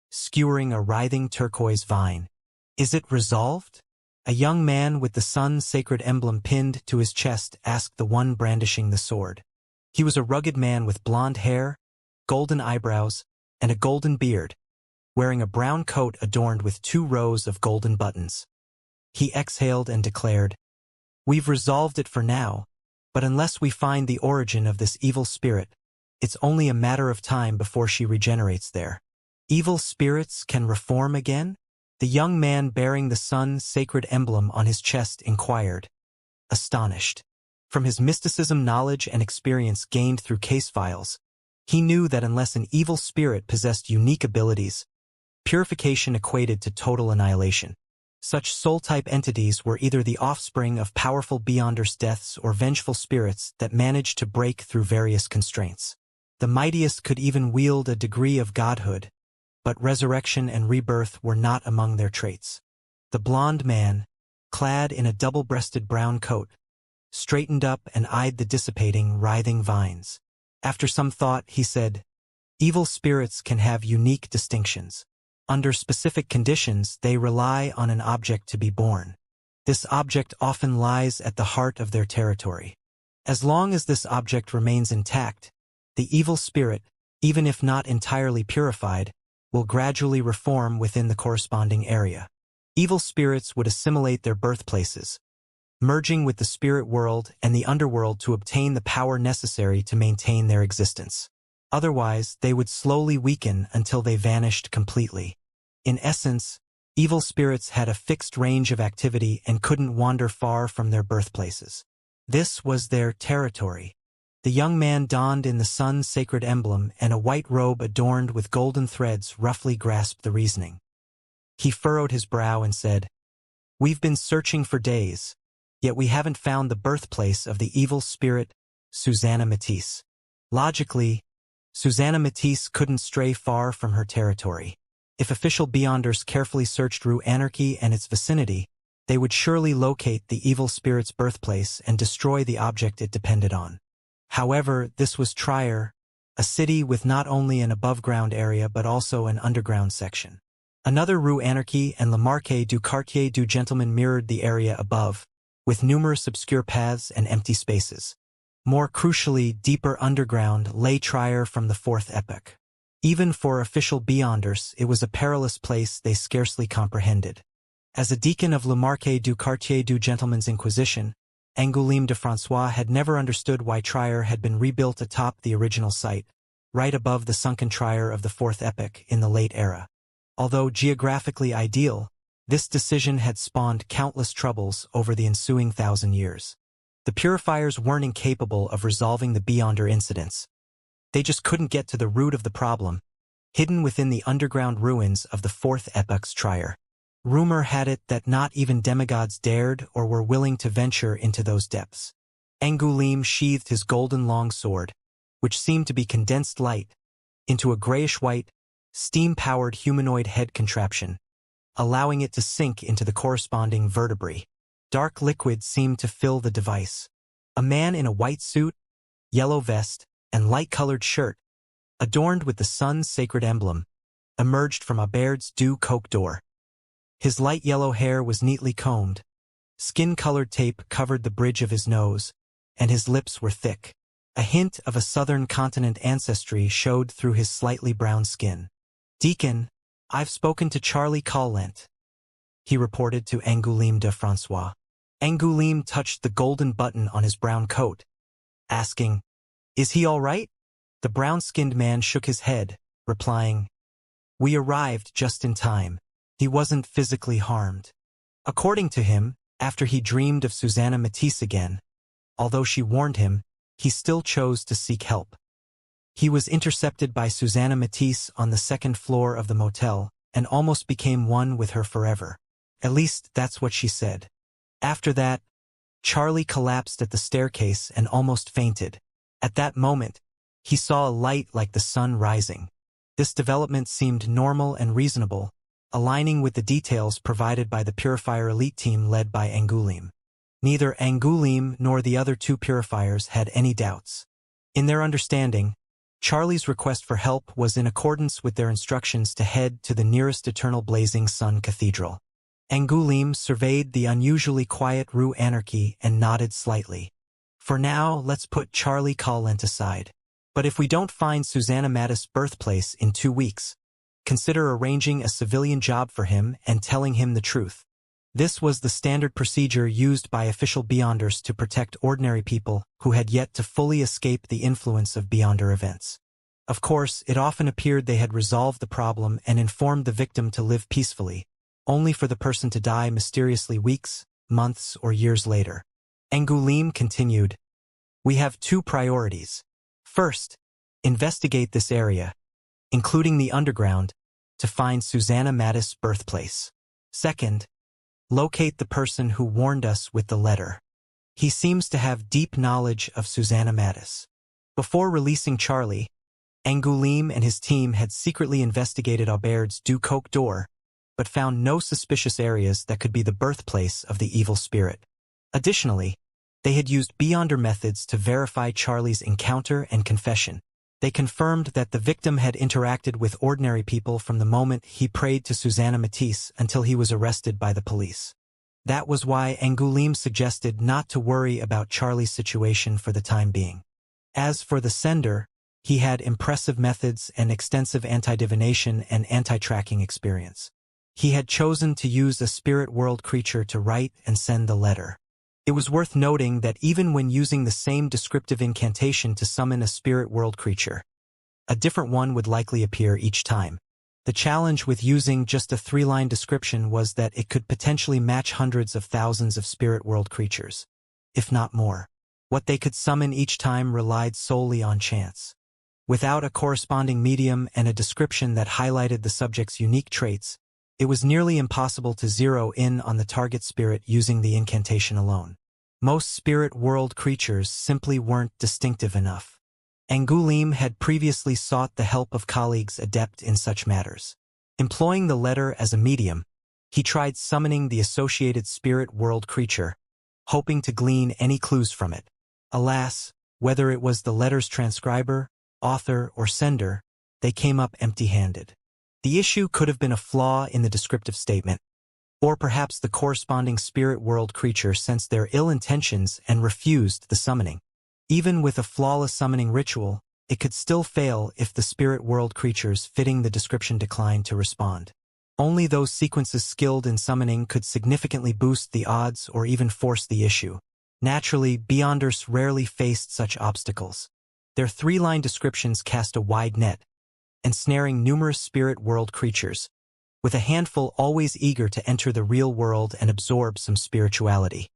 skewering a writhing turquoise vine. "Is it resolved?" A young man with the sun's sacred emblem pinned to his chest asked the one brandishing the sword. He was a rugged man with blonde hair, golden eyebrows, and a golden beard, wearing a brown coat adorned with 2 rows of golden buttons. He exhaled and declared, "We've resolved it for now, but unless we find the origin of this evil spirit, it's only a matter of time before she regenerates there." "Evil spirits can reform again?" The young man bearing the sun's sacred emblem on his chest inquired, astonished. From his mysticism knowledge and experience gained through case files, he knew that unless an evil spirit possessed unique abilities, purification equated to total annihilation. Such soul-type entities were either the offspring of powerful Beyonders' deaths or vengeful spirits that managed to break through various constraints. The mightiest could even wield a degree of godhood, but resurrection and rebirth were not among their traits. The blond man, clad in a double-breasted brown coat, straightened up and eyed the dissipating, writhing vines. After some thought, he said, "Evil spirits can have unique distinctions. Under specific conditions, they rely on an object to be born. This object often lies at the heart of their territory. As long as this object remains intact, the evil spirit, even if not entirely purified, will gradually reform within the corresponding area. Evil spirits would assimilate their birthplaces, merging with the spirit world and the underworld to obtain the power necessary to maintain their existence. Otherwise, they would slowly weaken until they vanished completely. In essence, evil spirits had a fixed range of activity and couldn't wander far from their birthplaces. This was their territory. The young man donned in the sun's sacred emblem and a white robe adorned with golden threads roughly grasped the reasoning. He furrowed his brow and said, "We've been searching for days, yet we haven't found the birthplace of the evil spirit, Susanna Matisse. Logically, Susanna Matisse couldn't stray far from her territory. If official Beyonders carefully searched Rue Anarchy and its vicinity, they would surely locate the evil spirit's birthplace and destroy the object it depended on. However, this was Trier, a city with not only an above-ground area but also an underground section. Another Rue Anarchy and Le Marché du Quartier du Gentleman mirrored the area above, with numerous obscure paths and empty spaces. More crucially, deeper underground lay Trier from the Fourth Epoch. Even for official Beyonders, it was a perilous place they scarcely comprehended. As a deacon of Le Marché du Quartier du Gentleman's Inquisition, Angoulême de François had never understood why Trier had been rebuilt atop the original site, right above the sunken Trier of the Fourth Epoch in the late era. Although geographically ideal, this decision had spawned countless troubles over the ensuing 1,000 years. The purifiers weren't incapable of resolving the Beyonder incidents. They just couldn't get to the root of the problem, hidden within the underground ruins of the Fourth Epoch's Trier. Rumor had it that not even demigods dared or were willing to venture into those depths. Angoulême sheathed his golden longsword, which seemed to be condensed light, into a grayish-white, steam-powered humanoid head contraption, allowing it to sink into the corresponding vertebrae. Dark liquid seemed to fill the device. A man in a white suit, yellow vest, and light-colored shirt, adorned with the sun's sacred emblem, emerged from Aubaird's Deux Coq d'Or. His light yellow hair was neatly combed, skin-colored tape covered the bridge of his nose, and his lips were thick. A hint of a southern continent ancestry showed through his slightly brown skin. "Deacon, I've spoken to Charlie Collent," he reported to Angoulême de François. Angoulême touched the golden button on his brown coat, asking, "Is he all right?" The brown-skinned man shook his head, replying, "We arrived just in time. He wasn't physically harmed." According to him, after he dreamed of Susanna Matisse again, although she warned him, he still chose to seek help. He was intercepted by Susanna Matisse on the second floor of the motel and almost became one with her forever. At least that's what she said. After that, Charlie collapsed at the staircase and almost fainted. At that moment, he saw a light like the sun rising. This development seemed normal and reasonable, aligning with the details provided by the Purifier Elite team led by Angoulême. Neither Angoulême nor the other two purifiers had any doubts. In their understanding, Charlie's request for help was in accordance with their instructions to head to the nearest eternal blazing sun cathedral. Angoulême surveyed the unusually quiet Rue Anarchy and nodded slightly. "For now, let's put Charlie Collent aside. But if we don't find Susanna Matisse's birthplace in 2 weeks, consider arranging a civilian job for him and telling him the truth." This was the standard procedure used by official Beyonders to protect ordinary people who had yet to fully escape the influence of Beyonder events. Of course, it often appeared they had resolved the problem and informed the victim to live peacefully, only for the person to die mysteriously weeks, months, or years later. Angoulême continued, "We have two priorities. First, investigate this area, including the underground, to find Susanna Mattis' birthplace. Second, locate the person who warned us with the letter. He seems to have deep knowledge of Susanna Mattis." Before releasing Charlie, Angoulême and his team had secretly investigated Aubert's Du Coq d'Or, but found no suspicious areas that could be the birthplace of the evil spirit. Additionally, they had used Beyonder methods to verify Charlie's encounter and confession. They confirmed that the victim had interacted with ordinary people from the moment he prayed to Susanna Matisse until he was arrested by the police. That was why Angoulême suggested not to worry about Charlie's situation for the time being. As for the sender, he had impressive methods and extensive anti-divination and anti-tracking experience. He had chosen to use a spirit world creature to write and send the letter. It was worth noting that even when using the same descriptive incantation to summon a spirit world creature, a different one would likely appear each time. The challenge with using just a 3-line description was that it could potentially match hundreds of thousands of spirit world creatures, if not more. What they could summon each time relied solely on chance. Without a corresponding medium and a description that highlighted the subject's unique traits, it was nearly impossible to zero in on the target spirit using the incantation alone. Most spirit world creatures simply weren't distinctive enough. Angoulême had previously sought the help of colleagues adept in such matters. Employing the letter as a medium, he tried summoning the associated spirit world creature, hoping to glean any clues from it. Alas, whether it was the letter's transcriber, author, or sender, they came up empty-handed. The issue could have been a flaw in the descriptive statement, or perhaps the corresponding spirit world creature sensed their ill intentions and refused the summoning. Even with a flawless summoning ritual, it could still fail if the spirit world creatures fitting the description declined to respond. Only those sequences skilled in summoning could significantly boost the odds or even force the issue. Naturally, Beyonders rarely faced such obstacles. Their 3-line descriptions cast a wide net, ensnaring numerous spirit world creatures, with a handful always eager to enter the real world and absorb some spirituality.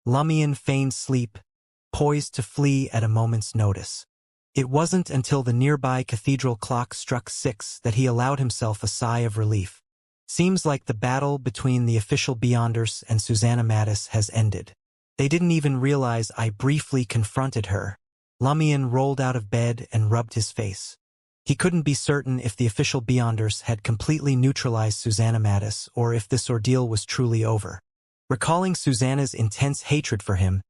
Lumion feigned sleep, poised to flee at a moment's notice. It wasn't until the nearby cathedral clock struck 6 that he allowed himself a sigh of relief. Seems like the battle between the official Beyonders and Susanna Mattis has ended. They didn't even realize I briefly confronted her. Lumion rolled out of bed and rubbed his face. He couldn't be certain if the official Beyonders had completely neutralized Susanna Mattis or if this ordeal was truly over. Recalling Susanna's intense hatred for him,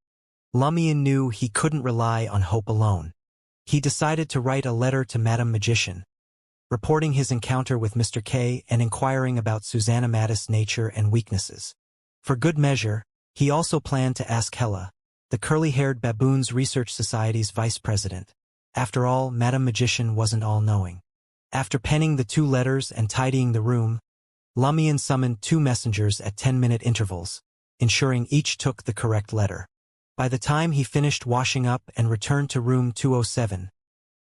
Lumion knew he couldn't rely on hope alone. He decided to write a letter to Madame Magician, reporting his encounter with Mr. K and inquiring about Susanna Mattis' nature and weaknesses. For good measure, he also planned to ask Hella, the curly-haired Baboons Research Society's vice president. After all, Madame Magician wasn't all-knowing. After penning the 2 letters and tidying the room, Lumion summoned 2 messengers at 10-minute intervals, ensuring each took the correct letter. By the time he finished washing up and returned to room 207,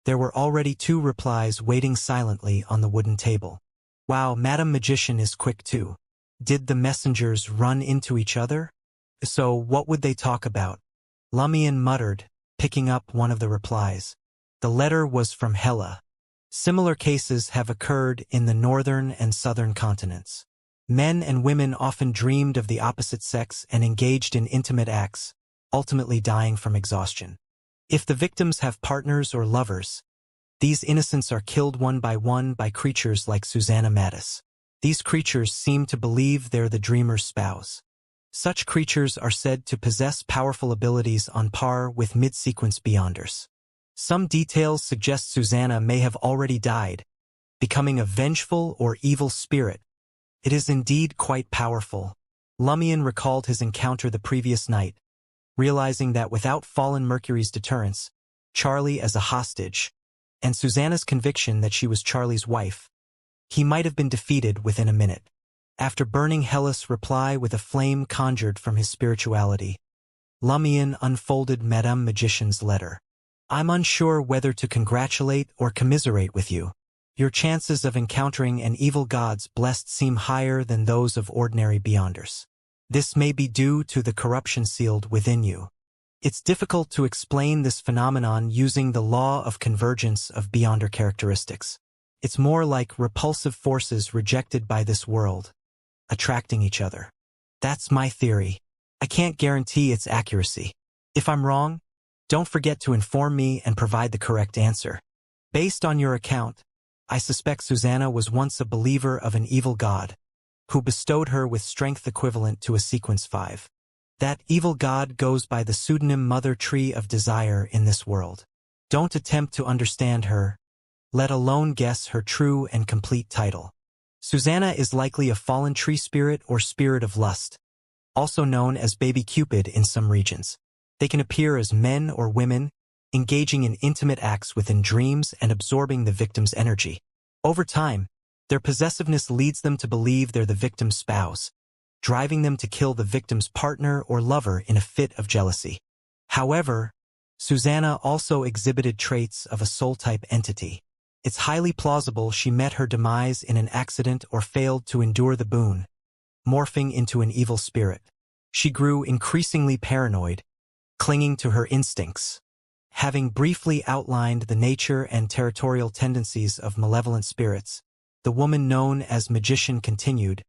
there were already 2 replies waiting silently on the wooden table. Wow, Madame Magician is quick too. Did the messengers run into each other? So what would they talk about? Lumion muttered, picking up one of the replies. The letter was from Hella. Similar cases have occurred in the northern and southern continents. Men and women often dreamed of the opposite sex and engaged in intimate acts, ultimately dying from exhaustion. If the victims have partners or lovers, these innocents are killed one by creatures like Susanna Mattis. These creatures seem to believe they're the dreamer's spouse. Such creatures are said to possess powerful abilities on par with mid-sequence Beyonders. Some details suggest Susanna may have already died, becoming a vengeful or evil spirit. It is indeed quite powerful. Lumion recalled his encounter the previous night, realizing that without Fallen Mercury's deterrence, Charlie as a hostage, and Susanna's conviction that she was Charlie's wife, he might have been defeated within a minute. After burning Hella's reply with a flame conjured from his spirituality, Lumion unfolded Madame Magician's letter. I'm unsure whether to congratulate or commiserate with you. Your chances of encountering an evil god's blessed seem higher than those of ordinary beyonders. This may be due to the corruption sealed within you. It's difficult to explain this phenomenon using the law of convergence of beyonder characteristics. It's more like repulsive forces rejected by this world, attracting each other. That's my theory. I can't guarantee its accuracy. If I'm wrong, don't forget to inform me and provide the correct answer. Based on your account, I suspect Susanna was once a believer of an evil god, who bestowed her with strength equivalent to a sequence 5. That evil god goes by the pseudonym Mother Tree of Desire in this world. Don't attempt to understand her, let alone guess her true and complete title. Susanna is likely a fallen tree spirit or spirit of lust, also known as baby Cupid in some regions. They can appear as men or women, engaging in intimate acts within dreams and absorbing the victim's energy. Over time, their possessiveness leads them to believe they're the victim's spouse, driving them to kill the victim's partner or lover in a fit of jealousy. However, Susanna also exhibited traits of a soul-type entity. It's highly plausible she met her demise in an accident or failed to endure the boon, morphing into an evil spirit. She grew increasingly paranoid, clinging to her instincts. Having briefly outlined the nature and territorial tendencies of malevolent spirits, the woman known as Magician continued,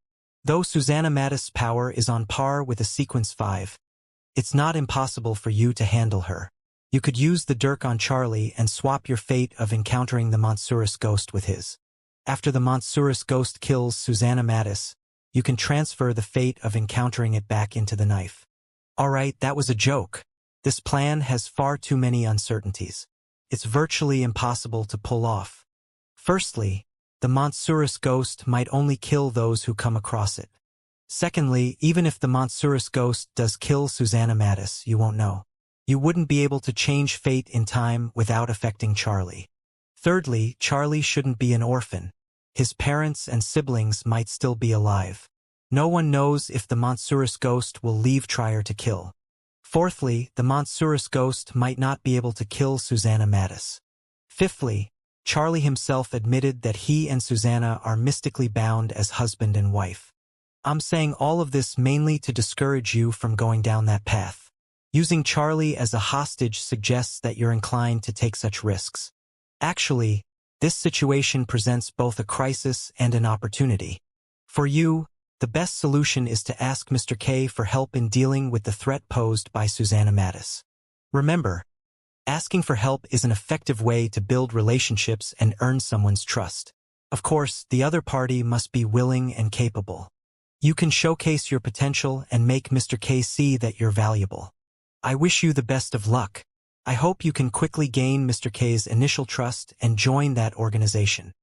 though Susanna Mattis' power is on par with a sequence 5, it's not impossible for you to handle her. You could use the Dirk on Charlie and swap your fate of encountering the Monsurus ghost with his. After the Monsurus ghost kills Susanna Mattis, you can transfer the fate of encountering it back into the knife. Alright, that was a joke. This plan has far too many uncertainties. It's virtually impossible to pull off. Firstly, the Monsurus ghost might only kill those who come across it. Secondly, even if the Monsurus ghost does kill Susanna Mattis, you won't know. You wouldn't be able to change fate in time without affecting Charlie. Thirdly, Charlie shouldn't be an orphan. His parents and siblings might still be alive. No one knows if the Monsurus ghost will leave Trier to kill. Fourthly, the Monsurus ghost might not be able to kill Susanna Mattis. Fifthly, Charlie himself admitted that he and Susanna are mystically bound as husband and wife. I'm saying all of this mainly to discourage you from going down that path. Using Charlie as a hostage suggests that you're inclined to take such risks. Actually, this situation presents both a crisis and an opportunity. For you, the best solution is to ask Mr. K for help in dealing with the threat posed by Susanna Mattis. Remember, asking for help is an effective way to build relationships and earn someone's trust. Of course, the other party must be willing and capable. You can showcase your potential and make Mr. K see that you're valuable. I wish you the best of luck. I hope you can quickly gain Mr. K's initial trust and join that organization.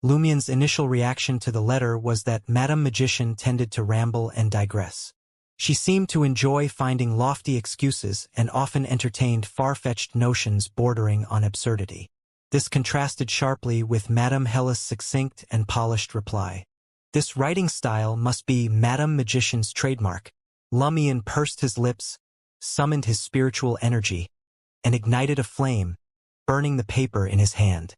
Lumien's initial reaction to the letter was that Madame Magician tended to ramble and digress. She seemed to enjoy finding lofty excuses and often entertained far-fetched notions bordering on absurdity. This contrasted sharply with Madame Hella's succinct and polished reply. This writing style must be Madame Magician's trademark. Lumien pursed his lips, summoned his spiritual energy, and ignited a flame, burning the paper in his hand.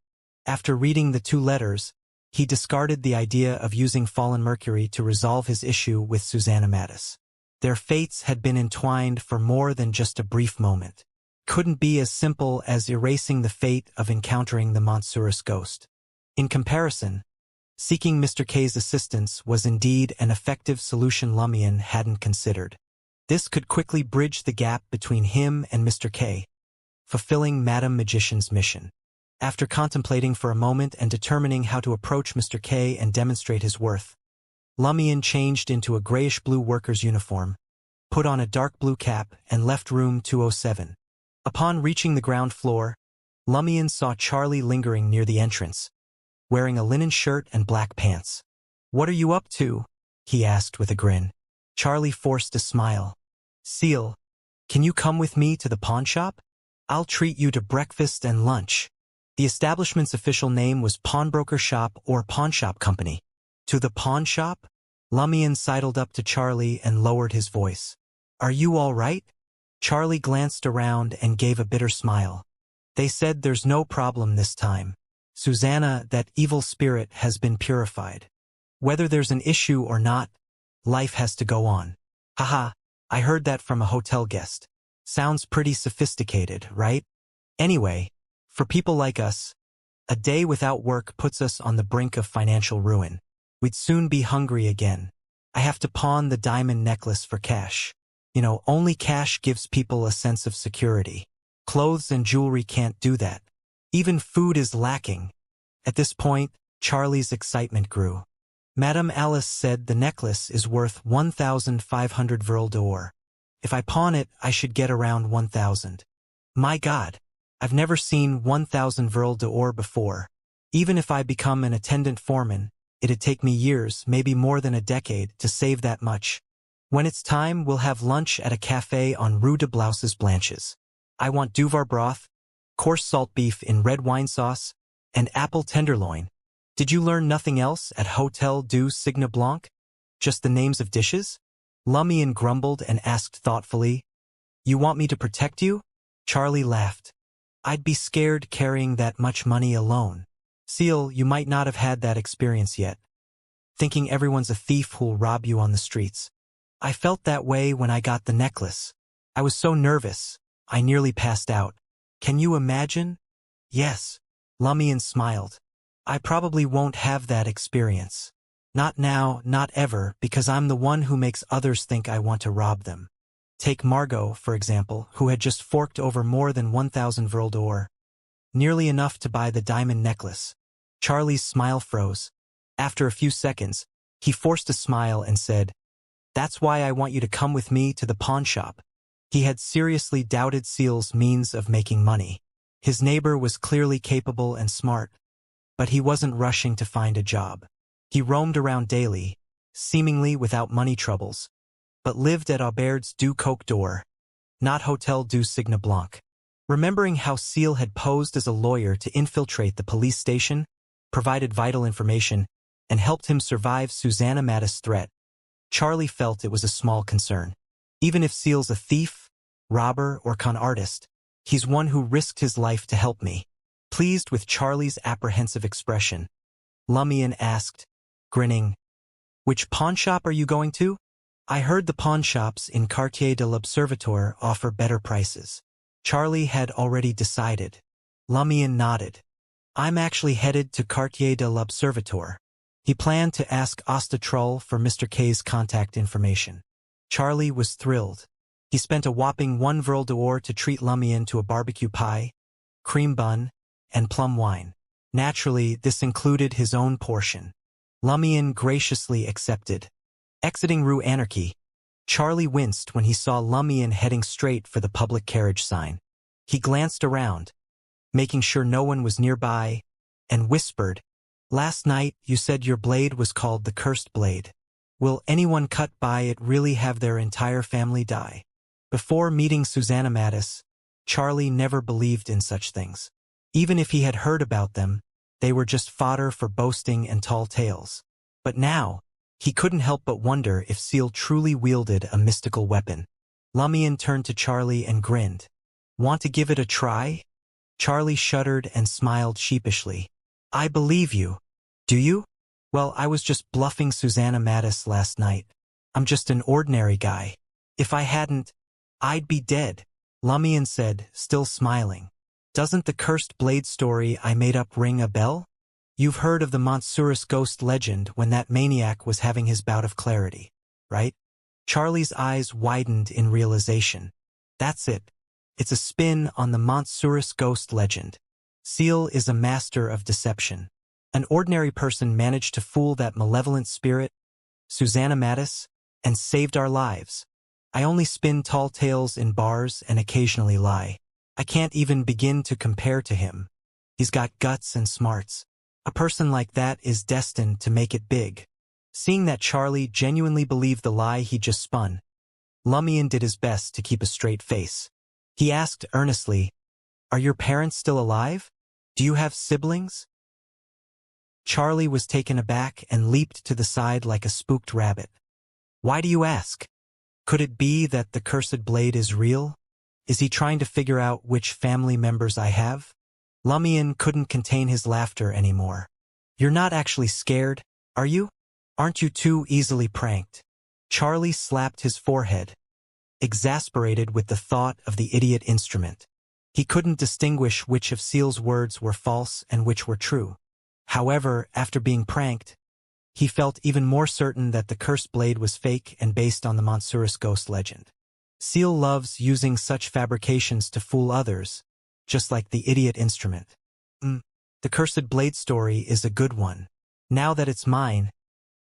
After reading the 2 letters, he discarded the idea of using Fallen Mercury to resolve his issue with Susanna Mattis. Their fates had been entwined for more than just a brief moment. Couldn't be as simple as erasing the fate of encountering the Monsurus ghost. In comparison, seeking Mr. K's assistance was indeed an effective solution Lumien hadn't considered. This could quickly bridge the gap between him and Mr. K, fulfilling Madame Magician's mission. After contemplating for a moment and determining how to approach Mr. K and demonstrate his worth, Lumien changed into a grayish-blue worker's uniform, put on a dark blue cap, and left room 207. Upon reaching the ground floor, Lumien saw Charlie lingering near the entrance, wearing a linen shirt and black pants. "What are you up to?" he asked with a grin. Charlie forced a smile. "Seal, can you come with me to the pawn shop? I'll treat you to breakfast and lunch." The establishment's official name was Pawnbroker Shop or Pawn Shop Company. "To the pawn shop?" Lumien sidled up to Charlie and lowered his voice. "Are you all right?" Charlie glanced around and gave a bitter smile. "They said there's no problem this time. Susanna, that evil spirit has been purified. Whether there's an issue or not, life has to go on. Haha, I heard that from a hotel guest. Sounds pretty sophisticated, right? Anyway, for people like us, a day without work puts us on the brink of financial ruin. We'd soon be hungry again. I have to pawn the diamond necklace for cash. Only cash gives people a sense of security. Clothes and jewelry can't do that. Even food is lacking. At this point, Charlie's excitement grew. Madame Alice said the necklace is worth 1,500 Vril d'Or. If I pawn it, I should get around 1,000. My God, I've never seen 1,000 Vril d'Or before. Even if I become an attendant foreman, it'd take me years, maybe more than a decade, to save that much. When it's time, we'll have lunch at a cafe on Rue de Blouses Blanches. I want Duvar broth, coarse salt beef in red wine sauce, and apple tenderloin. Did you learn nothing else at Hotel du Cygne Blanc? Just the names of dishes? Lumion grumbled and asked thoughtfully, "You want me to protect you?" Charlie laughed. "I'd be scared carrying that much money alone." Seal, you might not have had that experience yet. Thinking everyone's a thief who'll rob you on the streets. I felt that way when I got the necklace. I was so nervous, I nearly passed out. Can you imagine? Yes. Lumion smiled. I probably won't have that experience. Not now, not ever, because I'm the one who makes others think I want to rob them. Take Margot, for example, who had just forked over more than 1,000 Vril d'Or. Nearly enough to buy the diamond necklace. Charlie's smile froze. After a few seconds, he forced a smile and said, "That's why I want you to come with me to the pawn shop." He had seriously doubted Seal's means of making money. His neighbor was clearly capable and smart, but he wasn't rushing to find a job. He roamed around daily, seemingly without money troubles, but lived at Auberge du Coq d'Or, not Hotel du Cygne Blanc. Remembering how Seal had posed as a lawyer to infiltrate the police station, provided vital information, and helped him survive Susanna Mattis' threat, Charlie felt it was a small concern. Even if Seal's a thief, robber, or con artist, he's one who risked his life to help me. Pleased with Charlie's apprehensive expression, Lumion asked, grinning, "Which pawn shop are you going to?" "I heard the pawn shops in Quartier de l'Observatoire offer better prices." Charlie had already decided. Lumion nodded. "I'm actually headed to Quartier de l'Observatoire." He planned to ask Ostatroll for Mr. K's contact information. Charlie was thrilled. He spent a whopping 1 Vril d'Or to treat Lumion to a barbecue pie, cream bun, and plum wine. Naturally, this included his own portion. Lumion graciously accepted. Exiting Rue Anarchy, Charlie winced when he saw Lumion heading straight for the public carriage sign. He glanced around, making sure no one was nearby, and whispered, "Last night you said your blade was called the Cursed Blade. Will anyone cut by it really have their entire family die?" Before meeting Susanna Mattis, Charlie never believed in such things. Even if he had heard about them, they were just fodder for boasting and tall tales. But now, he couldn't help but wonder if Seal truly wielded a mystical weapon. Lumion turned to Charlie and grinned. "Want to give it a try?" Charlie shuddered and smiled sheepishly. "I believe you. Do you?" "Well, I was just bluffing Susanna Mattis last night. I'm just an ordinary guy. If I hadn't, I'd be dead," Lumion said, still smiling. "Doesn't the cursed blade story I made up ring a bell? You've heard of the Montsurus ghost legend when that maniac was having his bout of clarity, right?" Charlie's eyes widened in realization. "That's it. It's a spin on the Montsurus ghost legend. Seal is a master of deception. An ordinary person managed to fool that malevolent spirit, Susanna Mattis, and saved our lives. I only spin tall tales in bars and occasionally lie. I can't even begin to compare to him. He's got guts and smarts. A person like that is destined to make it big." Seeing that Charlie genuinely believed the lie he just spun, Lumion did his best to keep a straight face. He asked earnestly, "Are your parents still alive? Do you have siblings?" Charlie was taken aback and leaped to the side like a spooked rabbit. "Why do you ask? Could it be that the cursed blade is real? Is he trying to figure out which family members I have?" Lumian couldn't contain his laughter anymore. You're not actually scared, are you? Aren't you too easily pranked? Charlie slapped his forehead, exasperated with the thought of the idiot instrument. He couldn't distinguish which of Seal's words were false and which were true. However, after being pranked, he felt even more certain that the cursed blade was fake and based on the Monsurus ghost legend. Seal loves using such fabrications to fool others, just like the idiot instrument. The cursed blade story is a good one. Now that it's mine,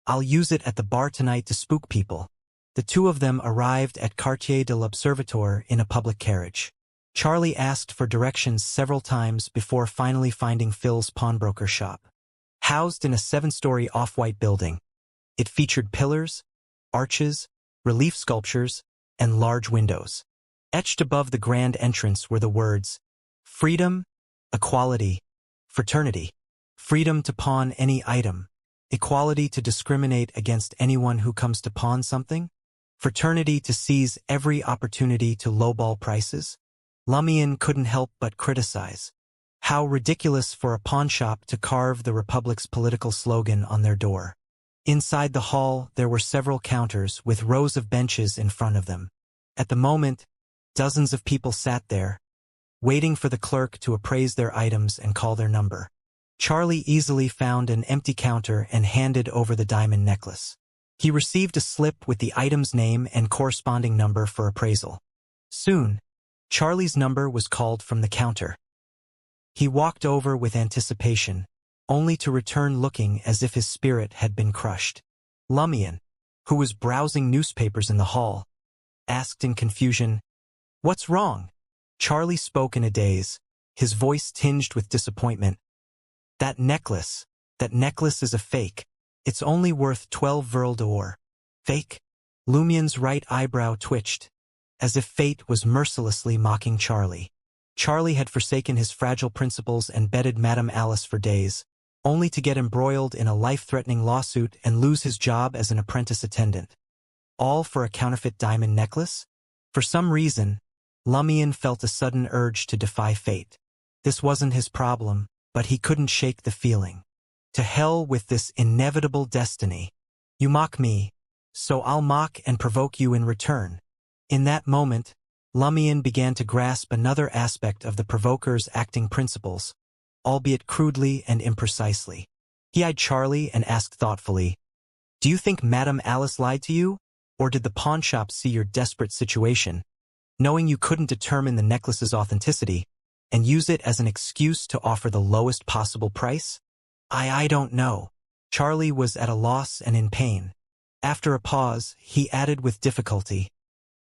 I'll use it at the bar tonight to spook people. The two of them arrived at Quartier de l'Observatoire in a public carriage. Charlie asked for directions several times before finally finding Phil's pawnbroker shop. Housed in a 7-story off-white building, it featured pillars, arches, relief sculptures, and large windows. Etched above the grand entrance were the words, freedom, equality, fraternity. Freedom to pawn any item. Equality to discriminate against anyone who comes to pawn something. Fraternity to seize every opportunity to lowball prices. Lumian couldn't help but criticize. How ridiculous for a pawnshop to carve the Republic's political slogan on their door. Inside the hall, there were several counters with rows of benches in front of them. At the moment, dozens of people sat there, waiting for the clerk to appraise their items and call their number. Charlie easily found an empty counter and handed over the diamond necklace. He received a slip with the item's name and corresponding number for appraisal. Soon, Charlie's number was called from the counter. He walked over with anticipation, only to return looking as if his spirit had been crushed. Lumian, who was browsing newspapers in the hall, asked in confusion, "What's wrong?" Charlie spoke in a daze, his voice tinged with disappointment. That necklace is a fake. It's only worth 12 Verle d'Or. Fake? Lumian's right eyebrow twitched, as if fate was mercilessly mocking Charlie. Charlie had forsaken his fragile principles and betted Madame Alice for days, only to get embroiled in a life-threatening lawsuit and lose his job as an apprentice attendant. All for a counterfeit diamond necklace? For some reason, Lumian felt a sudden urge to defy fate. This wasn't his problem, but he couldn't shake the feeling. To hell with this inevitable destiny. You mock me, so I'll mock and provoke you in return. In that moment, Lumian began to grasp another aspect of the provoker's acting principles, albeit crudely and imprecisely. He eyed Charlie and asked thoughtfully, "Do you think Madame Alice lied to you? Or did the pawnshop see your desperate situation, knowing you couldn't determine the necklace's authenticity, and use it as an excuse to offer the lowest possible price?" I don't know. Charlie was at a loss and in pain. After a pause, he added with difficulty,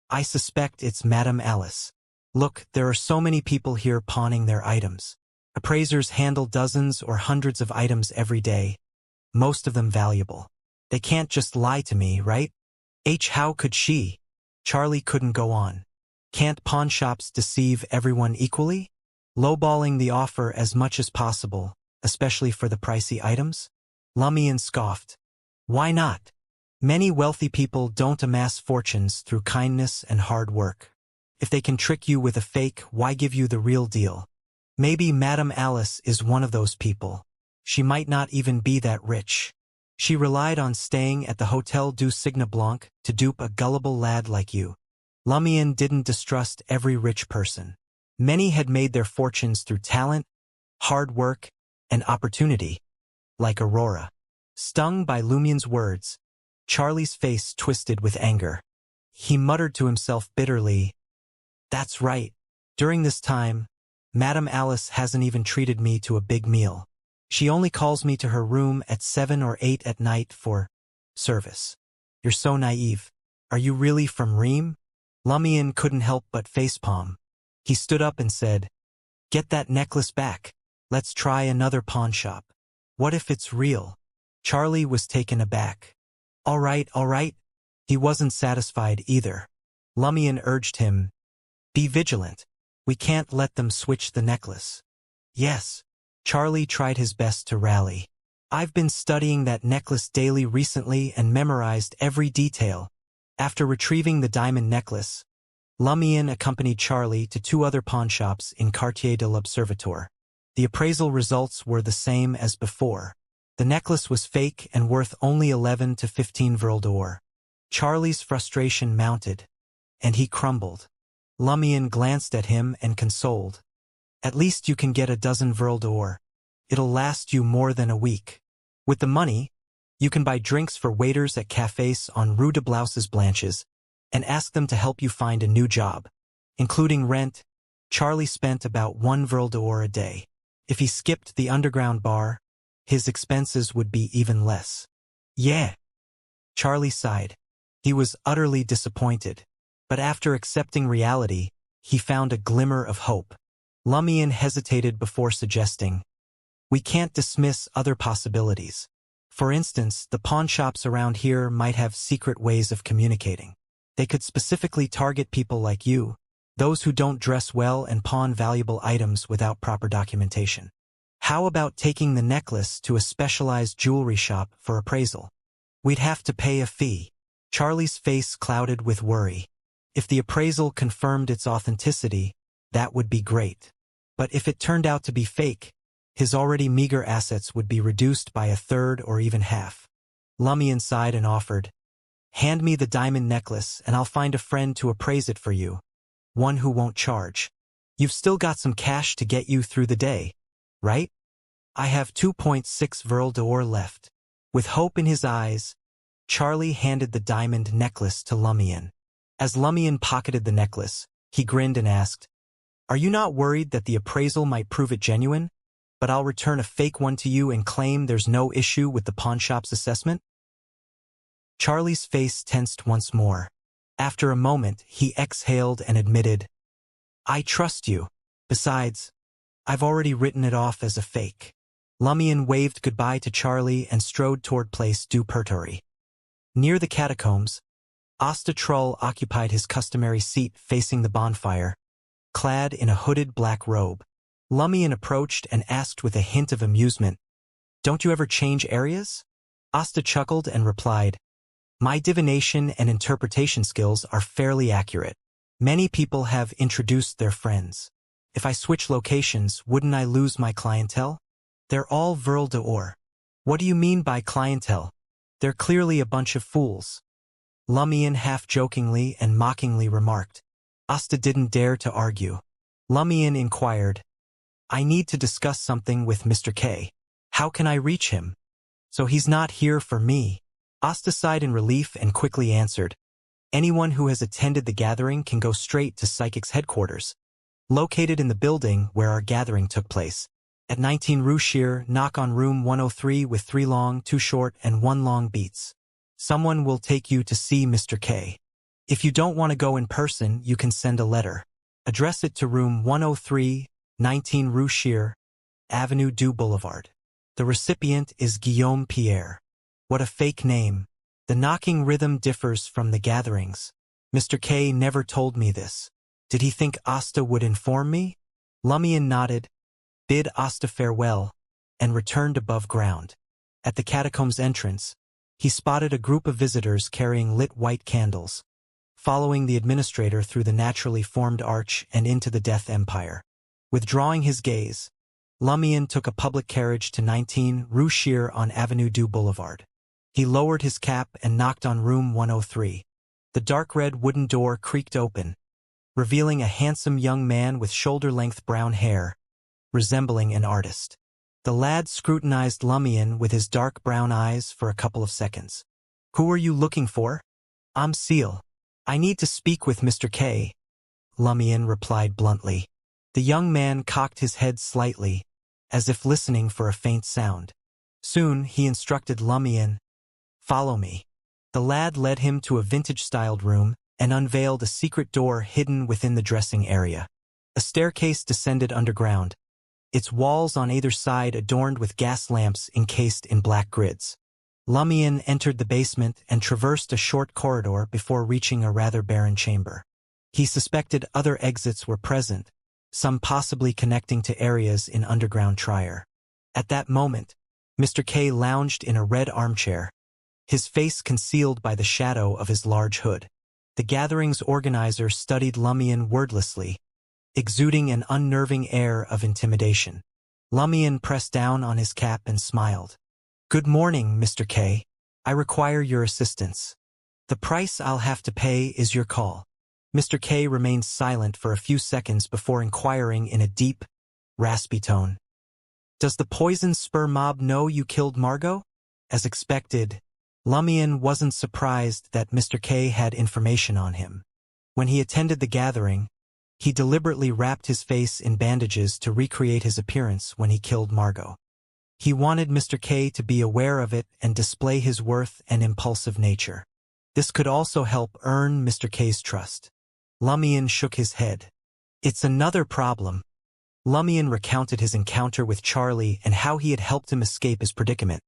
"I suspect it's Madame Alice. Look, there are so many people here pawning their items. Appraisers handle dozens or hundreds of items every day, most of them valuable. They can't just lie to me, right? How could she?" Charlie couldn't go on. Can't pawnshops deceive everyone equally? Lowballing the offer as much as possible, especially for the pricey items? Lumian scoffed. Why not? Many wealthy people don't amass fortunes through kindness and hard work. If they can trick you with a fake, why give you the real deal? Maybe Madame Alice is one of those people. She might not even be that rich. She relied on staying at the Hotel du Cygne Blanc to dupe a gullible lad like you. Lumian didn't distrust every rich person. Many had made their fortunes through talent, hard work, and opportunity, like Aurora. Stung by Lumian's words, Charlie's face twisted with anger. He muttered to himself bitterly, "That's right. During this time, Madame Alice hasn't even treated me to a big meal. She only calls me to her room at 7 or 8 at night for service." You're so naive. Are you really from Reem? Lumian couldn't help but facepalm. He stood up and said, "Get that necklace back. Let's try another pawnshop. What if it's real?" Charlie was taken aback. All right. He wasn't satisfied either. Lumian urged him, "Be vigilant. We can't let them switch the necklace." Yes. Charlie tried his best to rally. "I've been studying that necklace daily recently and memorized every detail." After retrieving the diamond necklace, Lumian accompanied Charlie to 2 other pawnshops in Quartier de l'Observatoire. The appraisal results were the same as before. The necklace was fake and worth only 11 to 15 vril d'or. Charlie's frustration mounted, and he crumbled. Lumion glanced at him and consoled. At least you can get a dozen vril d'or. It'll last you more than a week. With the money, you can buy drinks for waiters at cafes on Rue de Blouses Blanches and ask them to help you find a new job. Including rent, Charlie spent about 1 vril d'or a day. If he skipped the underground bar, his expenses would be even less. Yeah. Charlie sighed. He was utterly disappointed. But after accepting reality, he found a glimmer of hope. Lumion hesitated before suggesting, "We can't dismiss other possibilities. For instance, the pawnshops around here might have secret ways of communicating. They could specifically target people like you, those who don't dress well and pawn valuable items without proper documentation. How about taking the necklace to a specialized jewelry shop for appraisal? We'd have to pay a fee." Charlie's face clouded with worry. If the appraisal confirmed its authenticity, that would be great. But if it turned out to be fake, his already meager assets would be reduced by a third or even half. Lumion sighed and offered, "Hand me the diamond necklace and I'll find a friend to appraise it for you. One who won't charge. You've still got some cash to get you through the day, right?" "I have 2.6 vril d'or left." With hope in his eyes, Charlie handed the diamond necklace to Lumion. As Lumion pocketed the necklace, he grinned and asked, "Are you not worried that the appraisal might prove it genuine? But I'll return a fake one to you and claim there's no issue with the pawnshop's assessment?" Charlie's face tensed once more. After a moment, he exhaled and admitted, "I trust you. Besides, I've already written it off as a fake." Lumion waved goodbye to Charlie and strode toward Place du Purgatory. Near the catacombs, Asta Trull occupied his customary seat facing the bonfire, clad in a hooded black robe. Lumion approached and asked with a hint of amusement, "Don't you ever change areas?" Asta chuckled and replied, "My divination and interpretation skills are fairly accurate. Many people have introduced their friends. If I switch locations, wouldn't I lose my clientele? They're all vril d'or." "What do you mean by clientele? They're clearly a bunch of fools," Lumion half-jokingly and mockingly remarked. Asta didn't dare to argue. Lumion inquired, "I need to discuss something with Mr. K. How can I reach him?" "So he's not here for me." Asta sighed in relief and quickly answered, "Anyone who has attended the gathering can go straight to Psychic's headquarters, located in the building where our gathering took place. At 19 Rue Shear, knock on room 103 with 3 long, 2 short, and 1 long beats. Someone will take you to see Mr. K. If you don't want to go in person, you can send a letter. Address it to room 103, 19 Rue Shear, Avenue du Boulevard. The recipient is Guillaume Pierre." What a fake name. The knocking rhythm differs from the gatherings. Mr. K never told me this. Did he think Asta would inform me? Lumion nodded, bid Asta farewell, and returned above ground. At the catacombs entrance, he spotted a group of visitors carrying lit white candles, following the administrator through the naturally formed arch and into the Death Empire. Withdrawing his gaze, Lumion took a public carriage to 19 Rue Shear on Avenue du Boulevard. He lowered his cap and knocked on room 103. The dark red wooden door creaked open, revealing a handsome young man with shoulder-length brown hair, resembling an artist. The lad scrutinized Lumion with his dark brown eyes for a couple of seconds. "Who are you looking for?" "I'm Seal. I need to speak with Mr. K," Lumion replied bluntly. The young man cocked his head slightly, as if listening for a faint sound. Soon he instructed Lumion, "Follow me." The lad led him to a vintage-styled room and unveiled a secret door hidden within the dressing area. A staircase descended underground, its walls on either side adorned with gas lamps encased in black grids. Lumion entered the basement and traversed a short corridor before reaching a rather barren chamber. He suspected other exits were present, some possibly connecting to areas in underground Trier. At that moment, Mr. K lounged in a red armchair, his face concealed by the shadow of his large hood. The gathering's organizer studied Lumion wordlessly, exuding an unnerving air of intimidation. Lumian pressed down on his cap and smiled. Good morning, Mr. K. I require your assistance. The price I'll have to pay is your call. Mr. K remained silent for a few seconds before inquiring in a deep, raspy tone. Does the poison spur mob know you killed Margot? As expected, Lumian wasn't surprised that Mr. K had information on him. When he attended the gathering, he deliberately wrapped his face in bandages to recreate his appearance when he killed Margot. He wanted Mr. K to be aware of it and display his worth and impulsive nature. This could also help earn Mr. K's trust. Lumian shook his head. It's another problem. Lumian recounted his encounter with Charlie and how he had helped him escape his predicament,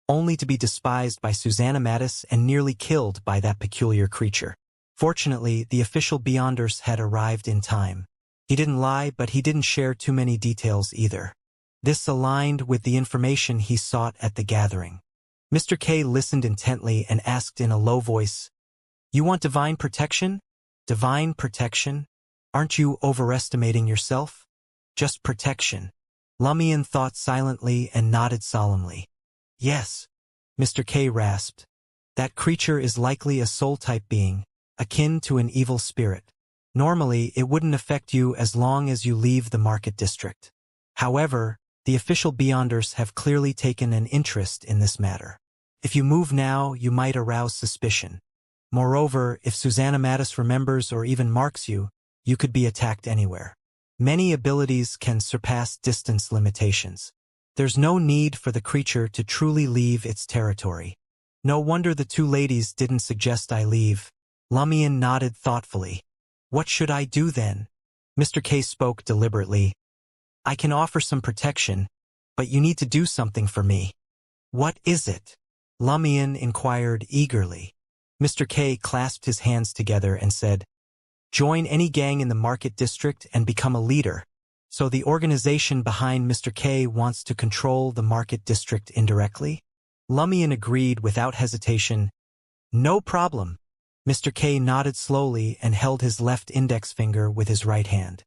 only to be despised by Susanna Mattis and nearly killed by that peculiar creature. Fortunately, the official Beyonders had arrived in time. He didn't lie, but he didn't share too many details either. This aligned with the information he sought at the gathering. Mr. K listened intently and asked in a low voice, You want divine protection? Divine protection? Aren't you overestimating yourself? Just protection. Lumian thought silently and nodded solemnly. Yes, Mr. K rasped. That creature is likely a soul-type being, akin to an evil spirit. Normally, it wouldn't affect you as long as you leave the market district. However, the official Beyonders have clearly taken an interest in this matter. If you move now, you might arouse suspicion. Moreover, if Susanna Mattis remembers or even marks you, you could be attacked anywhere. Many abilities can surpass distance limitations. There's no need for the creature to truly leave its territory. No wonder the two ladies didn't suggest I leave. Lumian nodded thoughtfully. What should I do then? Mr. K spoke deliberately. I can offer some protection, but you need to do something for me. What is it? Lumian inquired eagerly. Mr. K clasped his hands together and said, Join any gang in the market district and become a leader. So the organization behind Mr. K wants to control the market district indirectly? Lumian agreed without hesitation. No problem. Mr. K nodded slowly and held his left index finger with his right hand.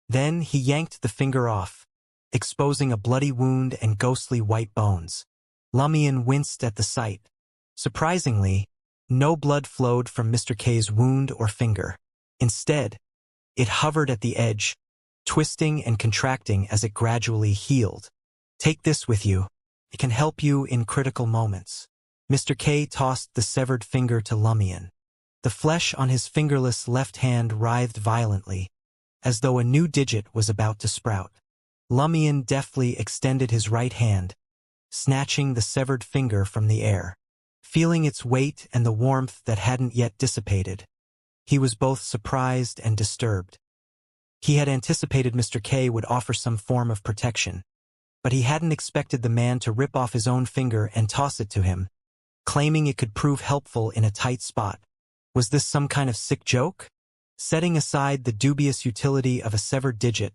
Then he yanked the finger off, exposing a bloody wound and ghostly white bones. Lumian winced at the sight. Surprisingly, no blood flowed from Mr. K's wound or finger. Instead, it hovered at the edge, twisting and contracting as it gradually healed. Take this with you. It can help you in critical moments. Mr. K tossed the severed finger to Lumian. The flesh on his fingerless left hand writhed violently, as though a new digit was about to sprout. Lumian deftly extended his right hand, snatching the severed finger from the air. Feeling its weight and the warmth that hadn't yet dissipated, he was both surprised and disturbed. He had anticipated Mr. K would offer some form of protection, but he hadn't expected the man to rip off his own finger and toss it to him, claiming it could prove helpful in a tight spot. Was this some kind of sick joke? Setting aside the dubious utility of a severed digit,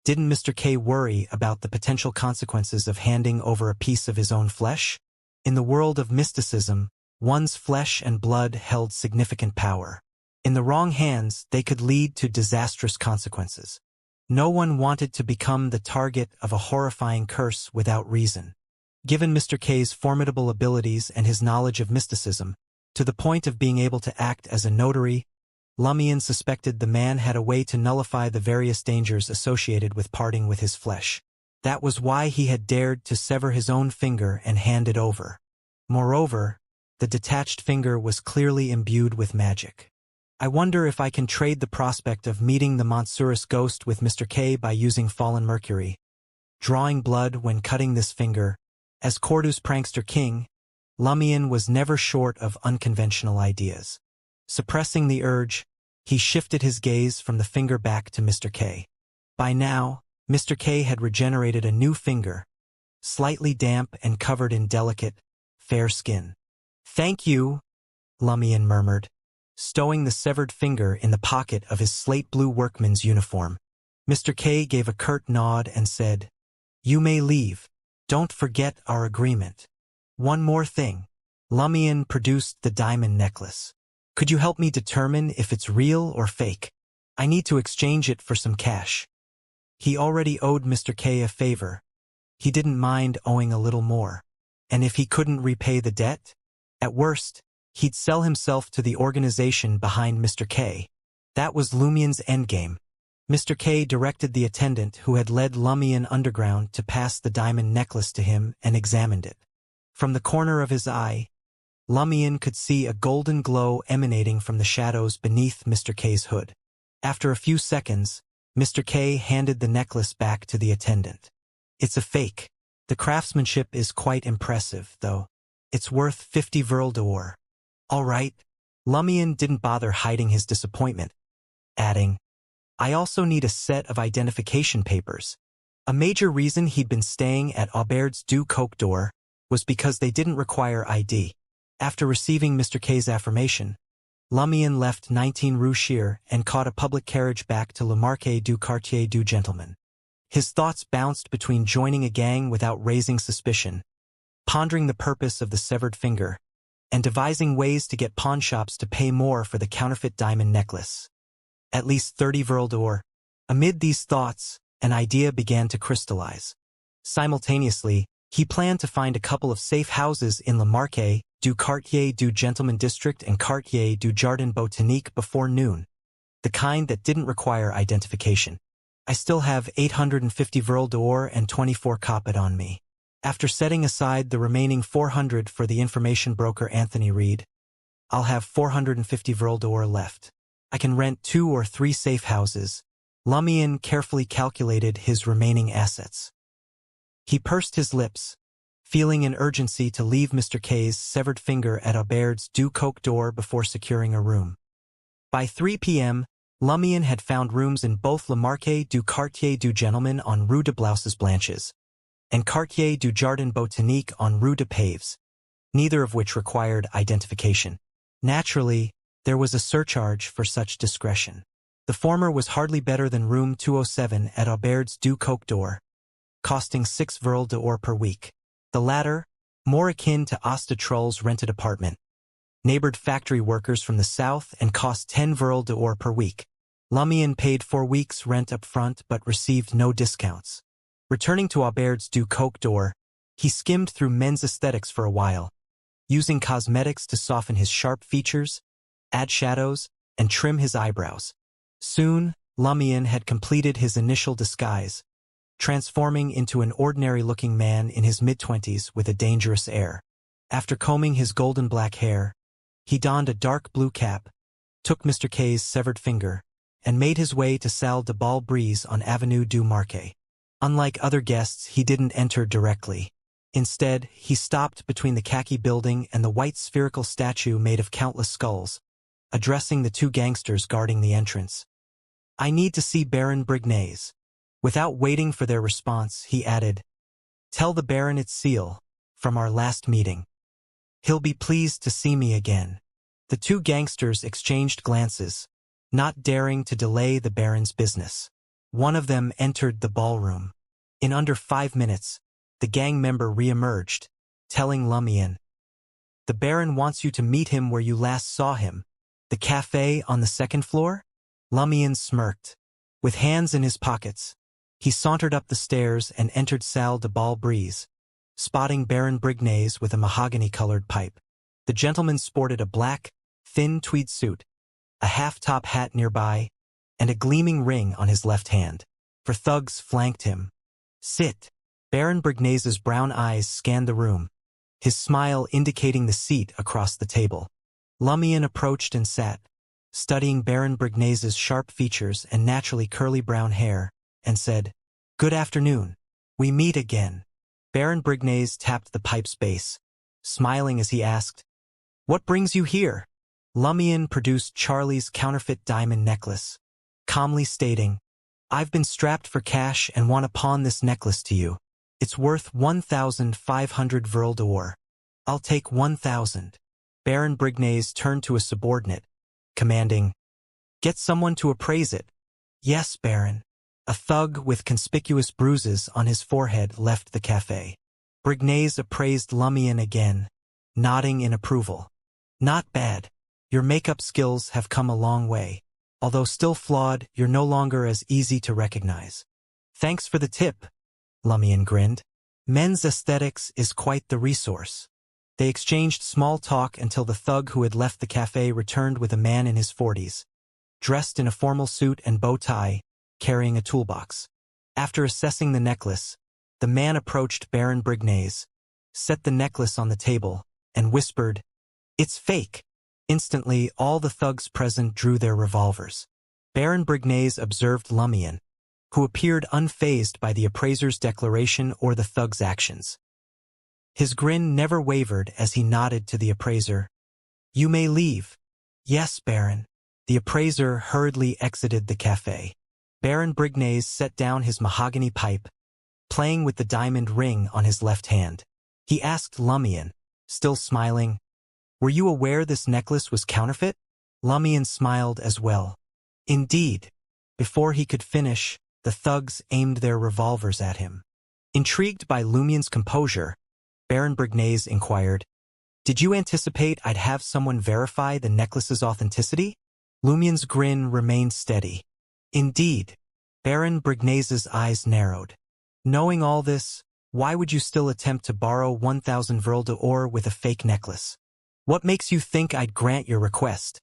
didn't Mr. K worry about the potential consequences of handing over a piece of his own flesh? In the world of mysticism, one's flesh and blood held significant power. In the wrong hands, they could lead to disastrous consequences. No one wanted to become the target of a horrifying curse without reason. Given Mr. K's formidable abilities and his knowledge of mysticism, to the point of being able to act as a notary, Lumian suspected the man had a way to nullify the various dangers associated with parting with his flesh. That was why he had dared to sever his own finger and hand it over. Moreover, the detached finger was clearly imbued with magic. I wonder if I can trade the prospect of meeting the Monsurus ghost with Mr. K by using fallen mercury, drawing blood when cutting this finger. As Cordu's prankster king, Lumian was never short of unconventional ideas. Suppressing the urge, he shifted his gaze from the finger back to Mr. K. By now, Mr. K had regenerated a new finger, slightly damp and covered in delicate, fair skin. Thank you, Lumian murmured, stowing the severed finger in the pocket of his slate-blue workman's uniform. Mr. K gave a curt nod and said, You may leave. Don't forget our agreement. One more thing. Lumian produced the diamond necklace. Could you help me determine if it's real or fake? I need to exchange it for some cash. He already owed Mr. K a favor, He didn't mind owing a little more. And if he couldn't repay the debt? At worst, he'd sell himself to the organization behind Mr. K. That was Lumien's endgame. Mr. K directed the attendant who had led Lumien underground to pass the diamond necklace to him and examined it. From the corner of his eye, Lumien could see a golden glow emanating from the shadows beneath Mr. K's hood. After a few seconds, Mr. K handed the necklace back to the attendant. It's a fake. The craftsmanship is quite impressive, though. It's worth 50 Vril d'Or. All right. Lumien didn't bother hiding his disappointment, adding, I also need a set of identification papers. A major reason he'd been staying at Auberge du Coq d'Or was because they didn't require ID. After receiving Mr. K's affirmation, Lumien left 19 Rue Shear and caught a public carriage back to Le Marquet du Quartier du Gentleman. His thoughts bounced between joining a gang without raising suspicion, pondering the purpose of the severed finger, and devising ways to get pawnshops to pay more for the counterfeit diamond necklace. At least 30 Vril d'Or. Amid these thoughts, an idea began to crystallize. Simultaneously, he planned to find a couple of safe houses in Le Marquet du Quartier du Gentleman district and Quartier du Jardin Botanique before noon, the kind that didn't require identification. I still have 850 Vril d'Or and 24 Capet on me. After setting aside the remaining 400 for the information broker Anthony Reed, I'll have 450 Vril d'Or left. I can rent 2 or 3 safe houses. Lumien carefully calculated his remaining assets. He pursed his lips, feeling an urgency to leave Mr. K's severed finger at Auberge du Coq d'Or before securing a room. By 3 p.m., Lumien had found rooms in both Le Marquet du Quartier du Gentleman on Rue de Blouses Blanches and Quartier du Jardin Botanique on Rue de Paves, neither of which required identification. Naturally, there was a surcharge for such discretion. The former was hardly better than room 207 at Auberge du Coq d'Or, costing 6 Vril d'Or per week. The latter, more akin to Ostatrol's rented apartment, neighbored factory workers from the south and cost 10 Vril d'Or per week. Lumien paid 4 weeks' rent up front but received no discounts. Returning to Auberge du Coq d'Or, he skimmed through men's aesthetics for a while, using cosmetics to soften his sharp features, add shadows, and trim his eyebrows. Soon, Lumien had completed his initial disguise, transforming into an ordinary-looking man in his mid-20s with a dangerous air. After combing his golden black hair, he donned a dark blue cap, took Mr. K's severed finger, and made his way to Salle de Bal Brise on Avenue du Marquet. Unlike other guests, he didn't enter directly. Instead, he stopped between the khaki building and the white spherical statue made of countless skulls, addressing the 2 gangsters guarding the entrance. I need to see Baron Brignaise. Without waiting for their response, he added, Tell the Baron it's Seal, from our last meeting. He'll be pleased to see me again. The 2 gangsters exchanged glances, not daring to delay the Baron's business. One of them entered the ballroom. In under 5 minutes, the gang member re-emerged, telling Lumien, The Baron wants you to meet him where you last saw him. The cafe on the 2nd floor? Lumien smirked. With hands in his pockets, he sauntered up the stairs and entered Salle de Bal Brise, spotting Baron Brignaise with a mahogany-colored pipe. The gentleman sported a black, thin tweed suit, a half-top hat nearby, and a gleaming ring on his left hand. 4 thugs flanked him. Sit. Baron Brignaise's brown eyes scanned the room, his smile indicating the seat across the table. Lumien approached and sat, studying Baron Brignaise's sharp features and naturally curly brown hair, and said, Good afternoon. We meet again. Baron Brignaise tapped the pipe's base, smiling as he asked, What brings you here? Lumien produced Charlie's counterfeit diamond necklace, calmly stating, I've been strapped for cash and want to pawn this necklace to you. It's worth 1,500 Vril d'Or. I'll take 1,000. Baron Brignaise turned to a subordinate, commanding, Get someone to appraise it. Yes, Baron. A thug with conspicuous bruises on his forehead left the cafe. Brignaise appraised Lumien again, nodding in approval. Not bad. Your makeup skills have come a long way. Although still flawed, you're no longer as easy to recognize. Thanks for the tip. Lumien grinned. Men's aesthetics is quite the resource. They exchanged small talk until the thug who had left the cafe returned with a man in his 40s, dressed in a formal suit and bow tie, carrying a toolbox. After assessing the necklace, the man approached Baron Brignaise, set the necklace on the table, and whispered, "It's fake." Instantly, all the thugs present drew their revolvers. Baron Brignaise observed Lumion, who appeared unfazed by the appraiser's declaration or the thug's actions. His grin never wavered as he nodded to the appraiser. "You may leave." "Yes, Baron." The appraiser hurriedly exited the cafe. Baron Brignaise set down his mahogany pipe, playing with the diamond ring on his left hand. He asked Lumion, still smiling, "Were you aware this necklace was counterfeit?" Lumion smiled as well. "Indeed." Before he could finish, the thugs aimed their revolvers at him. Intrigued by Lumion's composure, Baron Brignaise inquired, "Did you anticipate I'd have someone verify the necklace's authenticity?" Lumion's grin remained steady. "Indeed." Baron Brignaise's eyes narrowed. "Knowing all this, why would you still attempt to borrow 1,000 Vril d'Or with a fake necklace? What makes you think I'd grant your request?"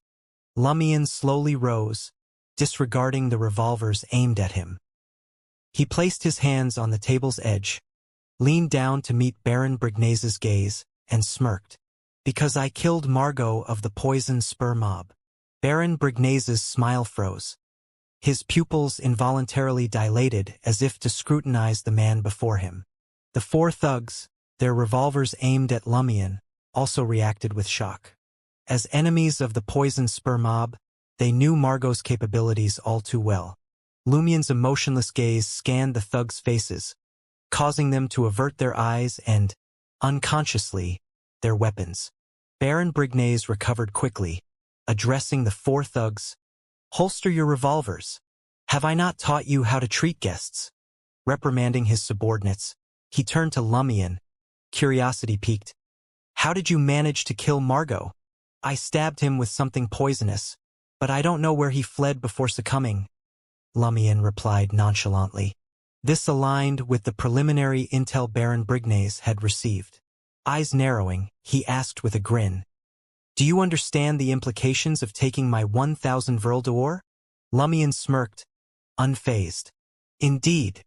Lumion slowly rose, disregarding the revolvers aimed at him. He placed his hands on the table's edge, leaned down to meet Baron Brignaise's gaze, and smirked. "Because I killed Margot of the poison spur mob." Baron Brignaise's smile froze. His pupils involuntarily dilated as if to scrutinize the man before him. The four thugs, their revolvers aimed at Lumion, also reacted with shock. As enemies of the poison spur mob, they knew Margot's capabilities all too well. Lumion's emotionless gaze scanned the thugs' faces, causing them to avert their eyes and, unconsciously, their weapons. Baron Brignaise recovered quickly, addressing the four thugs. "Holster your revolvers. Have I not taught you how to treat guests?" Reprimanding his subordinates, he turned to Lumion, curiosity piqued. "How did you manage to kill Margot?" "I stabbed him with something poisonous, but I don't know where he fled before succumbing," Lumion replied nonchalantly. This aligned with the preliminary intel Baron Brignaise had received. Eyes narrowing, he asked with a grin, "Do you understand the implications of taking my 1,000 Vril d'Or?" Lumion smirked, unfazed. "Indeed."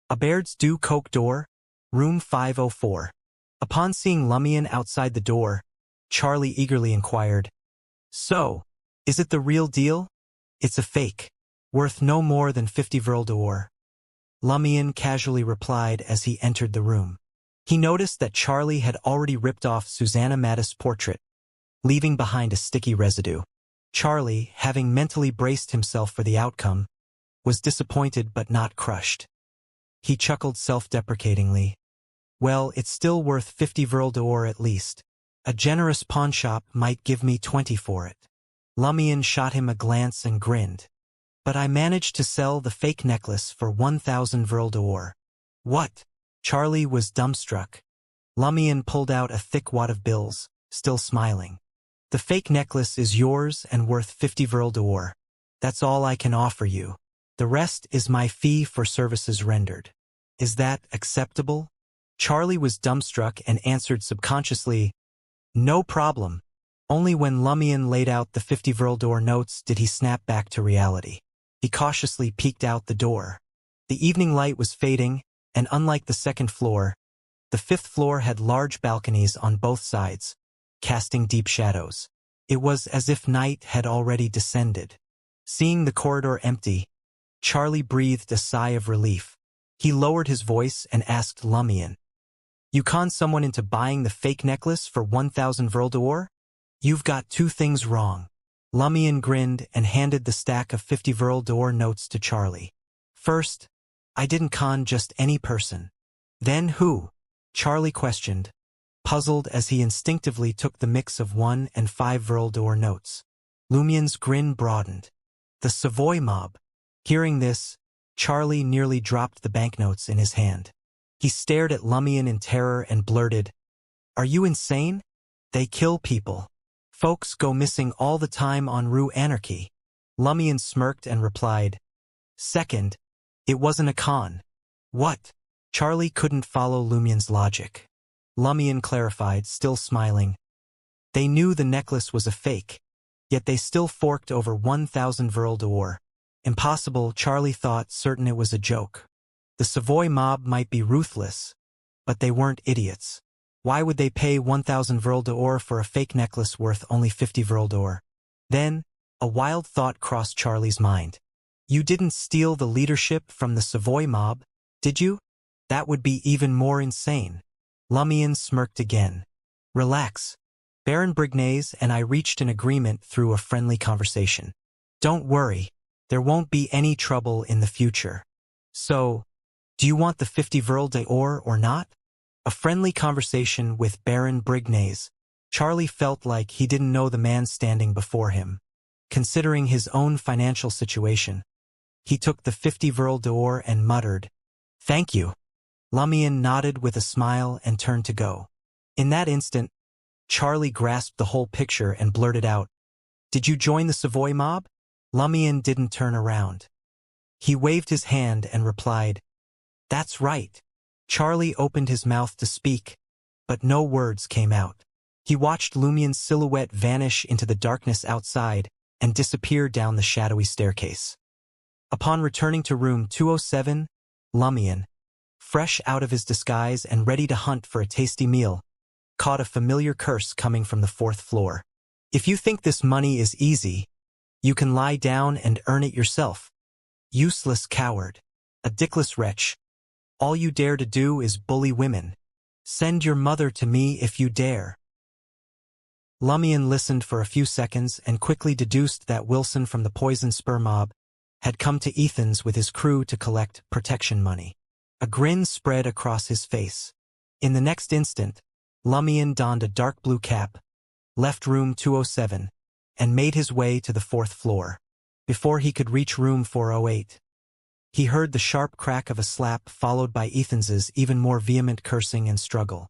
Abaird's du Coq d'Or, room 504. Upon seeing Lumion outside the door, Charlie eagerly inquired, "So, is it the real deal?" "It's a fake, worth no more than 50 Vril d'Or," Lumion casually replied as he entered the room. He noticed that Charlie had already ripped off Susanna Mattis' portrait, leaving behind a sticky residue. Charlie, having mentally braced himself for the outcome, was disappointed but not crushed. He chuckled self-deprecatingly. "Well, it's still worth 50 Vril d'Or at least. A generous pawnshop might give me 20 for it." Lumion shot him a glance and grinned. "But I managed to sell the fake necklace for 1,000 Vril d'Or." "What?" Charlie was dumbstruck. Lumion pulled out a thick wad of bills, still smiling. "The fake necklace is yours and worth 50 Vril d'Or. That's all I can offer you. The rest is my fee for services rendered. Is that acceptable?" Charlie was dumbstruck and answered subconsciously, "No problem." Only when Lumion laid out the 50 Vril d'Or notes did he snap back to reality. He cautiously peeked out the door. The evening light was fading, and unlike the second floor, the fifth floor had large balconies on both sides, casting deep shadows. It was as if night had already descended. Seeing the corridor empty, Charlie breathed a sigh of relief. He lowered his voice and asked Lumion, "You conned someone into buying the fake necklace for 1,000 Vril d'Or? You've got two things wrong." Lumion grinned and handed the stack of 50 Vril d'Or notes to Charlie. "First, I didn't con just any person." "Then who?" Charlie questioned, puzzled as he instinctively took the mix of 1 and 5 Vril d'Or notes. Lumion's grin broadened. "The Savoy mob." Hearing this, Charlie nearly dropped the banknotes in his hand. He stared at Lumion in terror and blurted, "Are you insane? They kill people. Folks go missing all the time on Rue Anarchy." Lumion smirked and replied, "Second, it wasn't a con." "What?" Charlie couldn't follow Lumien's logic. Lumien clarified, still smiling. They knew the necklace was a fake, yet they still forked over 1,000 Vril d'Or. Impossible, Charlie thought, certain it was a joke. The Savoy mob might be ruthless, but they weren't idiots. Why would they pay 1,000 Vril d'Or for a fake necklace worth only 50 Vril d'Or? Then, a wild thought crossed Charlie's mind. You didn't steal the leadership from the Savoy mob, did you? That would be even more insane. Lumien smirked again. Relax. Baron Brignaise and I reached an agreement through a friendly conversation. Don't worry, there won't be any trouble in the future. So, do you want the 50 Vril d'Or or not? A friendly conversation with Baron Brignaise. Charlie felt like he didn't know the man standing before him. Considering his own financial situation, he took the 50 Vril d'Or and muttered, "Thank you." Lumien nodded with a smile and turned to go. In that instant, Charlie grasped the whole picture and blurted out, "Did you join the Savoy mob?" Lumien didn't turn around. He waved his hand and replied, "That's right." Charlie opened his mouth to speak, but no words came out. He watched Lumien's silhouette vanish into the darkness outside and disappear down the shadowy staircase. Upon returning to room 207, Lumien, fresh out of his disguise and ready to hunt for a tasty meal, caught a familiar curse coming from the 4th floor. "If you think this money is easy, you can lie down and earn it yourself. Useless coward. A dickless wretch. All you dare to do is bully women. Send your mother to me if you dare." Lumien listened for a few seconds and quickly deduced that Wilson from the Poison Spur mob had come to Ethan's with his crew to collect protection money. A grin spread across his face. In the next instant, Lumien donned a dark blue cap, left room 207, and made his way to the 4th floor. Before he could reach room 408, he heard the sharp crack of a slap followed by Ethan's even more vehement cursing and struggle.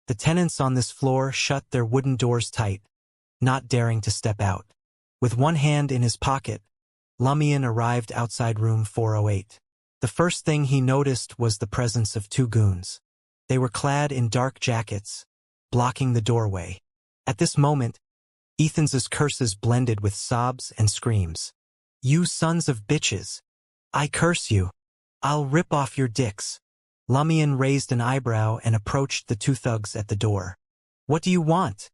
The tenants on this floor shut their wooden doors tight, not daring to step out. With one hand in his pocket, Lumien arrived outside room 408. The first thing he noticed was the presence of 2 goons. They were clad in dark jackets, blocking the doorway. At this moment, Ethan's curses blended with sobs and screams. "You sons of bitches! I curse you! I'll rip off your dicks!" Lumien raised an eyebrow and approached the 2 thugs at the door. "What do you want?"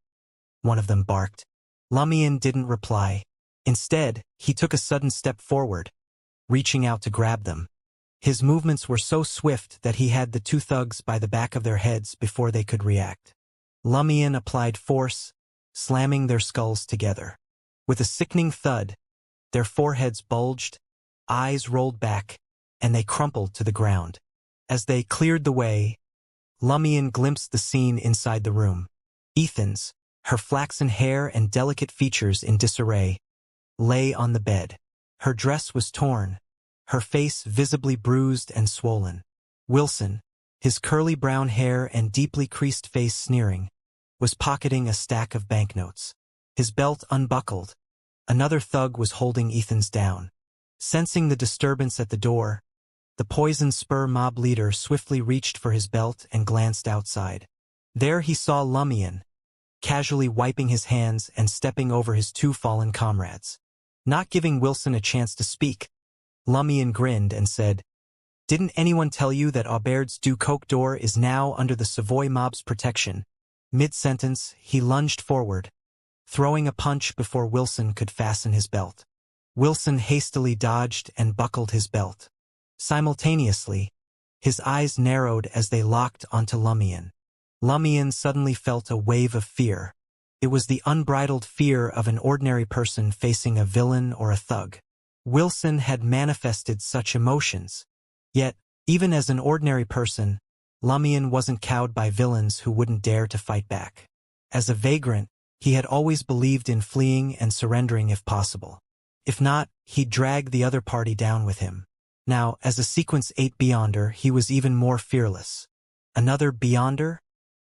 one of them barked. Lumien didn't reply. Instead, he took a sudden step forward, reaching out to grab them. His movements were so swift that he had the 2 thugs by the back of their heads before they could react. Lumien applied force, slamming their skulls together. With a sickening thud, their foreheads bulged, eyes rolled back, and they crumpled to the ground. As they cleared the way, Lumien glimpsed the scene inside the room. Ethan's, her flaxen hair and delicate features in disarray, lay on the bed. Her dress was torn, her face visibly bruised and swollen. Wilson, his curly brown hair and deeply creased face sneering, was pocketing a stack of banknotes. His belt unbuckled. Another thug was holding Ethan's down. Sensing the disturbance at the door, the Poison Spur mob leader swiftly reached for his belt and glanced outside. There he saw Lumien, casually wiping his hands and stepping over his 2 fallen comrades. Not giving Wilson a chance to speak, Lumien grinned and said, "Didn't anyone tell you that Aubaird's du Coq d'Or is now under the Savoy mob's protection?" Mid-sentence, he lunged forward, throwing a punch before Wilson could fasten his belt. Wilson hastily dodged and buckled his belt. Simultaneously, his eyes narrowed as they locked onto Lumien. Lumien suddenly felt a wave of fear. It was the unbridled fear of an ordinary person facing a villain or a thug. Wilson had manifested such emotions. Yet, even as an ordinary person, Lumien wasn't cowed by villains who wouldn't dare to fight back. As a vagrant, he had always believed in fleeing and surrendering if possible. If not, he'd drag the other party down with him. Now, as a Sequence 8 Beyonder, he was even more fearless. Another Beyonder?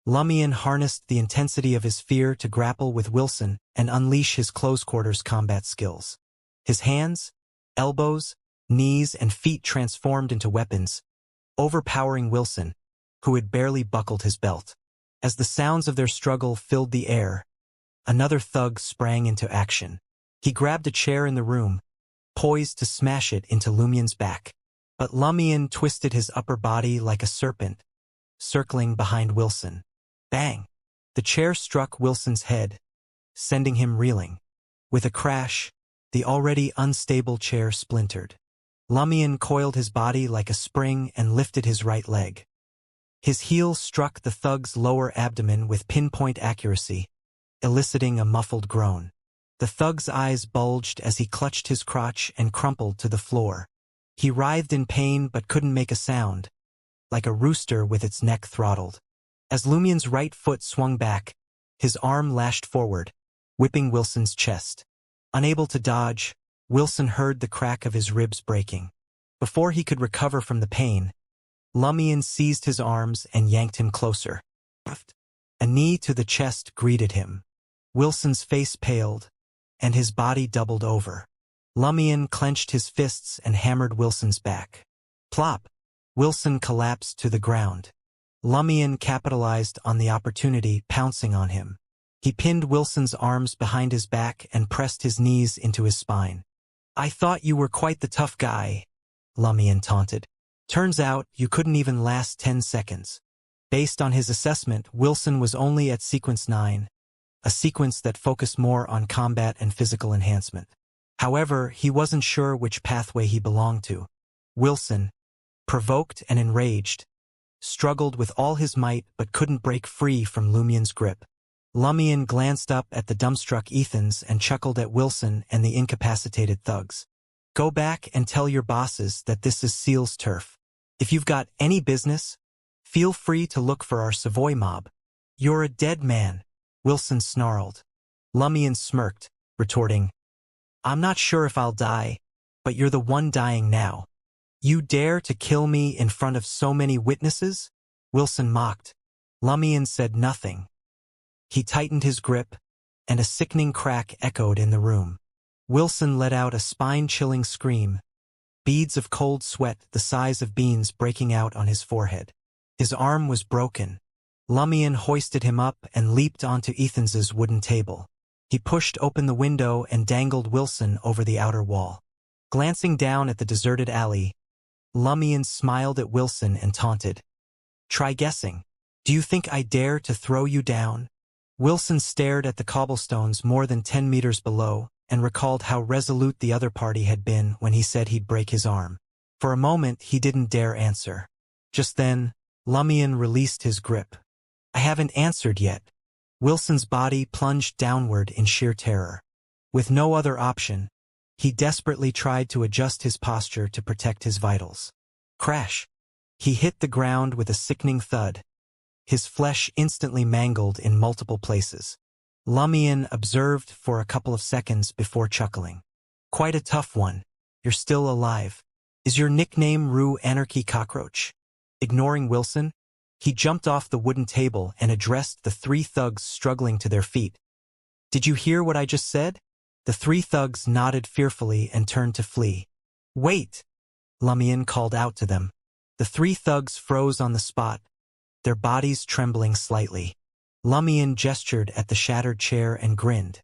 Lumien harnessed the intensity of his fear to grapple with Wilson and unleash his close-quarters combat skills. His hands, elbows, knees, and feet transformed into weapons, overpowering Wilson, who had barely buckled his belt. As the sounds of their struggle filled the air, another thug sprang into action. He grabbed a chair in the room, poised to smash it into Lumien's back. But Lumion twisted his upper body like a serpent, circling behind Wilson. Bang! The chair struck Wilson's head, sending him reeling. With a crash, the already unstable chair splintered. Lumion coiled his body like a spring and lifted his right leg. His heel struck the thug's lower abdomen with pinpoint accuracy, eliciting a muffled groan. The thug's eyes bulged as he clutched his crotch and crumpled to the floor. He writhed in pain but couldn't make a sound, like a rooster with its neck throttled. As Lumion's right foot swung back, his arm lashed forward, whipping Wilson's chest. Unable to dodge, Wilson heard the crack of his ribs breaking. Before he could recover from the pain, Lumion seized his arms and yanked him closer. A knee to the chest greeted him. Wilson's face paled, and his body doubled over. Lumion clenched his fists and hammered Wilson's back. Plop! Wilson collapsed to the ground. Lumion capitalized on the opportunity, pouncing on him. He pinned Wilson's arms behind his back and pressed his knees into his spine. "I thought you were quite the tough guy," Lumion taunted. "Turns out you couldn't even last 10 seconds. Based on his assessment, Wilson was only at sequence 9, a sequence that focused more on combat and physical enhancement. However, he wasn't sure which pathway he belonged to. Wilson, provoked and enraged, struggled with all his might but couldn't break free from Lumion's grip. Lumion glanced up at the dumbstruck Ethans and chuckled at Wilson and the incapacitated thugs. "Go back and tell your bosses that this is Seal's turf. If you've got any business, feel free to look for our Savoy mob." "You're a dead man," Wilson snarled. Lumion smirked, retorting, "I'm not sure if I'll die, but you're the one dying now. You dare to kill me in front of so many witnesses?" Wilson mocked. Lumion said nothing. He tightened his grip, and a sickening crack echoed in the room. Wilson let out a spine-chilling scream, beads of cold sweat the size of beans breaking out on his forehead. His arm was broken. Lumion hoisted him up and leaped onto Ethans's wooden table. He pushed open the window and dangled Wilson over the outer wall. Glancing down at the deserted alley, Lumion smiled at Wilson and taunted, "Try guessing. Do you think I dare to throw you down?" Wilson stared at the cobblestones more than 10 meters below and recalled how resolute the other party had been when he said he'd break his arm. For a moment, he didn't dare answer. Just then, Lumion released his grip. "I haven't answered yet." Wilson's body plunged downward in sheer terror. With no other option, he desperately tried to adjust his posture to protect his vitals. Crash! He hit the ground with a sickening thud, his flesh instantly mangled in multiple places. Lumion observed for a couple of seconds before chuckling. "Quite a tough one. You're still alive. Is your nickname Rue Anarchy Cockroach?" Ignoring Wilson, he jumped off the wooden table and addressed the 3 thugs struggling to their feet. "Did you hear what I just said?" The 3 thugs nodded fearfully and turned to flee. "Wait!" Lumion called out to them. The 3 thugs froze on the spot, their bodies trembling slightly. Lumion gestured at the shattered chair and grinned.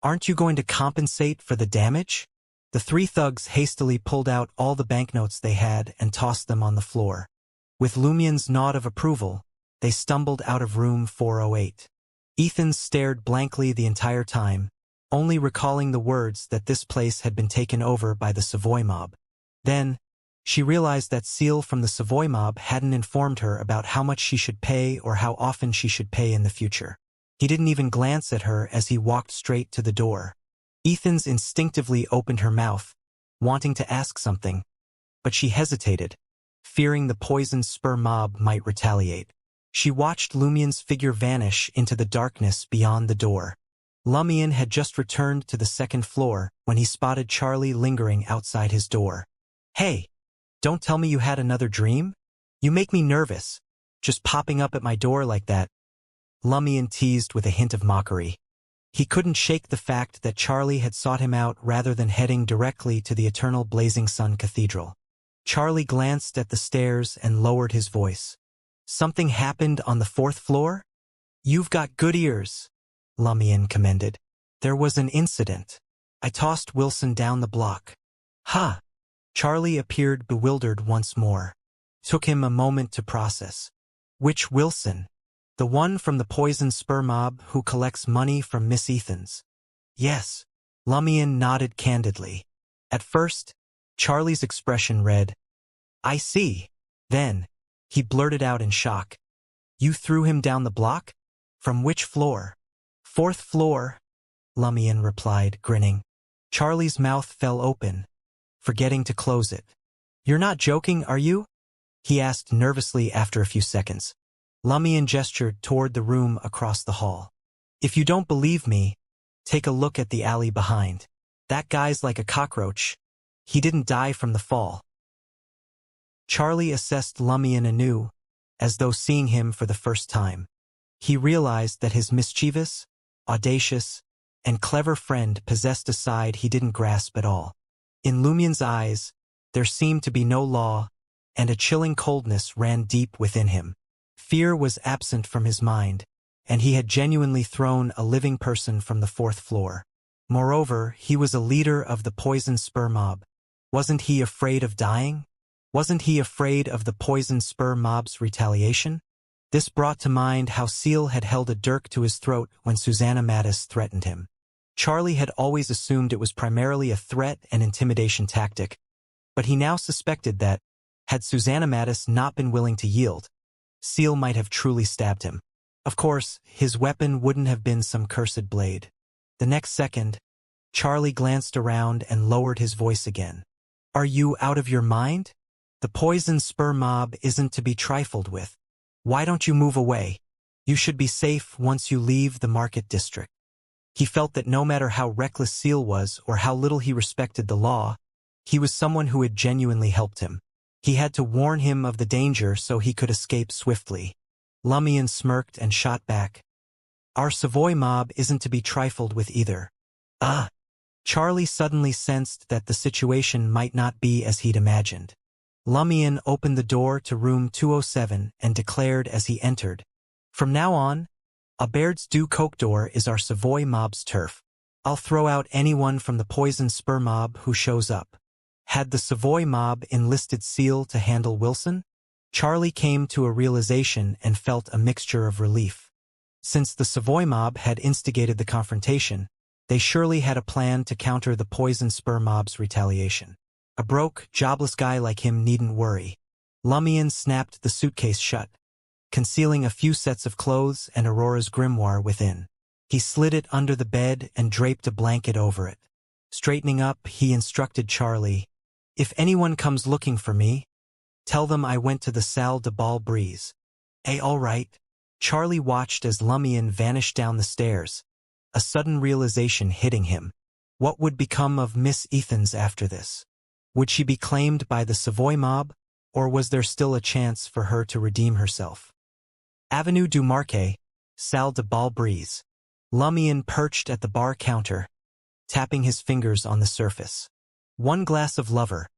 "Aren't you going to compensate for the damage?" The 3 thugs hastily pulled out all the banknotes they had and tossed them on the floor. With Lumion's nod of approval, they stumbled out of room 408. Ethan stared blankly the entire time, only recalling the words that this place had been taken over by the Savoy mob. Then, she realized that Seal from the Savoy mob hadn't informed her about how much she should pay or how often she should pay in the future. He didn't even glance at her as he walked straight to the door. Ethan's instinctively opened her mouth, wanting to ask something, but she hesitated, fearing the poison spur mob might retaliate. She watched Lumion's figure vanish into the darkness beyond the door. Lumion had just returned to the 2nd floor when he spotted Charlie lingering outside his door. "Hey, don't tell me you had another dream? You make me nervous, just popping up at my door like that." Lumion teased with a hint of mockery. He couldn't shake the fact that Charlie had sought him out rather than heading directly to the eternal blazing sun cathedral. Charlie glanced at the stairs and lowered his voice. Something happened on the 4th floor? You've got good ears, Lumian commended. There was an incident. I tossed Wilson down the block. Ha! Charlie appeared bewildered once more. Took him a moment to process. Which Wilson? The one from the poison spur mob who collects money from Miss Ethans. Yes. Lumian nodded candidly. At first, Charlie's expression read, I see. Then, he blurted out in shock. You threw him down the block? From which floor? 4th floor, Lumian replied, grinning. Charlie's mouth fell open, forgetting to close it. You're not joking, are you? He asked nervously after a few seconds. Lumian gestured toward the room across the hall. If you don't believe me, take a look at the alley behind. That guy's like a cockroach. He didn't die from the fall. Charlie assessed Lumian anew, as though seeing him for the first time. He realized that his mischievous, audacious, and clever friend possessed a side he didn't grasp at all. In Lumian's eyes, there seemed to be no law, and a chilling coldness ran deep within him. Fear was absent from his mind, and he had genuinely thrown a living person from the 4th floor. Moreover, he was a leader of the poison spur mob. Wasn't he afraid of dying? Wasn't he afraid of the poison spur mob's retaliation? This brought to mind how Seal had held a dirk to his throat when Susanna Mattis threatened him. Charlie had always assumed it was primarily a threat and intimidation tactic, but he now suspected that, had Susanna Mattis not been willing to yield, Seal might have truly stabbed him. Of course, his weapon wouldn't have been some cursed blade. The next second, Charlie glanced around and lowered his voice again. Are you out of your mind? The poison spur mob isn't to be trifled with. Why don't you move away? You should be safe once you leave the market district. He felt that no matter how reckless Seal was or how little he respected the law, he was someone who had genuinely helped him. He had to warn him of the danger so he could escape swiftly. Lumian smirked and shot back. Our Savoy mob isn't to be trifled with either. Charlie suddenly sensed that the situation might not be as he'd imagined. Lumian opened the door to room 207 and declared as he entered, From now on, Abaird's du Coq-d'Or is our Savoy mob's turf. I'll throw out anyone from the poison spur mob who shows up. Had the Savoy mob enlisted Seal to handle Wilson? Charlie came to a realization and felt a mixture of relief. Since the Savoy mob had instigated the confrontation, they surely had a plan to counter the poison spur mob's retaliation. A broke, jobless guy like him needn't worry. Lumian snapped the suitcase shut, concealing a few sets of clothes and Aurora's grimoire within. He slid it under the bed and draped a blanket over it. Straightening up, he instructed Charlie, If anyone comes looking for me, tell them I went to the Salle de Bal Brise. All right. Charlie watched as Lumian vanished down the stairs, a sudden realization hitting him. What would become of Miss Ethans after this? Would she be claimed by the Savoy mob, or was there still a chance for her to redeem herself? Avenue du Marquet, Salle de Bal Brise. Lumian perched at the bar counter, tapping his fingers on the surface. 1 glass of Lover,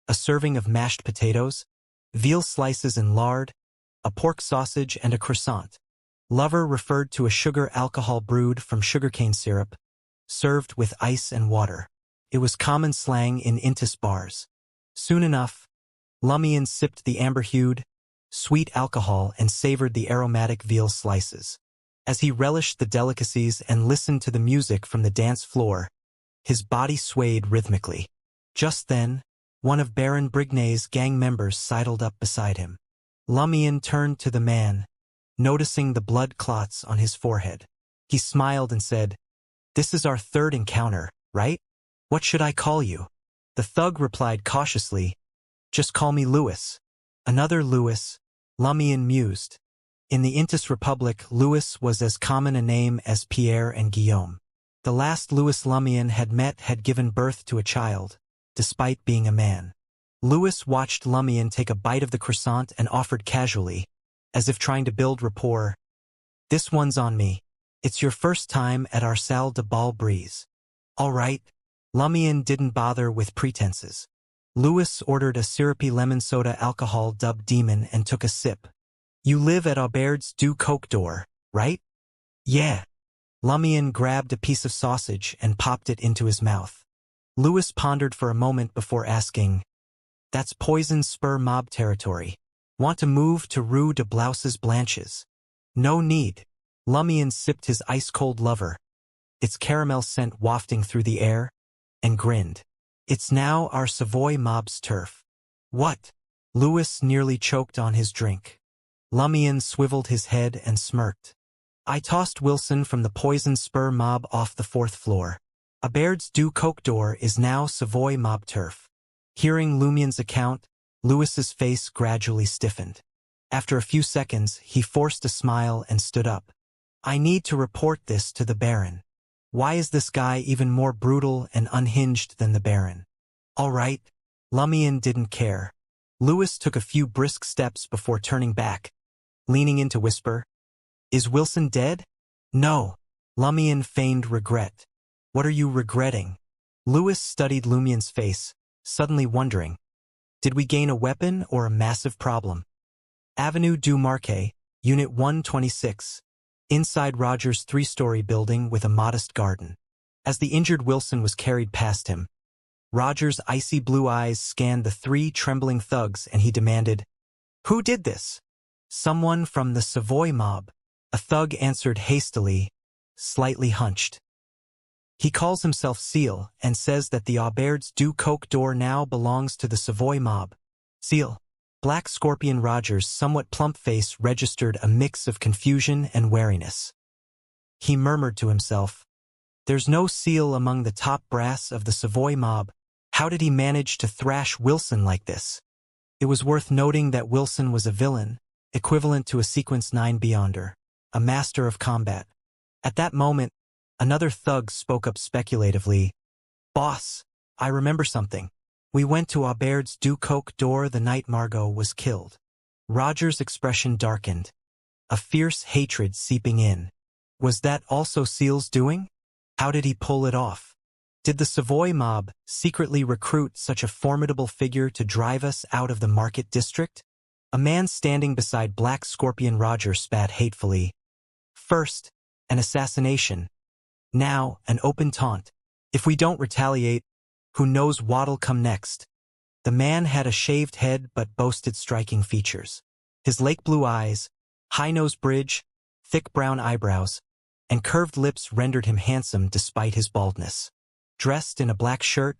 a serving of mashed potatoes, veal slices in lard, a pork sausage and a croissant. Lover referred to a sugar alcohol brewed from sugarcane syrup, served with ice and water. It was common slang in Intis bars. Soon enough, Lumian sipped the amber-hued, sweet alcohol and savored the aromatic veal slices. As he relished the delicacies and listened to the music from the dance floor, his body swayed rhythmically. Just then, one of Baron Brignay's gang members sidled up beside him. Lumian turned to the man, noticing the blood clots on his forehead. He smiled and said, This is our 3rd encounter, right? What should I call you? The thug replied cautiously, Just call me Louis. Another Louis, Lumian mused. In the Intis Republic, Louis was as common a name as Pierre and Guillaume. The last Louis Lumian had met had given birth to a child, despite being a man. Louis watched Lumian take a bite of the croissant and offered casually, as if trying to build rapport, This one's on me. It's your first time at our Salle de Bal Brise. All right. Lumian didn't bother with pretenses. Lewis ordered a syrupy lemon soda alcohol dubbed Demon and took a sip. You live at Aubaird's du Coq d'Or, right? Yeah. Lumian grabbed a piece of sausage and popped it into his mouth. Lewis pondered for a moment before asking, That's Poison Spur mob territory. Want to move to Rue de Blouses Blanches? No need. Lumian sipped his ice-cold lover, its caramel scent wafting through the air, and grinned. It's now our Savoy mob's turf. What? Lewis nearly choked on his drink. Lumian swiveled his head and smirked. I tossed Wilson from the Poison Spur mob off the 4th floor. Aubaird's du Coq d'Or is now Savoy mob turf. Hearing Lumian's account, Lewis's face gradually stiffened. After a few seconds, he forced a smile and stood up. I need to report this to the Baron. Why is this guy even more brutal and unhinged than the Baron? All right. Lumian didn't care. Lewis took a few brisk steps before turning back, leaning in to whisper, Is Wilson dead? No. Lumian feigned regret. What are you regretting? Lewis studied Lumian's face, suddenly wondering, did we gain a weapon or a massive problem? Avenue du Marquet, Unit 126, inside Roger's 3-story building with a modest garden. As the injured Wilson was carried past him, Roger's icy blue eyes scanned the 3 trembling thugs and he demanded, Who did this? Someone from the Savoy mob. A thug answered hastily, slightly hunched. He calls himself Seal and says that the Aubaird's du Coq d'Or now belongs to the Savoy mob. Seal. Black Scorpion Roger's somewhat plump face registered a mix of confusion and wariness. He murmured to himself, There's no Seal among the top brass of the Savoy mob. How did he manage to thrash Wilson like this? It was worth noting that Wilson was a villain, equivalent to a Sequence 9 Beyonder, a master of combat. At that moment, another thug spoke up speculatively. Boss, I remember something. We went to Aubaird's du Coq d'Or the night Margot was killed. Roger's expression darkened, a fierce hatred seeping in. Was that also Seal's doing? How did he pull it off? Did the Savoy mob secretly recruit such a formidable figure to drive us out of the market district? A man standing beside Black Scorpion Roger spat hatefully. First, an assassination. Now, an open taunt. If we don't retaliate, who knows what'll come next? The man had a shaved head but boasted striking features. His lake blue eyes, high-nosed bridge, thick brown eyebrows, and curved lips rendered him handsome despite his baldness. Dressed in a black shirt,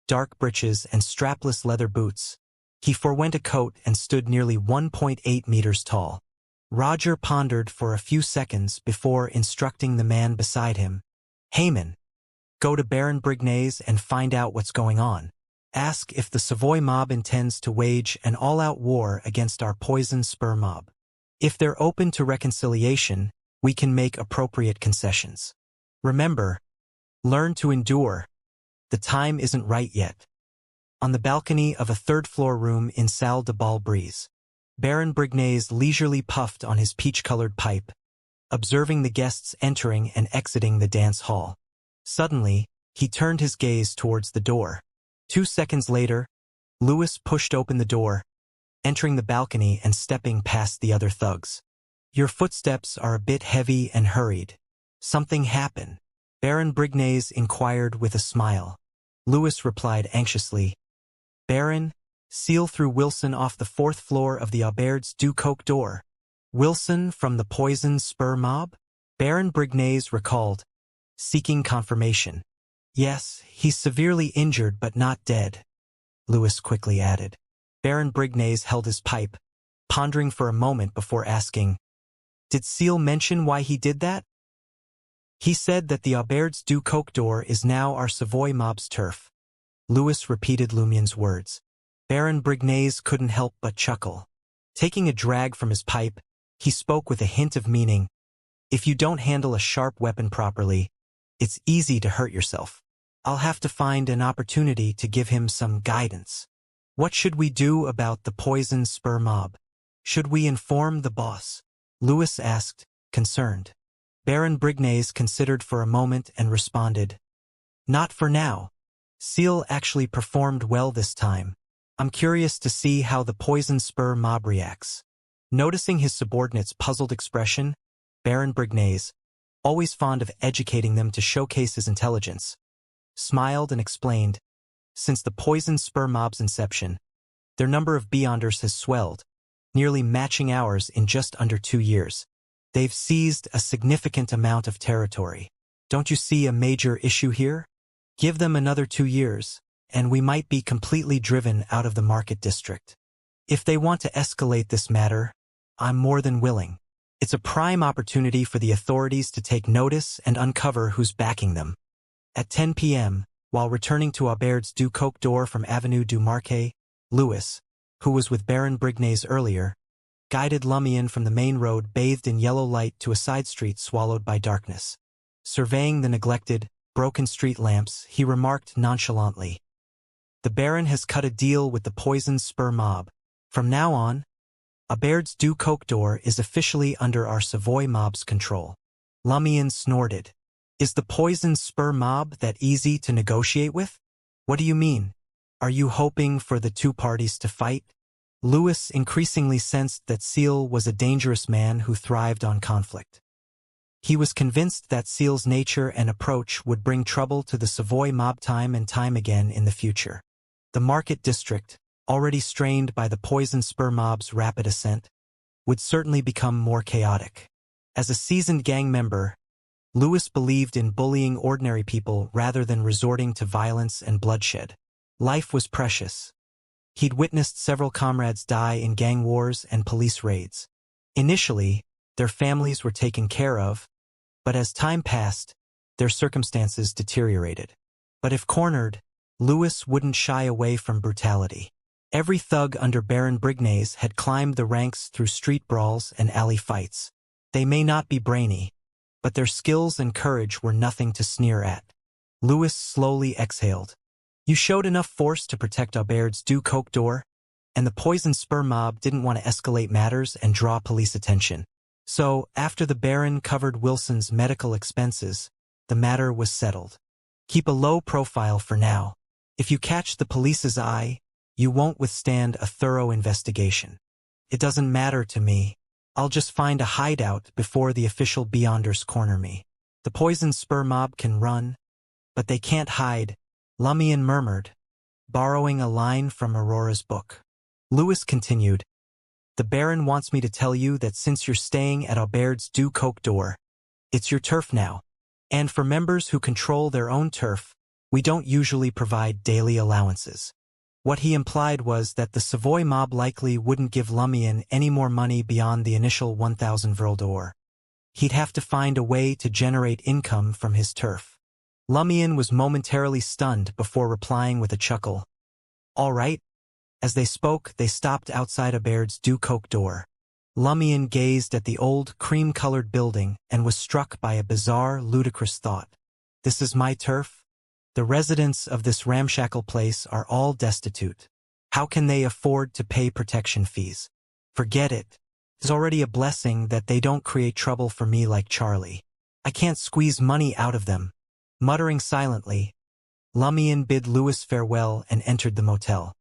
dark breeches, and strapless leather boots, he forewent a coat and stood nearly 1.8 meters tall. Roger pondered for a few seconds before instructing the man beside him. Heyman, go to Baron Brignay's and find out what's going on. Ask if the Savoy mob intends to wage an all-out war against our Poison Spur mob. If they're open to reconciliation, we can make appropriate concessions. Remember, learn to endure. The time isn't right yet. On the balcony of a 3rd-floor room in Salle de Bal Brise, Baron Brignay's leisurely puffed on his peach-colored pipe, observing the guests entering and exiting the dance hall. Suddenly, he turned his gaze towards the door. 2 seconds later, Lewis pushed open the door, entering the balcony and stepping past the other thugs. Your footsteps are a bit heavy and hurried. Something happened? Baron Brignay's inquired with a smile. Lewis replied anxiously. Baron, Seal threw Wilson off the 4th floor of the Aubaird's du Coq d'Or. Wilson from the Poison Spur mob? Baron Brignay's recalled, seeking confirmation. Yes, he's severely injured but not dead, Lewis quickly added. Baron Brignay's held his pipe, pondering for a moment before asking, Did Seal mention why he did that? He said that the Aubaird's du Coq d'Or is now our Savoy mob's turf. Lewis repeated Lumian's words. Baron Brignay's couldn't help but chuckle. Taking a drag from his pipe, he spoke with a hint of meaning. If you don't handle a sharp weapon properly, it's easy to hurt yourself. I'll have to find an opportunity to give him some guidance. What should we do about the Poison Spur mob? Should we inform the boss? Lewis asked, concerned. Baron Brignay's considered for a moment and responded, Not for now. Seal actually performed well this time. I'm curious to see how the poison spur mob reacts. Noticing his subordinate's puzzled expression, Baron Brignaise, always fond of educating them to showcase his intelligence, smiled and explained, since the poison spur mob's inception, their number of Beyonders has swelled, nearly matching ours in just under 2 years. They've seized a significant amount of territory. Don't you see a major issue here? Give them another 2 years, and we might be completely driven out of the market district. If they want to escalate this matter, I'm more than willing. It's a prime opportunity for the authorities to take notice and uncover who's backing them. At 10 p.m., while returning to Aubert's du Coq d'Or from Avenue du Marquet, Louis, who was with Baron Brignaise earlier, guided Lumion from the main road bathed in yellow light to a side street swallowed by darkness. Surveying the neglected, broken street lamps, he remarked nonchalantly, "The Baron has cut a deal with the poison spur mob. From now on, Aubert's du Coq d'Or is officially under our Savoy mob's control." Lumion snorted. "Is the poison spur mob that easy to negotiate with? What do you mean? Are you hoping for the two parties to fight?" Louis increasingly sensed that Seal was a dangerous man who thrived on conflict. He was convinced that Seal's nature and approach would bring trouble to the Savoy mob time and time again in the future. The market district, already strained by the poison spur mob's rapid ascent, would certainly become more chaotic. As a seasoned gang member, Louis believed in bullying ordinary people rather than resorting to violence and bloodshed. Life was precious. He'd witnessed several comrades die in gang wars and police raids. Initially, their families were taken care of, but as time passed, their circumstances deteriorated. But if cornered, Louis wouldn't shy away from brutality. Every thug under Baron Brignaise had climbed the ranks through street brawls and alley fights. They may not be brainy, but their skills and courage were nothing to sneer at. Louis slowly exhaled. You showed enough force to protect Aubert's du Coq d'Or, and the poison spur mob didn't want to escalate matters and draw police attention. So, after the Baron covered Wilson's medical expenses, the matter was settled. Keep a low profile for now. If you catch the police's eye, you won't withstand a thorough investigation. It doesn't matter to me. I'll just find a hideout before the official Beyonders corner me. The poison spur mob can run, but they can't hide, Lumion murmured, borrowing a line from Aurora's book. Louis continued, The Baron wants me to tell you that since you're staying at Aubert's du Coq d'Or, it's your turf now. And for members who control their own turf, we don't usually provide daily allowances. What he implied was that the Savoy mob likely wouldn't give Lumion any more money beyond the initial 1,000 Vril d'Or. He'd have to find a way to generate income from his turf. Lumion was momentarily stunned before replying with a chuckle. All right. As they spoke, they stopped outside Aubert's du Coq d'Or. Lumion gazed at the old, cream-colored building and was struck by a bizarre, ludicrous thought. This is my turf? The residents of this ramshackle place are all destitute. How can they afford to pay protection fees? Forget it. It's already a blessing that they don't create trouble for me like Charlie. I can't squeeze money out of them. Muttering silently, Lumion bid Louis farewell and entered the motel.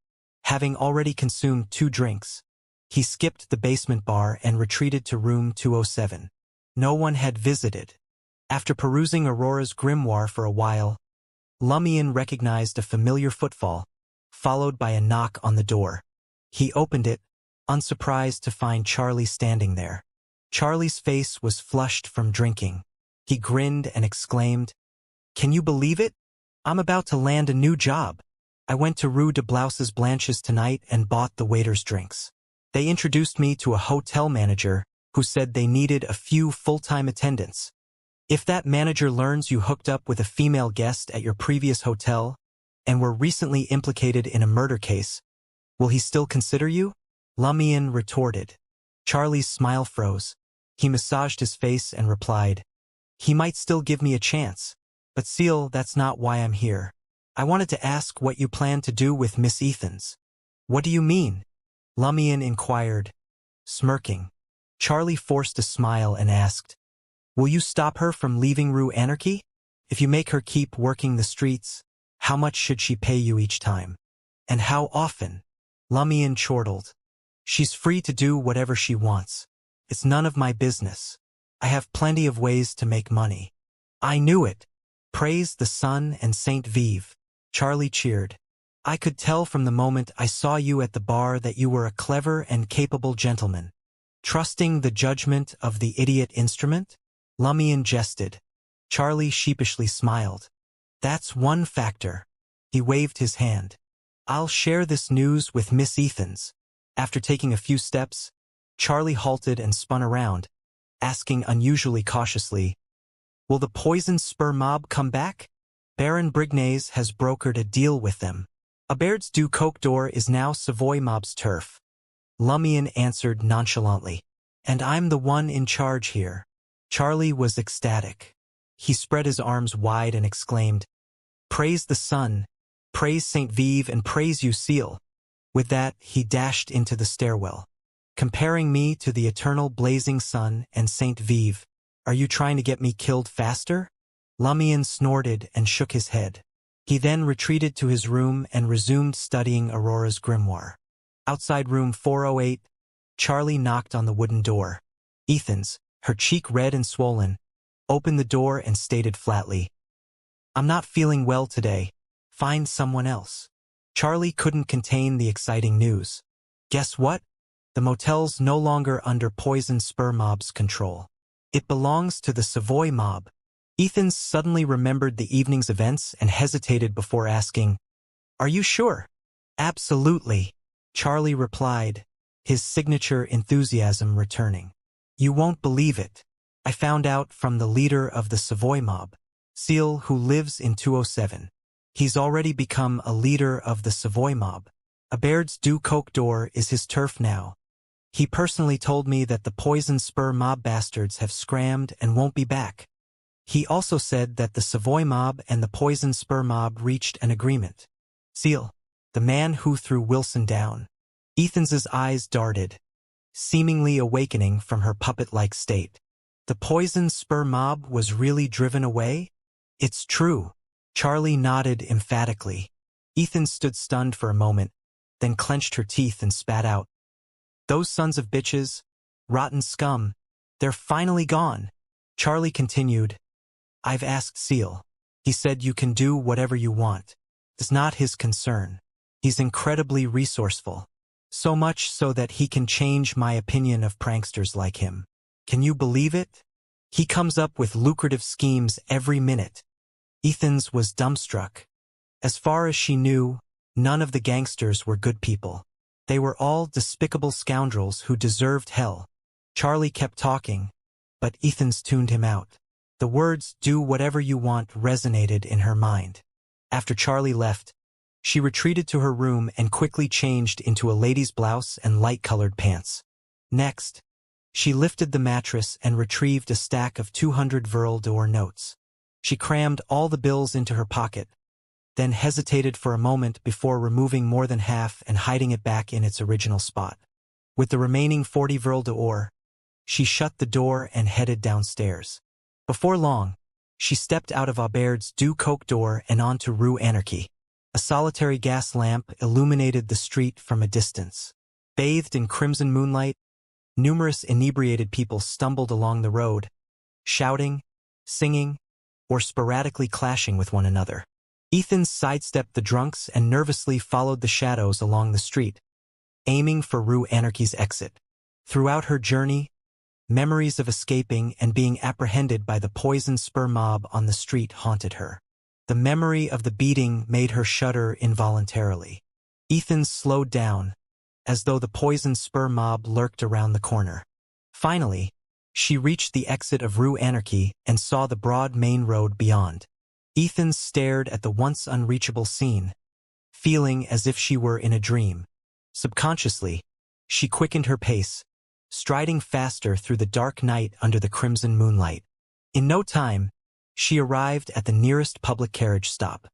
Having already consumed 2 drinks, he skipped the basement bar and retreated to room 207. No one had visited. After perusing Aurora's grimoire for a while, Lumion recognized a familiar footfall, followed by a knock on the door. He opened it, unsurprised to find Charlie standing there. Charlie's face was flushed from drinking. He grinned and exclaimed, Can you believe it? I'm about to land a new job. I went to Rue de Blouses Blanches tonight and bought the waiters drinks. They introduced me to a hotel manager who said they needed a few full-time attendants. If that manager learns you hooked up with a female guest at your previous hotel and were recently implicated in a murder case, will he still consider you? Lumion retorted. Charlie's smile froze. He massaged his face and replied, He might still give me a chance. But Seal, that's not why I'm here. I wanted to ask what you plan to do with Miss Ethans. What do you mean? Lumion inquired, smirking. Charlie forced a smile and asked, Will you stop her from leaving Rue Anarchy? If you make her keep working the streets, how much should she pay you each time? And how often? Lumion chortled. She's free to do whatever she wants. It's none of my business. I have plenty of ways to make money. I knew it. Praise the sun and Saint Vive. Charlie cheered. I could tell from the moment I saw you at the bar that you were a clever and capable gentleman. Trusting the judgment of the idiot instrument? Lumion jested. Charlie sheepishly smiled. That's one factor. He waved his hand. I'll share this news with Miss Ethans. After taking a few steps, Charlie halted and spun around, asking unusually cautiously, will the poison spur mob come back? Baron Brignaise has brokered a deal with them. Abaird's du Coq d'Or is now Savoy mob's turf. Lumion answered nonchalantly. And I'm the one in charge here. Charlie was ecstatic. He spread his arms wide and exclaimed, Praise the sun, praise Saint Vive, and praise you, Seal. With that, he dashed into the stairwell. Comparing me to the eternal blazing sun and Saint Vive, are you trying to get me killed faster? Lumion snorted and shook his head. He then retreated to his room and resumed studying Aurora's grimoire. Outside room 408, Charlie knocked on the wooden door. Ethans, her cheek red and swollen, opened the door and stated flatly, I'm not feeling well today. Find someone else. Charlie couldn't contain the exciting news. Guess what? The motel's no longer under Poison Spur Mob's control. It belongs to the Savoy Mob. Ethans suddenly remembered the evening's events and hesitated before asking, Are you sure? Absolutely, Charlie replied, his signature enthusiasm returning. You won't believe it. I found out from the leader of the Savoy Mob, Seal, who lives in 207. He's already become a leader of the Savoy Mob. Abaird's du Coq d'Or is his turf now. He personally told me that the Poison Spur Mob bastards have scrammed and won't be back. He also said that the Savoy Mob and the Poison Spur Mob reached an agreement. Seal, the man who threw Wilson down. Ethans's eyes darted, seemingly awakening from her puppet-like state. The Poison Spur Mob was really driven away? It's true. Charlie nodded emphatically. Ethan stood stunned for a moment, then clenched her teeth and spat out. Those sons of bitches, rotten scum, they're finally gone. Charlie continued, I've asked Seal. He said you can do whatever you want. It's not his concern. He's incredibly resourceful. So much so that he can change my opinion of pranksters like him. Can you believe it? He comes up with lucrative schemes every minute. Ethans was dumbstruck. As far as she knew, none of the gangsters were good people. They were all despicable scoundrels who deserved hell. Charlie kept talking, but Ethans tuned him out. The words, do whatever you want, resonated in her mind. After Charlie left, she retreated to her room and quickly changed into a lady's blouse and light-colored pants. Next, she lifted the mattress and retrieved a stack of 200 Verle d'Or notes. She crammed all the bills into her pocket, then hesitated for a moment before removing more than half and hiding it back in its original spot. With the remaining 40 Verle d'Or, she shut the door and headed downstairs. Before long, she stepped out of Abaird's du Coq d'Or and onto Rue Anarchy. A solitary gas lamp illuminated the street from a distance. Bathed in crimson moonlight, numerous inebriated people stumbled along the road, shouting, singing, or sporadically clashing with one another. Ethan sidestepped the drunks and nervously followed the shadows along the street, aiming for Rue Anarchy's exit. Throughout her journey, memories of escaping and being apprehended by the Poison Spur Mob on the street haunted her. The memory of the beating made her shudder involuntarily. Ethan slowed down, as though the Poison Spur Mob lurked around the corner. Finally, she reached the exit of Rue Anarchy and saw the broad main road beyond. Ethan stared at the once unreachable scene, feeling as if she were in a dream. Subconsciously, she quickened her pace, striding faster through the dark night under the crimson moonlight. In no time, she arrived at the nearest public carriage stop.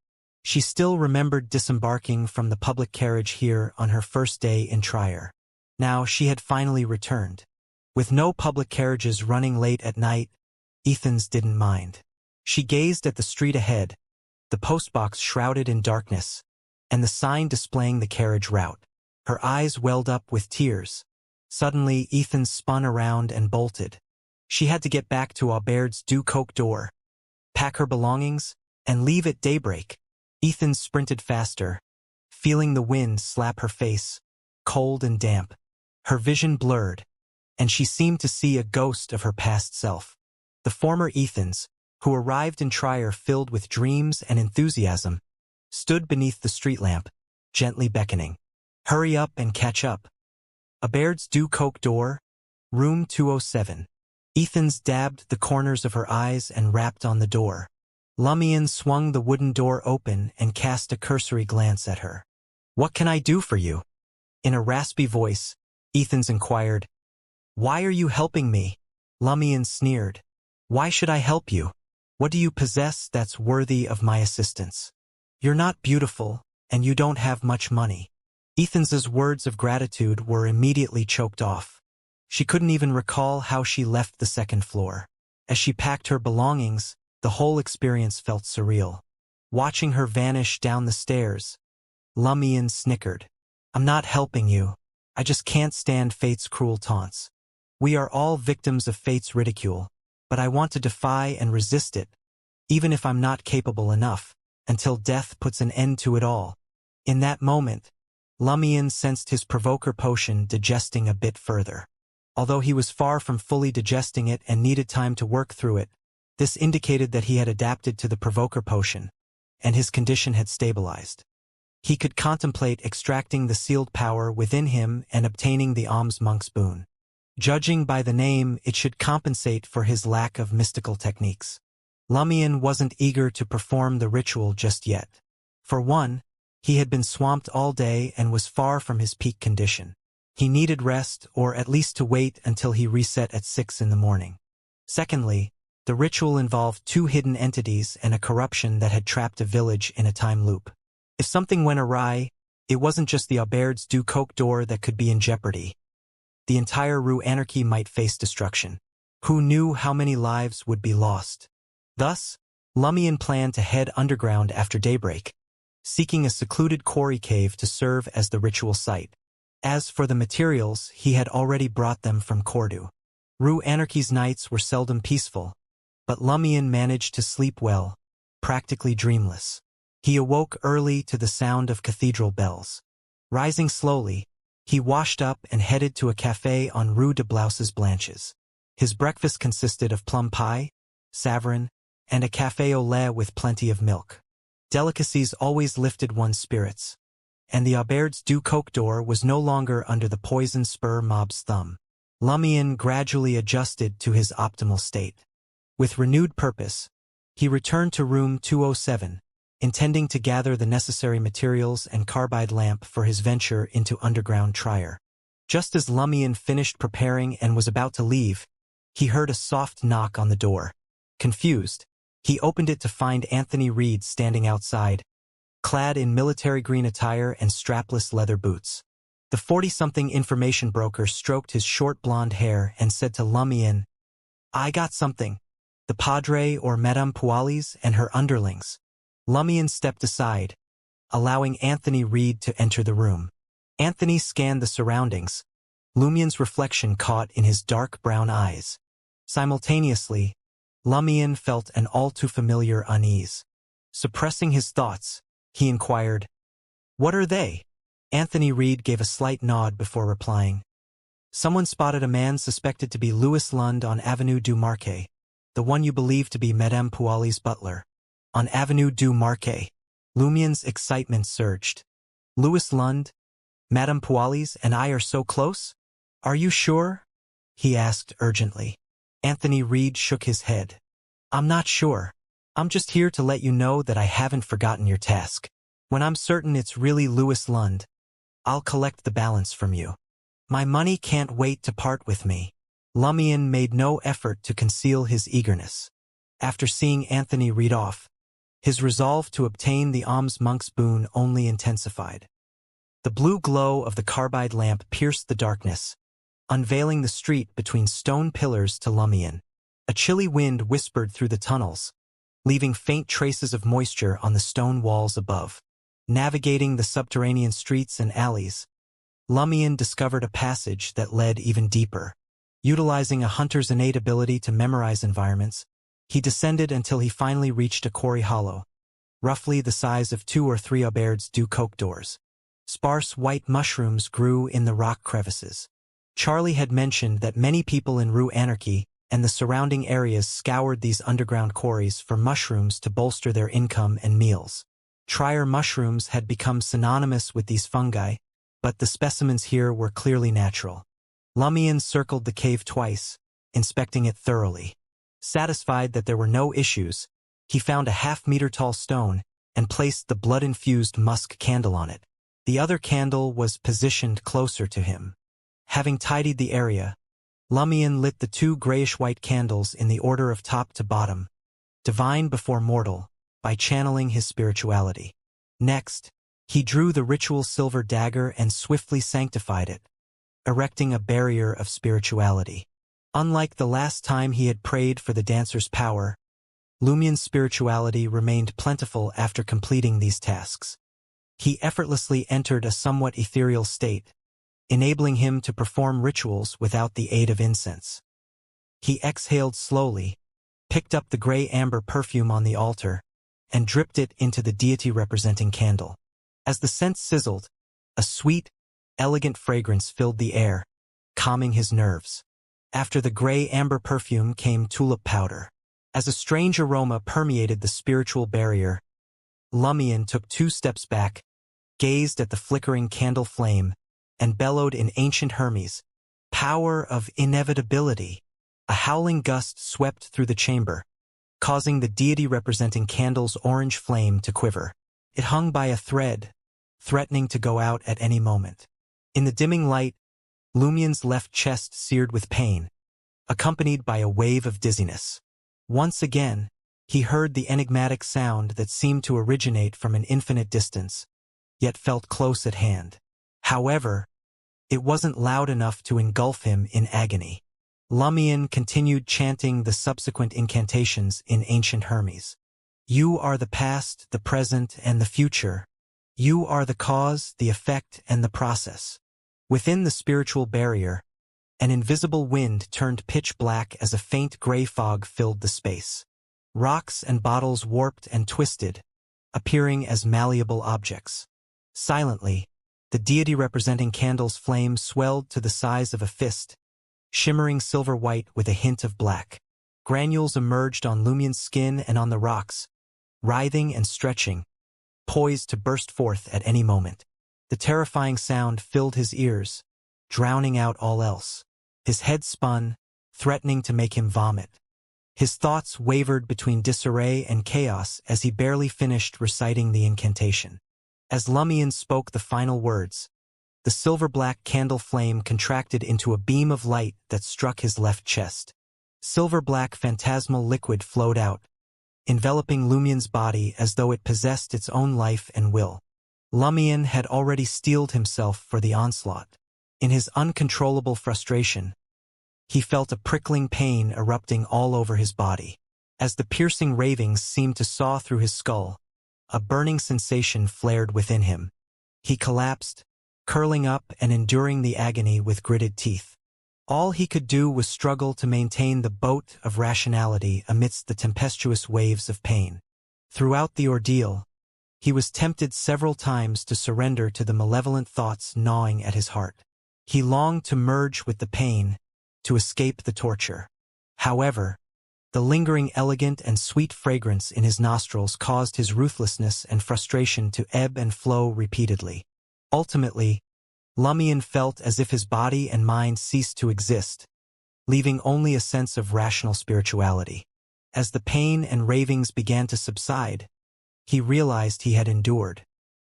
She still remembered disembarking from the public carriage here on her first day in Trier. Now she had finally returned. With no public carriages running late at night, Ethans didn't mind. She gazed at the street ahead, the postbox shrouded in darkness, and the sign displaying the carriage route. Her eyes welled up with tears. Suddenly, Ethan spun around and bolted. She had to get back to Aubaird's Du Coq d'Or, pack her belongings, and leave at daybreak. Ethan sprinted faster, feeling the wind slap her face, cold and damp. Her vision blurred, and she seemed to see a ghost of her past self. The former Ethans, who arrived in Trier filled with dreams and enthusiasm, stood beneath the street lamp, gently beckoning. Hurry up and catch up. Aubaird's Du Coq d'Or, room 207. Ethan's dabbed the corners of her eyes and rapped on the door. Lumion swung the wooden door open and cast a cursory glance at her. "What can I do for you?" In a raspy voice, Ethan's inquired. "Why are you helping me?" Lumion sneered. "Why should I help you? What do you possess that's worthy of my assistance? You're not beautiful, and you don't have much money." Ethan's words of gratitude were immediately choked off. She couldn't even recall how she left the second floor. As she packed her belongings, the whole experience felt surreal. Watching her vanish down the stairs, Lumion snickered. "I'm not helping you. I just can't stand fate's cruel taunts. We are all victims of fate's ridicule, but I want to defy and resist it, even if I'm not capable enough, until death puts an end to it all." In that moment, Lumion sensed his provoker potion digesting a bit further. Although he was far from fully digesting it and needed time to work through it, this indicated that he had adapted to the provoker potion, and his condition had stabilized. He could contemplate extracting the sealed power within him and obtaining the alms monk's boon. Judging by the name, it should compensate for his lack of mystical techniques. Lumion wasn't eager to perform the ritual just yet. For one, he had been swamped all day and was far from his peak condition. He needed rest, or at least to wait until he reset at 6 in the morning. Secondly, the ritual involved 2 hidden entities and a corruption that had trapped a village in a time loop. If something went awry, it wasn't just the Aubaird's Du Coq d'Or that could be in jeopardy. The entire Rue Anarchy might face destruction. Who knew how many lives would be lost? Thus, Lumion planned to head underground after daybreak, seeking a secluded quarry cave to serve as the ritual site. As for the materials, he had already brought them from Cordoue. Rue Anarchy's nights were seldom peaceful, but Lumion managed to sleep well, practically dreamless. He awoke early to the sound of cathedral bells. Rising slowly, he washed up and headed to a café on Rue de Blouses Blanches. His breakfast consisted of plum pie, savarin, and a café au lait with plenty of milk. Delicacies always lifted one's spirits, and the Aubaird's Du Coq d'Or was no longer under the poison spur mob's thumb. Lumion gradually adjusted to his optimal state. With renewed purpose, he returned to room 207, intending to gather the necessary materials and carbide lamp for his venture into underground Trier. Just as Lumion finished preparing and was about to leave, he heard a soft knock on the door. Confused, he opened it to find Anthony Reed standing outside, clad in military green attire and strapless leather boots. The 40-something information broker stroked his short blonde hair and said to Lumion, "I got something. The Padre or Madame Pualis and her underlings." Lumion stepped aside, allowing Anthony Reed to enter the room. Anthony scanned the surroundings, Lumion's reflection caught in his dark brown eyes. Simultaneously, Lumion felt an all-too-familiar unease. Suppressing his thoughts, he inquired, "What are they?" Anthony Reed gave a slight nod before replying. "Someone spotted a man suspected to be Louis Lund on Avenue du Marquet, the one you believe to be Madame Puali's butler." On Avenue du Marquet, Lumion's excitement surged. "Louis Lund, Madame Pualis, and I are so close? Are you sure?" he asked urgently. Anthony Reed shook his head. "I'm not sure. I'm just here to let you know that I haven't forgotten your task. When I'm certain it's really Louis Lund, I'll collect the balance from you. My money can't wait to part with me." Lumion made no effort to conceal his eagerness. After seeing Anthony Reed off, his resolve to obtain the alms monk's boon only intensified. The blue glow of the carbide lamp pierced the darkness, unveiling the street between stone pillars to Lumion. A chilly wind whispered through the tunnels, leaving faint traces of moisture on the stone walls above. Navigating the subterranean streets and alleys, Lumion discovered a passage that led even deeper. Utilizing a hunter's innate ability to memorize environments, he descended until he finally reached a quarry hollow, roughly the size of 2 or 3 Aubaird's du Coq doors. Sparse white mushrooms grew in the rock crevices. Charlie had mentioned that many people in Rue Anarchy and the surrounding areas scoured these underground quarries for mushrooms to bolster their income and meals. Trier mushrooms had become synonymous with these fungi, but the specimens here were clearly natural. Lumion circled the cave twice, inspecting it thoroughly. Satisfied that there were no issues, he found a half-meter-tall stone and placed the blood-infused musk candle on it. The other candle was positioned closer to him. Having tidied the area, Lumion lit the 2 grayish-white candles in the order of top to bottom, divine before mortal, by channeling his spirituality. Next, he drew the ritual silver dagger and swiftly sanctified it, erecting a barrier of spirituality. Unlike the last time he had prayed for the dancer's power, Lumion's spirituality remained plentiful after completing these tasks. He effortlessly entered a somewhat ethereal state, enabling him to perform rituals without the aid of incense. He exhaled slowly, picked up the gray-amber perfume on the altar, and dripped it into the deity-representing candle. As the scent sizzled, a sweet, elegant fragrance filled the air, calming his nerves. After the gray-amber perfume came tulip powder. As a strange aroma permeated the spiritual barrier, Lumion took 2 steps back, gazed at the flickering candle flame, and bellowed in ancient Hermes, "Power of inevitability!" A howling gust swept through the chamber, causing the deity-representing candle's orange flame to quiver. It hung by a thread, threatening to go out at any moment. In the dimming light, Lumion's left chest seared with pain, accompanied by a wave of dizziness. Once again, he heard the enigmatic sound that seemed to originate from an infinite distance, yet felt close at hand. However, it wasn't loud enough to engulf him in agony. Lumion continued chanting the subsequent incantations in ancient Hermes. "You are the past, the present, and the future. You are the cause, the effect, and the process." Within the spiritual barrier, an invisible wind turned pitch black as a faint gray fog filled the space. Rocks and bottles warped and twisted, appearing as malleable objects. Silently, the deity representing candle's flame swelled to the size of a fist, shimmering silver white with a hint of black. Granules emerged on Lumion's skin and on the rocks, writhing and stretching, poised to burst forth at any moment. The terrifying sound filled his ears, drowning out all else. His head spun, threatening to make him vomit. His thoughts wavered between disarray and chaos as he barely finished reciting the incantation. As Lumion spoke the final words, the silver-black candle flame contracted into a beam of light that struck his left chest. Silver-black phantasmal liquid flowed out, enveloping Lumion's body as though it possessed its own life and will. Lumion had already steeled himself for the onslaught. In his uncontrollable frustration, he felt a prickling pain erupting all over his body. As the piercing ravings seemed to saw through his skull, a burning sensation flared within him. He collapsed, curling up and enduring the agony with gritted teeth. All he could do was struggle to maintain the boat of rationality amidst the tempestuous waves of pain. Throughout the ordeal, he was tempted several times to surrender to the malevolent thoughts gnawing at his heart. He longed to merge with the pain, to escape the torture. However, the lingering elegant and sweet fragrance in his nostrils caused his ruthlessness and frustration to ebb and flow repeatedly. Ultimately, Lumion felt as if his body and mind ceased to exist, leaving only a sense of rational spirituality. As the pain and ravings began to subside, he realized he had endured.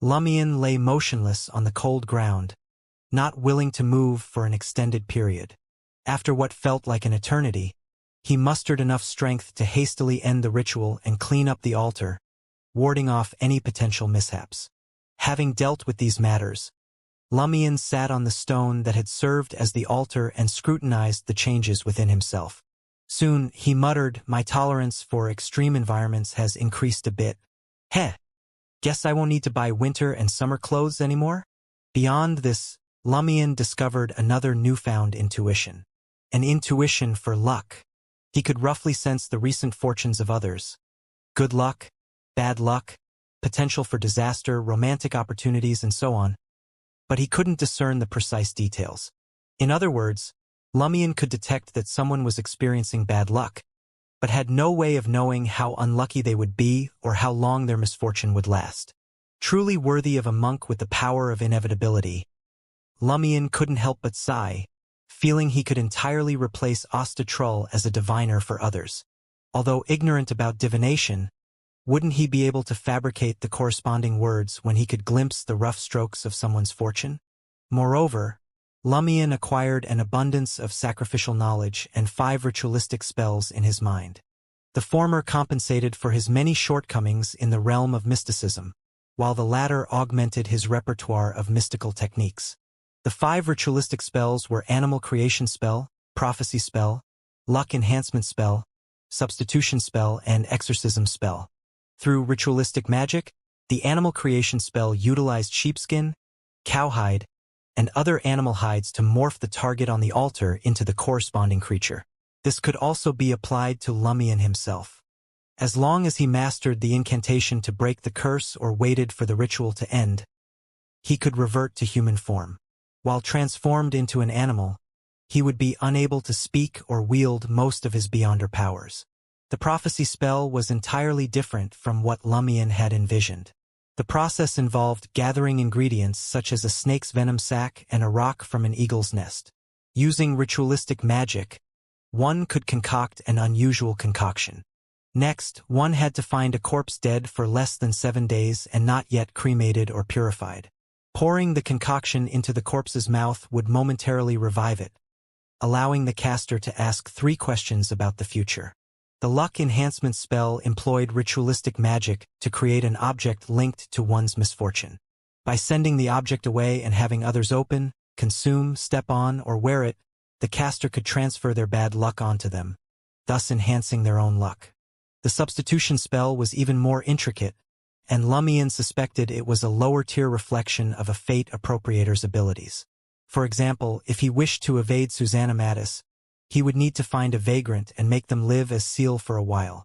Lumion lay motionless on the cold ground, not willing to move for an extended period. After what felt like an eternity, he mustered enough strength to hastily end the ritual and clean up the altar, warding off any potential mishaps. Having dealt with these matters, Lumion sat on the stone that had served as the altar and scrutinized the changes within himself. Soon, he muttered, "My tolerance for extreme environments has increased a bit. Heh, guess I won't need to buy winter and summer clothes anymore?" Beyond this, Lumian discovered another newfound intuition. An intuition for luck. He could roughly sense the recent fortunes of others. Good luck, bad luck, potential for disaster, romantic opportunities, and so on. But he couldn't discern the precise details. In other words, Lumian could detect that someone was experiencing bad luck, but had no way of knowing how unlucky they would be or how long their misfortune would last. Truly worthy of a monk with the power of inevitability, Lumian couldn't help but sigh, feeling he could entirely replace Trull as a diviner for others. Although ignorant about divination, wouldn't he be able to fabricate the corresponding words when he could glimpse the rough strokes of someone's fortune? Moreover, Lumian acquired an abundance of sacrificial knowledge and 5 ritualistic spells in his mind. The former compensated for his many shortcomings in the realm of mysticism, while the latter augmented his repertoire of mystical techniques. The 5 ritualistic spells were Animal Creation Spell, Prophecy Spell, Luck Enhancement Spell, Substitution Spell, and Exorcism Spell. Through ritualistic magic, the Animal Creation Spell utilized sheepskin, cowhide, and other animal hides to morph the target on the altar into the corresponding creature. This could also be applied to Lumian himself. As long as he mastered the incantation to break the curse or waited for the ritual to end, he could revert to human form. While transformed into an animal, he would be unable to speak or wield most of his Beyonder powers. The prophecy spell was entirely different from what Lumian had envisioned. The process involved gathering ingredients such as a snake's venom sac and a rock from an eagle's nest. Using ritualistic magic, one could concoct an unusual concoction. Next, one had to find a corpse dead for less than 7 days and not yet cremated or purified. Pouring the concoction into the corpse's mouth would momentarily revive it, allowing the caster to ask 3 questions about the future. The luck enhancement spell employed ritualistic magic to create an object linked to one's misfortune. By sending the object away and having others open, consume, step on, or wear it, the caster could transfer their bad luck onto them, thus enhancing their own luck. The substitution spell was even more intricate, and Lumian suspected it was a lower-tier reflection of a fate appropriator's abilities. For example, if he wished to evade Susanna Mattis, he would need to find a vagrant and make them live as seal for a while.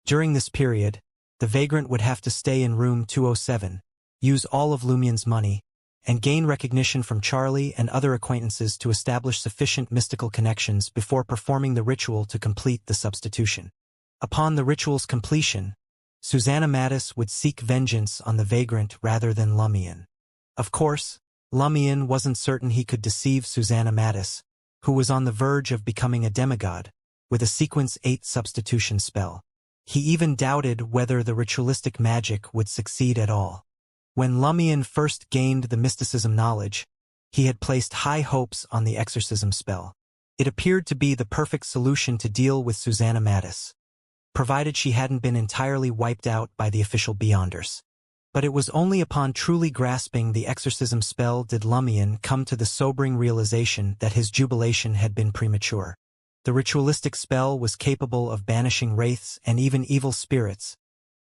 During this period, the vagrant would have to stay in room 207, use all of Lumian's money, and gain recognition from Charlie and other acquaintances to establish sufficient mystical connections before performing the ritual to complete the substitution. Upon the ritual's completion, Susanna Mattis would seek vengeance on the vagrant rather than Lumian. Of course, Lumian wasn't certain he could deceive Susanna Mattis, who was on the verge of becoming a demigod, with a sequence 8 substitution spell. He even doubted whether the ritualistic magic would succeed at all. When Lumian first gained the mysticism knowledge, he had placed high hopes on the exorcism spell. It appeared to be the perfect solution to deal with Susanna Mattis, provided she hadn't been entirely wiped out by the official Beyonders. But it was only upon truly grasping the exorcism spell did Lumian come to the sobering realization that his jubilation had been premature. The ritualistic spell was capable of banishing wraiths and even evil spirits,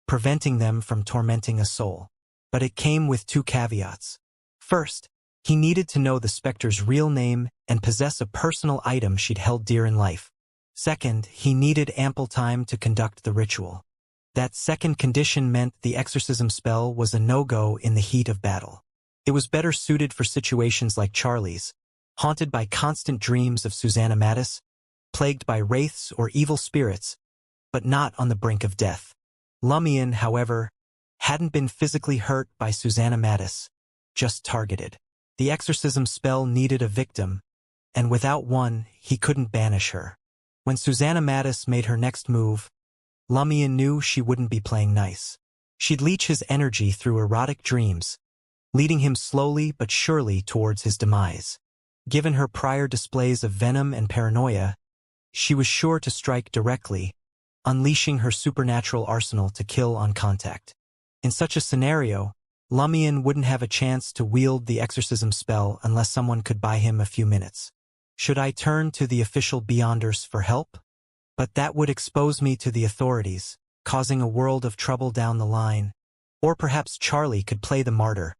preventing them from tormenting a soul. But it came with 2 caveats. First, he needed to know the specter's real name and possess a personal item she'd held dear in life. Second, he needed ample time to conduct the ritual. That second condition meant the exorcism spell was a no-go in the heat of battle. It was better suited for situations like Charlie's, haunted by constant dreams of Susanna Mattis, plagued by wraiths or evil spirits, but not on the brink of death. Lumian, however, hadn't been physically hurt by Susanna Mattis, just targeted. The exorcism spell needed a victim, and without one, he couldn't banish her. When Susanna Mattis made her next move, Lumian knew she wouldn't be playing nice. She'd leech his energy through erotic dreams, leading him slowly but surely towards his demise. Given her prior displays of venom and paranoia, she was sure to strike directly, unleashing her supernatural arsenal to kill on contact. In such a scenario, Lumian wouldn't have a chance to wield the exorcism spell unless someone could buy him a few minutes. Should I turn to the official Beyonders for help? But that would expose me to the authorities, causing a world of trouble down the line. Or perhaps Charlie could play the martyr,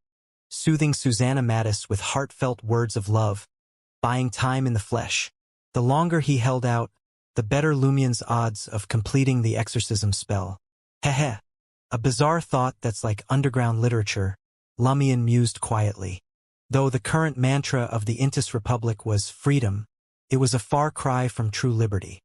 soothing Susanna Mattis with heartfelt words of love, buying time in the flesh. The longer he held out, the better Lumien's odds of completing the exorcism spell. Heh. A bizarre thought that's like underground literature, Lumien mused quietly. Though the current mantra of the Intis Republic was freedom, it was a far cry from true liberty.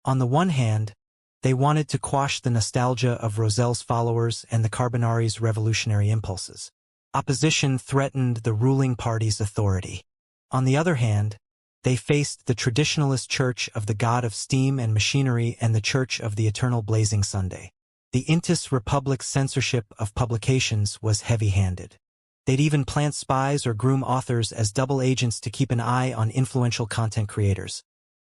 On the one hand, they wanted to quash the nostalgia of Roselle's followers and the Carbonari's revolutionary impulses. Opposition threatened the ruling party's authority. On the other hand, they faced the traditionalist Church of the God of Steam and Machinery and the Church of the Eternal Blazing Sunday. The Intis Republic's censorship of publications was heavy-handed. They'd even plant spies or groom authors as double agents to keep an eye on influential content creators,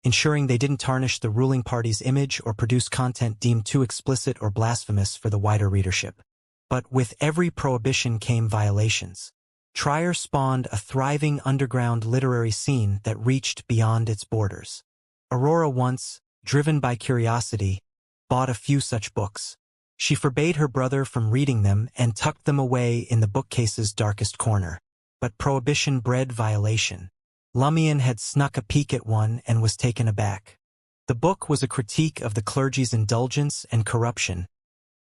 ensuring they didn't tarnish the ruling party's image or produce content deemed too explicit or blasphemous for the wider readership. But with every prohibition came violations. Trier spawned a thriving underground literary scene that reached beyond its borders. Aurora once, driven by curiosity, bought a few such books. She forbade her brother from reading them and tucked them away in the bookcase's darkest corner. But prohibition bred violation. Lumien had snuck a peek at one and was taken aback. The book was a critique of the clergy's indulgence and corruption,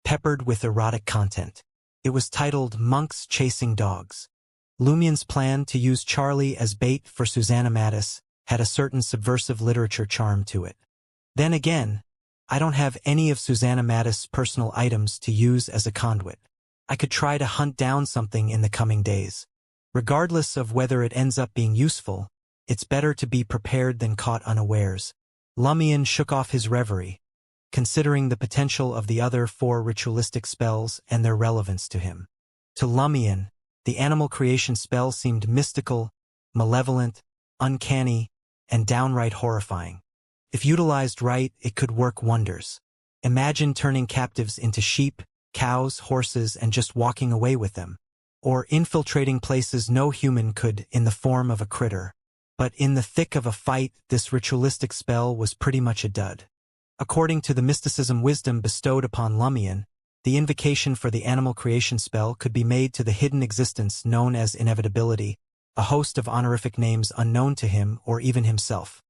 peppered with erotic content. It was titled Monks Chasing Dogs. Lumien's plan to use Charlie as bait for Susanna Mattis had a certain subversive literature charm to it. Then again, I don't have any of Susanna Mattis' personal items to use as a conduit. I could try to hunt down something in the coming days. Regardless of whether it ends up being useful, it's better to be prepared than caught unawares. Lumien shook off his reverie, considering the potential of the other 4 ritualistic spells and their relevance to him. To Lumien, the animal creation spell seemed mystical, malevolent, uncanny, and downright horrifying. If utilized right, it could work wonders. Imagine turning captives into sheep, cows, horses, and just walking away with them. Or infiltrating places no human could in the form of a critter. But in the thick of a fight, this ritualistic spell was pretty much a dud. According to the mysticism wisdom bestowed upon Lumien, the invocation for the animal creation spell could be made to the hidden existence known as inevitability, a host of honorific names unknown to him or even himself.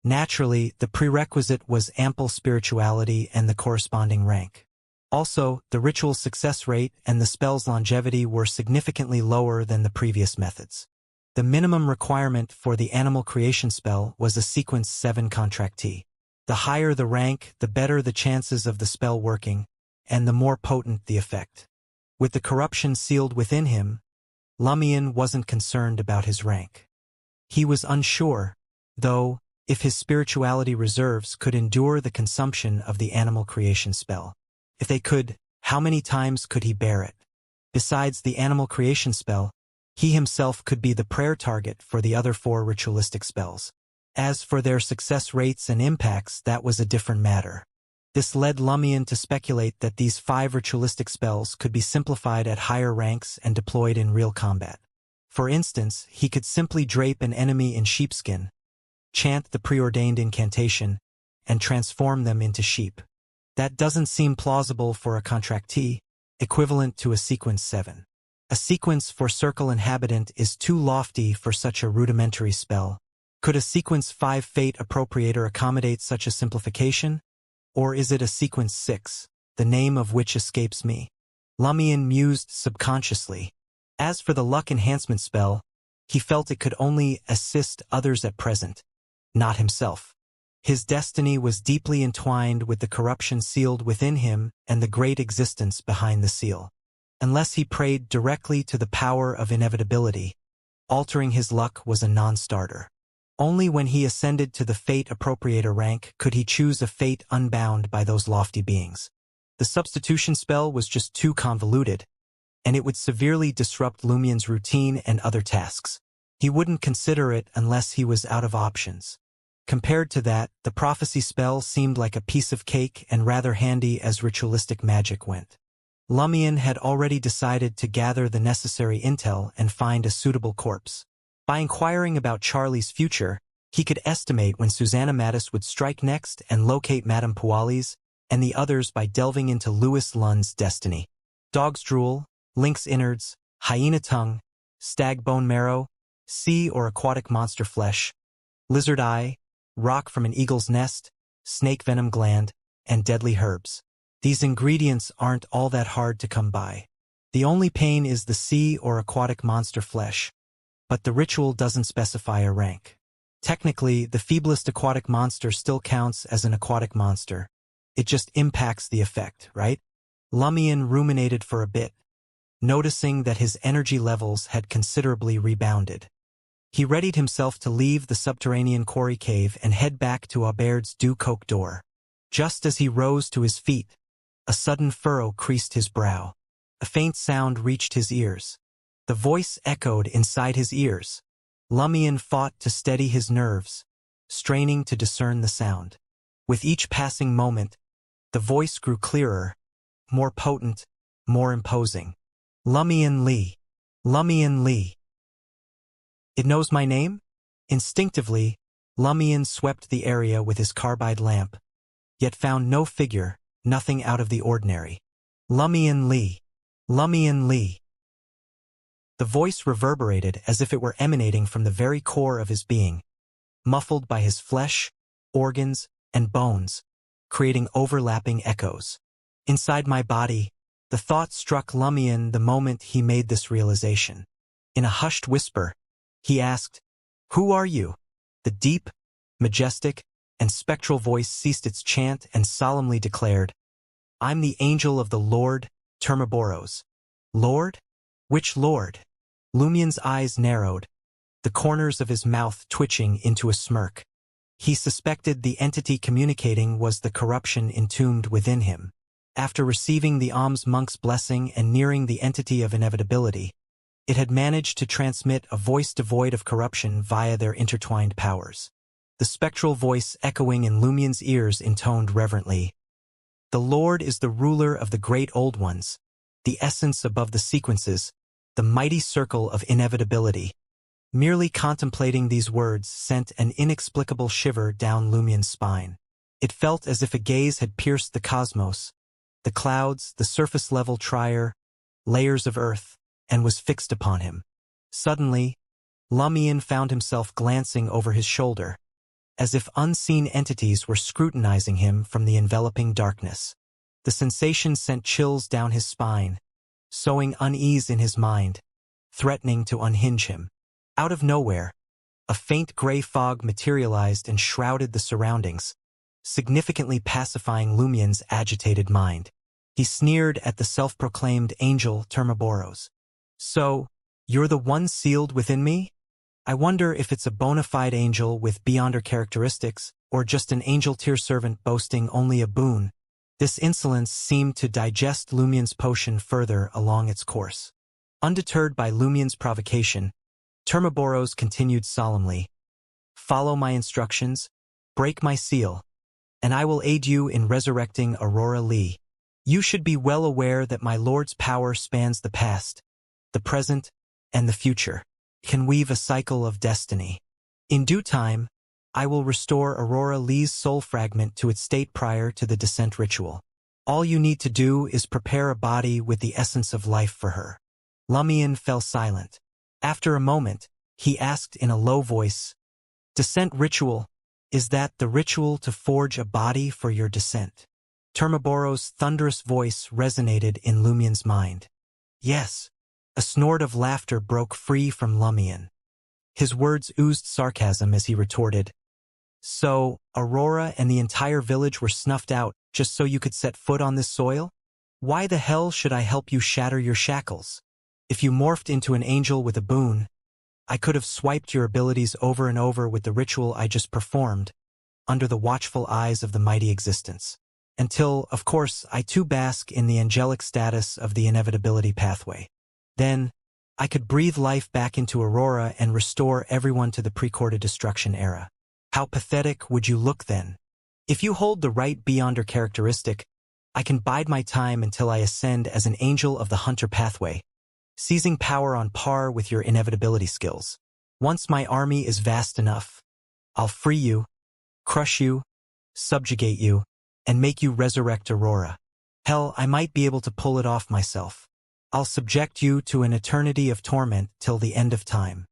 Naturally, the prerequisite was ample spirituality and the corresponding rank. Also, the ritual's success rate and the spell's longevity were significantly lower than the previous methods. The minimum requirement for the animal creation spell was a sequence 7 contractee. The higher the rank, the better the chances of the spell working, and the more potent the effect. With the corruption sealed within him, Lumien wasn't concerned about his rank. He was unsure, though, if his spirituality reserves could endure the consumption of the animal creation spell. If they could, how many times could he bear it? Besides the animal creation spell, he himself could be the prayer target for the other 4 ritualistic spells. As for their success rates and impacts, that was a different matter. This led Lumien to speculate that these 5 ritualistic spells could be simplified at higher ranks and deployed in real combat. For instance, he could simply drape an enemy in sheepskin, chant the preordained incantation, and transform them into sheep. That doesn't seem plausible for a contractee, equivalent to a sequence 7. A sequence for Circle Inhabitant is too lofty for such a rudimentary spell. Could a sequence 5 Fate Appropriator accommodate such a simplification? Or is it a sequence 6, the name of which escapes me? Lumien mused subconsciously. As for the luck enhancement spell, he felt it could only assist others at present, not himself. His destiny was deeply entwined with the corruption sealed within him and the great existence behind the seal. Unless he prayed directly to the power of inevitability, altering his luck was a non-starter. Only when he ascended to the Fate Appropriator rank could he choose a fate unbound by those lofty beings. The substitution spell was just too convoluted, and it would severely disrupt Lumien's routine and other tasks. He wouldn't consider it unless he was out of options. Compared to that, the prophecy spell seemed like a piece of cake and rather handy as ritualistic magic went. Lumien had already decided to gather the necessary intel and find a suitable corpse. By inquiring about Charlie's future, he could estimate when Susanna Mattis would strike next and locate Madame Pualis and the others by delving into Louis Lund's destiny. Dog's drool, lynx innards, hyena tongue, stag bone marrow, sea or aquatic monster flesh, lizard eye, rock from an eagle's nest, snake venom gland, and deadly herbs. These ingredients aren't all that hard to come by. The only pain is the sea or aquatic monster flesh, but the ritual doesn't specify a rank. Technically, the feeblest aquatic monster still counts as an aquatic monster. It just impacts the effect, right? Lumion ruminated for a bit, noticing that his energy levels had considerably rebounded. He readied himself to leave the subterranean quarry cave and head back to Aubaird's dew-coke door. Just as he rose to his feet, a sudden furrow creased his brow. A faint sound reached his ears. The voice echoed inside his ears. Lumion fought to steady his nerves, straining to discern the sound. With each passing moment, the voice grew clearer, more potent, more imposing. Lumion Lee. Lumion Lee. It knows my name? Instinctively, Lumion swept the area with his carbide lamp, yet found no figure, nothing out of the ordinary. Lumion Lee. Lumion Lee. The voice reverberated as if it were emanating from the very core of his being, muffled by his flesh, organs, and bones, creating overlapping echoes. Inside my body, the thought struck Lumion the moment he made this realization. In a hushed whisper, he asked, "Who are you?" The deep, majestic, and spectral voice ceased its chant and solemnly declared, "I'm the angel of the Lord, Termaboros." Lord? Which Lord? Lumion's eyes narrowed, the corners of his mouth twitching into a smirk. He suspected the entity communicating was the corruption entombed within him. After receiving the alms monk's blessing and nearing the entity of inevitability, it had managed to transmit a voice devoid of corruption via their intertwined powers. The spectral voice echoing in Lumion's ears intoned reverently, "The Lord is the ruler of the great old ones, the essence above the sequences, the mighty circle of inevitability." Merely contemplating these words sent an inexplicable shiver down Lumion's spine. It felt as if a gaze had pierced the cosmos, the clouds, the surface-level trier, layers of earth, and was fixed upon him. Suddenly, Lumion found himself glancing over his shoulder, as if unseen entities were scrutinizing him from the enveloping darkness. The sensation sent chills down his spine, sowing unease in his mind, threatening to unhinge him. Out of nowhere, a faint gray fog materialized and shrouded the surroundings, significantly pacifying Lumion's agitated mind. He sneered at the self-proclaimed angel Termaboros. "So, you're the one sealed within me? I wonder if it's a bona fide angel with beyonder characteristics, or just an angel tier servant boasting only a boon." This insolence seemed to digest Lumion's potion further along its course. Undeterred by Lumion's provocation, Termaboros continued solemnly, "Follow my instructions, break my seal, and I will aid you in resurrecting Aurora Lee. You should be well aware that my Lord's power spans the past, the present, and the future, can weave a cycle of destiny. In due time, I will restore Aurora Lee's soul fragment to its state prior to the descent ritual. All you need to do is prepare a body with the essence of life for her." Lumion fell silent. After a moment, he asked in a low voice, "Descent ritual, is that the ritual to forge a body for your descent?" Termaboros' thunderous voice resonated in Lumion's mind. "Yes." A snort of laughter broke free from Lumion. His words oozed sarcasm as he retorted, "So, Aurora and the entire village were snuffed out just so you could set foot on this soil? Why the hell should I help you shatter your shackles? If you morphed into an angel with a boon, I could have swiped your abilities over and over with the ritual I just performed, under the watchful eyes of the mighty existence. Until, of course, I too bask in the angelic status of the inevitability pathway. Then, I could breathe life back into Aurora and restore everyone to the pre-corded destruction era. How pathetic would you look then? If you hold the right beyonder characteristic, I can bide my time until I ascend as an angel of the hunter pathway, seizing power on par with your inevitability skills. Once my army is vast enough, I'll free you, crush you, subjugate you, and make you resurrect Aurora. Hell, I might be able to pull it off myself. I'll subject you to an eternity of torment till the end of time.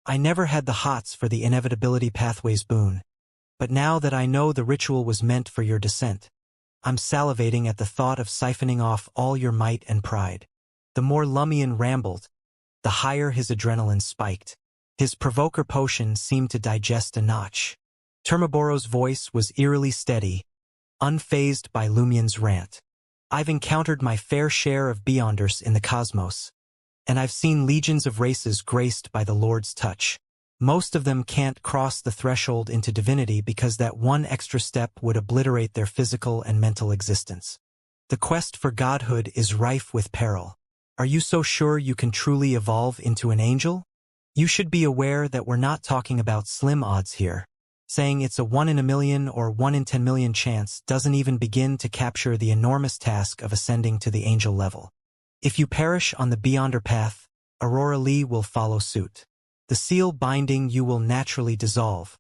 I never had the hots for the inevitability pathways boon, but now that I know the ritual was meant for your descent, I'm salivating at the thought of siphoning off all your might and pride. The more Lumion rambled, the higher his adrenaline spiked. His provoker potion seemed to digest a notch. Termaboro's voice was eerily steady, unfazed by Lumion's rant. I've encountered my fair share of beyonders in the cosmos, and I've seen legions of races graced by the Lord's touch. Most of them can't cross the threshold into divinity because that one extra step would obliterate their physical and mental existence. The quest for godhood is rife with peril. Are you so sure you can truly evolve into an angel? You should be aware that we're not talking about slim odds here. Saying it's a 1 in a million or 1 in 10 million chance doesn't even begin to capture the enormous task of ascending to the angel level. If you perish on the Beyonder path, Aurora Lee will follow suit. The seal binding you will naturally dissolve,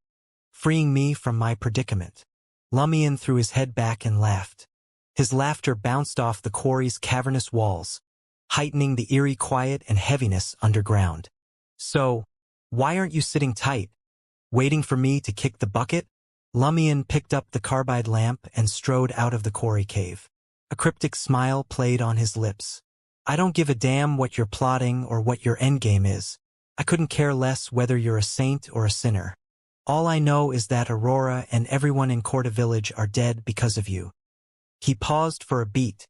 freeing me from my predicament. Lumion threw his head back and laughed. His laughter bounced off the quarry's cavernous walls, heightening the eerie quiet and heaviness underground. So, why aren't you sitting tight, waiting for me to kick the bucket? Lumion picked up the carbide lamp and strode out of the quarry cave. A cryptic smile played on his lips. I don't give a damn what you're plotting or what your endgame is. I couldn't care less whether you're a saint or a sinner. All I know is that Aurora and everyone in Corda Village are dead because of you. He paused for a beat,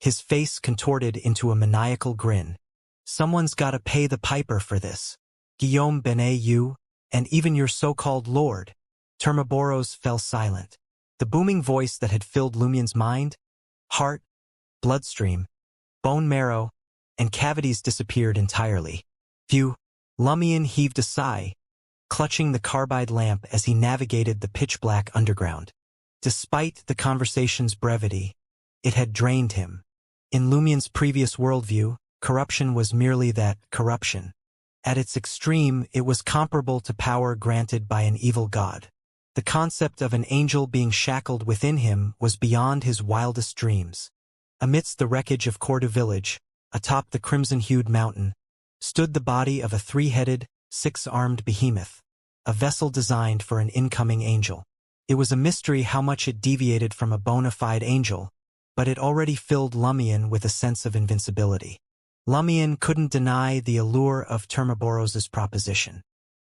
his face contorted into a maniacal grin. Someone's gotta pay the piper for this. Guillaume Benet, you, and even your so-called lord. Termaboros fell silent. The booming voice that had filled Lumion's mind, heart, bloodstream, bone marrow, and cavities disappeared entirely. Phew. Lumion heaved a sigh, clutching the carbide lamp as he navigated the pitch-black underground. Despite the conversation's brevity, it had drained him. In Lumion's previous worldview, corruption was merely that, corruption. At its extreme, it was comparable to power granted by an evil god. The concept of an angel being shackled within him was beyond his wildest dreams. Amidst the wreckage of Corda Village, atop the crimson-hued mountain, stood the body of a 3-headed, 6-armed behemoth, a vessel designed for an incoming angel. It was a mystery how much it deviated from a bona fide angel, but it already filled Lumion with a sense of invincibility. Lumion couldn't deny the allure of Termaboros's proposition.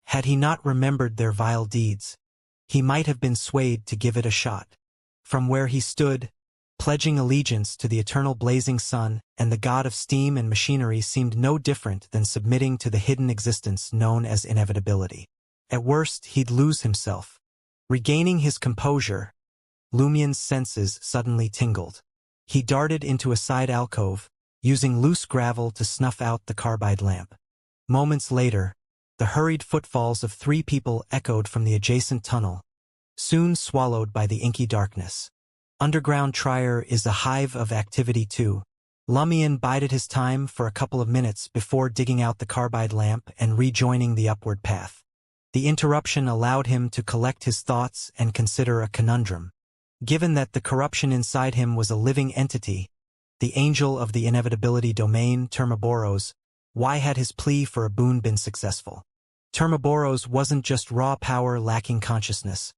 Had he not remembered their vile deeds, he might have been swayed to give it a shot. From where he stood, pledging allegiance to the eternal blazing sun and the god of steam and machinery seemed no different than submitting to the hidden existence known as inevitability. At worst, he'd lose himself. Regaining his composure, Lumion's senses suddenly tingled. He darted into a side alcove, using loose gravel to snuff out the carbide lamp. Moments later, the hurried footfalls of 3 people echoed from the adjacent tunnel, soon swallowed by the inky darkness. Underground Trier is a hive of activity too. Lumion bided his time for a couple of minutes before digging out the carbide lamp and rejoining the upward path. The interruption allowed him to collect his thoughts and consider a conundrum. Given that the corruption inside him was a living entity, the angel of the inevitability domain, Termaboros, why had his plea for a boon been successful? Termaboros wasn't just raw power lacking consciousness,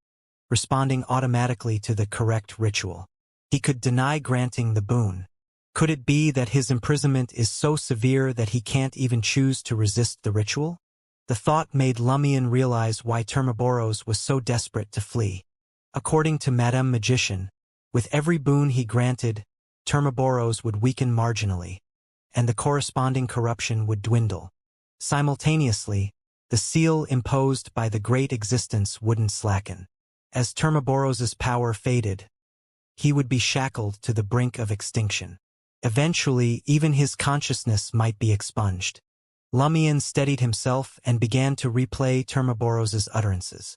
responding automatically to the correct ritual. He could deny granting the boon. Could it be that his imprisonment is so severe that he can't even choose to resist the ritual? The thought made Lumion realize why Termaboros was so desperate to flee. According to Madame Magician, with every boon he granted, Termaboros would weaken marginally, and the corresponding corruption would dwindle. Simultaneously, the seal imposed by the great existence wouldn't slacken. As Termaboros's power faded, he would be shackled to the brink of extinction. Eventually, even his consciousness might be expunged. Lumion steadied himself and began to replay Termaboros's utterances.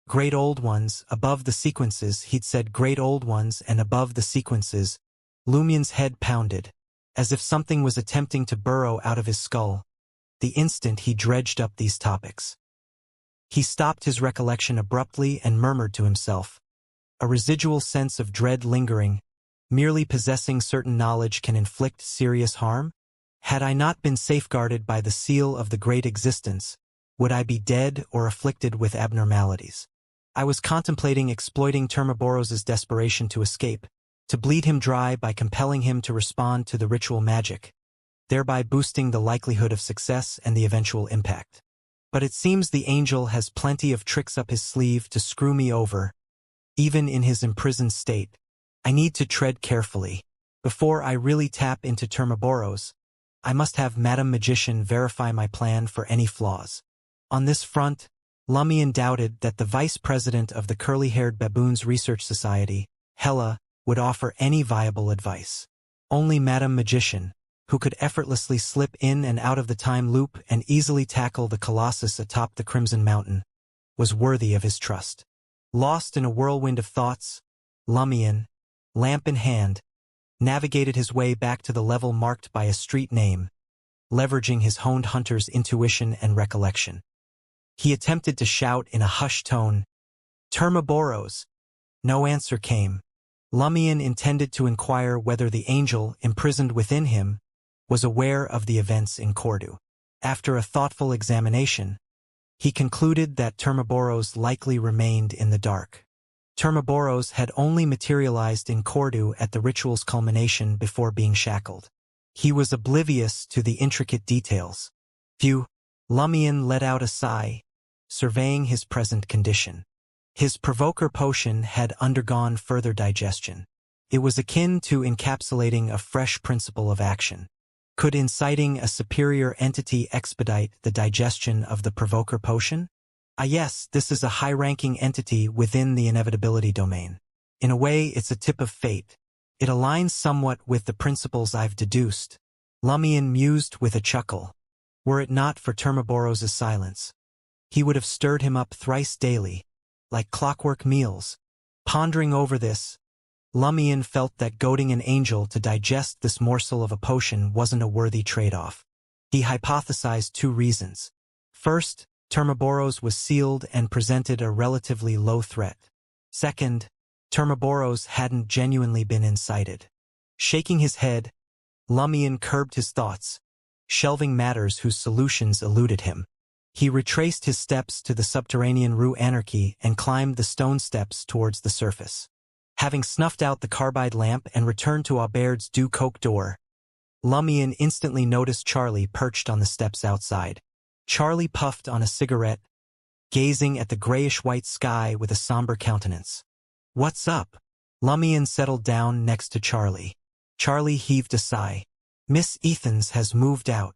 Great old ones, above the sequences, he'd said great old ones, and above the sequences. Lumion's head pounded, as if something was attempting to burrow out of his skull, the instant he dredged up these topics. He stopped his recollection abruptly and murmured to himself, a residual sense of dread lingering. Merely possessing certain knowledge can inflict serious harm? Had I not been safeguarded by the seal of the great existence, would I be dead or afflicted with abnormalities? I was contemplating exploiting Termaboros's desperation to escape, to bleed him dry by compelling him to respond to the ritual magic, thereby boosting the likelihood of success and the eventual impact. But it seems the angel has plenty of tricks up his sleeve to screw me over, even in his imprisoned state. I need to tread carefully. Before I really tap into Termaboros, I must have Madame Magician verify my plan for any flaws. On this front, Lumion doubted that the vice president of the Curly-Haired Baboons Research Society, Hella, would offer any viable advice. Only Madame Magician, who could effortlessly slip in and out of the time loop and easily tackle the colossus atop the Crimson Mountain, was worthy of his trust. Lost in a whirlwind of thoughts, Lumion, lamp in hand, navigated his way back to the level marked by a street name, leveraging his honed hunter's intuition and recollection. He attempted to shout in a hushed tone, "Termaboros!" No answer came. Lumion intended to inquire whether the angel imprisoned within him was aware of the events in Cordu. After a thoughtful examination, he concluded that Termaboros likely remained in the dark. Termaboros had only materialized in Cordu at the ritual's culmination before being shackled. He was oblivious to the intricate details. Phew! Lumion let out a sigh, surveying his present condition. His provoker potion had undergone further digestion. It was akin to encapsulating a fresh principle of action. Could inciting a superior entity expedite the digestion of the provoker potion? Yes, this is a high-ranking entity within the inevitability domain. In a way, it's a tip of fate. It aligns somewhat with the principles I've deduced. Lumion mused with a chuckle. Were it not for Termaboros's silence, he would have stirred him up thrice daily, like clockwork meals. Pondering over this, Lumion felt that goading an angel to digest this morsel of a potion wasn't a worthy trade-off. He hypothesized two reasons. First, Termaboros was sealed and presented a relatively low threat. Second, Termaboros hadn't genuinely been incited. Shaking his head, Lumion curbed his thoughts, shelving matters whose solutions eluded him. He retraced his steps to the subterranean Rue Anarchy and climbed the stone steps towards the surface. Having snuffed out the carbide lamp and returned to Aubaird's Dew Coke door, Lumion instantly noticed Charlie perched on the steps outside. Charlie puffed on a cigarette, gazing at the grayish-white sky with a somber countenance. "What's up?" Lumion settled down next to Charlie. Charlie heaved a sigh. "Miss Ethans has moved out.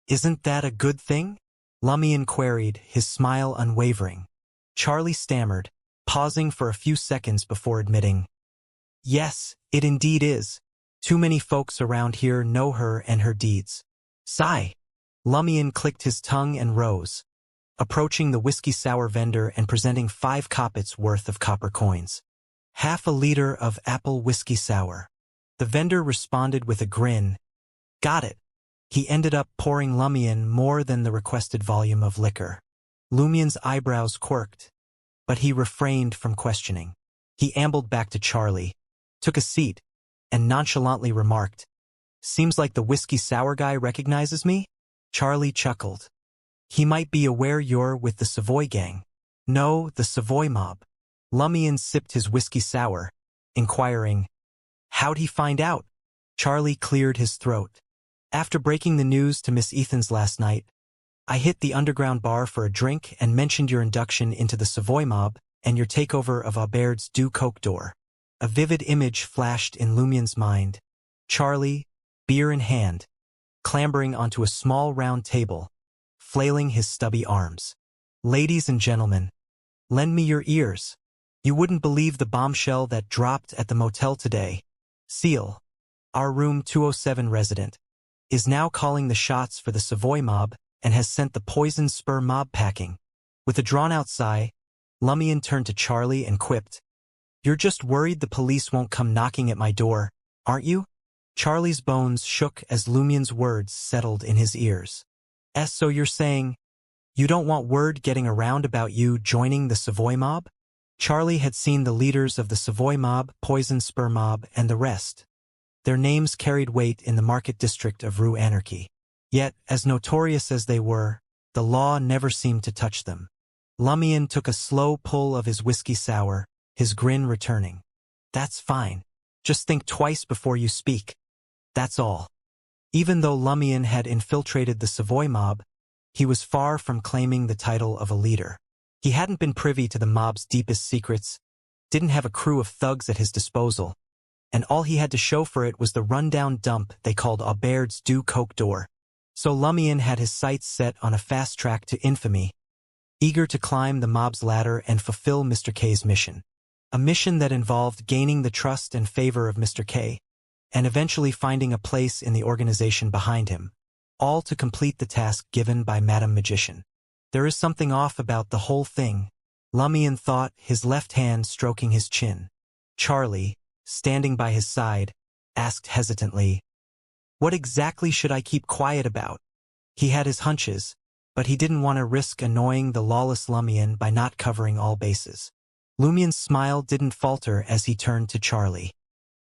Isn't that a good thing?" Lumion queried, his smile unwavering. Charlie stammered, pausing for a few seconds before admitting, "Yes, it indeed is. Too many folks around here know her and her deeds." Sigh. Lumion clicked his tongue and rose, approaching the whiskey sour vendor and presenting 5 kopecks worth of copper coins. "Half a liter of apple whiskey sour." The vendor responded with a grin. "Got it." He ended up pouring Lumion more than the requested volume of liquor. Lumion's eyebrows quirked, but he refrained from questioning. He ambled back to Charlie, took a seat, and nonchalantly remarked, "Seems like the whiskey sour guy recognizes me?" Charlie chuckled. "He might be aware you're with the Savoy gang." "No, the Savoy mob." Lumion sipped his whiskey sour, inquiring, "How'd he find out?" Charlie cleared his throat. "After breaking the news to Miss Ethans last night, I hit the underground bar for a drink and mentioned your induction into the Savoy mob and your takeover of Aubaird's Dew Coke door." A vivid image flashed in Lumion's mind. Charlie, beer in hand, clambering onto a small round table, flailing his stubby arms. "Ladies and gentlemen, lend me your ears. You wouldn't believe the bombshell that dropped at the motel today. Seal, our room 207 resident, is now calling the shots for the Savoy mob and has sent the poison spur mob packing." With a drawn-out sigh, Lumion turned to Charlie and quipped, "You're just worried the police won't come knocking at my door, aren't you?" Charlie's bones shook as Lumion's words settled in his ears. So you're saying you don't want word getting around about you joining the Savoy mob?" Charlie had seen the leaders of the Savoy mob, Poison Spur mob, and the rest. Their names carried weight in the market district of Rue Anarchy. Yet, as notorious as they were, the law never seemed to touch them. Lumion took a slow pull of his whiskey sour, his grin returning. That's fine. Just think twice before you speak. That's all. Even though Lumion had infiltrated the Savoy mob, he was far from claiming the title of a leader. He hadn't been privy to the mob's deepest secrets, didn't have a crew of thugs at his disposal, and all he had to show for it was the rundown dump they called Aubaird's du Coq d'Or. So Lumion had his sights set on a fast track to infamy, eager to climb the mob's ladder and fulfill Mr. K's mission. A mission that involved gaining the trust and favor of Mr. K, and eventually finding a place in the organization behind him, all to complete the task given by Madame Magician. There is something off about the whole thing, Lumion thought, his left hand stroking his chin. Charlie, standing by his side, asked hesitantly, "What exactly should I keep quiet about?" He had his hunches, but he didn't want to risk annoying the lawless Lumion by not covering all bases. Lumion's smile didn't falter as he turned to Charlie.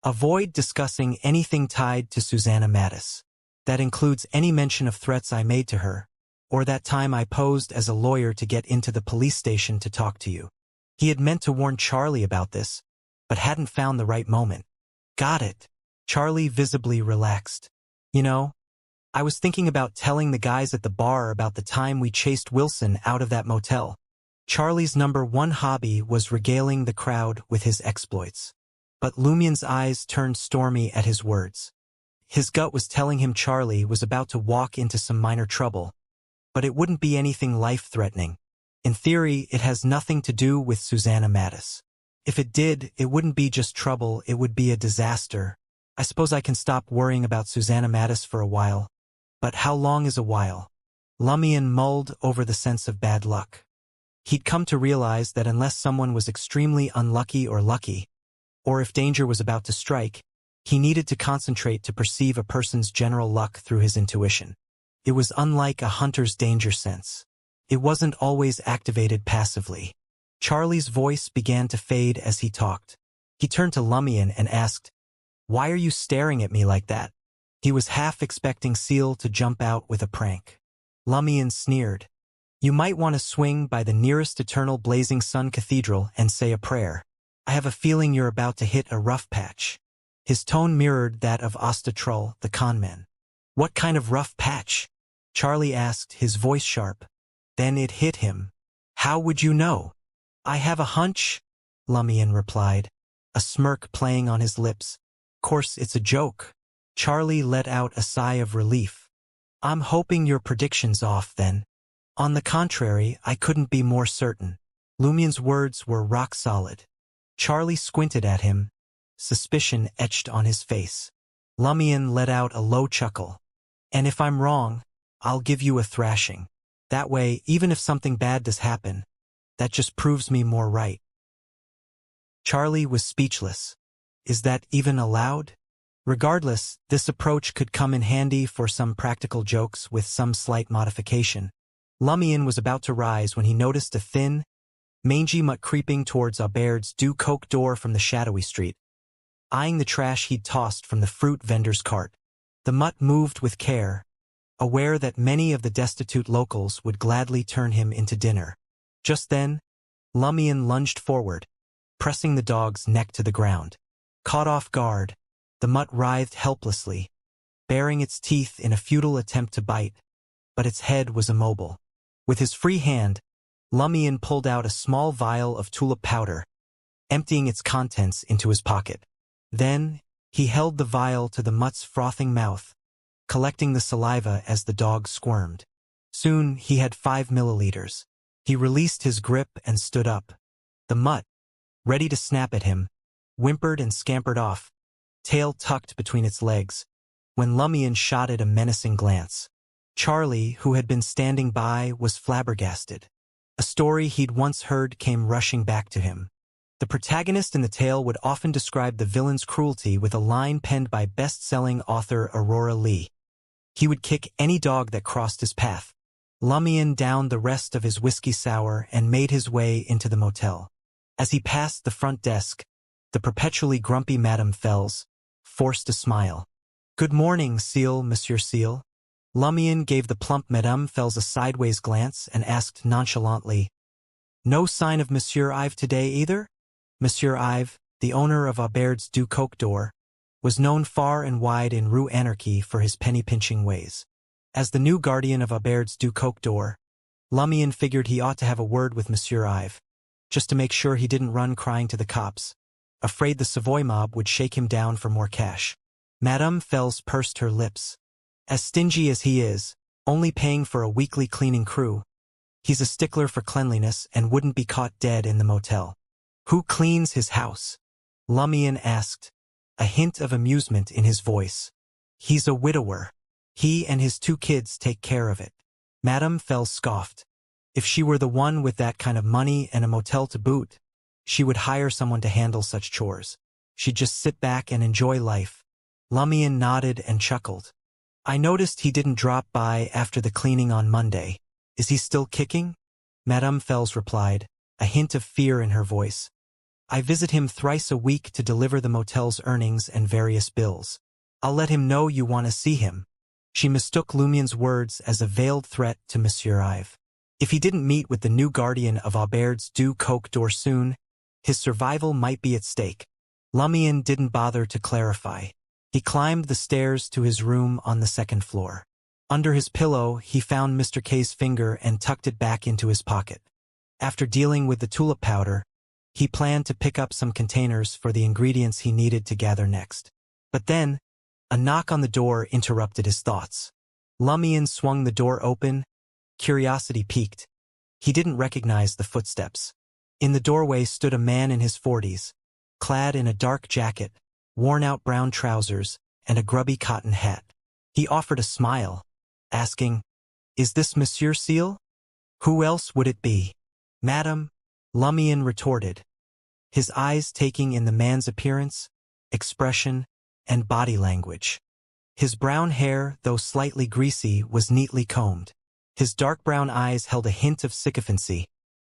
"Avoid discussing anything tied to Susanna Mattis. That includes any mention of threats I made to her, or that time I posed as a lawyer to get into the police station to talk to you." He had meant to warn Charlie about this, but hadn't found the right moment. "Got it." Charlie visibly relaxed. "You know, I was thinking about telling the guys at the bar about the time we chased Wilson out of that motel." Charlie's number one hobby was regaling the crowd with his exploits. But Lumion's eyes turned stormy at his words. His gut was telling him Charlie was about to walk into some minor trouble, but it wouldn't be anything life-threatening. In theory, it has nothing to do with Susanna Mattis. If it did, it wouldn't be just trouble, it would be a disaster. I suppose I can stop worrying about Susanna Mattis for a while. But how long is a while? Lumion mulled over the sense of bad luck. He'd come to realize that unless someone was extremely unlucky or lucky, or if danger was about to strike, he needed to concentrate to perceive a person's general luck through his intuition. It was unlike a hunter's danger sense. It wasn't always activated passively. Charlie's voice began to fade as he talked. He turned to Lumion and asked, "Why are you staring at me like that?" He was half expecting Seal to jump out with a prank. Lumion sneered. "You might want to swing by the nearest eternal blazing sun cathedral and say a prayer. I have a feeling you're about to hit a rough patch." His tone mirrored that of Ostatrull, the conman. "What kind of rough patch?" Charlie asked, his voice sharp. Then it hit him. "How would you know?" "I have a hunch," Lumion replied, a smirk playing on his lips. "Course it's a joke." Charlie let out a sigh of relief. "I'm hoping your prediction's off, then." "On the contrary, I couldn't be more certain." Lumion's words were rock solid. Charlie squinted at him, suspicion etched on his face. Lumion let out a low chuckle. "And if I'm wrong, I'll give you a thrashing. That way, even if something bad does happen, that just proves me more right." Charlie was speechless. Is that even allowed? Regardless, this approach could come in handy for some practical jokes with some slight modification. Lumion was about to rise when he noticed a thin, mangy mutt creeping towards Aubaird's du Coq d'Or from the shadowy street, eyeing the trash he'd tossed from the fruit vendor's cart. The mutt moved with care, aware that many of the destitute locals would gladly turn him into dinner. Just then, Lumion lunged forward, pressing the dog's neck to the ground. Caught off guard, the mutt writhed helplessly, baring its teeth in a futile attempt to bite, but its head was immobile. With his free hand, Lumion pulled out a small vial of tulip powder, emptying its contents into his pocket. Then, he held the vial to the mutt's frothing mouth, collecting the saliva as the dog squirmed. Soon, he had 5 milliliters. He released his grip and stood up. The mutt, ready to snap at him, whimpered and scampered off, tail tucked between its legs, when Lumion shot it a menacing glance. Charlie, who had been standing by, was flabbergasted. A story he'd once heard came rushing back to him. The protagonist in the tale would often describe the villain's cruelty with a line penned by best-selling author Aurora Lee. He would kick any dog that crossed his path. Lumion downed the rest of his whiskey sour and made his way into the motel. As he passed the front desk, the perpetually grumpy Madame Fells, forced a smile. "Good morning, Seal, Monsieur Seal." Lumion gave the plump Madame Fels a sideways glance and asked nonchalantly, "No sign of Monsieur Ive today either?" Monsieur Ive, the owner of Aubaire's du Coq d'Or, was known far and wide in Rue Anarchy for his penny-pinching ways. As the new guardian of Aubaire's du Coq d'Or, Lumion figured he ought to have a word with Monsieur Ive, just to make sure he didn't run crying to the cops, afraid the Savoy mob would shake him down for more cash. Madame Fels pursed her lips. As stingy as he is, only paying for a weekly cleaning crew, he's a stickler for cleanliness and wouldn't be caught dead in the motel. "Who cleans his house?" Lumion asked, a hint of amusement in his voice. "He's a widower. He and his 2 kids take care of it." Madame Fels scoffed. If she were the one with that kind of money and a motel to boot, she would hire someone to handle such chores. She'd just sit back and enjoy life. Lumion nodded and chuckled. "I noticed he didn't drop by after the cleaning on Monday. Is he still kicking?" Madame Fels replied, a hint of fear in her voice. "I visit him thrice a week to deliver the motel's earnings and various bills. I'll let him know you want to see him." She mistook Lumion's words as a veiled threat to Monsieur Ive. If he didn't meet with the new guardian of Aubaire's du Coq d'Or soon, his survival might be at stake. Lumion didn't bother to clarify. He climbed the stairs to his room on the 2nd floor. Under his pillow, he found Mr. K's finger and tucked it back into his pocket. After dealing with the tulip powder, he planned to pick up some containers for the ingredients he needed to gather next. But then, a knock on the door interrupted his thoughts. Lumion swung the door open, curiosity piqued. He didn't recognize the footsteps. In the doorway stood a man in his 40s, clad in a dark jacket, worn-out brown trousers, and a grubby cotton hat. He offered a smile, asking, "Is this Monsieur Seal?" "Who else would it be?" "Madam," Lumion retorted, his eyes taking in the man's appearance, expression, and body language. His brown hair, though slightly greasy, was neatly combed. His dark brown eyes held a hint of sycophancy,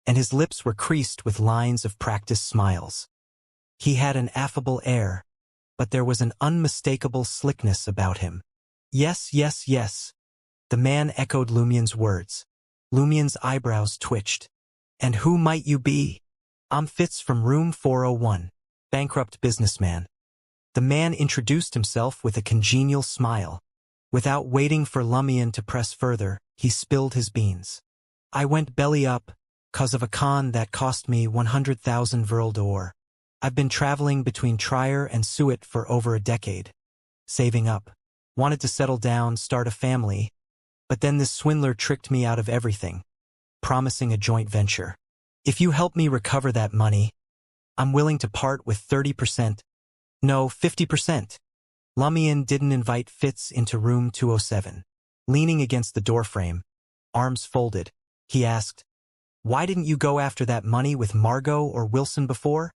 and his lips were creased with lines of practiced smiles. He had an affable air, but there was an unmistakable slickness about him. "Yes, yes, yes," the man echoed Lumion's words. Lumion's eyebrows twitched. "And who might you be?" "I'm Fitz from room 401, bankrupt businessman." The man introduced himself with a congenial smile. Without waiting for Lumion to press further, he spilled his beans. "I went belly up, 'cause of a con that cost me 100,000 Vril d'Or. I've been traveling between Trier and Suet for over a decade. Saving up. Wanted to settle down, start a family. But then this swindler tricked me out of everything, promising a joint venture. If you help me recover that money, I'm willing to part with 30%. No, 50%. Lumion didn't invite Fitz into room 207. Leaning against the doorframe, arms folded, he asked, "Why didn't you go after that money with Margot or Wilson before?"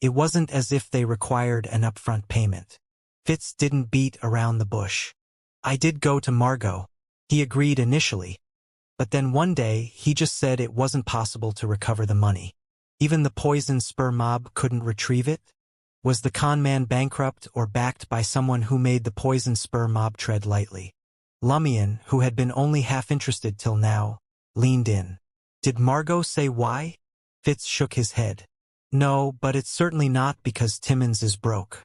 It wasn't as if they required an upfront payment. Fitz didn't beat around the bush. "I did go to Margot," he agreed initially, but then one day he just said it wasn't possible to recover the money. Even the poison spur mob couldn't retrieve it? Was the con man bankrupt or backed by someone who made the poison spur mob tread lightly? Lumion, who had been only half interested till now, leaned in. "Did Margot say why?" Fitz shook his head. "No, but it's certainly not because Timmins is broke.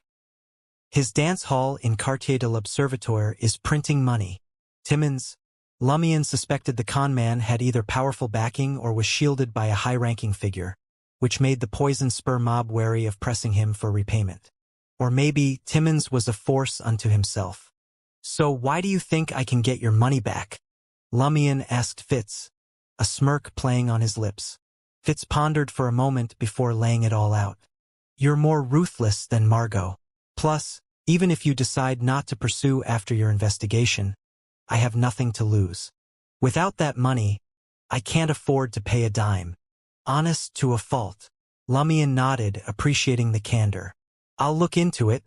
His dance hall in Quartier de l'Observatoire is printing money. Timmins." Lumion suspected the con man had either powerful backing or was shielded by a high-ranking figure, which made the poison spur mob wary of pressing him for repayment. Or maybe Timmins was a force unto himself. "So why do you think I can get your money back?" Lumion asked Fitz, a smirk playing on his lips. Fitz pondered for a moment before laying it all out. "You're more ruthless than Margot. Plus, even if you decide not to pursue after your investigation, I have nothing to lose. Without that money, I can't afford to pay a dime." Honest to a fault. Lumion nodded, appreciating the candor. "I'll look into it,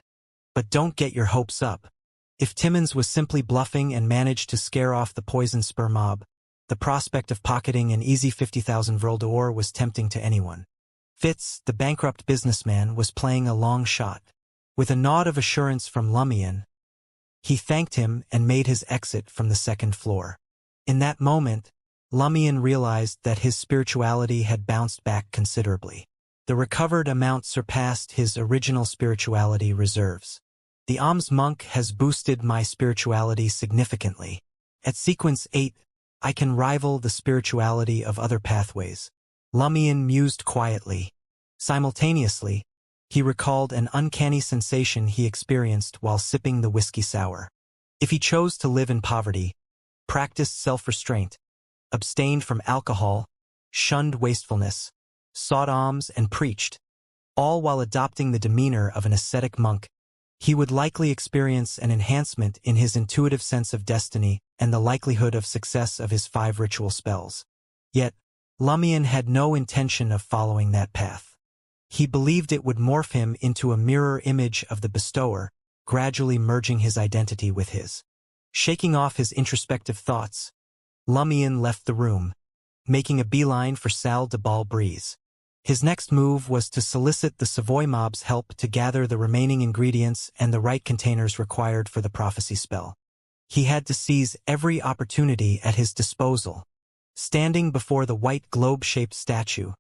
but don't get your hopes up." If Timmins was simply bluffing and managed to scare off the poison spur mob, the prospect of pocketing an easy 50,000 Vril d'Or was tempting to anyone. Fitz, the bankrupt businessman, was playing a long shot. With a nod of assurance from Lumion, he thanked him and made his exit from the second floor. In that moment, Lumion realized that his spirituality had bounced back considerably. The recovered amount surpassed his original spirituality reserves. The alms monk has boosted my spirituality significantly. At sequence 8, I can rival the spirituality of other pathways. Lumion mused quietly. Simultaneously, he recalled an uncanny sensation he experienced while sipping the whiskey sour. If he chose to live in poverty, practiced self-restraint, abstained from alcohol, shunned wastefulness, sought alms and preached, all while adopting the demeanor of an ascetic monk, he would likely experience an enhancement in his intuitive sense of destiny and the likelihood of success of his 5 ritual spells. Yet, Lumion had no intention of following that path. He believed it would morph him into a mirror image of the bestower, gradually merging his identity with his. Shaking off his introspective thoughts, Lumion left the room, making a beeline for Salle de Bal Brise. His next move was to solicit the Savoy mob's help to gather the remaining ingredients and the right containers required for the prophecy spell. He had to seize every opportunity at his disposal. Standing before the white globe-shaped statue,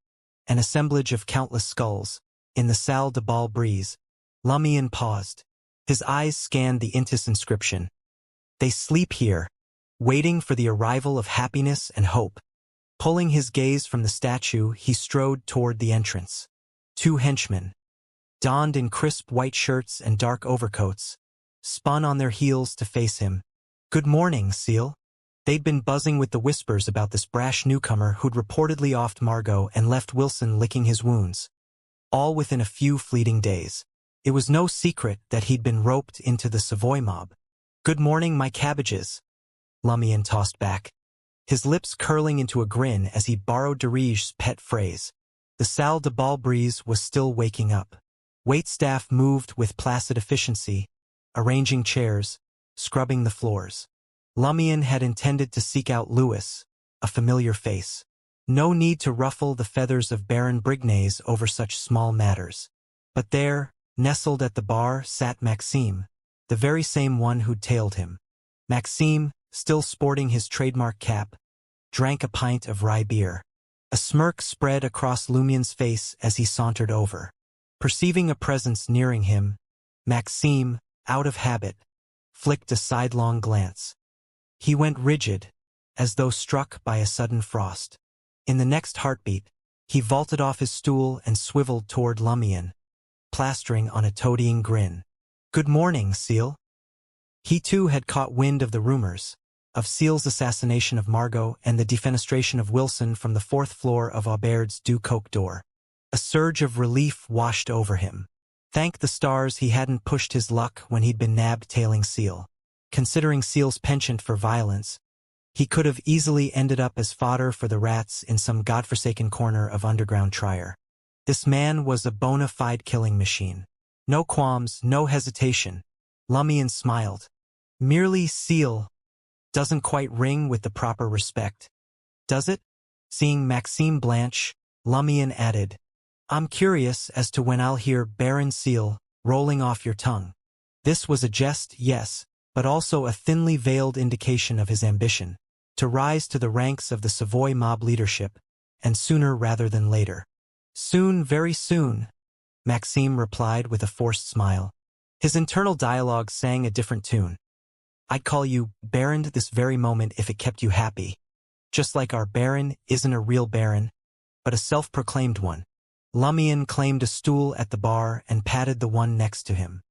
an assemblage of countless skulls, in the Salle de Bal Brise, Lumion paused. His eyes scanned the Intis inscription. They sleep here, waiting for the arrival of happiness and hope. Pulling his gaze from the statue, he strode toward the entrance. 2 henchmen, donned in crisp white shirts and dark overcoats, spun on their heels to face him. "Good morning, Seal." They'd been buzzing with the whispers about this brash newcomer who'd reportedly offed Margot and left Wilson licking his wounds. All within a few fleeting days. It was no secret that he'd been roped into the Savoy mob. "Good morning, my cabbages," Lumion tossed back, his lips curling into a grin as he borrowed Dirige's pet phrase. The Salle de Bal Brise was still waking up. Waitstaff moved with placid efficiency, arranging chairs, scrubbing the floors. Lumion had intended to seek out Louis, a familiar face. No need to ruffle the feathers of Baron Brignaise over such small matters. But there, nestled at the bar, sat Maxime, the very same one who'd tailed him. Maxime, still sporting his trademark cap, drank a pint of rye beer. A smirk spread across Lumion's face as he sauntered over. Perceiving a presence nearing him, Maxime, out of habit, flicked a sidelong glance. He went rigid, as though struck by a sudden frost. In the next heartbeat, he vaulted off his stool and swiveled toward Lumion, plastering on a toadying grin. "Good morning, Seal." He too had caught wind of the rumors, of Seal's assassination of Margot and the defenestration of Wilson from the 4th floor of Aubaird's Du Coq d'Or. A surge of relief washed over him. Thank the stars he hadn't pushed his luck when he'd been nabbed tailing Seal. Considering Seal's penchant for violence, he could have easily ended up as fodder for the rats in some godforsaken corner of underground Trier. This man was a bona fide killing machine. No qualms, no hesitation. Lumion smiled. Merely Seal doesn't quite ring with the proper respect, does it? Seeing Maxime blanch, Lumion added, "I'm curious as to when I'll hear Baron Seal rolling off your tongue." This was a jest, yes, but also a thinly veiled indication of his ambition, to rise to the ranks of the Savoy mob leadership, and sooner rather than later. "Soon, very soon," Maxime replied with a forced smile. His internal dialogue sang a different tune. "I'd call you Baron this very moment if it kept you happy. Just like our Baron isn't a real Baron, but a self-proclaimed one." Lumion claimed a stool at the bar and patted the one next to him.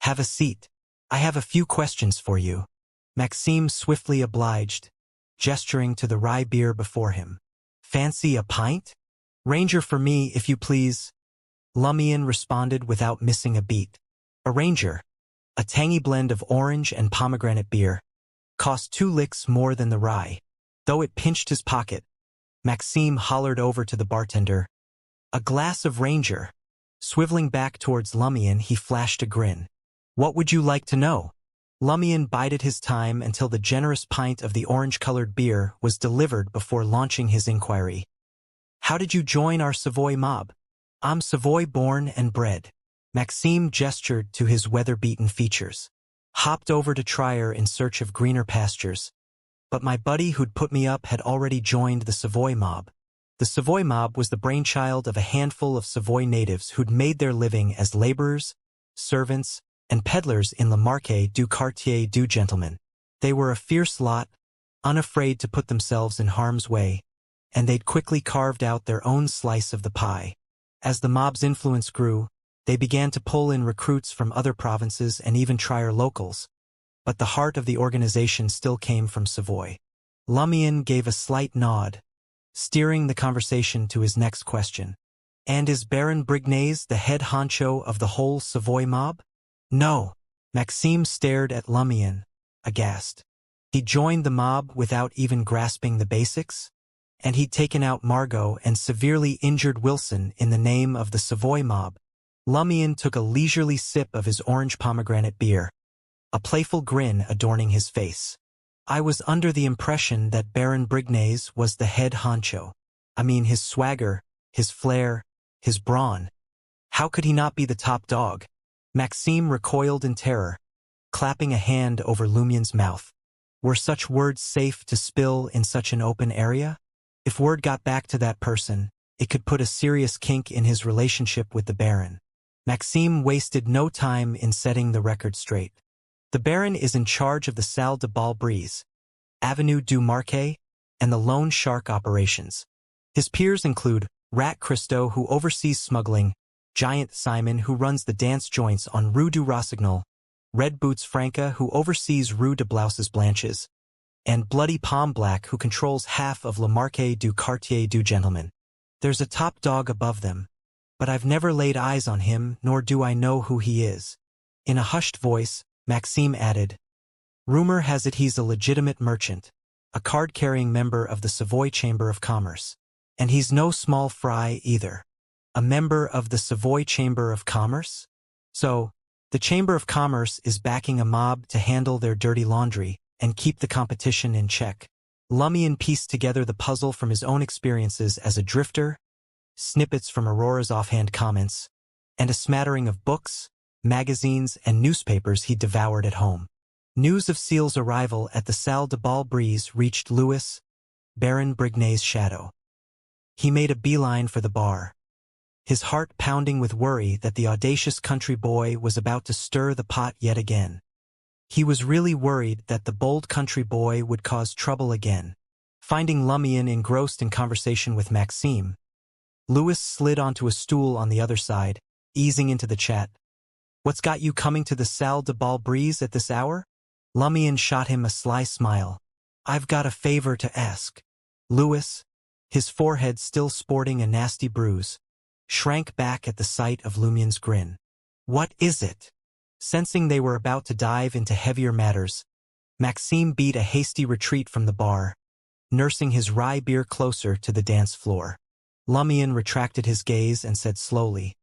"Have a seat. I have a few questions for you." Maxime swiftly obliged, gesturing to the rye beer before him. "Fancy a pint?" "Ranger for me, if you please," Lumion responded without missing a beat. A Ranger, a tangy blend of orange and pomegranate beer, cost 2 licks more than the rye. Though it pinched his pocket, Maxime hollered over to the bartender, "A glass of Ranger." Swiveling back towards Lumion, he flashed a grin. "What would you like to know?" Lumion bided his time until the generous pint of the orange-colored beer was delivered before launching his inquiry. "How did you join our Savoy mob?" "I'm Savoy born and bred. Maxime gestured to his weather-beaten features. Hopped over to Trier in search of greener pastures. But my buddy who'd put me up had already joined the Savoy mob. The Savoy mob was the brainchild of a handful of Savoy natives who'd made their living as laborers, servants, and peddlers in Le Marché du Quartier du Gentleman. They were a fierce lot, unafraid to put themselves in harm's way, and they'd quickly carved out their own slice of the pie. As the mob's influence grew, they began to pull in recruits from other provinces and even Trier locals. But the heart of the organization still came from Savoy. Lumion gave a slight nod, steering the conversation to his next question. And is Baron Brignaise the head honcho of the whole Savoy mob? No. Maxime stared at Lumion, aghast. He joined the mob without even grasping the basics? And he'd taken out Margot and severely injured Wilson in the name of the Savoy mob. Lumion took a leisurely sip of his orange pomegranate beer, a playful grin adorning his face. I was under the impression that Baron Brignaise was the head honcho. I mean, his swagger, his flair, his brawn. How could he not be the top dog? Maxime recoiled in terror, clapping a hand over Lumion's mouth. Were such words safe to spill in such an open area? If word got back to that person, it could put a serious kink in his relationship with the Baron. Maxime wasted no time in setting the record straight. The Baron is in charge of the Salle de Bal Brise, Avenue du Marquet, and the Loan Shark operations. His peers include Rat Christo, who oversees smuggling, Giant Simon, who runs the dance joints on Rue du Rossignol, Red Boots Franca, who oversees Rue de Blouses Blanches, and Bloody Palm Black, who controls half of Le Marché du Quartier du Gentleman. There's a top dog above them, but I've never laid eyes on him, nor do I know who he is. In a hushed voice, Maxime added, Rumor has it he's a legitimate merchant, a card-carrying member of the Savoy Chamber of Commerce. And he's no small fry either. A member of the Savoy Chamber of Commerce? So, the Chamber of Commerce is backing a mob to handle their dirty laundry and keep the competition in check. Lumion pieced together the puzzle from his own experiences as a drifter, snippets from Aurora's offhand comments, and a smattering of books, magazines, and newspapers he devoured at home. News of Seal's arrival at the Salle de Bal Brise reached Louis, Baron Brignaise's shadow. He made a beeline for the bar, his heart pounding with worry that the audacious country boy was about to stir the pot yet again. He was really worried that the bold country boy would cause trouble again. Finding Lumion engrossed in conversation with Maxime, Louis slid onto a stool on the other side, easing into the chat. What's got you coming to the Salle de Bal Brise at this hour? Lumion shot him a sly smile. I've got a favor to ask. Louis, his forehead still sporting a nasty bruise, shrank back at the sight of Lumion's grin. What is it? Sensing they were about to dive into heavier matters, Maxime beat a hasty retreat from the bar, nursing his rye beer closer to the dance floor. Lumion retracted his gaze and said slowly,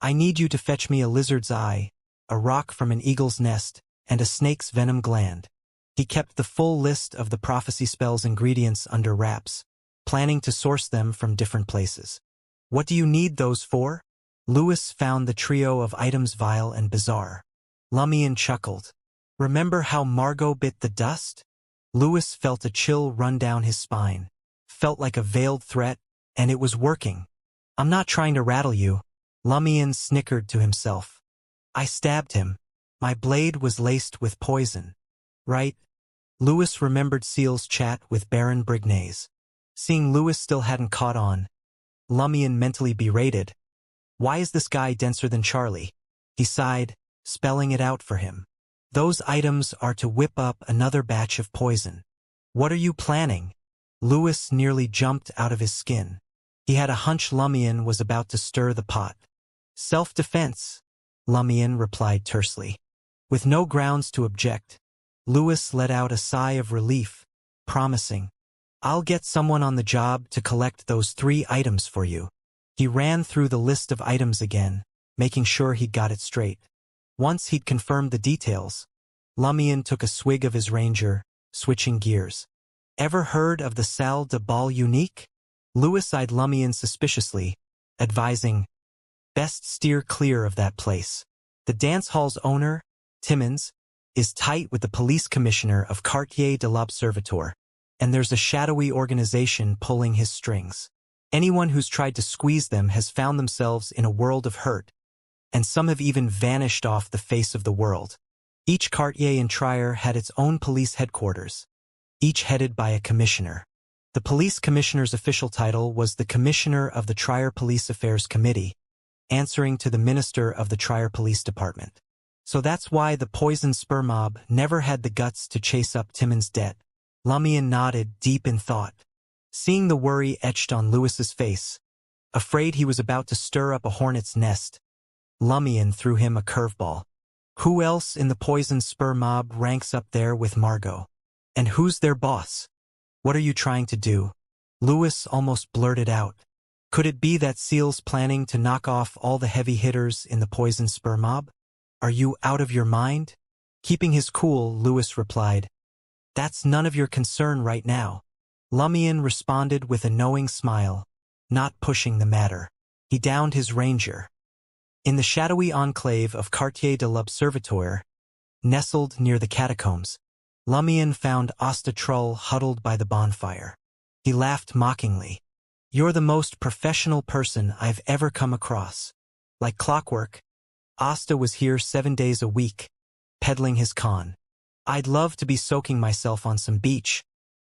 I need you to fetch me a lizard's eye, a rock from an eagle's nest, and a snake's venom gland. He kept the full list of the prophecy spell's ingredients under wraps, planning to source them from different places. What do you need those for? Louis found the trio of items vile and bizarre. Lumion chuckled. Remember how Margot bit the dust? Louis felt a chill run down his spine. Felt like a veiled threat, and it was working. I'm not trying to rattle you. Lumion snickered to himself. I stabbed him. My blade was laced with poison. Right? Louis remembered Seal's chat with Baron Brignaise. Seeing Louis still hadn't caught on, Lumion mentally berated. Why is this guy denser than Charlie? He sighed, spelling it out for him. Those items are to whip up another batch of poison. What are you planning? Louis nearly jumped out of his skin. He had a hunch Lumion was about to stir the pot. Self-defense, Lumion replied tersely. With no grounds to object, Louis let out a sigh of relief, promising, I'll get someone on the job to collect those 3 items for you. He ran through the list of items again, making sure he'd got it straight. Once he'd confirmed the details, Lumion took a swig of his Ranger, switching gears. Ever heard of the Salle de Bal Unique? Louis eyed Lumion suspiciously, advising, Best steer clear of that place. The dance hall's owner, Timmins, is tight with the police commissioner of Quartier de l'Observatoire, and there's a shadowy organization pulling his strings. Anyone who's tried to squeeze them has found themselves in a world of hurt, and some have even vanished off the face of the world. Each quartier in Trier had its own police headquarters, each headed by a commissioner. The police commissioner's official title was the Commissioner of the Trier Police Affairs Committee, answering to the Minister of the Trier Police Department. So that's why the poison spur mob never had the guts to chase up Timmins' debt. Lumion nodded, deep in thought. Seeing the worry etched on Louis's face, afraid he was about to stir up a hornet's nest, Lumion threw him a curveball. Who else in the poison spur mob ranks up there with Margot? And who's their boss? What are you trying to do? Louis almost blurted out. Could it be that Seal's planning to knock off all the heavy hitters in the poison spur mob? Are you out of your mind? Keeping his cool, Louis replied. That's none of your concern right now. Lumion responded with a knowing smile, not pushing the matter. He downed his ranger. In the shadowy enclave of Quartier de l'Observatoire, nestled near the catacombs, Lumion found Asta Trull huddled by the bonfire. He laughed mockingly. You're the most professional person I've ever come across. Like clockwork, Asta was here 7 days a week, peddling his con. I'd love to be soaking myself on some beach,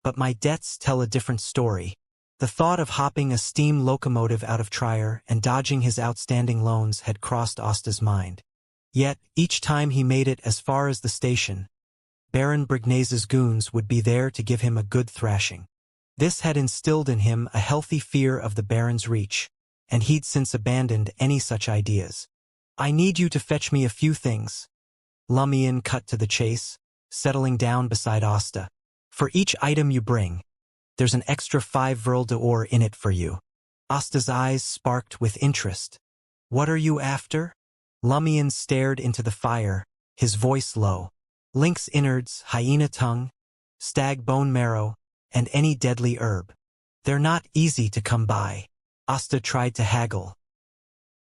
but my debts tell a different story. The thought of hopping a steam locomotive out of Trier and dodging his outstanding loans had crossed Asta's mind. Yet, each time he made it as far as the station, Baron Brignase's goons would be there to give him a good thrashing. This had instilled in him a healthy fear of the Baron's reach, and he'd since abandoned any such ideas. I need you to fetch me a few things. Lumion cut to the chase, settling down beside Asta. For each item you bring, there's an extra 5 Vril d'Or in it for you. Asta's eyes sparked with interest. What are you after? Lumion stared into the fire, his voice low. Lynx innards, hyena tongue, stag bone marrow, and any deadly herb. They're not easy to come by. Asta tried to haggle.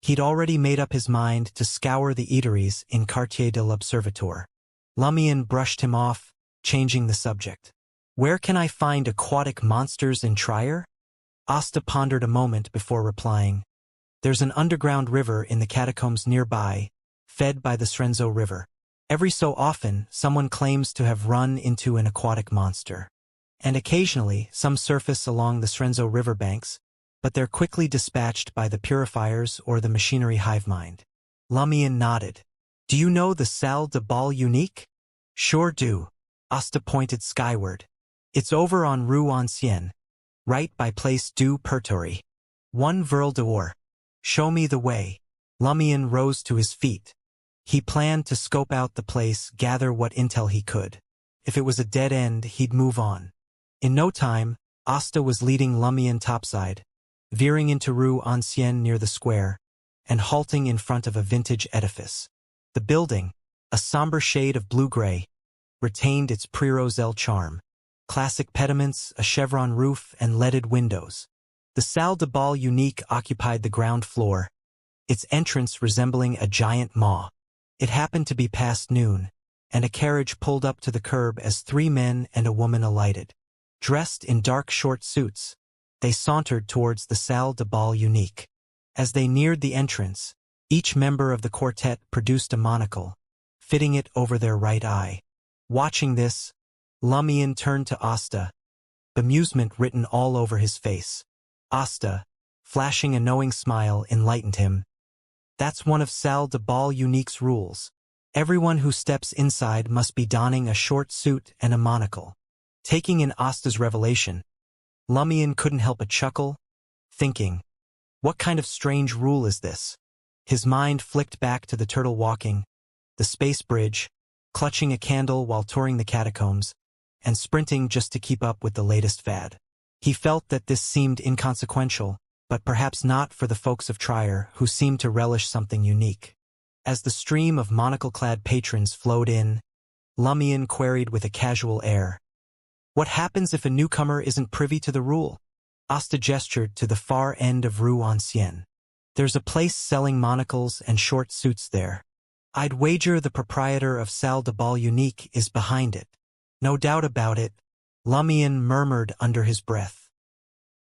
He'd already made up his mind to scour the eateries in Quartier de l'Observatoire. Lumion brushed him off, changing the subject. Where can I find aquatic monsters in Trier? Asta pondered a moment before replying. There's an underground river in the catacombs nearby, fed by the Srenzo River. Every so often, someone claims to have run into an aquatic monster. And occasionally, some surface along the Srenzo River banks, but they're quickly dispatched by the purifiers or the machinery hive mind. Lumion nodded. Do you know the Salle de Bal Unique? Sure do. Asta pointed skyward. It's over on Rue Ancienne, right by Place du Pertory. 1 Vril d'Or. Show me the way. Lumion rose to his feet. He planned to scope out the place, gather what intel he could. If it was a dead end, he'd move on. In no time, Asta was leading Lumion topside, veering into Rue Ancienne near the square, and halting in front of a vintage edifice. The building, a somber shade of blue-gray, retained its pre-Roselle charm. Classic pediments, a chevron roof, and leaded windows. The Salle de Bal Unique occupied the ground floor, its entrance resembling a giant maw. It happened to be past noon, and a carriage pulled up to the curb as 3 men and a woman alighted. Dressed in dark short suits, they sauntered towards the Salle de Bal Unique. As they neared the entrance, each member of the quartet produced a monocle, fitting it over their right eye. Watching this, Lumion turned to Asta, bemusement written all over his face. Asta, flashing a knowing smile, enlightened him. That's one of Salle de Bal Unique's rules. Everyone who steps inside must be donning a short suit and a monocle. Taking in Asta's revelation, Lumion couldn't help but chuckle, thinking, what kind of strange rule is this? His mind flicked back to the turtle walking, the space bridge, clutching a candle while touring the catacombs, and sprinting just to keep up with the latest fad. He felt that this seemed inconsequential, but perhaps not for the folks of Trier, who seemed to relish something unique. As the stream of monocle-clad patrons flowed in, Lumion queried with a casual air, what happens if a newcomer isn't privy to the rule? Asta gestured to the far end of Rue Ancienne. There's a place selling monocles and short suits there. I'd wager the proprietor of Salle de Bal Unique is behind it. No doubt about it, Lumian murmured under his breath.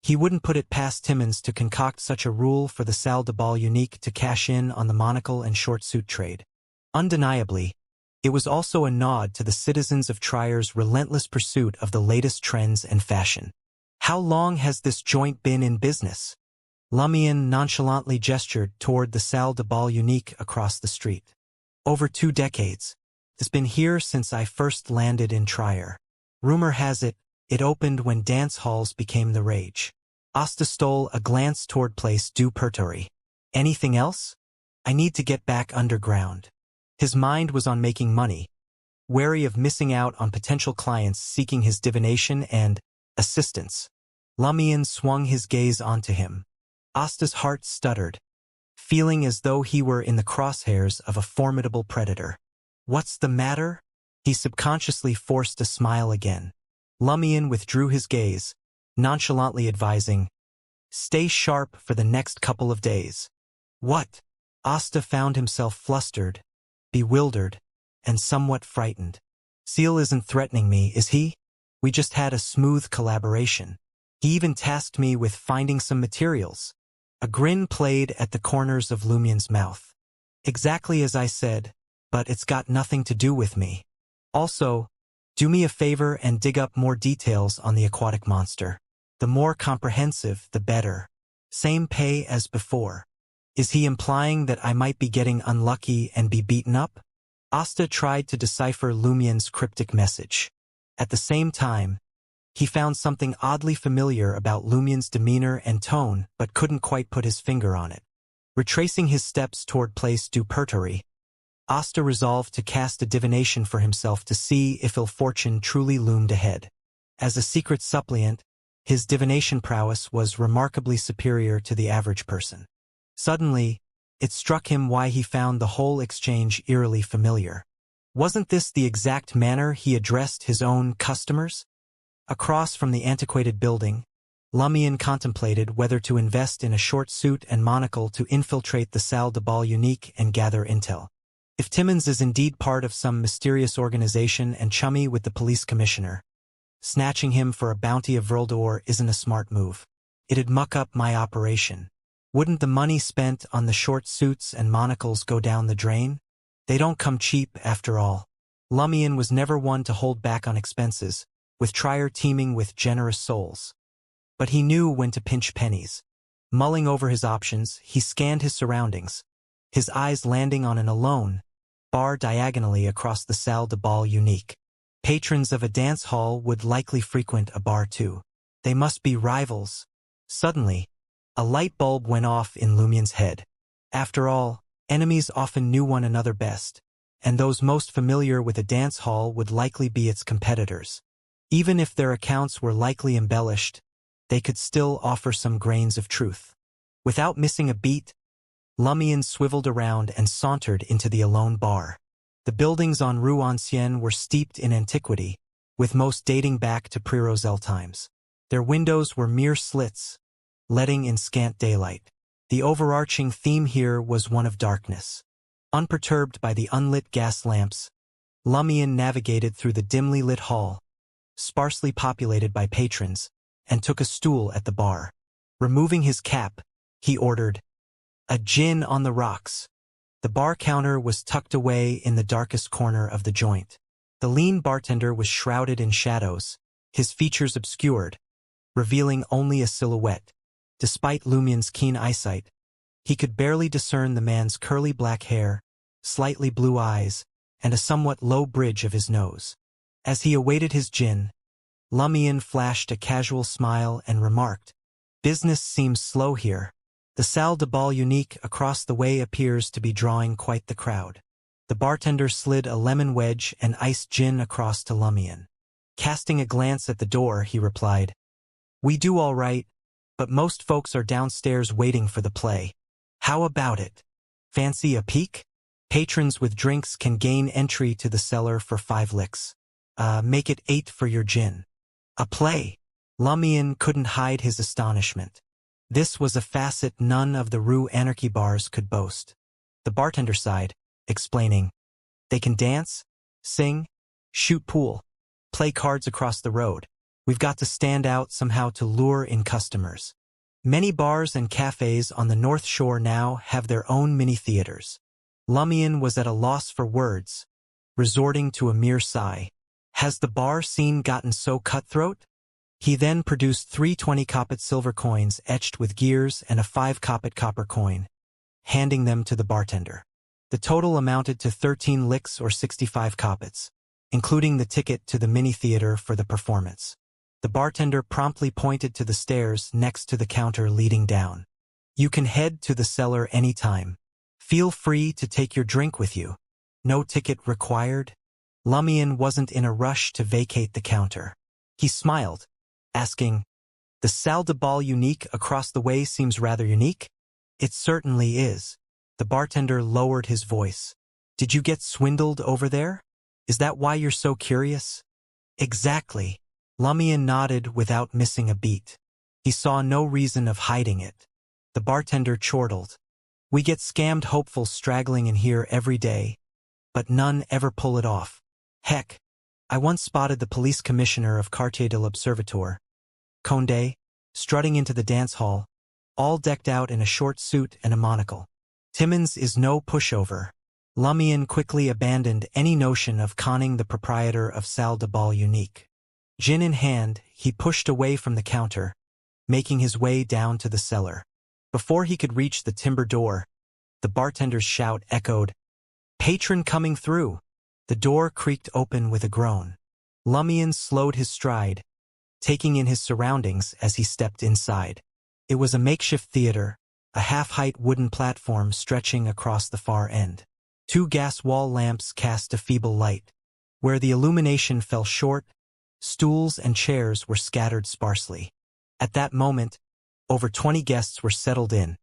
He wouldn't put it past Timmins to concoct such a rule for the Salle de Bal Unique to cash in on the monocle and short suit trade. Undeniably, it was also a nod to the citizens of Trier's relentless pursuit of the latest trends and fashion. How long has this joint been in business? Lumian nonchalantly gestured toward the Salle de Bal Unique across the street. Over 2 decades. It's been here since I first landed in Trier. Rumor has it, it opened when dance halls became the rage. Asta stole a glance toward Place du Purgatory. Anything else? I need to get back underground. His mind was on making money, wary of missing out on potential clients seeking his divination and assistance. Lumian swung his gaze onto him. Asta's heart stuttered, feeling as though he were in the crosshairs of a formidable predator. What's the matter? He subconsciously forced a smile again. Lumian withdrew his gaze, nonchalantly advising, "Stay sharp for the next couple of days." What? Asta found himself flustered, bewildered, and somewhat frightened. Seal isn't threatening me, is he? We just had a smooth collaboration. He even tasked me with finding some materials. A grin played at the corners of Lumian's mouth. Exactly as I said, but it's got nothing to do with me. Also, do me a favor and dig up more details on the aquatic monster. The more comprehensive, the better. Same pay as before. Is he implying that I might be getting unlucky and be beaten up? Asta tried to decipher Lumian's cryptic message. At the same time, he found something oddly familiar about Lumian's demeanor and tone but couldn't quite put his finger on it. Retracing his steps toward Place du Purgatory, Asta resolved to cast a divination for himself to see if ill fortune truly loomed ahead. As a secret suppliant, his divination prowess was remarkably superior to the average person. Suddenly, it struck him why he found the whole exchange eerily familiar. Wasn't this the exact manner he addressed his own customers? Across from the antiquated building, Lumian contemplated whether to invest in a short suit and monocle to infiltrate the Salle de Bal Unique and gather intel. If Timmins is indeed part of some mysterious organization and chummy with the police commissioner, snatching him for a bounty of Vril d'Or isn't a smart move. It'd muck up my operation. Wouldn't the money spent on the short suits and monocles go down the drain? They don't come cheap, after all. Lumian was never one to hold back on expenses, with Trier teeming with generous souls. But he knew when to pinch pennies. Mulling over his options, he scanned his surroundings, his eyes landing on an alone bar diagonally across the Salle de Bal Unique. Patrons of a dance hall would likely frequent a bar too. They must be rivals. Suddenly, a light bulb went off in Lumian's head. After all, enemies often knew one another best, and those most familiar with a dance hall would likely be its competitors. Even if their accounts were likely embellished, they could still offer some grains of truth. Without missing a beat, Lumian swiveled around and sauntered into the alone bar. The buildings on Rue Ancienne were steeped in antiquity, with most dating back to pre-Roselle times. Their windows were mere slits, letting in scant daylight. The overarching theme here was one of darkness. Unperturbed by the unlit gas lamps, Lumian navigated through the dimly lit hall, sparsely populated by patrons, and took a stool at the bar. Removing his cap, he ordered, "A gin on the rocks." The bar counter was tucked away in the darkest corner of the joint. The lean bartender was shrouded in shadows, his features obscured, revealing only a silhouette. Despite Lumian's keen eyesight, he could barely discern the man's curly black hair, slightly blue eyes, and a somewhat low bridge of his nose. As he awaited his gin, Lumian flashed a casual smile and remarked, "Business seems slow here. The Salle de Bal Unique across the way appears to be drawing quite the crowd." The bartender slid a lemon wedge and iced gin across to Lumian. Casting a glance at the door, he replied, "We do all right, but most folks are downstairs waiting for the play. How about it? Fancy a peek? Patrons with drinks can gain entry to the cellar for 5 licks. Make it 8 for your gin." A play? Lumian couldn't hide his astonishment. This was a facet none of the Rue Anarchy bars could boast. The bartender sighed, explaining, "They can dance, sing, shoot pool, play cards across the road. We've got to stand out somehow to lure in customers." Many bars and cafes on the North Shore now have their own mini-theaters. Lumion was at a loss for words, resorting to a mere sigh. Has the bar scene gotten so cutthroat? He then produced 3 20-kopit silver coins etched with gears and a 5-kopit copper coin, handing them to the bartender. The total amounted to 13 licks or 65 kopits, including the ticket to the mini-theater for the performance. The bartender promptly pointed to the stairs next to the counter leading down. "You can head to the cellar anytime. Feel free to take your drink with you. No ticket required." Lumion wasn't in a rush to vacate the counter. He smiled, asking, "The Salle de Bal unique across the way seems rather unique?" "It certainly is." The bartender lowered his voice. "Did you get swindled over there? Is that why you're so curious?" "Exactly." Lumion nodded without missing a beat. He saw no reason of hiding it. The bartender chortled. "We get scammed hopefuls straggling in here every day, but none ever pull it off. Heck, I once spotted the police commissioner of Quartier de l'Observatoire, Condé, strutting into the dance hall, all decked out in a short suit and a monocle. Timmins is no pushover." Lumion quickly abandoned any notion of conning the proprietor of Salle de Bal unique. Gin in hand, he pushed away from the counter, making his way down to the cellar. Before he could reach the timber door, the bartender's shout echoed, "Patron coming through!" The door creaked open with a groan. Lumion slowed his stride, taking in his surroundings as he stepped inside. It was a makeshift theater, a half-height wooden platform stretching across the far end. 2 gas wall lamps cast a feeble light. Where the illumination fell short, stools and chairs were scattered sparsely. At that moment, over 20 guests were settled in,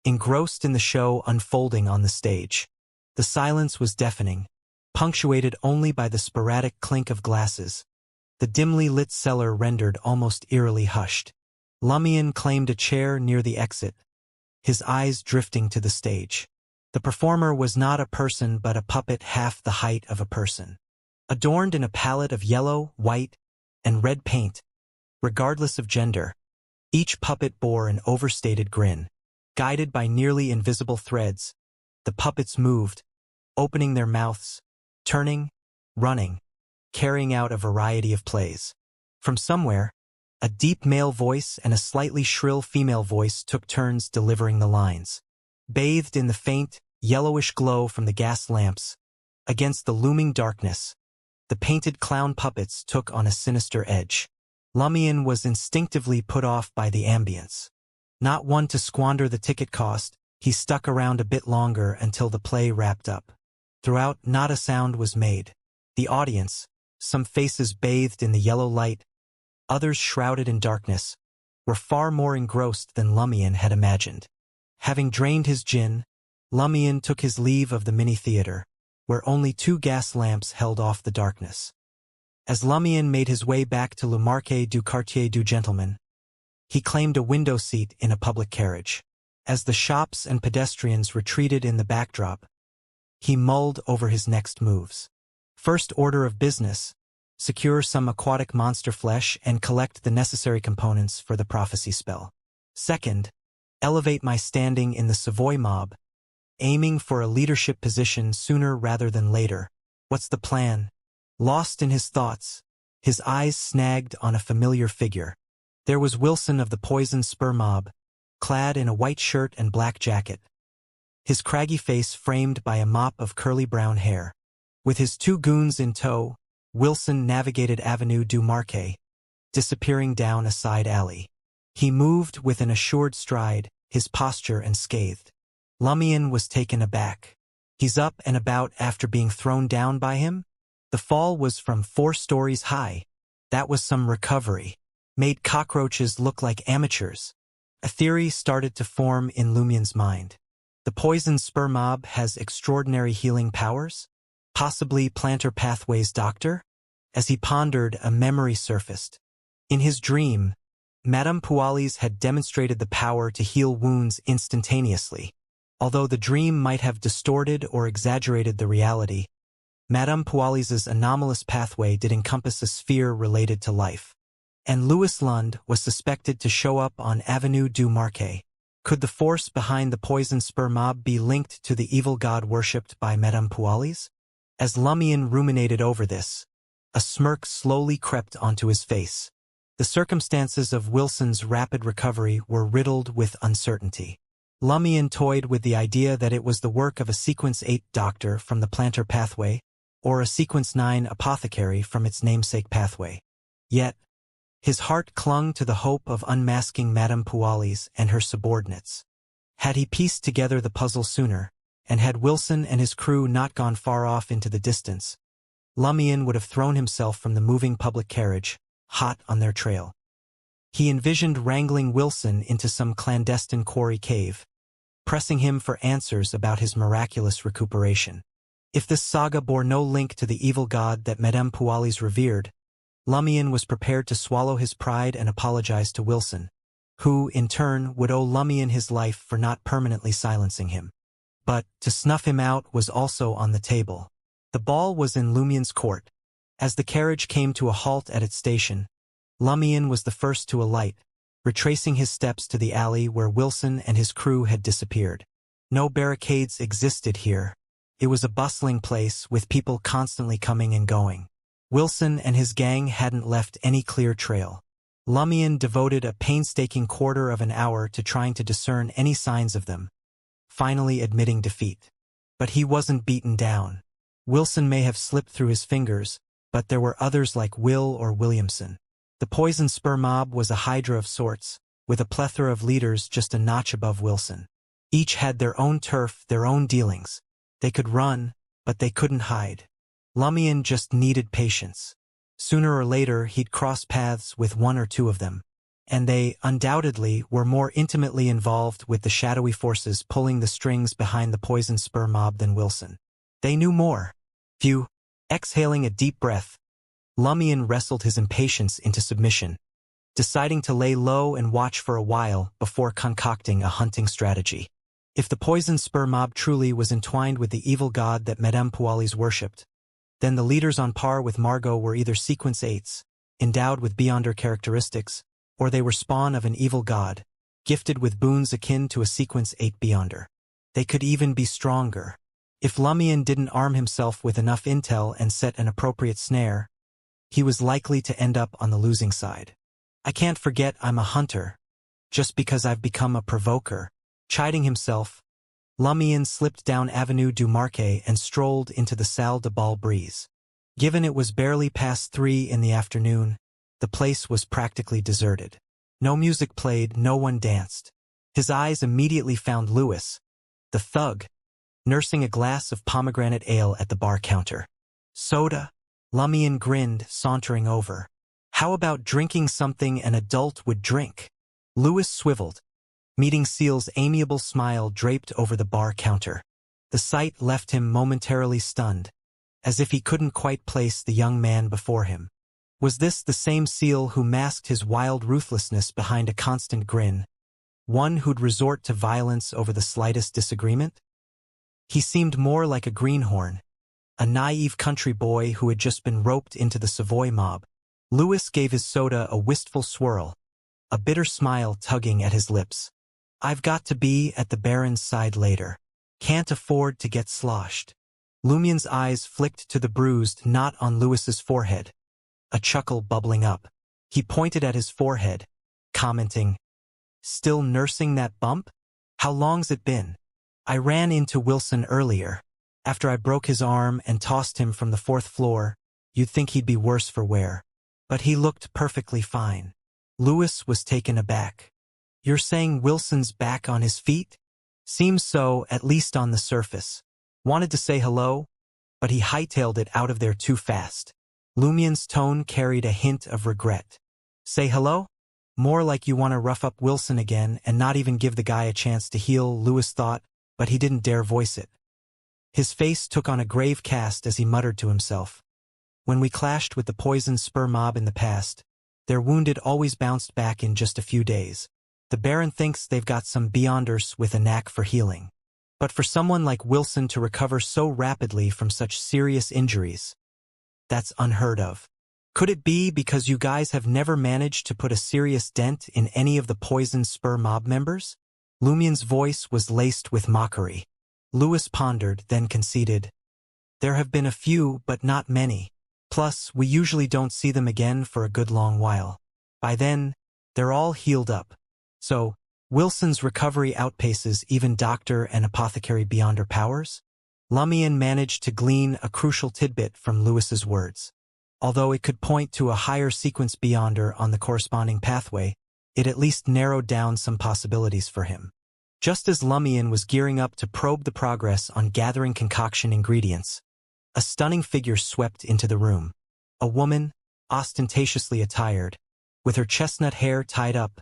engrossed in the show unfolding on the stage. The silence was deafening, punctuated only by the sporadic clink of glasses. The dimly lit cellar rendered almost eerily hushed. Lumion claimed a chair near the exit, his eyes drifting to the stage. The performer was not a person but a puppet half the height of a person. Adorned in a palette of yellow, white, and red paint, regardless of gender, each puppet bore an overstated grin. Guided by nearly invisible threads, the puppets moved, opening their mouths, turning, running, carrying out a variety of plays. From somewhere, a deep male voice and a slightly shrill female voice took turns delivering the lines. Bathed in the faint, yellowish glow from the gas lamps, against the looming darkness, the painted clown puppets took on a sinister edge. Lumion was instinctively put off by the ambience. Not one to squander the ticket cost, he stuck around a bit longer until the play wrapped up. Throughout, not a sound was made. The audience, some faces bathed in the yellow light, others shrouded in darkness, were far more engrossed than Lumion had imagined. Having drained his gin, Lumion took his leave of the mini-theater, where only 2 gas lamps held off the darkness. As Lumion made his way back to Le Marquet du Quartier du Gentleman, he claimed a window seat in a public carriage. As the shops and pedestrians retreated in the backdrop, he mulled over his next moves. First order of business, secure some aquatic monster flesh and collect the necessary components for the prophecy spell. Second, elevate my standing in the Savoy mob, aiming for a leadership position sooner rather than later. What's the plan? Lost in his thoughts, his eyes snagged on a familiar figure. There was Wilson of the Poison Spur mob, clad in a white shirt and black jacket, his craggy face framed by a mop of curly brown hair. With his 2 goons in tow, Wilson navigated Avenue du Marquet, disappearing down a side alley. He moved with an assured stride, his posture unscathed. Lumion was taken aback. He's up and about after being thrown down by him? The fall was from 4 stories high. That was some recovery. Made cockroaches look like amateurs. A theory started to form in Lumion's mind. The Poison Spur mob has extraordinary healing powers? Possibly Plantar Pathway's doctor? As he pondered, a memory surfaced. In his dream, Madame Pualis had demonstrated the power to heal wounds instantaneously. Although the dream might have distorted or exaggerated the reality, Madame Pualis's anomalous pathway did encompass a sphere related to life. And Louis Lund was suspected to show up on Avenue du Marquet. Could the force behind the poison spur mob be linked to the evil god worshipped by Madame Pualis? As Lumion ruminated over this, a smirk slowly crept onto his face. The circumstances of Wilson's rapid recovery were riddled with uncertainty. Lumion toyed with the idea that it was the work of a Sequence 8 doctor from the plantar pathway, or a Sequence 9 apothecary from its namesake pathway. Yet, his heart clung to the hope of unmasking Madame Pualis and her subordinates. Had he pieced together the puzzle sooner, and had Wilson and his crew not gone far off into the distance, Lumion would have thrown himself from the moving public carriage, hot on their trail. He envisioned wrangling Wilson into some clandestine quarry cave, pressing him for answers about his miraculous recuperation. If this saga bore no link to the evil god that Madame Pualis revered, Lumion was prepared to swallow his pride and apologize to Wilson, who, in turn, would owe Lumion his life for not permanently silencing him. But to snuff him out was also on the table. The ball was in Lumion's court. As the carriage came to a halt at its station, Lumion was the first to alight, retracing his steps to the alley where Wilson and his crew had disappeared. No barricades existed here. It was a bustling place with people constantly coming and going. Wilson and his gang hadn't left any clear trail. Lumion devoted a painstaking quarter of an hour to trying to discern any signs of them, finally admitting defeat. But he wasn't beaten down. Wilson may have slipped through his fingers, but there were others like Will or Williamson. The poison spur mob was a hydra of sorts, with a plethora of leaders just a notch above Wilson. Each had their own turf, their own dealings. They could run, but they couldn't hide. Lumion just needed patience. Sooner or later he'd cross paths with one or two of them, and they, undoubtedly, were more intimately involved with the shadowy forces pulling the strings behind the poison spur mob than Wilson. They knew more. Phew. Exhaling a deep breath, Lumion wrestled his impatience into submission, deciding to lay low and watch for a while before concocting a hunting strategy. If the poison spur mob truly was entwined with the evil god that Madame Pualis worshipped, then the leaders on par with Margot were either Sequence 8s, endowed with Beyonder characteristics, or they were spawn of an evil god, gifted with boons akin to a Sequence 8 Beyonder. They could even be stronger. If Lumion didn't arm himself with enough intel and set an appropriate snare, he was likely to end up on the losing side. I can't forget I'm a hunter, just because I've become a provoker. Chiding himself, Lumion slipped down Avenue du Marquet and strolled into the Salle de Bal breeze. Given it was barely past 3 in the afternoon, the place was practically deserted. No music played, no one danced. His eyes immediately found Louis, the thug, nursing a glass of pomegranate ale at the bar counter. Soda? Lumion grinned, sauntering over. How about drinking something an adult would drink? Louis swiveled, meeting Seal's amiable smile draped over the bar counter. The sight left him momentarily stunned, as if he couldn't quite place the young man before him. Was this the same Seal who masked his wild ruthlessness behind a constant grin, one who'd resort to violence over the slightest disagreement? He seemed more like a greenhorn, a naive country boy who had just been roped into the Savoy mob. Louis gave his soda a wistful swirl, a bitter smile tugging at his lips. I've got to be at the Baron's side later. Can't afford to get sloshed. Lumion's eyes flicked to the bruised knot on Louis's forehead, a chuckle bubbling up. He pointed at his forehead, commenting, "Still nursing that bump? How long's it been? I ran into Wilson earlier. After I broke his arm and tossed him from the 4th floor, you'd think he'd be worse for wear. But he looked perfectly fine." Louis was taken aback. "You're saying Wilson's back on his feet?" "Seems so, at least on the surface. Wanted to say hello, but he hightailed it out of there too fast." Lumion's tone carried a hint of regret. "Say hello? More like you want to rough up Wilson again and not even give the guy a chance to heal," Louis thought, but he didn't dare voice it. His face took on a grave cast as he muttered to himself. "When we clashed with the poison spur mob in the past, Their wounded always bounced back in just a few days. The Baron thinks they've got some beyonders with a knack for healing. But for someone like Wilson to recover so rapidly from such serious injuries, that's unheard of. Could it be because you guys have never managed to put a serious dent in any of the Poison Spur mob members? Lumien's voice was laced with mockery. Lewis pondered, then conceded. There have been a few, but not many. Plus, we usually don't see them again for a good long while. By then, they're all healed up. So, Wilson's recovery outpaces even Doctor and Apothecary Beyonder powers? Lumien managed to glean a crucial tidbit from Lewis's words. Although it could point to a higher sequence Beyonder on the corresponding pathway, it at least narrowed down some possibilities for him. Just as Lumien was gearing up to probe the progress on gathering concoction ingredients, a stunning figure swept into the room. A woman, ostentatiously attired, with her chestnut hair tied up,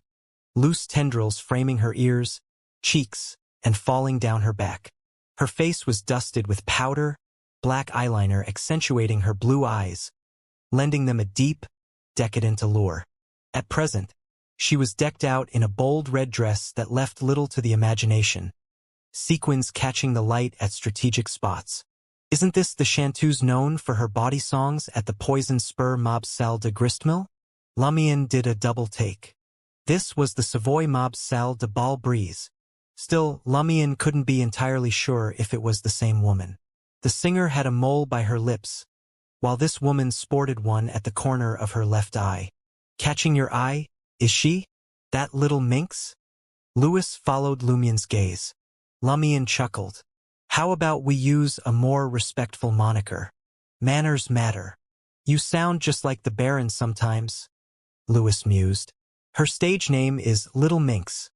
loose tendrils framing her ears, cheeks, and falling down her back. Her face was dusted with powder, black eyeliner accentuating her blue eyes, lending them a deep, decadent allure. At present, she was decked out in a bold red dress that left little to the imagination, sequins catching the light at strategic spots. Isn't this the chanteuse known for her bawdy songs at the Poison Spur mob's salle de gristmill? Lumien did a double take. This was the Savoy mob's salle de bal brise. Still, Lumien couldn't be entirely sure if it was the same woman. The singer had a mole by her lips, while this woman sported one at the corner of her left eye. Catching your eye, is she? That little minx? Lewis followed Lumien's gaze. Lumien chuckled. How about we use a more respectful moniker? Manners matter. You sound just like the Baron sometimes, Lewis mused. Her stage name is Little Minx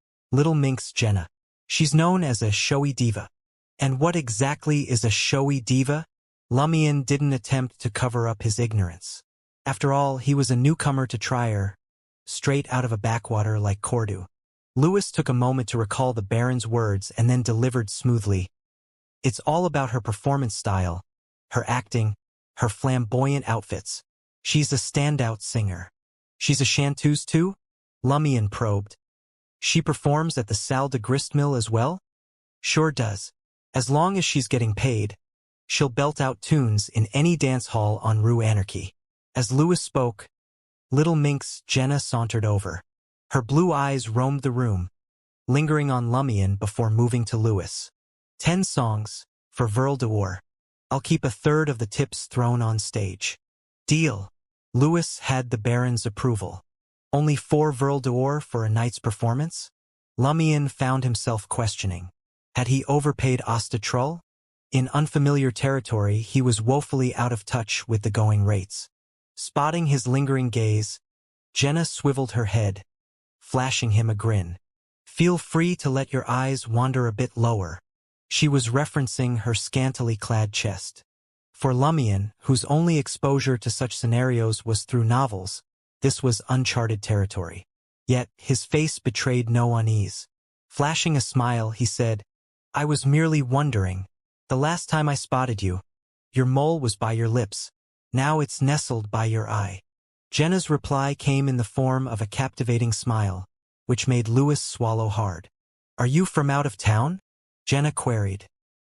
Jenna. She's known as a showy diva. And what exactly is a showy diva? Lumien didn't attempt to cover up his ignorance. After all, he was a newcomer to Trier, straight out of a backwater like Cordu. Lewis took a moment to recall the Baron's words and then delivered smoothly. It's all about her performance style, her acting, her flamboyant outfits. She's a standout singer. She's a chanteuse too? Lumien probed. She performs at the Salle de Gristmill as well? Sure does. As long as she's getting paid, she'll belt out tunes in any dance hall on Rue Anarchy. As Lewis spoke, Little Minx Jenna sauntered over. Her blue eyes roamed the room, lingering on Lumien before moving to Lewis. 10 songs, for Verle d'Or. I'll keep a third of the tips thrown on stage. Deal. Lewis had the Baron's approval. Only 4 Verle d'Or for a night's performance? Lumien found himself questioning. Had he overpaid Ostatrull? In unfamiliar territory, he was woefully out of touch with the going rates. Spotting his lingering gaze, Jenna swiveled her head, flashing him a grin. Feel free to let your eyes wander a bit lower. She was referencing her scantily clad chest. For Lumien, whose only exposure to such scenarios was through novels, this was uncharted territory. Yet, his face betrayed no unease. Flashing a smile, he said, I was merely wondering. The last time I spotted you, your mole was by your lips. Now it's nestled by your eye. Jenna's reply came in the form of a captivating smile, which made Lewis swallow hard. Are you from out of town? Jenna queried.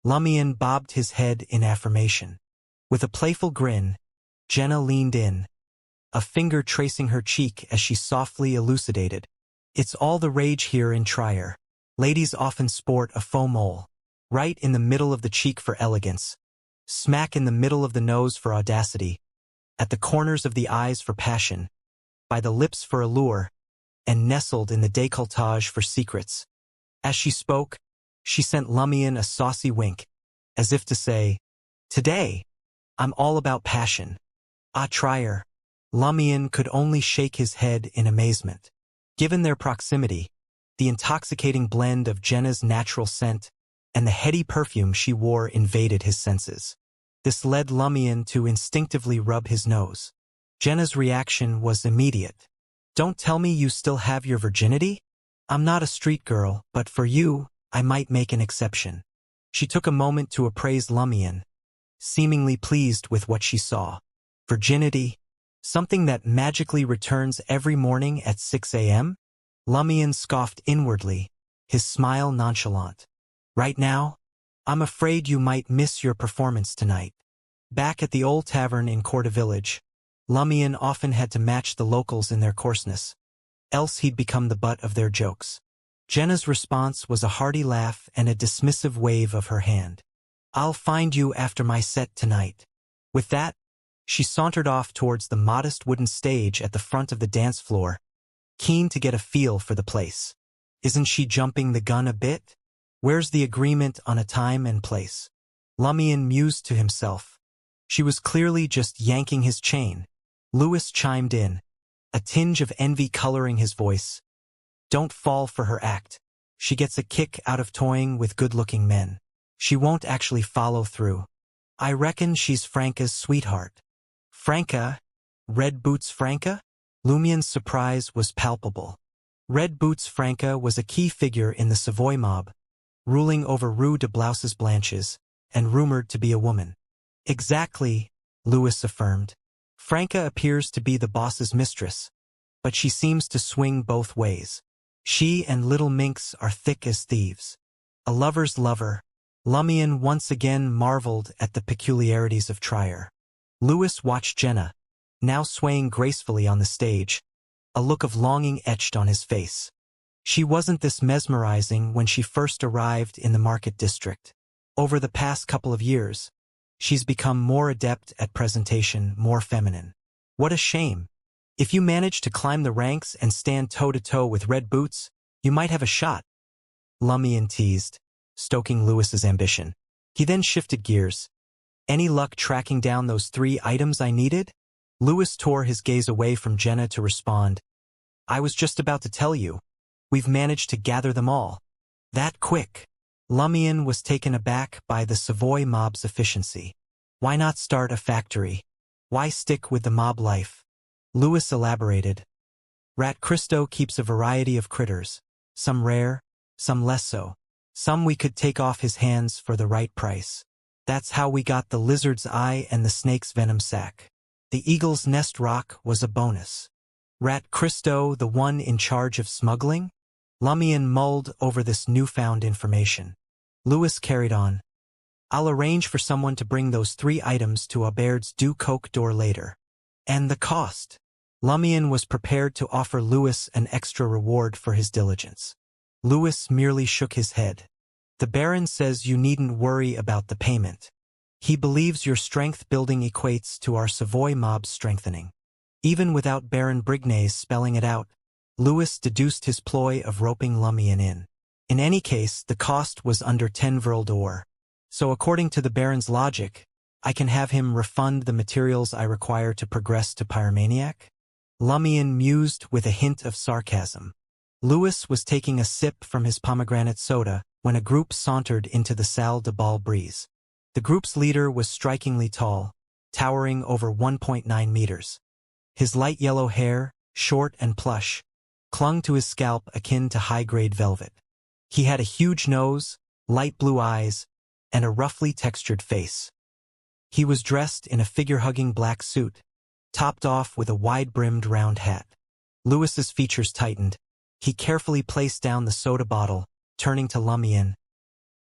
Lumien bobbed his head in affirmation. With a playful grin, Jenna leaned in, a finger tracing her cheek as she softly elucidated. It's all the rage here in Trier. Ladies often sport a faux mole, right in the middle of the cheek for elegance, smack in the middle of the nose for audacity, at the corners of the eyes for passion, by the lips for allure, and nestled in the décolletage for secrets. As she spoke, she sent Lumien a saucy wink, as if to say, Today, I'm all about passion. Ah, Trier. Lumien could only shake his head in amazement. Given their proximity, the intoxicating blend of Jenna's natural scent and the heady perfume she wore invaded his senses. This led Lumien to instinctively rub his nose. Jenna's reaction was immediate. Don't tell me you still have your virginity? I'm not a street girl, but for you, I might make an exception. She took a moment to appraise Lumien, seemingly pleased with what she saw. Virginity? Something that magically returns every morning at 6 a.m.? Lumion scoffed inwardly, his smile nonchalant. Right now, I'm afraid you might miss your performance tonight. Back at the old tavern in Corda Village, Lumion often had to match the locals in their coarseness, else he'd become the butt of their jokes. Jenna's response was a hearty laugh and a dismissive wave of her hand. I'll find you after my set tonight. With that, she sauntered off towards the modest wooden stage at the front of the dance floor, keen to get a feel for the place. Isn't she jumping the gun a bit? Where's the agreement on a time and place? Lumion mused to himself. She was clearly just yanking his chain. Lewis chimed in, a tinge of envy coloring his voice. Don't fall for her act. She gets a kick out of toying with good-looking men. She won't actually follow through. I reckon she's Franca's sweetheart. Franca? Red Boots Franca? Lumion's surprise was palpable. Red Boots Franca was a key figure in the Savoy mob, ruling over Rue de Blouses Blanches, and rumored to be a woman. Exactly, Lewis affirmed. Franca appears to be the boss's mistress, but she seems to swing both ways. She and Little Minx are thick as thieves. A lover's lover. Lumion once again marveled at the peculiarities of Trier. Lewis watched Jenna, now swaying gracefully on the stage, a look of longing etched on his face. She wasn't this mesmerizing when she first arrived in the market district. Over the past couple of years, she's become more adept at presentation, more feminine. What a shame. If you manage to climb the ranks and stand toe-to-toe with Red Boots, you might have a shot. Lumion teased, stoking Lewis's ambition. He then shifted gears. Any luck tracking down those 3 items I needed? Lewis tore his gaze away from Jenna to respond. I was just about to tell you. We've managed to gather them all. That quick. Lumion was taken aback by the Savoy mob's efficiency. Why not start a factory? Why stick with the mob life? Lewis elaborated. Rat Christo keeps a variety of critters, some rare, some less so. Some we could take off his hands for the right price. That's how we got the lizard's eye and the snake's venom sac. The eagle's nest rock was a bonus. Rat Christo, the one in charge of smuggling? Lumion mulled over this newfound information. Lewis carried on. I'll arrange for someone to bring those 3 items to Aubaird's du Coq door later. And the cost? Lumion was prepared to offer Lewis an extra reward for his diligence. Lewis merely shook his head. The Baron says you needn't worry about the payment. He believes your strength building equates to our Savoy mob's strengthening. Even without Baron Brignay's spelling it out, Lewis deduced his ploy of roping Lumion in. In any case, the cost was under 10 Vril d'Or. So according to the Baron's logic, I can have him refund the materials I require to progress to Pyromaniac? Lumion mused with a hint of sarcasm. Lewis was taking a sip from his pomegranate soda when a group sauntered into the Salle de Bal Brise. The group's leader was strikingly tall, towering over 1.9 meters. His light yellow hair, short and plush, clung to his scalp akin to high-grade velvet. He had a huge nose, light blue eyes, and a roughly textured face. He was dressed in a figure-hugging black suit, topped off with a wide-brimmed round hat. Lewis's features tightened. He carefully placed down the soda bottle, turning to Lumion.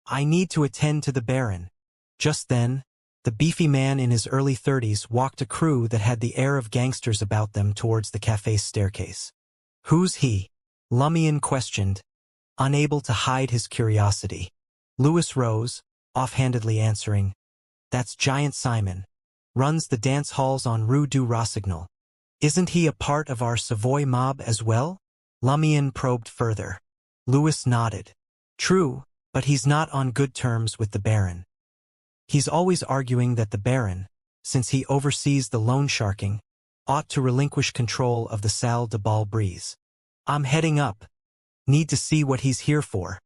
I need to attend to the Baron. Just then, the beefy man in his early 30s walked a crew that had the air of gangsters about them towards the cafe's staircase. Who's he? Lumion questioned, unable to hide his curiosity. Lewis rose, offhandedly answering, That's Giant Simon. Runs the dance halls on Rue du Rossignol. Isn't he a part of our Savoy mob as well? Lumion probed further. Lewis nodded. True, but he's not on good terms with the Baron. He's always arguing that the Baron, since he oversees the loan sharking, ought to relinquish control of the Salle de Bal Brise. I'm heading up. Need to see what he's here for.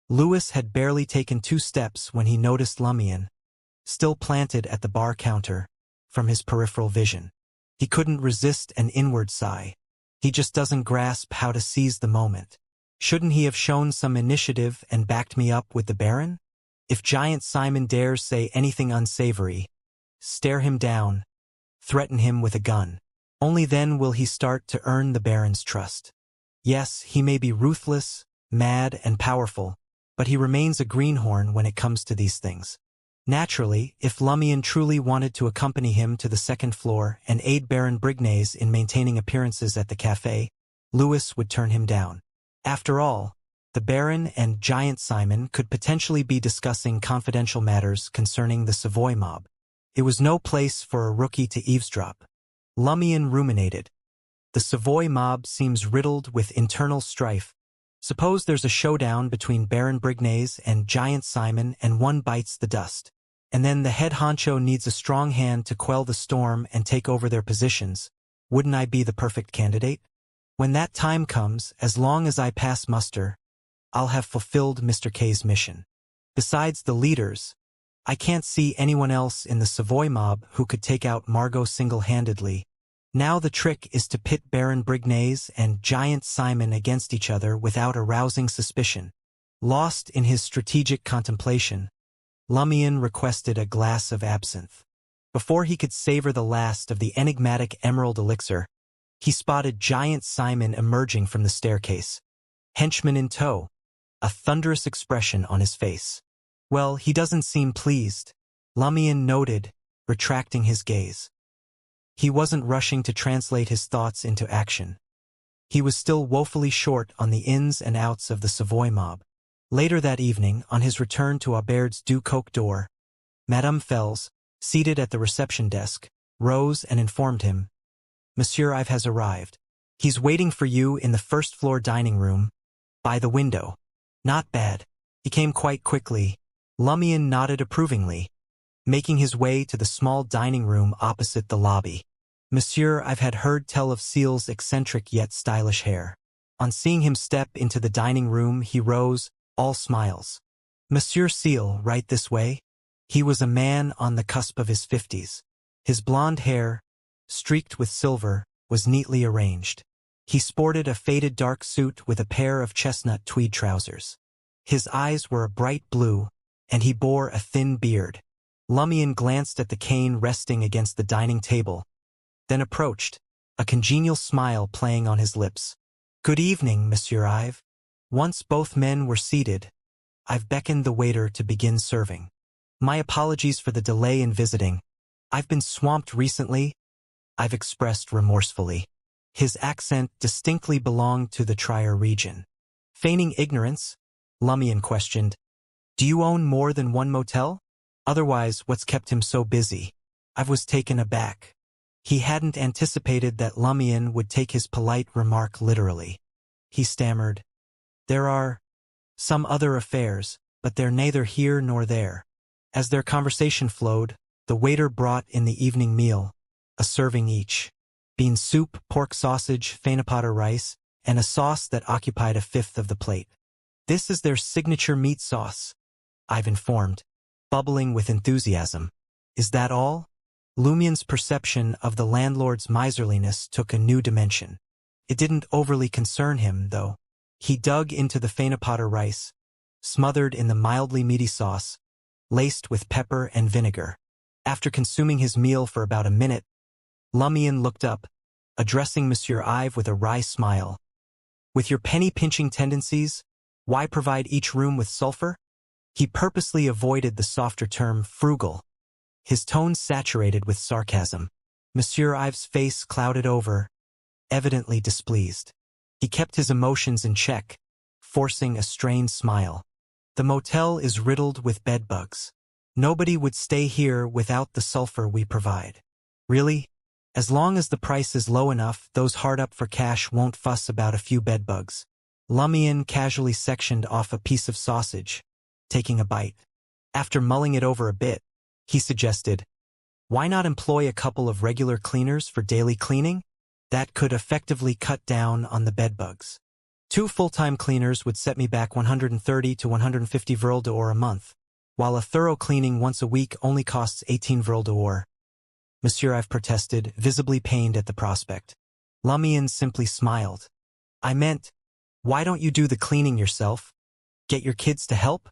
Lewis had barely taken 2 steps when he noticed Lumion, still planted at the bar counter, from his peripheral vision. He couldn't resist an inward sigh. He just doesn't grasp how to seize the moment. Shouldn't he have shown some initiative and backed me up with the Baron? If Giant Simon dares say anything unsavory, stare him down, threaten him with a gun. Only then will he start to earn the Baron's trust. Yes, he may be ruthless, mad, and powerful, but he remains a greenhorn when it comes to these things. Naturally, if Lumion truly wanted to accompany him to the second floor and aid Baron Brignaise in maintaining appearances at the café, Louis would turn him down. After all, the Baron and Giant Simon could potentially be discussing confidential matters concerning the Savoy mob. It was no place for a rookie to eavesdrop. Lumion ruminated. The Savoy mob seems riddled with internal strife. Suppose there's a showdown between Baron Brignaise and Giant Simon and one bites the dust. And then the head honcho needs a strong hand to quell the storm and take over their positions. Wouldn't I be the perfect candidate? When that time comes, as long as I pass muster, I'll have fulfilled Mr. K's mission. Besides the leaders, I can't see anyone else in the Savoy mob who could take out Margot single-handedly. Now the trick is to pit Baron Brignaise and Giant Simon against each other without arousing suspicion. Lost in his strategic contemplation, Lumion requested a glass of absinthe. Before he could savor the last of the enigmatic emerald elixir, he spotted Giant Simon emerging from the staircase, henchman in tow, a thunderous expression on his face. Well, he doesn't seem pleased, Lumion noted, retracting his gaze. He wasn't rushing to translate his thoughts into action. He was still woefully short on the ins and outs of the Savoy mob. Later that evening, on his return to Aubert's du Coq d'Or, Madame Fels, seated at the reception desk, rose and informed him, "Monsieur Ives has arrived. He's waiting for you in the first-floor dining room, by the window." "Not bad. He came quite quickly." Lumion nodded approvingly, making his way to the small dining room opposite the lobby. "Monsieur, I've had heard tell of Seal's eccentric yet stylish hair." On seeing him step into the dining room, he rose, all smiles. "Monsieur Seal, right this way?" He was a man on the cusp of his 50s. His blonde hair, streaked with silver, was neatly arranged. He sported a faded dark suit with a pair of chestnut tweed trousers. His eyes were a bright blue, and he bore a thin beard. Lumion glanced at the cane resting against the dining table, then approached, a congenial smile playing on his lips. "Good evening, Monsieur Ives." Once both men were seated, I've beckoned the waiter to begin serving. "My apologies for the delay in visiting. I've been swamped recently," I've expressed remorsefully. His accent distinctly belonged to the Trier region. Feigning ignorance, Lumion questioned, "Do you own more than one motel? Otherwise, what's kept him so busy?" I was taken aback. He hadn't anticipated that Lumion would take his polite remark literally. He stammered, "There are some other affairs, but they're neither here nor there." As their conversation flowed, the waiter brought in the evening meal, a serving each. Bean soup, pork sausage, fenapata rice, and a sauce that occupied a fifth of the plate. "This is their signature meat sauce," I've informed, bubbling with enthusiasm. "Is that all?" Lumion's perception of the landlord's miserliness took a new dimension. It didn't overly concern him, though. He dug into the fenapata rice, smothered in the mildly meaty sauce, laced with pepper and vinegar. After consuming his meal for about a minute, Lumion looked up, addressing Monsieur Ives with a wry smile. "With your penny-pinching tendencies, why provide each room with sulfur?" He purposely avoided the softer term frugal, his tone saturated with sarcasm. Monsieur Ives' face clouded over, evidently displeased. He kept his emotions in check, forcing a strained smile. "The motel is riddled with bedbugs. Nobody would stay here without the sulfur we provide." "Really? As long as the price is low enough, those hard up for cash won't fuss about a few bedbugs." Lumion casually sectioned off a piece of sausage, taking a bite. After mulling it over a bit, he suggested, "Why not employ a couple of regular cleaners for daily cleaning? That could effectively cut down on the bedbugs. 2 full-time cleaners would set me back 130 to 150 vril d'or a month, while a thorough cleaning once a week only costs 18 vril d'or." Monsieur Ives protested, visibly pained at the prospect. Lumion simply smiled. "I meant, why don't you do the cleaning yourself? Get your kids to help?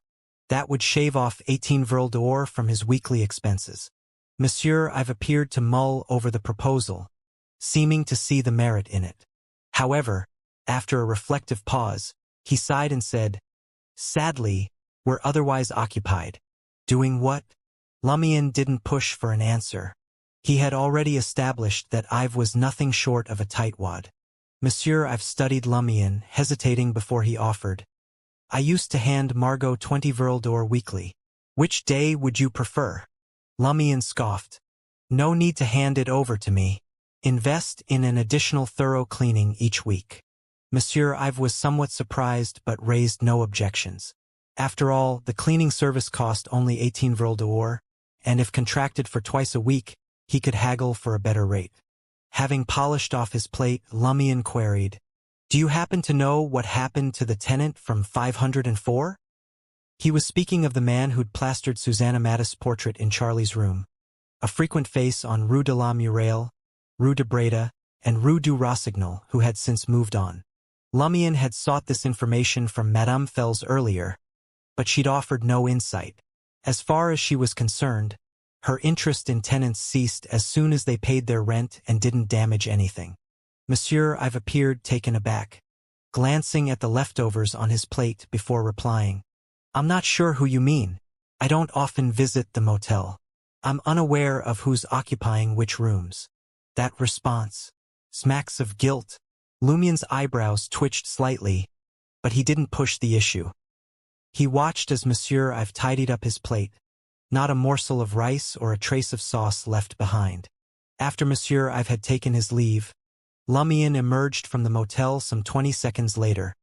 That would shave off 18 vril d'or from his weekly expenses." Monsieur Ives appeared to mull over the proposal, seeming to see the merit in it. However, after a reflective pause, he sighed and said, "Sadly, we're otherwise occupied." "Doing what?" Lumian didn't push for an answer. He had already established that Ive was nothing short of a tightwad. "Monsieur, I've studied Lumian," hesitating before he offered. "I used to hand Margot 20 d'or weekly. Which day would you prefer?" Lumian scoffed. "No need to hand it over to me. Invest in an additional thorough cleaning each week." Monsieur Ive was somewhat surprised but raised no objections. After all, the cleaning service cost only 18 d'or, and if contracted for twice a week, he could haggle for a better rate. Having polished off his plate, Lumian queried, "Do you happen to know what happened to the tenant from 504? He was speaking of the man who'd plastered Susanna Mattis' portrait in Charlie's room. A frequent face on Rue de la Muraille, Rue de Breda, and Rue du Rossignol, who had since moved on. Lumian had sought this information from Madame Fels earlier, but she'd offered no insight. As far as she was concerned, her interest in tenants ceased as soon as they paid their rent and didn't damage anything. Monsieur Ive appeared taken aback, glancing at the leftovers on his plate before replying, "I'm not sure who you mean. I don't often visit the motel. I'm unaware of who's occupying which rooms." That response smacks of guilt. Lumian's eyebrows twitched slightly, but he didn't push the issue. He watched as Monsieur Ive tidied up his plate, not a morsel of rice or a trace of sauce left behind. After Monsieur Ive had taken his leave, Lumian emerged from the motel some 20 seconds later,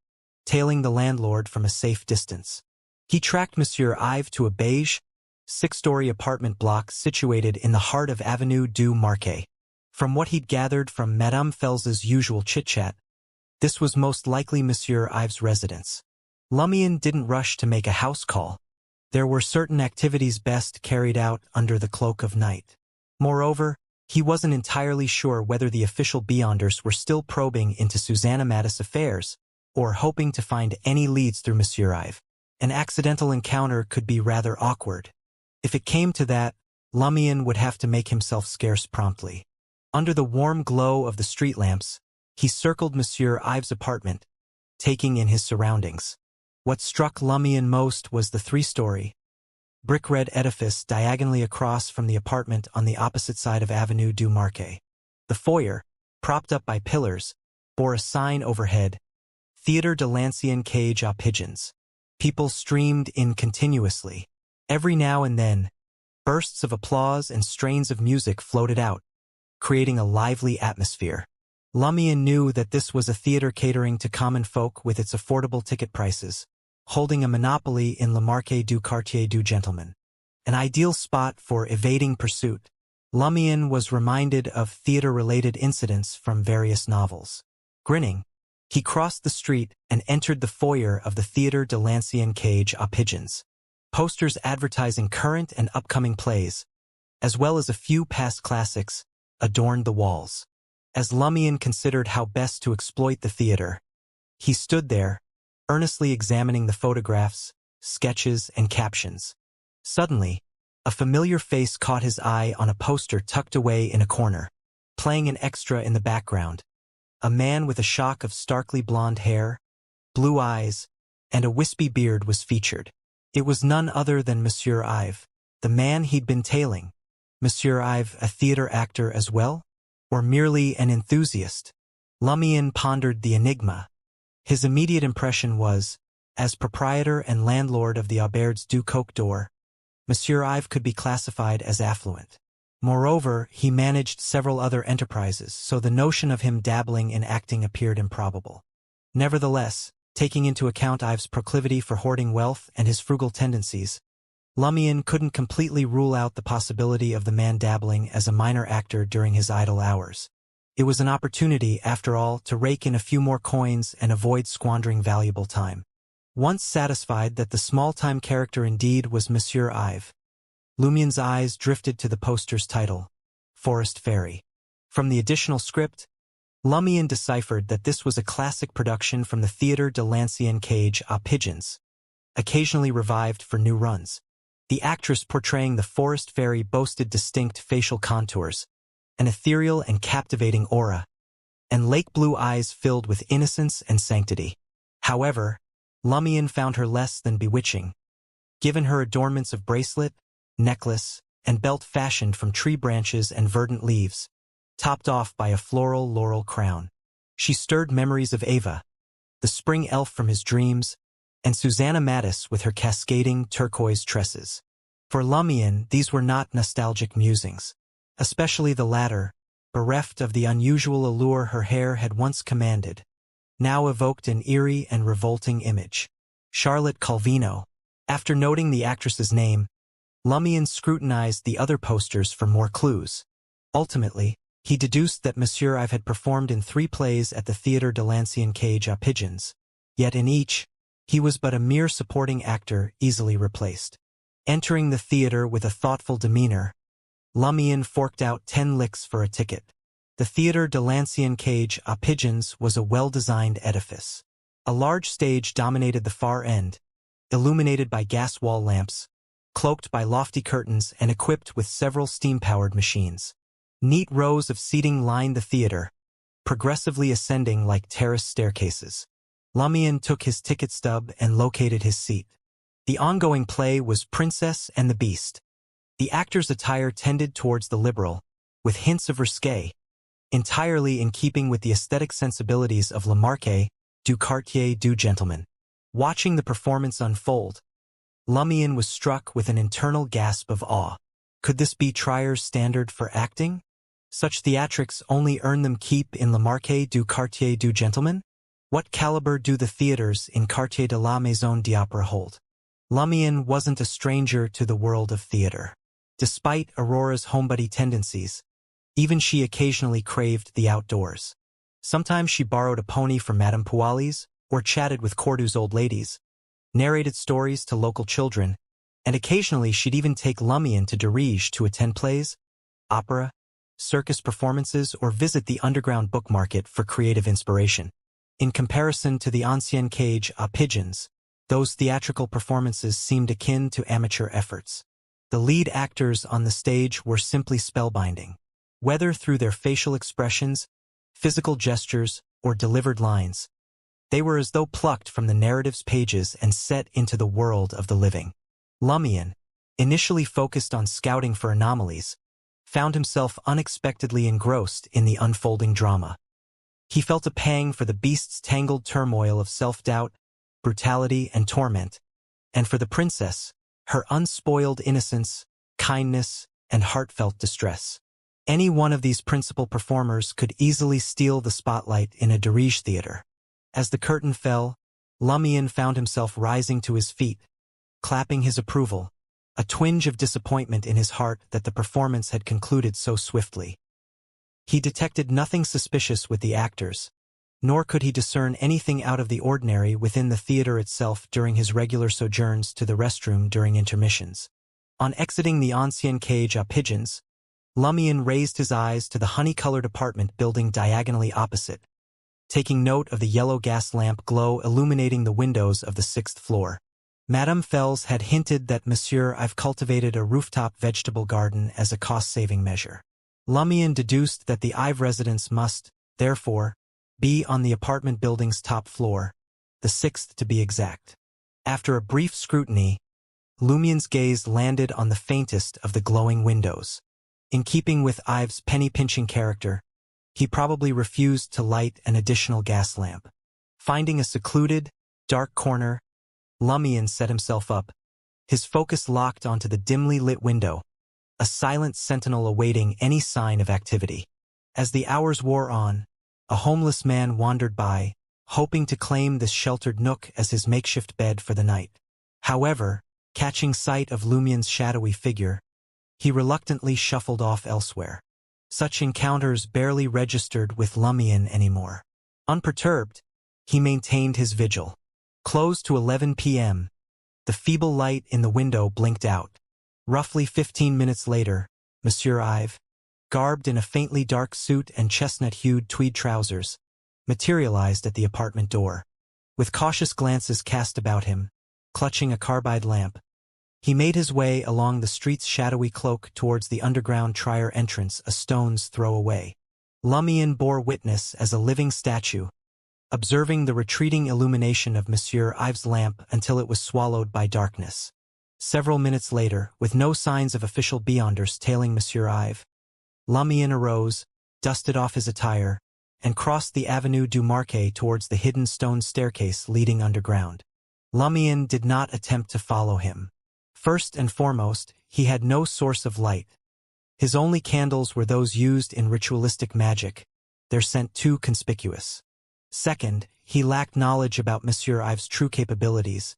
tailing the landlord from a safe distance. He tracked Monsieur Ive to a beige, 6-story apartment block situated in the heart of Avenue du Marquet. From what he'd gathered from Madame Fels's usual chit-chat, this was most likely Monsieur Ive's residence. Lumian didn't rush to make a house call. There were certain activities best carried out under the cloak of night. Moreover, he wasn't entirely sure whether the official Beyonders were still probing into Susanna Mattis' affairs, or hoping to find any leads through Monsieur Ive. An accidental encounter could be rather awkward. If it came to that, Lumian would have to make himself scarce promptly. Under the warm glow of the street lamps, he circled Monsieur Ive's apartment, taking in his surroundings. What struck Lumian most was the 3-story, brick-red edifice diagonally across from the apartment on the opposite side of Avenue du Marquet. The foyer, propped up by pillars, bore a sign overhead, "Theatre de l'Ancien Cage aux Pigeons." People streamed in continuously. Every now and then, bursts of applause and strains of music floated out, creating a lively atmosphere. Lumian knew that this was a theater catering to common folk with its affordable ticket prices, holding a monopoly in Le Marché du Quartier du Gentleman. An ideal spot for evading pursuit, Lumian was reminded of theater-related incidents from various novels. Grinning, he crossed the street and entered the foyer of the Theatre de l'Ancien Cage aux Pigeons. Posters advertising current and upcoming plays, as well as a few past classics, adorned the walls. As Lumian considered how best to exploit the theater, he stood there, earnestly examining the photographs, sketches, and captions. Suddenly, a familiar face caught his eye on a poster tucked away in a corner, playing an extra in the background. A man with a shock of starkly blonde hair, blue eyes, and a wispy beard was featured. It was none other than Monsieur Ive, the man he'd been tailing. Monsieur Ive, a theater actor as well? Or merely an enthusiast? Lumian pondered the enigma. His immediate impression was, as proprietor and landlord of the Auberge du Coq d'Or, Monsieur Ive could be classified as affluent. Moreover, he managed several other enterprises, so the notion of him dabbling in acting appeared improbable. Nevertheless, taking into account Ive's proclivity for hoarding wealth and his frugal tendencies, Lumian couldn't completely rule out the possibility of the man dabbling as a minor actor during his idle hours. It was an opportunity, after all, to rake in a few more coins and avoid squandering valuable time. Once satisfied that the small-time character indeed was Monsieur Ive, Lumian's eyes drifted to the poster's title, Forest Fairy. From the additional script, Lumian deciphered that this was a classic production from the Theatre de l'Ancien Cage aux Pigeons, occasionally revived for new runs. The actress portraying the Forest Fairy boasted distinct facial contours, an ethereal and captivating aura, and lake-blue eyes filled with innocence and sanctity. However, Lumion found her less than bewitching. Given her adornments of bracelet, necklace, and belt fashioned from tree branches and verdant leaves, topped off by a floral laurel crown, she stirred memories of Ava, the spring elf from his dreams, and Susanna Mattis with her cascading turquoise tresses. For Lumion, these were not nostalgic musings. Especially the latter, bereft of the unusual allure her hair had once commanded, now evoked an eerie and revolting image. Charlotte Calvino. After noting the actress's name, Lumion scrutinized the other posters for more clues. Ultimately, he deduced that Monsieur Ive had performed in 3 plays at the Théâtre de l'Ancien Cage à Pigeons, yet in each, he was but a mere supporting actor easily replaced. Entering the theater with a thoughtful demeanor, Lumion forked out 10 licks for a ticket. The Théâtre de l'Ancien Cage à Pigeons was a well-designed edifice. A large stage dominated the far end, illuminated by gas wall lamps, cloaked by lofty curtains and equipped with several steam-powered machines. Neat rows of seating lined the theater, progressively ascending like terrace staircases. Lumion took his ticket stub and located his seat. The ongoing play was Princess and the Beast. The actor's attire tended towards the liberal, with hints of risque, entirely in keeping with the aesthetic sensibilities of Lamarck, du quartier du gentleman. Watching the performance unfold, Lumion was struck with an internal gasp of awe. Could this be Trier's standard for acting? Such theatrics only earn them keep in Lamarck du quartier du gentleman? What caliber do the theaters in Quartier de la Maison d'Opéra hold? Lumion wasn't a stranger to the world of theater. Despite Aurora's homebody tendencies, even she occasionally craved the outdoors. Sometimes she borrowed a pony from Madame Poualy's, or chatted with Cordo's old ladies, narrated stories to local children, and occasionally she'd even take Lumion to Dirige to attend plays, opera, circus performances, or visit the underground book market for creative inspiration. In comparison to the Ancien Cage à Pigeons, those theatrical performances seemed akin to amateur efforts. The lead actors on the stage were simply spellbinding. Whether through their facial expressions, physical gestures, or delivered lines, they were as though plucked from the narrative's pages and set into the world of the living. Lumion, initially focused on scouting for anomalies, found himself unexpectedly engrossed in the unfolding drama. He felt a pang for the beast's tangled turmoil of self-doubt, brutality, and torment, and for the princess, her unspoiled innocence, kindness, and heartfelt distress. Any one of these principal performers could easily steal the spotlight in a Dirige theater. As the curtain fell, Lumion found himself rising to his feet, clapping his approval, a twinge of disappointment in his heart that the performance had concluded so swiftly. He detected nothing suspicious with the actors, nor could he discern anything out of the ordinary within the theater itself during his regular sojourns to the restroom during intermissions. On exiting the Ancien Cage à Pigeons, Lumion raised his eyes to the honey-colored apartment building diagonally opposite, taking note of the yellow gas lamp glow illuminating the windows of the 6th floor. Madame Fels had hinted that Monsieur Ive cultivated a rooftop vegetable garden as a cost-saving measure. Lumion deduced that the Ive residence must, therefore, be on the apartment building's top floor, the 6th to be exact. After a brief scrutiny, Lumion's gaze landed on the faintest of the glowing windows. In keeping with Ive's penny-pinching character, he probably refused to light an additional gas lamp. Finding a secluded, dark corner, Lumion set himself up, his focus locked onto the dimly lit window, a silent sentinel awaiting any sign of activity. As the hours wore on, a homeless man wandered by, hoping to claim this sheltered nook as his makeshift bed for the night. However, catching sight of Lumion's shadowy figure, he reluctantly shuffled off elsewhere. Such encounters barely registered with Lumion anymore. Unperturbed, he maintained his vigil. Close to 11 p.m., the feeble light in the window blinked out. Roughly 15 minutes later, Monsieur Ive, garbed in a faintly dark suit and chestnut-hued tweed trousers, materialized at the apartment door. With cautious glances cast about him, clutching a carbide lamp, He made his way along the street's shadowy cloak towards the underground trier entrance a stone's throw away. Lumion bore witness as a living statue, observing the retreating illumination of Monsieur Ives' lamp until it was swallowed by darkness. Several minutes later, with no signs of official beyonders tailing Monsieur Ives, Lumion arose, dusted off his attire, and crossed the Avenue du Marquet towards the hidden stone staircase leading underground. Lumion did not attempt to follow him. First and foremost, he had no source of light. His only candles were those used in ritualistic magic, their scent too conspicuous. Second, he lacked knowledge about Monsieur Ives' true capabilities,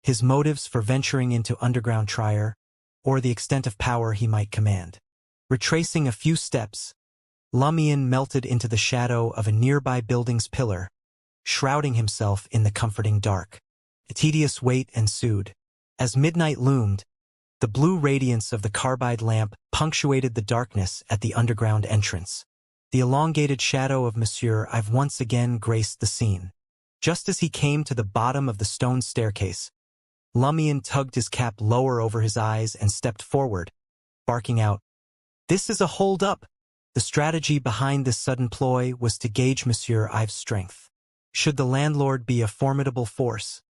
his motives for venturing into underground trier, or the extent of power he might command. Retracing a few steps, Lumion melted into the shadow of a nearby building's pillar, shrouding himself in the comforting dark. A tedious wait ensued. As midnight loomed, the blue radiance of the carbide lamp punctuated the darkness at the underground entrance. The elongated shadow of Monsieur Ives once again graced the scene. Just as he came to the bottom of the stone staircase, Lumion tugged his cap lower over his eyes and stepped forward, barking out, "This is a hold-up!" The strategy behind this sudden ploy was to gauge Monsieur Ives' strength. Should the landlord be a formidable force,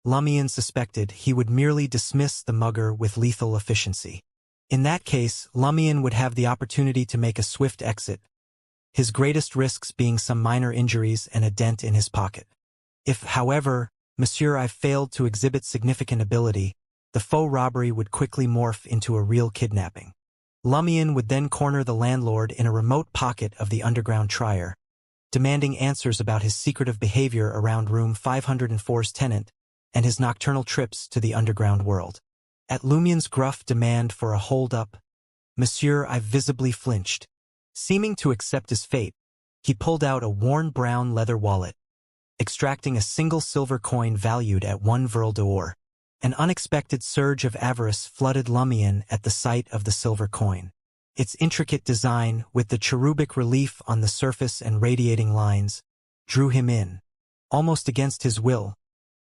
Lumion suspected he would merely dismiss the mugger with lethal efficiency. In that case, Lumion would have the opportunity to make a swift exit, his greatest risks being some minor injuries and a dent in his pocket. If, however, Monsieur Ives failed to exhibit significant ability, the faux robbery would quickly morph into a real kidnapping. Lumion would then corner the landlord in a remote pocket of the underground trier, demanding answers about his secretive behavior around room 504's tenant and his nocturnal trips to the underground world. At Lumion's gruff demand for a hold-up, Monsieur Ives visibly flinched. Seeming to accept his fate, he pulled out a worn brown leather wallet, extracting a single silver coin valued at 1 Vril d'or. An unexpected surge of avarice flooded Lumion at the sight of the silver coin. Its intricate design, with the cherubic relief on the surface and radiating lines, drew him in. Almost against his will,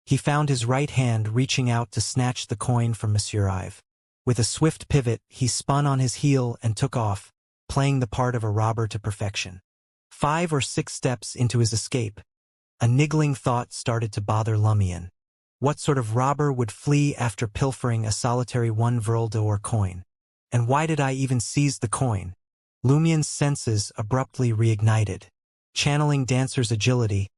he found his right hand reaching out to snatch the coin from Monsieur Ives. With a swift pivot, he spun on his heel and took off, playing the part of a robber to perfection. 5 or 6 steps into his escape, a niggling thought started to bother Lumion. What sort of robber would flee after pilfering a solitary 1 Vril d'or coin? And why did I even seize the coin? Lumion's senses abruptly reignited. Channeling Dancer's agility,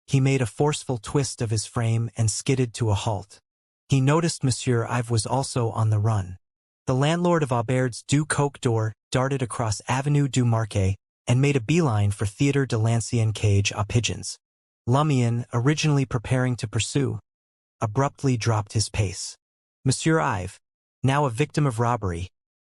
he made a forceful twist of his frame and skidded to a halt. He noticed Monsieur Ives was also on the run. The landlord of Aubert's du Coq d'Or darted across Avenue du Marquet and made a beeline for Theatre de l'Ancien Cage aux Pigeons. Lumion, originally preparing to pursue, abruptly dropped his pace. Monsieur Ives, now a victim of robbery,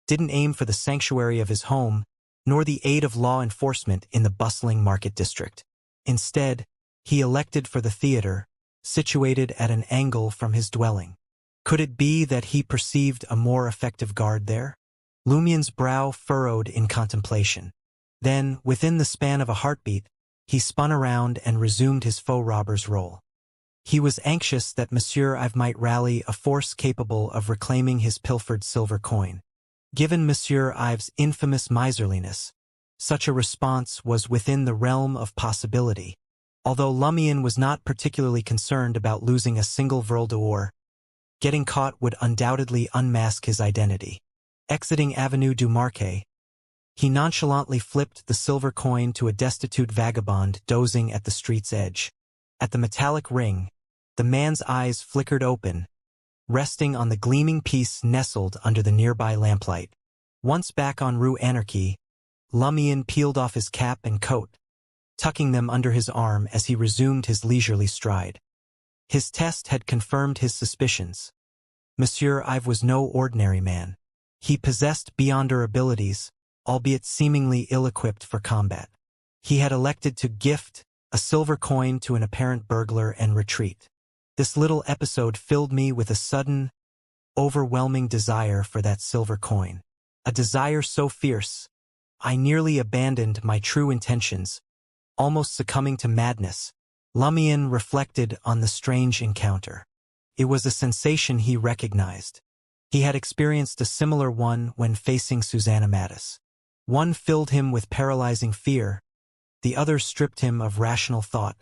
didn't aim for the sanctuary of his home, nor the aid of law enforcement in the bustling market district. Instead, he elected for the theater, situated at an angle from his dwelling. Could it be that he perceived a more effective guard there? Lumion's brow furrowed in contemplation. Then, within the span of a heartbeat, he spun around and resumed his faux robber's role. He was anxious that Monsieur Ives might rally a force capable of reclaiming his pilfered silver coin. Given Monsieur Ives' infamous miserliness, such a response was within the realm of possibility. Although Lumion was not particularly concerned about losing a single Vril d'or, getting caught would undoubtedly unmask his identity. Exiting Avenue du Marquet, he nonchalantly flipped the silver coin to a destitute vagabond dozing at the street's edge. At the metallic ring, the man's eyes flickered open, resting on the gleaming piece nestled under the nearby lamplight. Once back on Rue Anarchy, Lumion peeled off his cap and coat, tucking them under his arm as he resumed his leisurely stride. His test had confirmed his suspicions. Monsieur Ives was no ordinary man. He possessed beyonder abilities, albeit seemingly ill-equipped for combat. He had elected to gift a silver coin to an apparent burglar and retreat. This little episode filled me with a sudden, overwhelming desire for that silver coin. A desire so fierce, I nearly abandoned my true intentions, almost succumbing to madness. Lumion reflected on the strange encounter. It was a sensation he recognized. He had experienced a similar one when facing Susanna Mattis. One filled him with paralyzing fear, the other stripped him of rational thought,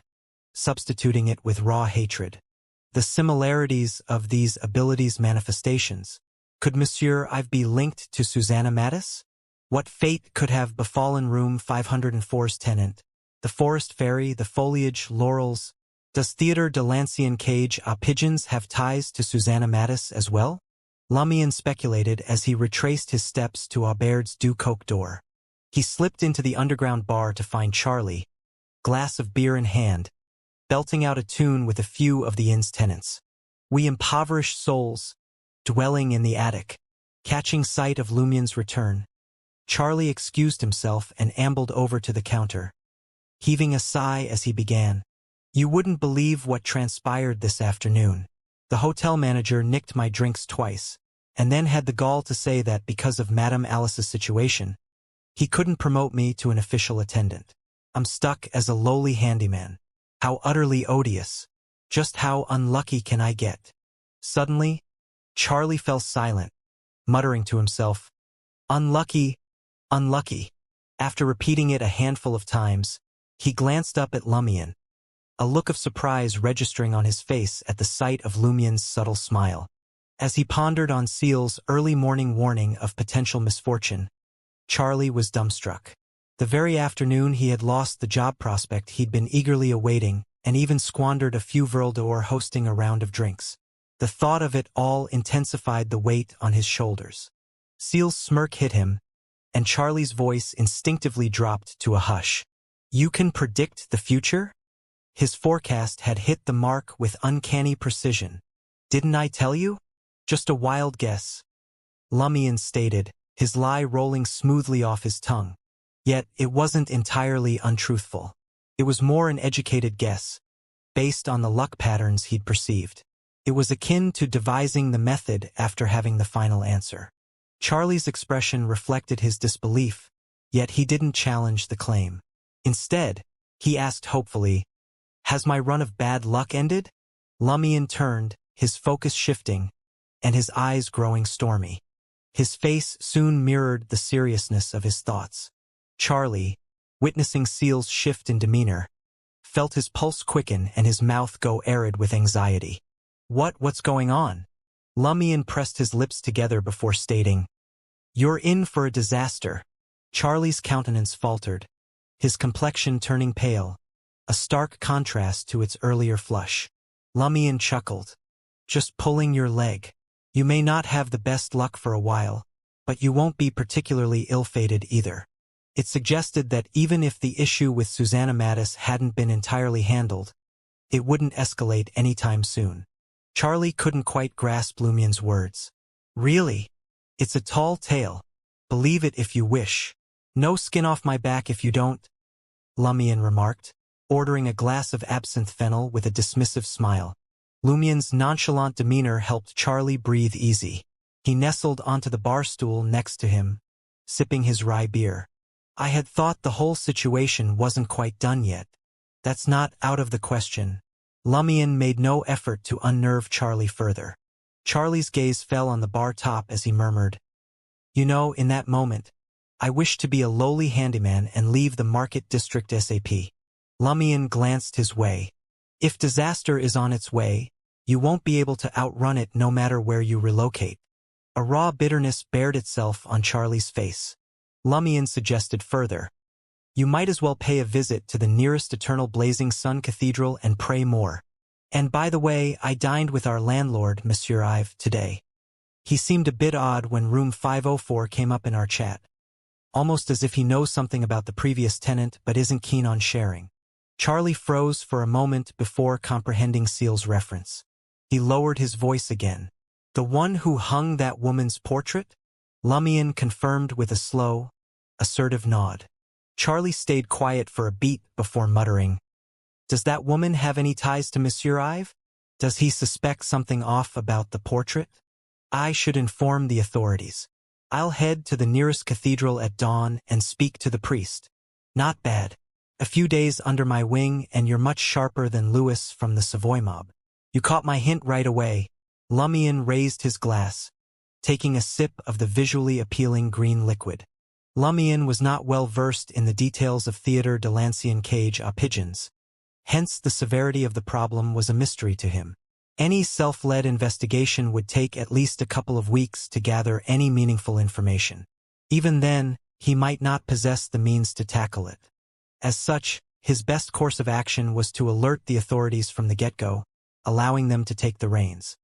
substituting it with raw hatred. The similarities of these abilities' manifestations. Could Monsieur Ive be linked to Susanna Mattis? What fate could have befallen room 504's tenant? The forest fairy, the foliage, laurels. Does Theodore de Lancian Cage pigeons have ties to Susanna Mattis as well? Lumian speculated as he retraced his steps to Aubert's du Coq door. He slipped into the underground bar to find Charlie, glass of beer in hand, belting out a tune with a few of the inn's tenants. We impoverished souls, dwelling in the attic. Catching sight of Lumian's return, Charlie excused himself and ambled over to the counter, heaving a sigh as he began. You wouldn't believe what transpired this afternoon. The hotel manager nicked my drinks twice, and then had the gall to say that because of Madame Alice's situation, he couldn't promote me to an official attendant. I'm stuck as a lowly handyman. How utterly odious. Just how unlucky can I get? Suddenly, Charlie fell silent, muttering to himself, "Unlucky, unlucky." After repeating it a handful of times, he glanced up at Lumian, a look of surprise registering on his face at the sight of Lumian's subtle smile. As he pondered on Seal's early morning warning of potential misfortune, Charlie was dumbstruck. The very afternoon he had lost the job prospect he'd been eagerly awaiting, and even squandered a few Vril d'Or hosting a round of drinks. The thought of it all intensified the weight on his shoulders. Seal's smirk hit him, and Charlie's voice instinctively dropped to a hush. You can predict the future? His forecast had hit the mark with uncanny precision. Didn't I tell you? Just a wild guess, Lumian stated, his lie rolling smoothly off his tongue. Yet it wasn't entirely untruthful. It was more an educated guess, based on the luck patterns he'd perceived. It was akin to devising the method after having the final answer. Charlie's expression reflected his disbelief, yet he didn't challenge the claim. Instead, he asked hopefully, "Has my run of bad luck ended?" Lumian turned, his focus shifting, and his eyes growing stormy. His face soon mirrored the seriousness of his thoughts. Charlie, witnessing Seal's shift in demeanor, felt his pulse quicken and his mouth go arid with anxiety. What's going on? Lumian pressed his lips together before stating, "You're in for a disaster." Charlie's countenance faltered, his complexion turning pale, a stark contrast to its earlier flush. Lumian chuckled. "Just pulling your leg. You may not have the best luck for a while, but you won't be particularly ill-fated either." It suggested that even if the issue with Susanna Mattis hadn't been entirely handled, it wouldn't escalate anytime soon. Charlie couldn't quite grasp Lumian's words. "Really? It's a tall tale. Believe it if you wish. No skin off my back if you don't," Lumian remarked, ordering a glass of absinthe fennel with a dismissive smile. Lumian's nonchalant demeanor helped Charlie breathe easy. He nestled onto the bar stool next to him, sipping his rye beer. "I had thought the whole situation wasn't quite done yet." "That's not out of the question." Lumian made no effort to unnerve Charlie further. Charlie's gaze fell on the bar top as he murmured, "You know, in that moment, I wish to be a lowly handyman and leave the Market District SAP." Lumian glanced his way. "If disaster is on its way, you won't be able to outrun it no matter where you relocate." A raw bitterness bared itself on Charlie's face. Lumian suggested further, "You might as well pay a visit to the nearest Eternal Blazing Sun Cathedral and pray more. And by the way, I dined with our landlord, Monsieur Ive, today. He seemed a bit odd when room 504 came up in our chat. Almost as if he knows something about the previous tenant but isn't keen on sharing." Charlie froze for a moment before comprehending Seal's reference. He lowered his voice again. "The one who hung that woman's portrait?" Lumian confirmed with a slow, assertive nod. Charlie stayed quiet for a beat before muttering, "Does that woman have any ties to Monsieur Ive? Does he suspect something off about the portrait? I should inform the authorities. I'll head to the nearest cathedral at dawn and speak to the priest." "Not bad. A few days under my wing and you're much sharper than Louis from the Savoy mob. You caught my hint right away." Lumian raised his glass, taking a sip of the visually appealing green liquid. Lumion was not well versed in the details of Theodore de Lancian cage pigeons. Hence the severity of the problem was a mystery to him. Any self-led investigation would take at least a couple of weeks to gather any meaningful information. Even then, he might not possess the means to tackle it. As such, his best course of action was to alert the authorities from the get-go, allowing them to take the reins.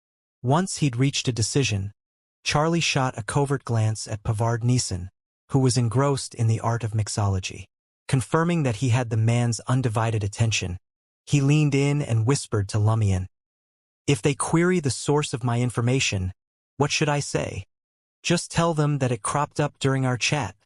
Once he'd reached a decision, Charlie shot a covert glance at Pavard Neeson, who was engrossed in the art of mixology. Confirming that he had the man's undivided attention, he leaned in and whispered to Lumion, "If they query the source of my information, what should I say?" "Just tell them that it cropped up during our chat,"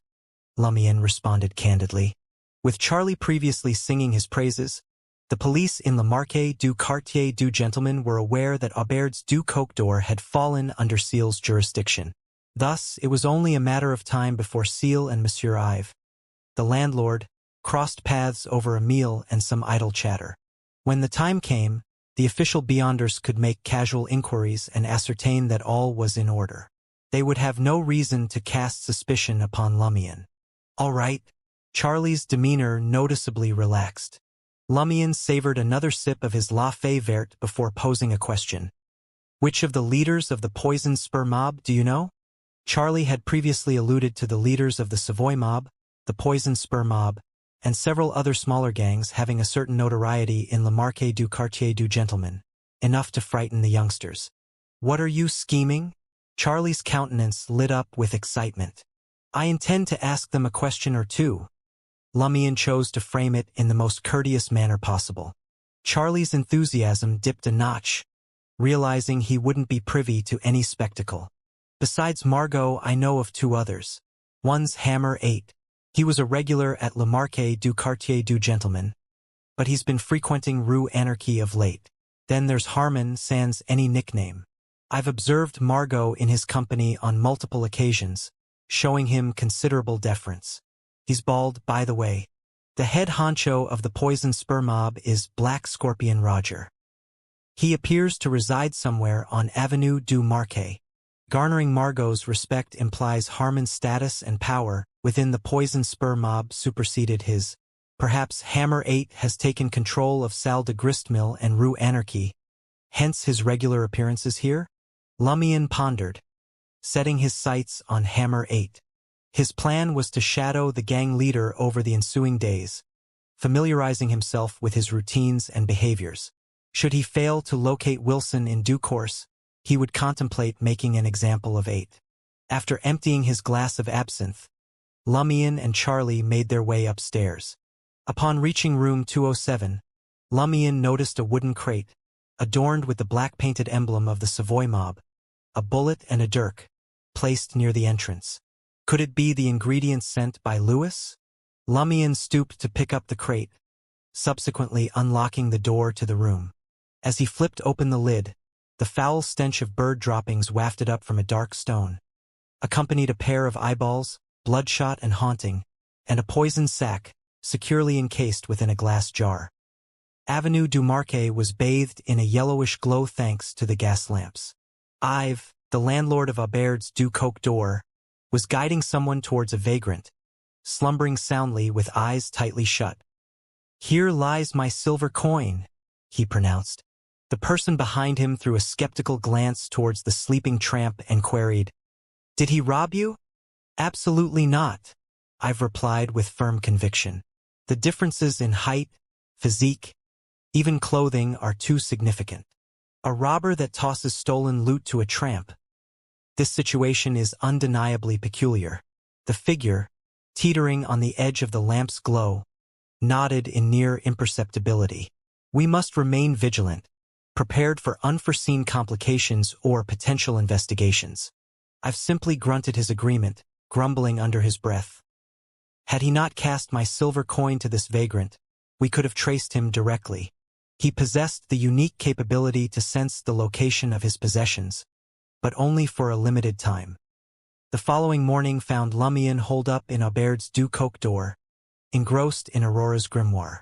Lumion responded candidly. With Charlie previously singing his praises, the police in Le Marquis du Quartier du Gentleman were aware that Aubert's du Coq d'Or had fallen under Seal's jurisdiction. Thus, it was only a matter of time before Seal and Monsieur Ives, the landlord, crossed paths over a meal and some idle chatter. When the time came, the official beyonders could make casual inquiries and ascertain that all was in order. They would have no reason to cast suspicion upon Lumion. "All right." Charlie's demeanor noticeably relaxed. Lumion savored another sip of his La Fée Verte before posing a question. "Which of the leaders of the Poison Spur mob do you know?" Charlie had previously alluded to the leaders of the Savoy mob, the Poison Spur mob, and several other smaller gangs having a certain notoriety in Le Marquis du Quartier du Gentleman, enough to frighten the youngsters. "What are you scheming?" Charlie's countenance lit up with excitement. "I intend to ask them a question or two." Lumion chose to frame it in the most courteous manner possible. Charlie's enthusiasm dipped a notch, realizing he wouldn't be privy to any spectacle. "Besides Margot, I know of two others. One's Hammer 8. He was a regular at Le Marquis du Quartier du Gentleman, but he's been frequenting Rue Anarchy of late. Then there's Harmon sans any nickname. I've observed Margot in his company on multiple occasions, showing him considerable deference. He's bald, by the way. The head honcho of the Poison Spur mob is Black Scorpion Roger. He appears to reside somewhere on Avenue du Marquis. Garnering Margot's respect implies Harmon's status and power within the Poison Spur mob superseded his. Perhaps Hammer 8 has taken control of Salle de Gristmill and Rue Anarchy, hence his regular appearances here? Lumion pondered, setting his sights on Hammer 8. His plan was to shadow the gang leader over the ensuing days, familiarizing himself with his routines and behaviors. Should he fail to locate Wilson in due course, he would contemplate making an example of 8. After emptying his glass of absinthe, Lumion and Charlie made their way upstairs. Upon reaching room 207, Lumion noticed a wooden crate, adorned with the black-painted emblem of the Savoy mob, a bullet and a dirk, placed near the entrance. Could it be the ingredients sent by Lewis? Lumion stooped to pick up the crate, subsequently unlocking the door to the room. As he flipped open the lid, the foul stench of bird droppings wafted up from a dark stone. Accompanied a pair of eyeballs, bloodshot and haunting, and a poisoned sack, securely encased within a glass jar. Avenue du Marquis was bathed in a yellowish glow thanks to the gas lamps. Ives, the landlord of Aubert's du Coq d'Or, was guiding someone towards a vagrant, slumbering soundly with eyes tightly shut. "Here lies my silver coin," he pronounced. The person behind him threw a skeptical glance towards the sleeping tramp and queried, "Did he rob you?" "Absolutely not," I've replied with firm conviction. "The differences in height, physique, even clothing are too significant. A robber that tosses stolen loot to a tramp. This situation is undeniably peculiar." The figure, teetering on the edge of the lamp's glow, nodded in near imperceptibility. "We must remain vigilant, prepared for unforeseen complications or potential investigations." I've simply grunted his agreement, grumbling under his breath. Had he not cast my silver coin to this vagrant, we could have traced him directly. He possessed the unique capability to sense the location of his possessions, but only for a limited time. The following morning found Lumion holed up in Aubert's du Coq d'Or, engrossed in Aurora's grimoire.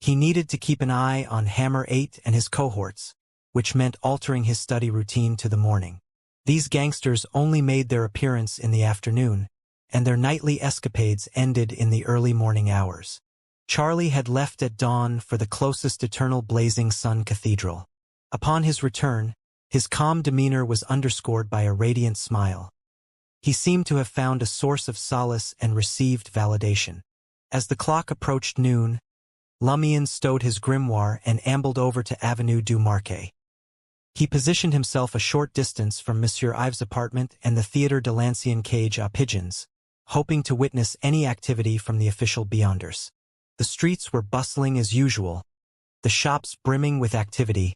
He needed to keep an eye on Hammer 8 and his cohorts, which meant altering his study routine to the morning. These gangsters only made their appearance in the afternoon, and their nightly escapades ended in the early morning hours. Charlie had left at dawn for the closest eternal blazing sun cathedral. Upon his return, his calm demeanor was underscored by a radiant smile. He seemed to have found a source of solace and received validation. As the clock approached noon, Lumion stowed his grimoire and ambled over to Avenue du Marquet. He positioned himself a short distance from Monsieur Ives' apartment and the Theatre de l'Ancien Cage aux Pigeons, hoping to witness any activity from the official beyonders. The streets were bustling as usual, the shops brimming with activity,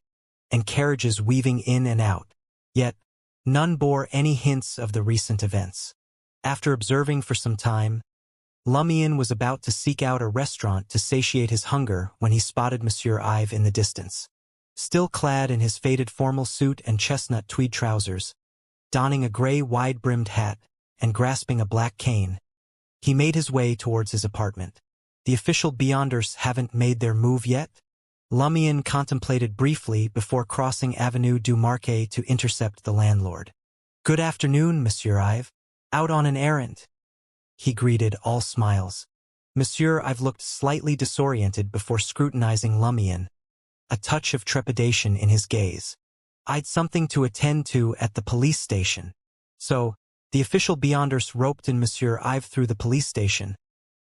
and carriages weaving in and out. Yet, none bore any hints of the recent events. After observing for some time, Lumion was about to seek out a restaurant to satiate his hunger when he spotted Monsieur Ives in the distance. Still clad in his faded formal suit and chestnut tweed trousers, donning a gray wide-brimmed hat and grasping a black cane, he made his way towards his apartment. The official beyonders haven't made their move yet? Lumion contemplated briefly before crossing Avenue du Marquet to intercept the landlord. "Good afternoon, Monsieur Ives. Out on an errand?" he greeted, all smiles. Monsieur Ives looked slightly disoriented before scrutinizing Lumion, a touch of trepidation in his gaze. "I'd something to attend to at the police station." So, the official beyonders roped in Monsieur Ives through the police station,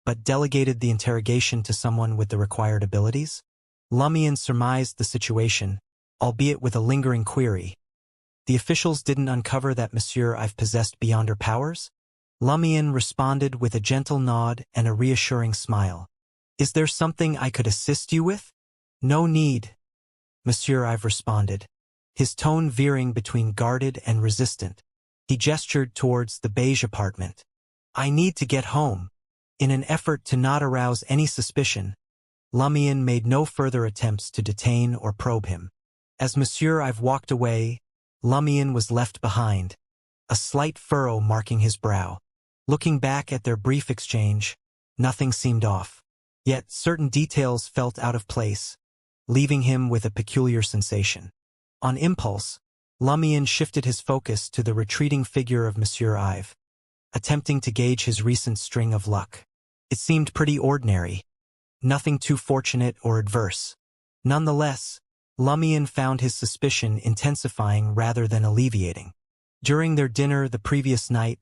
but delegated the interrogation to someone with the required abilities? Lumion surmised the situation, albeit with a lingering query. The officials didn't uncover that Monsieur Ives possessed beyonder powers? Lumion responded with a gentle nod and a reassuring smile. "Is there something I could assist you with?" "No need," Monsieur Ives responded, his tone veering between guarded and resistant. He gestured towards the beige apartment. "I need to get home." In an effort to not arouse any suspicion, Lumion made no further attempts to detain or probe him. As Monsieur Ives walked away, Lumion was left behind, a slight furrow marking his brow. Looking back at their brief exchange, nothing seemed off. Yet certain details felt out of place, leaving him with a peculiar sensation. On impulse, Lumion shifted his focus to the retreating figure of Monsieur Ives, attempting to gauge his recent string of luck. It seemed pretty ordinary, nothing too fortunate or adverse. Nonetheless, Lumion found his suspicion intensifying rather than alleviating. During their dinner the previous night,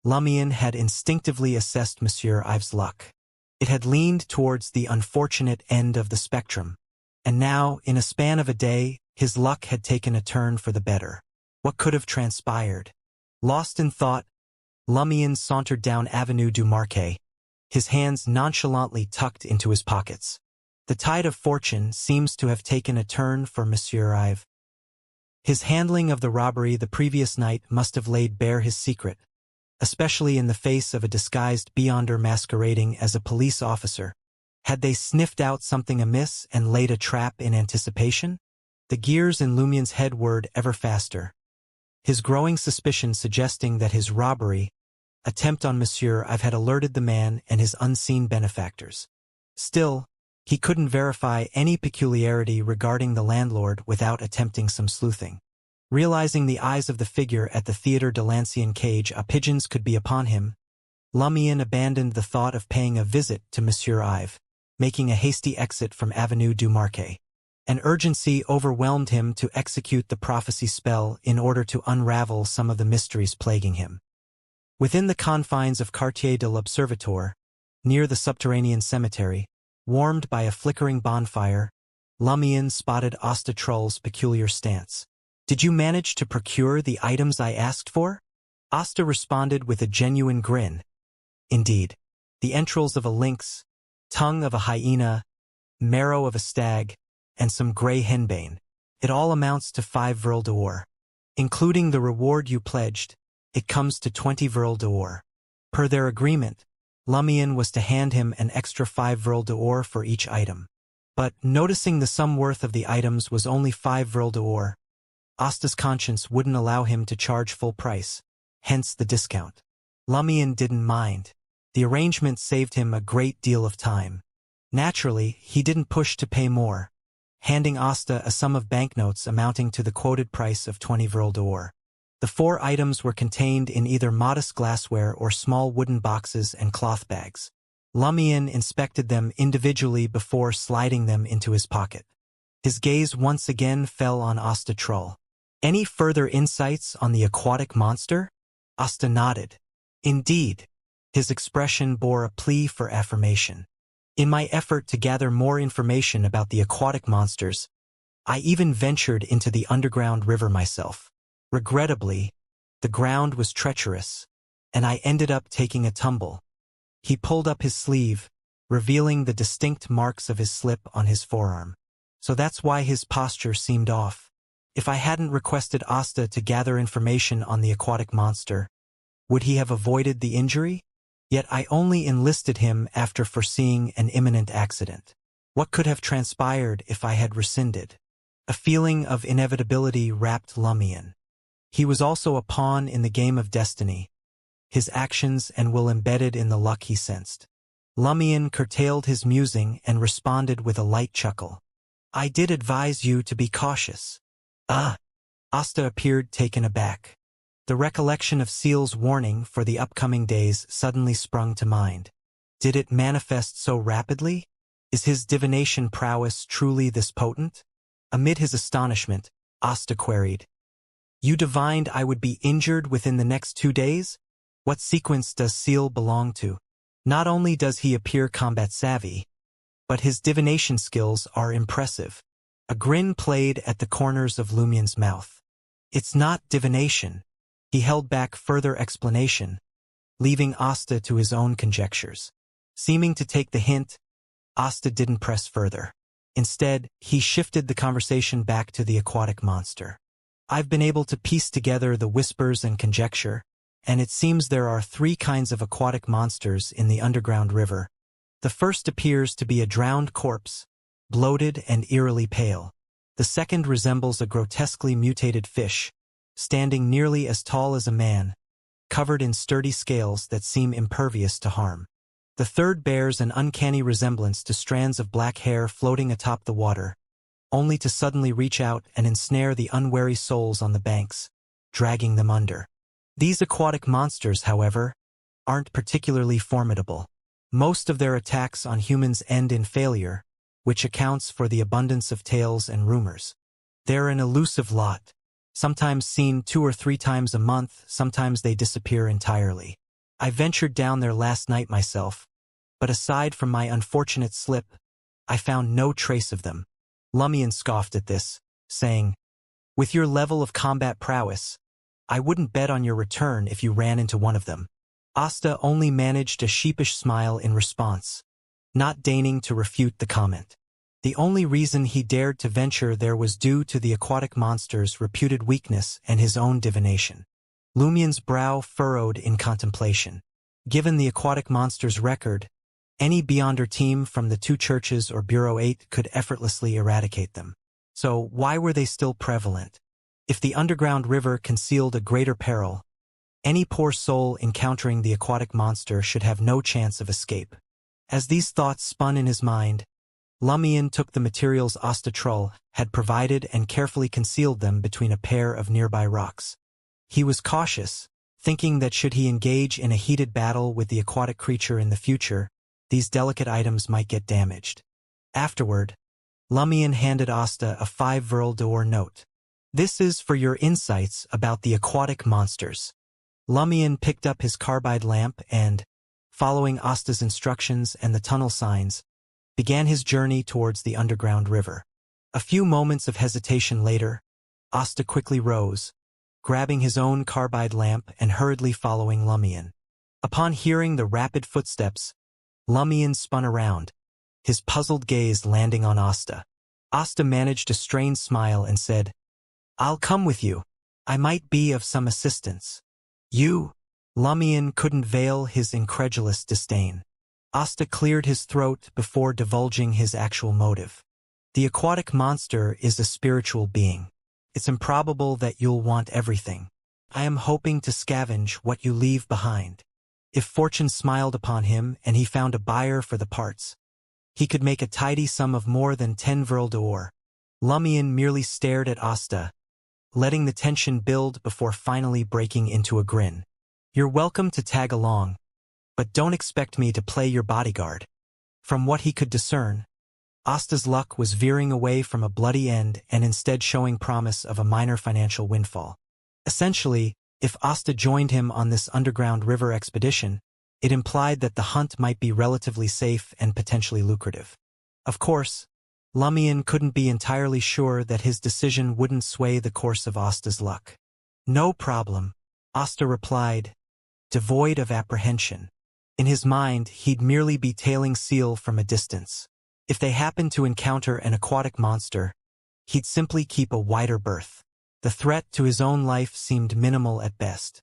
Lumion had instinctively assessed Monsieur Ives' luck. It had leaned towards the unfortunate end of the spectrum, and now, in a span of a day, his luck had taken a turn for the better. What could have transpired? Lost in thought, Lumion sauntered down Avenue du Marquet, his hands nonchalantly tucked into his pockets. The tide of fortune seems to have taken a turn for Monsieur Ives. His handling of the robbery the previous night must have laid bare his secret, especially in the face of a disguised beyonder masquerading as a police officer. Had they sniffed out something amiss and laid a trap in anticipation? The gears in Lumion's head whirred ever faster, his growing suspicion suggesting that his robbery attempt on Monsieur Ives had alerted the man and his unseen benefactors. Still, he couldn't verify any peculiarity regarding the landlord without attempting some sleuthing. Realizing the eyes of the figure at the Theatre de l'Ancien Cage aux Pigeons could be upon him, Lumion abandoned the thought of paying a visit to Monsieur Ives, making a hasty exit from Avenue du Marquet. An urgency overwhelmed him to execute the prophecy spell in order to unravel some of the mysteries plaguing him. Within the confines of Quartier de l'Observatoire, near the subterranean cemetery, warmed by a flickering bonfire, Lumion spotted Asta Troll's peculiar stance. "Did you manage to procure the items I asked for?" Asta responded with a genuine grin. "Indeed. The entrails of a lynx, tongue of a hyena, marrow of a stag, and some gray henbane. It all amounts to 5 vril d'or. Including the reward you pledged, it comes to 20 vril d'or." Per their agreement, Lumion was to hand him an extra 5 vril d'or for each item. But, noticing the sum worth of the items was only 5 vril d'or, Asta's conscience wouldn't allow him to charge full price, hence the discount. Lumion didn't mind. The arrangement saved him a great deal of time. Naturally, he didn't push to pay more, handing Asta a sum of banknotes amounting to the quoted price of 20 vril d'or. The 4 items were contained in either modest glassware or small wooden boxes and cloth bags. Lumion inspected them individually before sliding them into his pocket. His gaze once again fell on Asta Troll. "Any further insights on the aquatic monster?" Asta nodded. "Indeed." His expression bore a plea for affirmation. "In my effort to gather more information about the aquatic monsters, I even ventured into the underground river myself. Regrettably, the ground was treacherous, and I ended up taking a tumble." He pulled up his sleeve, revealing the distinct marks of his slip on his forearm. "So that's why his posture seemed off. If I hadn't requested Asta to gather information on the aquatic monster, would he have avoided the injury? Yet I only enlisted him after foreseeing an imminent accident. What could have transpired if I had rescinded?" A feeling of inevitability wrapped Lumion. He was also a pawn in the game of destiny, his actions and will embedded in the luck he sensed. Lumion curtailed his musing and responded with a light chuckle. "I did advise you to be cautious." Asta appeared taken aback. The recollection of Seal's warning for the upcoming days suddenly sprung to mind. Did it manifest so rapidly? Is his divination prowess truly this potent? Amid his astonishment, Asta queried, "You divined I would be injured within the next 2 days? What sequence does Seal belong to? Not only does he appear combat-savvy, but his divination skills are impressive." A grin played at the corners of Lumion's mouth. "It's not divination." He held back further explanation, leaving Asta to his own conjectures. Seeming to take the hint, Asta didn't press further. Instead, he shifted the conversation back to the aquatic monster. "I've been able to piece together the whispers and conjecture, and it seems there are 3 kinds of aquatic monsters in the underground river. The first appears to be a drowned corpse, bloated and eerily pale. The second resembles a grotesquely mutated fish, standing nearly as tall as a man, covered in sturdy scales that seem impervious to harm. The third bears an uncanny resemblance to strands of black hair floating atop the water, only to suddenly reach out and ensnare the unwary souls on the banks, dragging them under. These aquatic monsters, however, aren't particularly formidable. Most of their attacks on humans end in failure, which accounts for the abundance of tales and rumors. They're an elusive lot, sometimes seen 2 or 3 times a month, sometimes they disappear entirely. I ventured down there last night myself, but aside from my unfortunate slip, I found no trace of them." Lumion scoffed at this, saying, "With your level of combat prowess, I wouldn't bet on your return if you ran into one of them." Asta only managed a sheepish smile in response, not deigning to refute the comment. The only reason he dared to venture there was due to the aquatic monster's reputed weakness and his own divination. Lumion's brow furrowed in contemplation. Given the aquatic monster's record, any Beyonder team from the 2 churches or Bureau 8 could effortlessly eradicate them. So why were they still prevalent? If the underground river concealed a greater peril, any poor soul encountering the aquatic monster should have no chance of escape. As these thoughts spun in his mind, Lumion took the materials Asta Troll had provided and carefully concealed them between a pair of nearby rocks. He was cautious, thinking that should he engage in a heated battle with the aquatic creature in the future, these delicate items might get damaged. Afterward, Lumion handed Asta a 5 Vril d'Or note. "This is for your insights about the aquatic monsters." Lumion picked up his carbide lamp and, following Asta's instructions and the tunnel signs, began his journey towards the underground river. A few moments of hesitation later, Asta quickly rose, grabbing his own carbide lamp and hurriedly following Lumion. Upon hearing the rapid footsteps, Lumion spun around, his puzzled gaze landing on Asta. Asta managed a strained smile and said, "I'll come with you. I might be of some assistance." "You?" Lumion couldn't veil his incredulous disdain. Asta cleared his throat before divulging his actual motive. "The aquatic monster is a spiritual being. It's improbable that you'll want everything. I am hoping to scavenge what you leave behind." If fortune smiled upon him and he found a buyer for the parts, he could make a tidy sum of more than 10 Vril d'Or. Lumion merely stared at Asta, letting the tension build before finally breaking into a grin. "You're welcome to tag along, but don't expect me to play your bodyguard." From what he could discern, Asta's luck was veering away from a bloody end and instead showing promise of a minor financial windfall. Essentially, if Asta joined him on this underground river expedition, it implied that the hunt might be relatively safe and potentially lucrative. Of course, Lumion couldn't be entirely sure that his decision wouldn't sway the course of Asta's luck. "No problem," Asta replied, devoid of apprehension. In his mind, he'd merely be tailing seal from a distance. If they happened to encounter an aquatic monster, he'd simply keep a wider berth. The threat to his own life seemed minimal at best.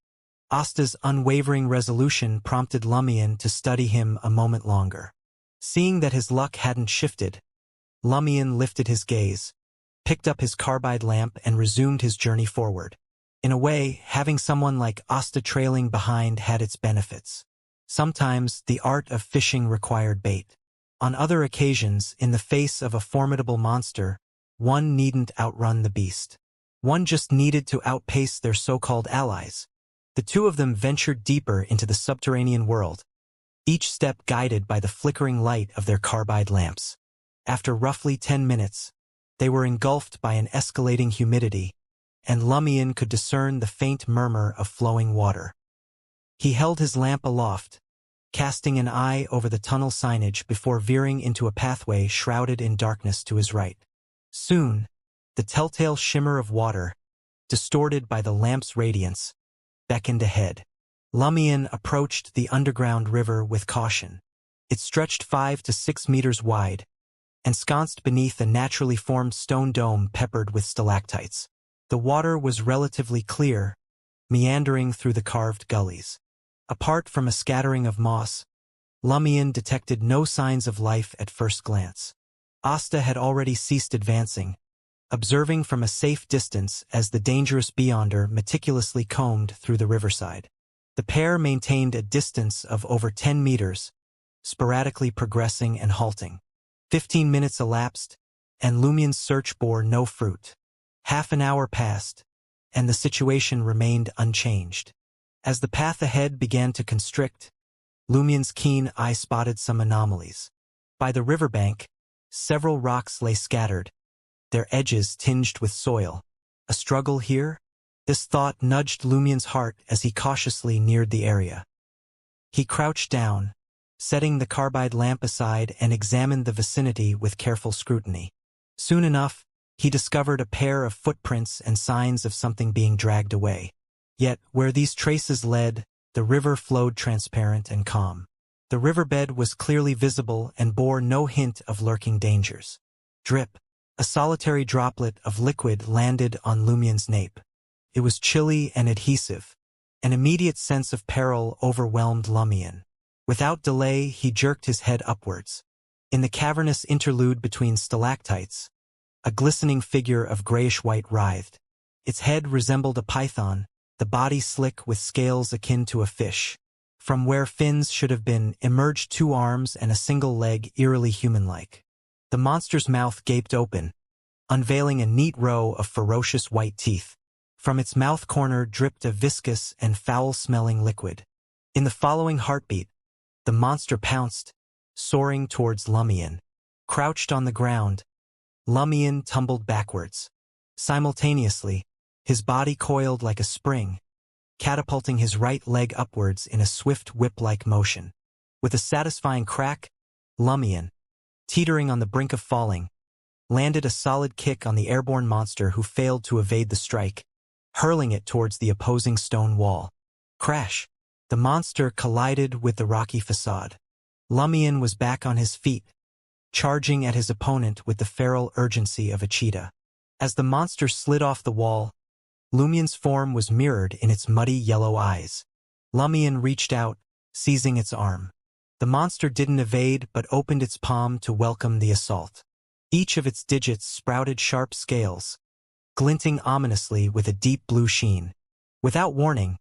Asta's unwavering resolution prompted Lumion to study him a moment longer. Seeing that his luck hadn't shifted, Lumion lifted his gaze, picked up his carbide lamp and resumed his journey forward. In a way, having someone like Asta trailing behind had its benefits. Sometimes, the art of fishing required bait. On other occasions, in the face of a formidable monster, one needn't outrun the beast. One just needed to outpace their so-called allies. The two of them ventured deeper into the subterranean world, each step guided by the flickering light of their carbide lamps. After roughly 10 minutes, they were engulfed by an escalating humidity, and Lumion could discern the faint murmur of flowing water. He held his lamp aloft, casting an eye over the tunnel signage before veering into a pathway shrouded in darkness to his right. Soon, the telltale shimmer of water, distorted by the lamp's radiance, beckoned ahead. Lumion approached the underground river with caution. It stretched 5 to 6 meters wide, ensconced beneath a naturally formed stone dome peppered with stalactites. The water was relatively clear, meandering through the carved gullies. Apart from a scattering of moss, Lumion detected no signs of life at first glance. Asta had already ceased advancing, observing from a safe distance as the dangerous beyonder meticulously combed through the riverside. The pair maintained a distance of over 10 meters, sporadically progressing and halting. 15 minutes elapsed, and Lumion's search bore no fruit. Half an hour passed, and the situation remained unchanged. As the path ahead began to constrict, Lumion's keen eye spotted some anomalies. By the riverbank, several rocks lay scattered, their edges tinged with soil. A struggle here? This thought nudged Lumion's heart as he cautiously neared the area. He crouched down, setting the carbide lamp aside and examined the vicinity with careful scrutiny. Soon enough, he discovered a pair of footprints and signs of something being dragged away. Yet, where these traces led, the river flowed transparent and calm. The riverbed was clearly visible and bore no hint of lurking dangers. Drip. A solitary droplet of liquid landed on Lumion's nape. It was chilly and adhesive. An immediate sense of peril overwhelmed Lumion. Without delay, he jerked his head upwards. In the cavernous interlude between stalactites, a glistening figure of grayish-white writhed. Its head resembled a python, the body slick with scales akin to a fish. From where fins should have been, emerged 2 arms and a single leg eerily human-like. The monster's mouth gaped open, unveiling a neat row of ferocious white teeth. From its mouth corner dripped a viscous and foul-smelling liquid. In the following heartbeat, the monster pounced, soaring towards Lumion. Crouched on the ground, Lumion tumbled backwards. Simultaneously, his body coiled like a spring, catapulting his right leg upwards in a swift whip-like motion. With a satisfying crack, Lumion, teetering on the brink of falling, landed a solid kick on the airborne monster who failed to evade the strike, hurling it towards the opposing stone wall. Crash! The monster collided with the rocky facade. Lumion was back on his feet, charging at his opponent with the feral urgency of a cheetah. As the monster slid off the wall, Lumion's form was mirrored in its muddy yellow eyes. Lumion reached out, seizing its arm. The monster didn't evade but opened its palm to welcome the assault. Each of its digits sprouted sharp scales, glinting ominously with a deep blue sheen. Without warning,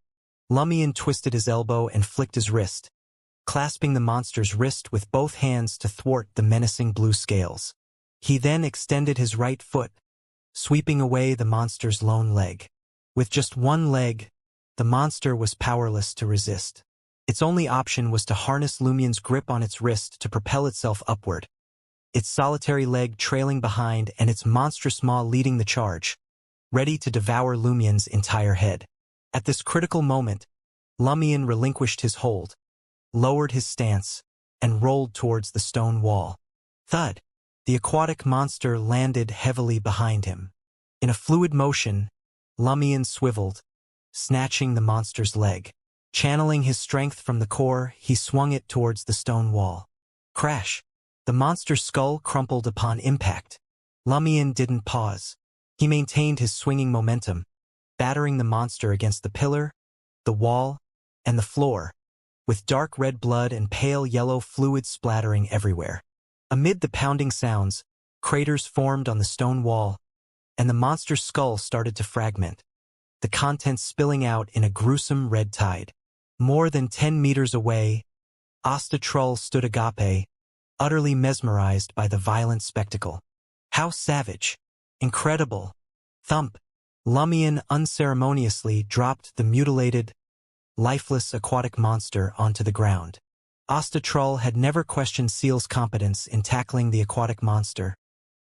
Lumion twisted his elbow and flicked his wrist, clasping the monster's wrist with both hands to thwart the menacing blue scales. He then extended his right foot, sweeping away the monster's lone leg. With just one leg, the monster was powerless to resist. Its only option was to harness Lumien's grip on its wrist to propel itself upward, its solitary leg trailing behind and its monstrous maw leading the charge, ready to devour Lumien's entire head. At this critical moment, Lumien relinquished his hold, lowered his stance, and rolled towards the stone wall. Thud! The aquatic monster landed heavily behind him. In a fluid motion, Lumien swiveled, snatching the monster's leg. Channeling his strength from the core, he swung it towards the stone wall. Crash! The monster's skull crumpled upon impact. Lumien didn't pause. He maintained his swinging momentum, battering the monster against the pillar, the wall, and the floor, with dark red blood and pale yellow fluid splattering everywhere. Amid the pounding sounds, craters formed on the stone wall, and the monster's skull started to fragment, the contents spilling out in a gruesome red tide. More than 10 meters away, Trull stood agape, utterly mesmerized by the violent spectacle. How savage! Incredible! Thump! Lumien unceremoniously dropped the mutilated, lifeless aquatic monster onto the ground. Trull had never questioned Seal's competence in tackling the aquatic monster,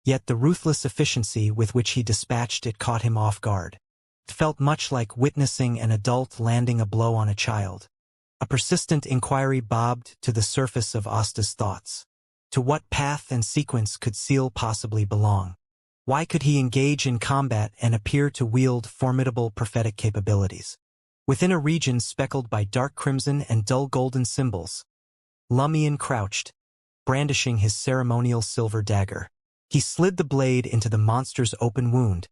yet the ruthless efficiency with which he dispatched it caught him off guard. It felt much like witnessing an adult landing a blow on a child. A persistent inquiry bobbed to the surface of Asta's thoughts. To what path and sequence could Seal possibly belong? Why could he engage in combat and appear to wield formidable prophetic capabilities? Within a region speckled by dark crimson and dull golden symbols, Lumien crouched, brandishing his ceremonial silver dagger. He slid the blade into the monster's open wound,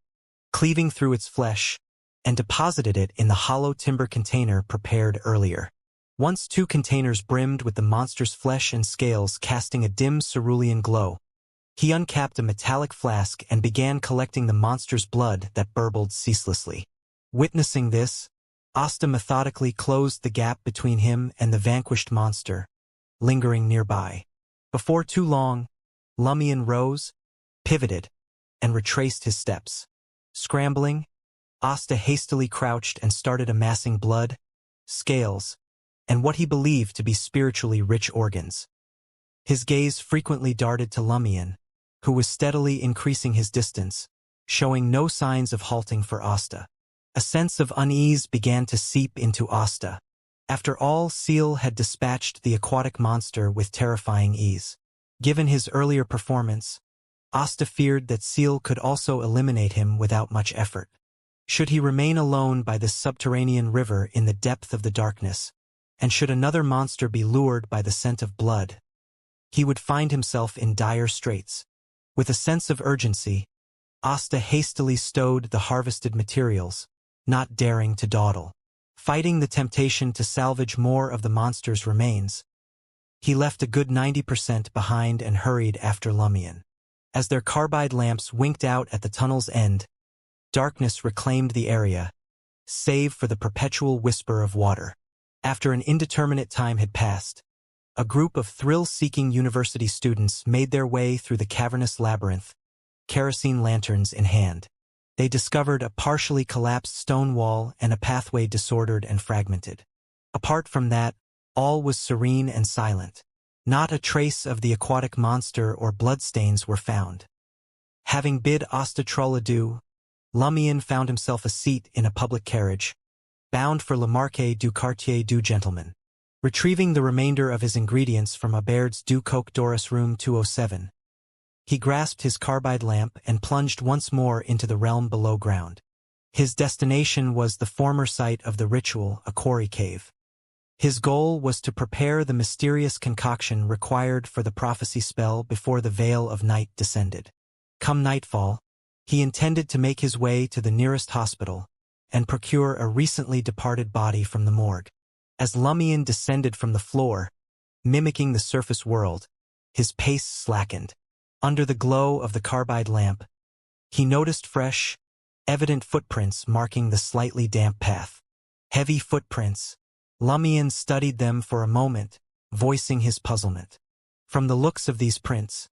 cleaving through its flesh, and deposited it in the hollow timber container prepared earlier. Once 2 containers brimmed with the monster's flesh and scales casting a dim cerulean glow, he uncapped a metallic flask and began collecting the monster's blood that burbled ceaselessly. Witnessing this, Asta methodically closed the gap between him and the vanquished monster, lingering nearby. Before too long, Lumien rose, pivoted, and retraced his steps. Scrambling, Asta hastily crouched and started amassing blood, scales, and what he believed to be spiritually rich organs. His gaze frequently darted to Lumien, who was steadily increasing his distance, showing no signs of halting for Asta. A sense of unease began to seep into Asta. After all, Seal had dispatched the aquatic monster with terrifying ease. Given his earlier performance, Asta feared that Seal could also eliminate him without much effort. Should he remain alone by this subterranean river in the depth of the darkness, and should another monster be lured by the scent of blood, he would find himself in dire straits. With a sense of urgency, Asta hastily stowed the harvested materials, not daring to dawdle. Fighting the temptation to salvage more of the monster's remains, he left a good 90% behind and hurried after Lumien. As their carbide lamps winked out at the tunnel's end, darkness reclaimed the area, save for the perpetual whisper of water. After an indeterminate time had passed, a group of thrill-seeking university students made their way through the cavernous labyrinth, kerosene lanterns in hand. They discovered a partially collapsed stone wall and a pathway disordered and fragmented. Apart from that, all was serene and silent. Not a trace of the aquatic monster or bloodstains were found. Having bid Trull adieu, Lumien found himself a seat in a public carriage, bound for Le Marquet du Quartier du Gentleman. Retrieving the remainder of his ingredients from Abaird's Du Coq Doris room 207, he grasped his carbide lamp and plunged once more into the realm below ground. His destination was the former site of the ritual, a quarry cave. His goal was to prepare the mysterious concoction required for the prophecy spell before the veil of night descended. Come nightfall, he intended to make his way to the nearest hospital and procure a recently departed body from the morgue. As Lumien descended from the floor, mimicking the surface world, his pace slackened. Under the glow of the carbide lamp, he noticed fresh, evident footprints marking the slightly damp path. Heavy footprints. Lumien studied them for a moment, voicing his puzzlement. From the looks of these prints,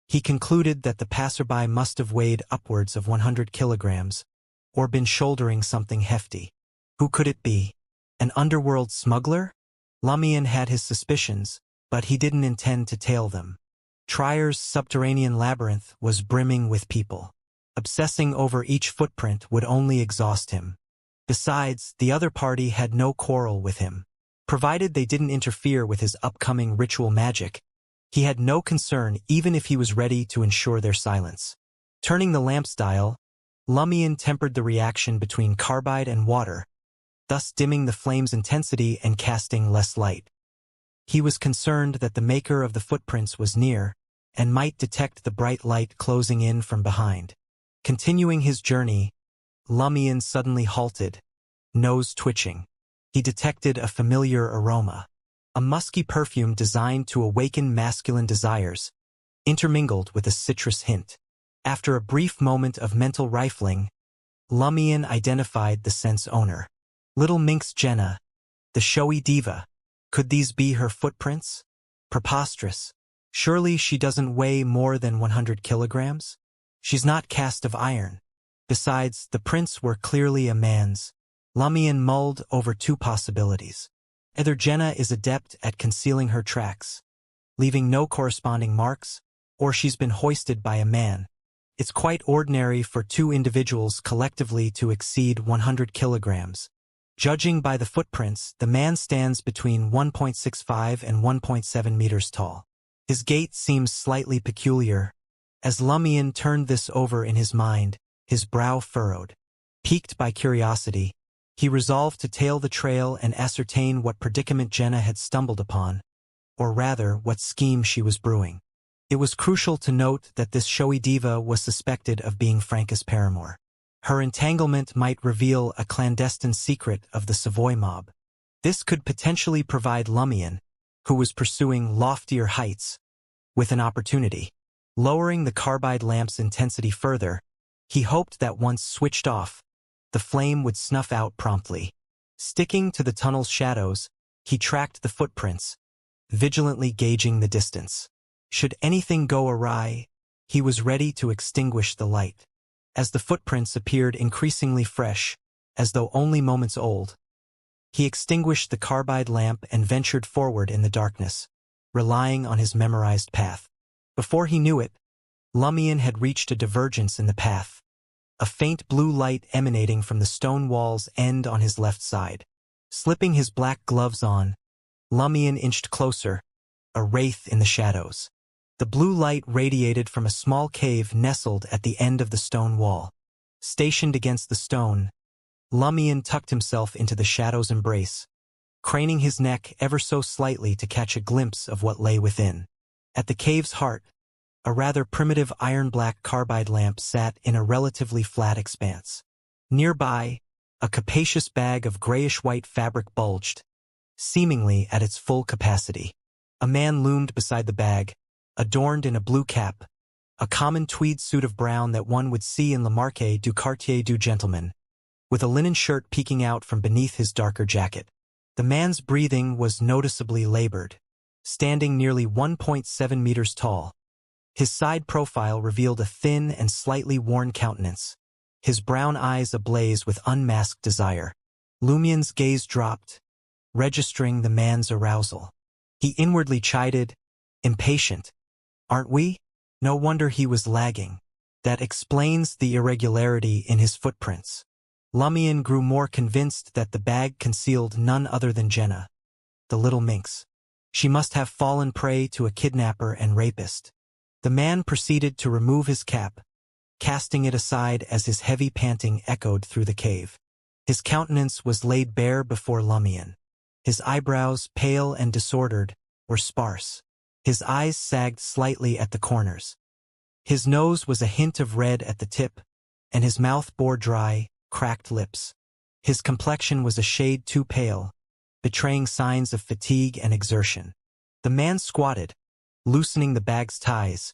He concluded that the passerby must have weighed upwards of 100 kilograms, or been shouldering something hefty. Who could it be? An underworld smuggler? Lumion had his suspicions, but he didn't intend to tail them. Tryer's subterranean labyrinth was brimming with people. Obsessing over each footprint would only exhaust him. Besides, the other party had no quarrel with him. Provided they didn't interfere with his upcoming ritual magic, he had no concern even if he was ready to ensure their silence. Turning the lamp's dial, Lumion tempered the reaction between carbide and water, thus dimming the flame's intensity and casting less light. He was concerned that the maker of the footprints was near and might detect the bright light closing in from behind. Continuing his journey, Lumion suddenly halted, nose twitching. He detected a familiar aroma, a musky perfume designed to awaken masculine desires, intermingled with a citrus hint. After a brief moment of mental rifling, Lumion identified the scent's owner. Little minx Jenna, the showy diva. Could these be her footprints? Preposterous. Surely she doesn't weigh more than 100 kilograms? She's not cast of iron. Besides, the prints were clearly a man's. Lumion mulled over two possibilities. Either Jenna is adept at concealing her tracks, leaving no corresponding marks, or she's been hoisted by a man. It's quite ordinary for two individuals collectively to exceed 100 kilograms. Judging by the footprints, the man stands between 1.65 and 1.7 meters tall. His gait seems slightly peculiar. As Lumion turned this over in his mind, his brow furrowed. Piqued by curiosity, he resolved to tail the trail and ascertain what predicament Jenna had stumbled upon, or rather, what scheme she was brewing. It was crucial to note that this showy diva was suspected of being Franca's paramour. Her entanglement might reveal a clandestine secret of the Savoy mob. This could potentially provide Lumion, who was pursuing loftier heights, with an opportunity. Lowering the carbide lamp's intensity further, he hoped that once switched off, the flame would snuff out promptly. Sticking to the tunnel's shadows, he tracked the footprints, vigilantly gauging the distance. Should anything go awry, he was ready to extinguish the light. As the footprints appeared increasingly fresh, as though only moments old, he extinguished the carbide lamp and ventured forward in the darkness, relying on his memorized path. Before he knew it, Lumion had reached a divergence in the path, a faint blue light emanating from the stone wall's end on his left side. Slipping his black gloves on, Lumion inched closer, a wraith in the shadows. The blue light radiated from a small cave nestled at the end of the stone wall. Stationed against the stone, Lumion tucked himself into the shadow's embrace, craning his neck ever so slightly to catch a glimpse of what lay within. At the cave's heart, a rather primitive iron-black carbide lamp sat in a relatively flat expanse. Nearby, a capacious bag of grayish-white fabric bulged, seemingly at its full capacity. A man loomed beside the bag, adorned in a blue cap, a common tweed suit of brown that one would see in Le Marquet du Quartier du Gentleman, with a linen shirt peeking out from beneath his darker jacket. The man's breathing was noticeably labored. Standing nearly 1.7 meters tall, his side profile revealed a thin and slightly worn countenance, his brown eyes ablaze with unmasked desire. Lumion's gaze dropped, registering the man's arousal. He inwardly chided, impatient. Aren't we? No wonder he was lagging. That explains the irregularity in his footprints. Lumion grew more convinced that the bag concealed none other than Jenna, the little minx. She must have fallen prey to a kidnapper and rapist. The man proceeded to remove his cap, casting it aside as his heavy panting echoed through the cave. His countenance was laid bare before Lumion. His eyebrows, pale and disordered, were sparse. His eyes sagged slightly at the corners. His nose was a hint of red at the tip, and his mouth bore dry, cracked lips. His complexion was a shade too pale, betraying signs of fatigue and exertion. The man squatted, loosening the bag's ties,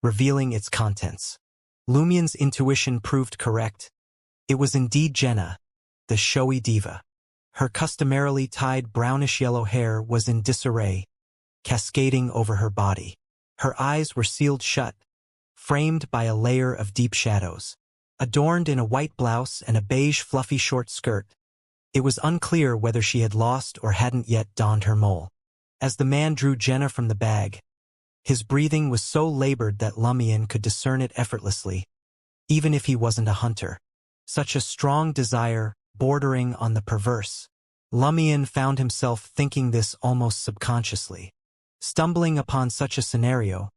revealing its contents. Lumion's intuition proved correct. It was indeed Jenna, the showy diva. Her customarily tied brownish-yellow hair was in disarray, cascading over her body. Her eyes were sealed shut, framed by a layer of deep shadows. Adorned in a white blouse and a beige fluffy short skirt, it was unclear whether she had lost or hadn't yet donned her mole. As the man drew Jenna from the bag, his breathing was so labored that Lumion could discern it effortlessly, even if he wasn't a hunter. Such a strong desire, bordering on the perverse. Lumion found himself thinking this almost subconsciously. Stumbling upon such a scenario,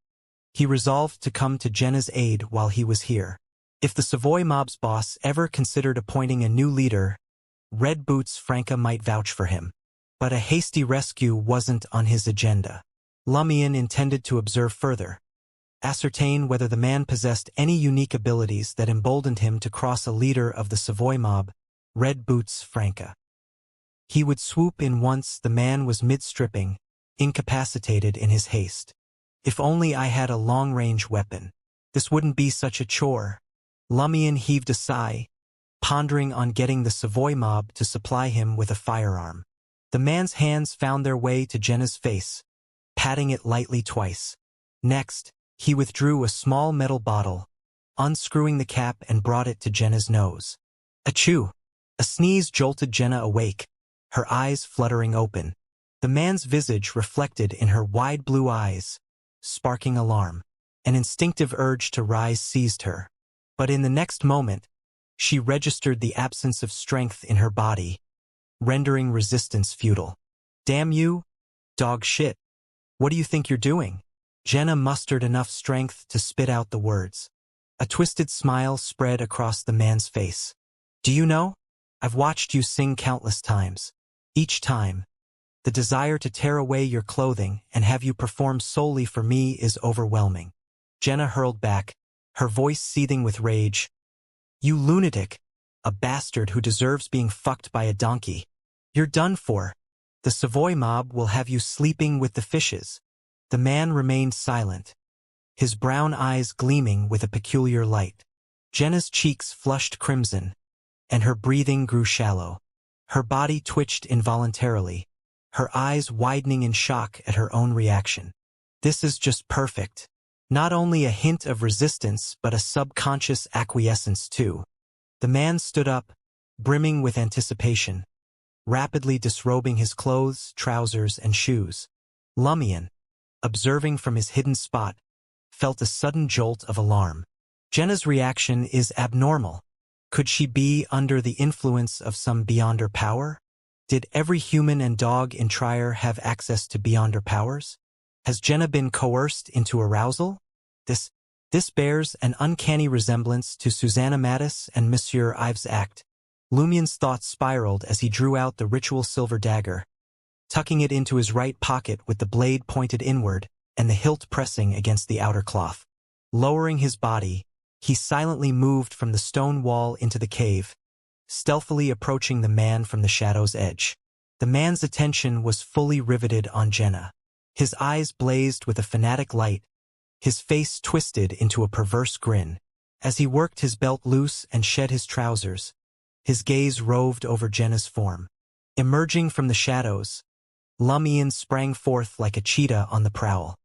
he resolved to come to Jenna's aid while he was here. If the Savoy mob's boss ever considered appointing a new leader, Red Boots Franca might vouch for him. But a hasty rescue wasn't on his agenda. Lumion intended to observe further, ascertain whether the man possessed any unique abilities that emboldened him to cross a leader of the Savoy mob, Red Boots Franca. He would swoop in once the man was mid-stripping, incapacitated in his haste. If only I had a long-range weapon. This wouldn't be such a chore. Lumion heaved a sigh, pondering on getting the Savoy mob to supply him with a firearm. The man's hands found their way to Jenna's face, patting it lightly twice. Next, he withdrew a small metal bottle, unscrewing the cap and brought it to Jenna's nose. Achoo! A sneeze jolted Jenna awake, her eyes fluttering open. The man's visage reflected in her wide blue eyes, sparking alarm. An instinctive urge to rise seized her. But in the next moment, she registered the absence of strength in her body, rendering resistance futile. Damn you, dog shit. What do you think you're doing? Jenna mustered enough strength to spit out the words. A twisted smile spread across the man's face. Do you know? I've watched you sing countless times. Each time, the desire to tear away your clothing and have you perform solely for me is overwhelming. Jenna hurled back, her voice seething with rage. You lunatic, a bastard who deserves being fucked by a donkey. You're done for. The Savoy mob will have you sleeping with the fishes. The man remained silent, his brown eyes gleaming with a peculiar light. Jenna's cheeks flushed crimson, and her breathing grew shallow. Her body twitched involuntarily, her eyes widening in shock at her own reaction. This is just perfect. Not only a hint of resistance, but a subconscious acquiescence too. The man stood up, brimming with anticipation, rapidly disrobing his clothes, trousers, and shoes. Lumion, observing from his hidden spot, felt a sudden jolt of alarm. Jenna's reaction is abnormal. Could she be under the influence of some beyonder power? Did every human and dog in Trier have access to beyonder powers? Has Jenna been coerced into arousal? This bears an uncanny resemblance to Susanna Mattis and Monsieur Ives' act. Lumion's thoughts spiraled as he drew out the ritual silver dagger, tucking it into his right pocket with the blade pointed inward and the hilt pressing against the outer cloth. Lowering his body, he silently moved from the stone wall into the cave, stealthily approaching the man from the shadow's edge. The man's attention was fully riveted on Jenna. His eyes blazed with a fanatic light, his face twisted into a perverse grin. As he worked his belt loose and shed his trousers, his gaze roved over Jenna's form. Emerging from the shadows, Lumion sprang forth like a cheetah on the prowl.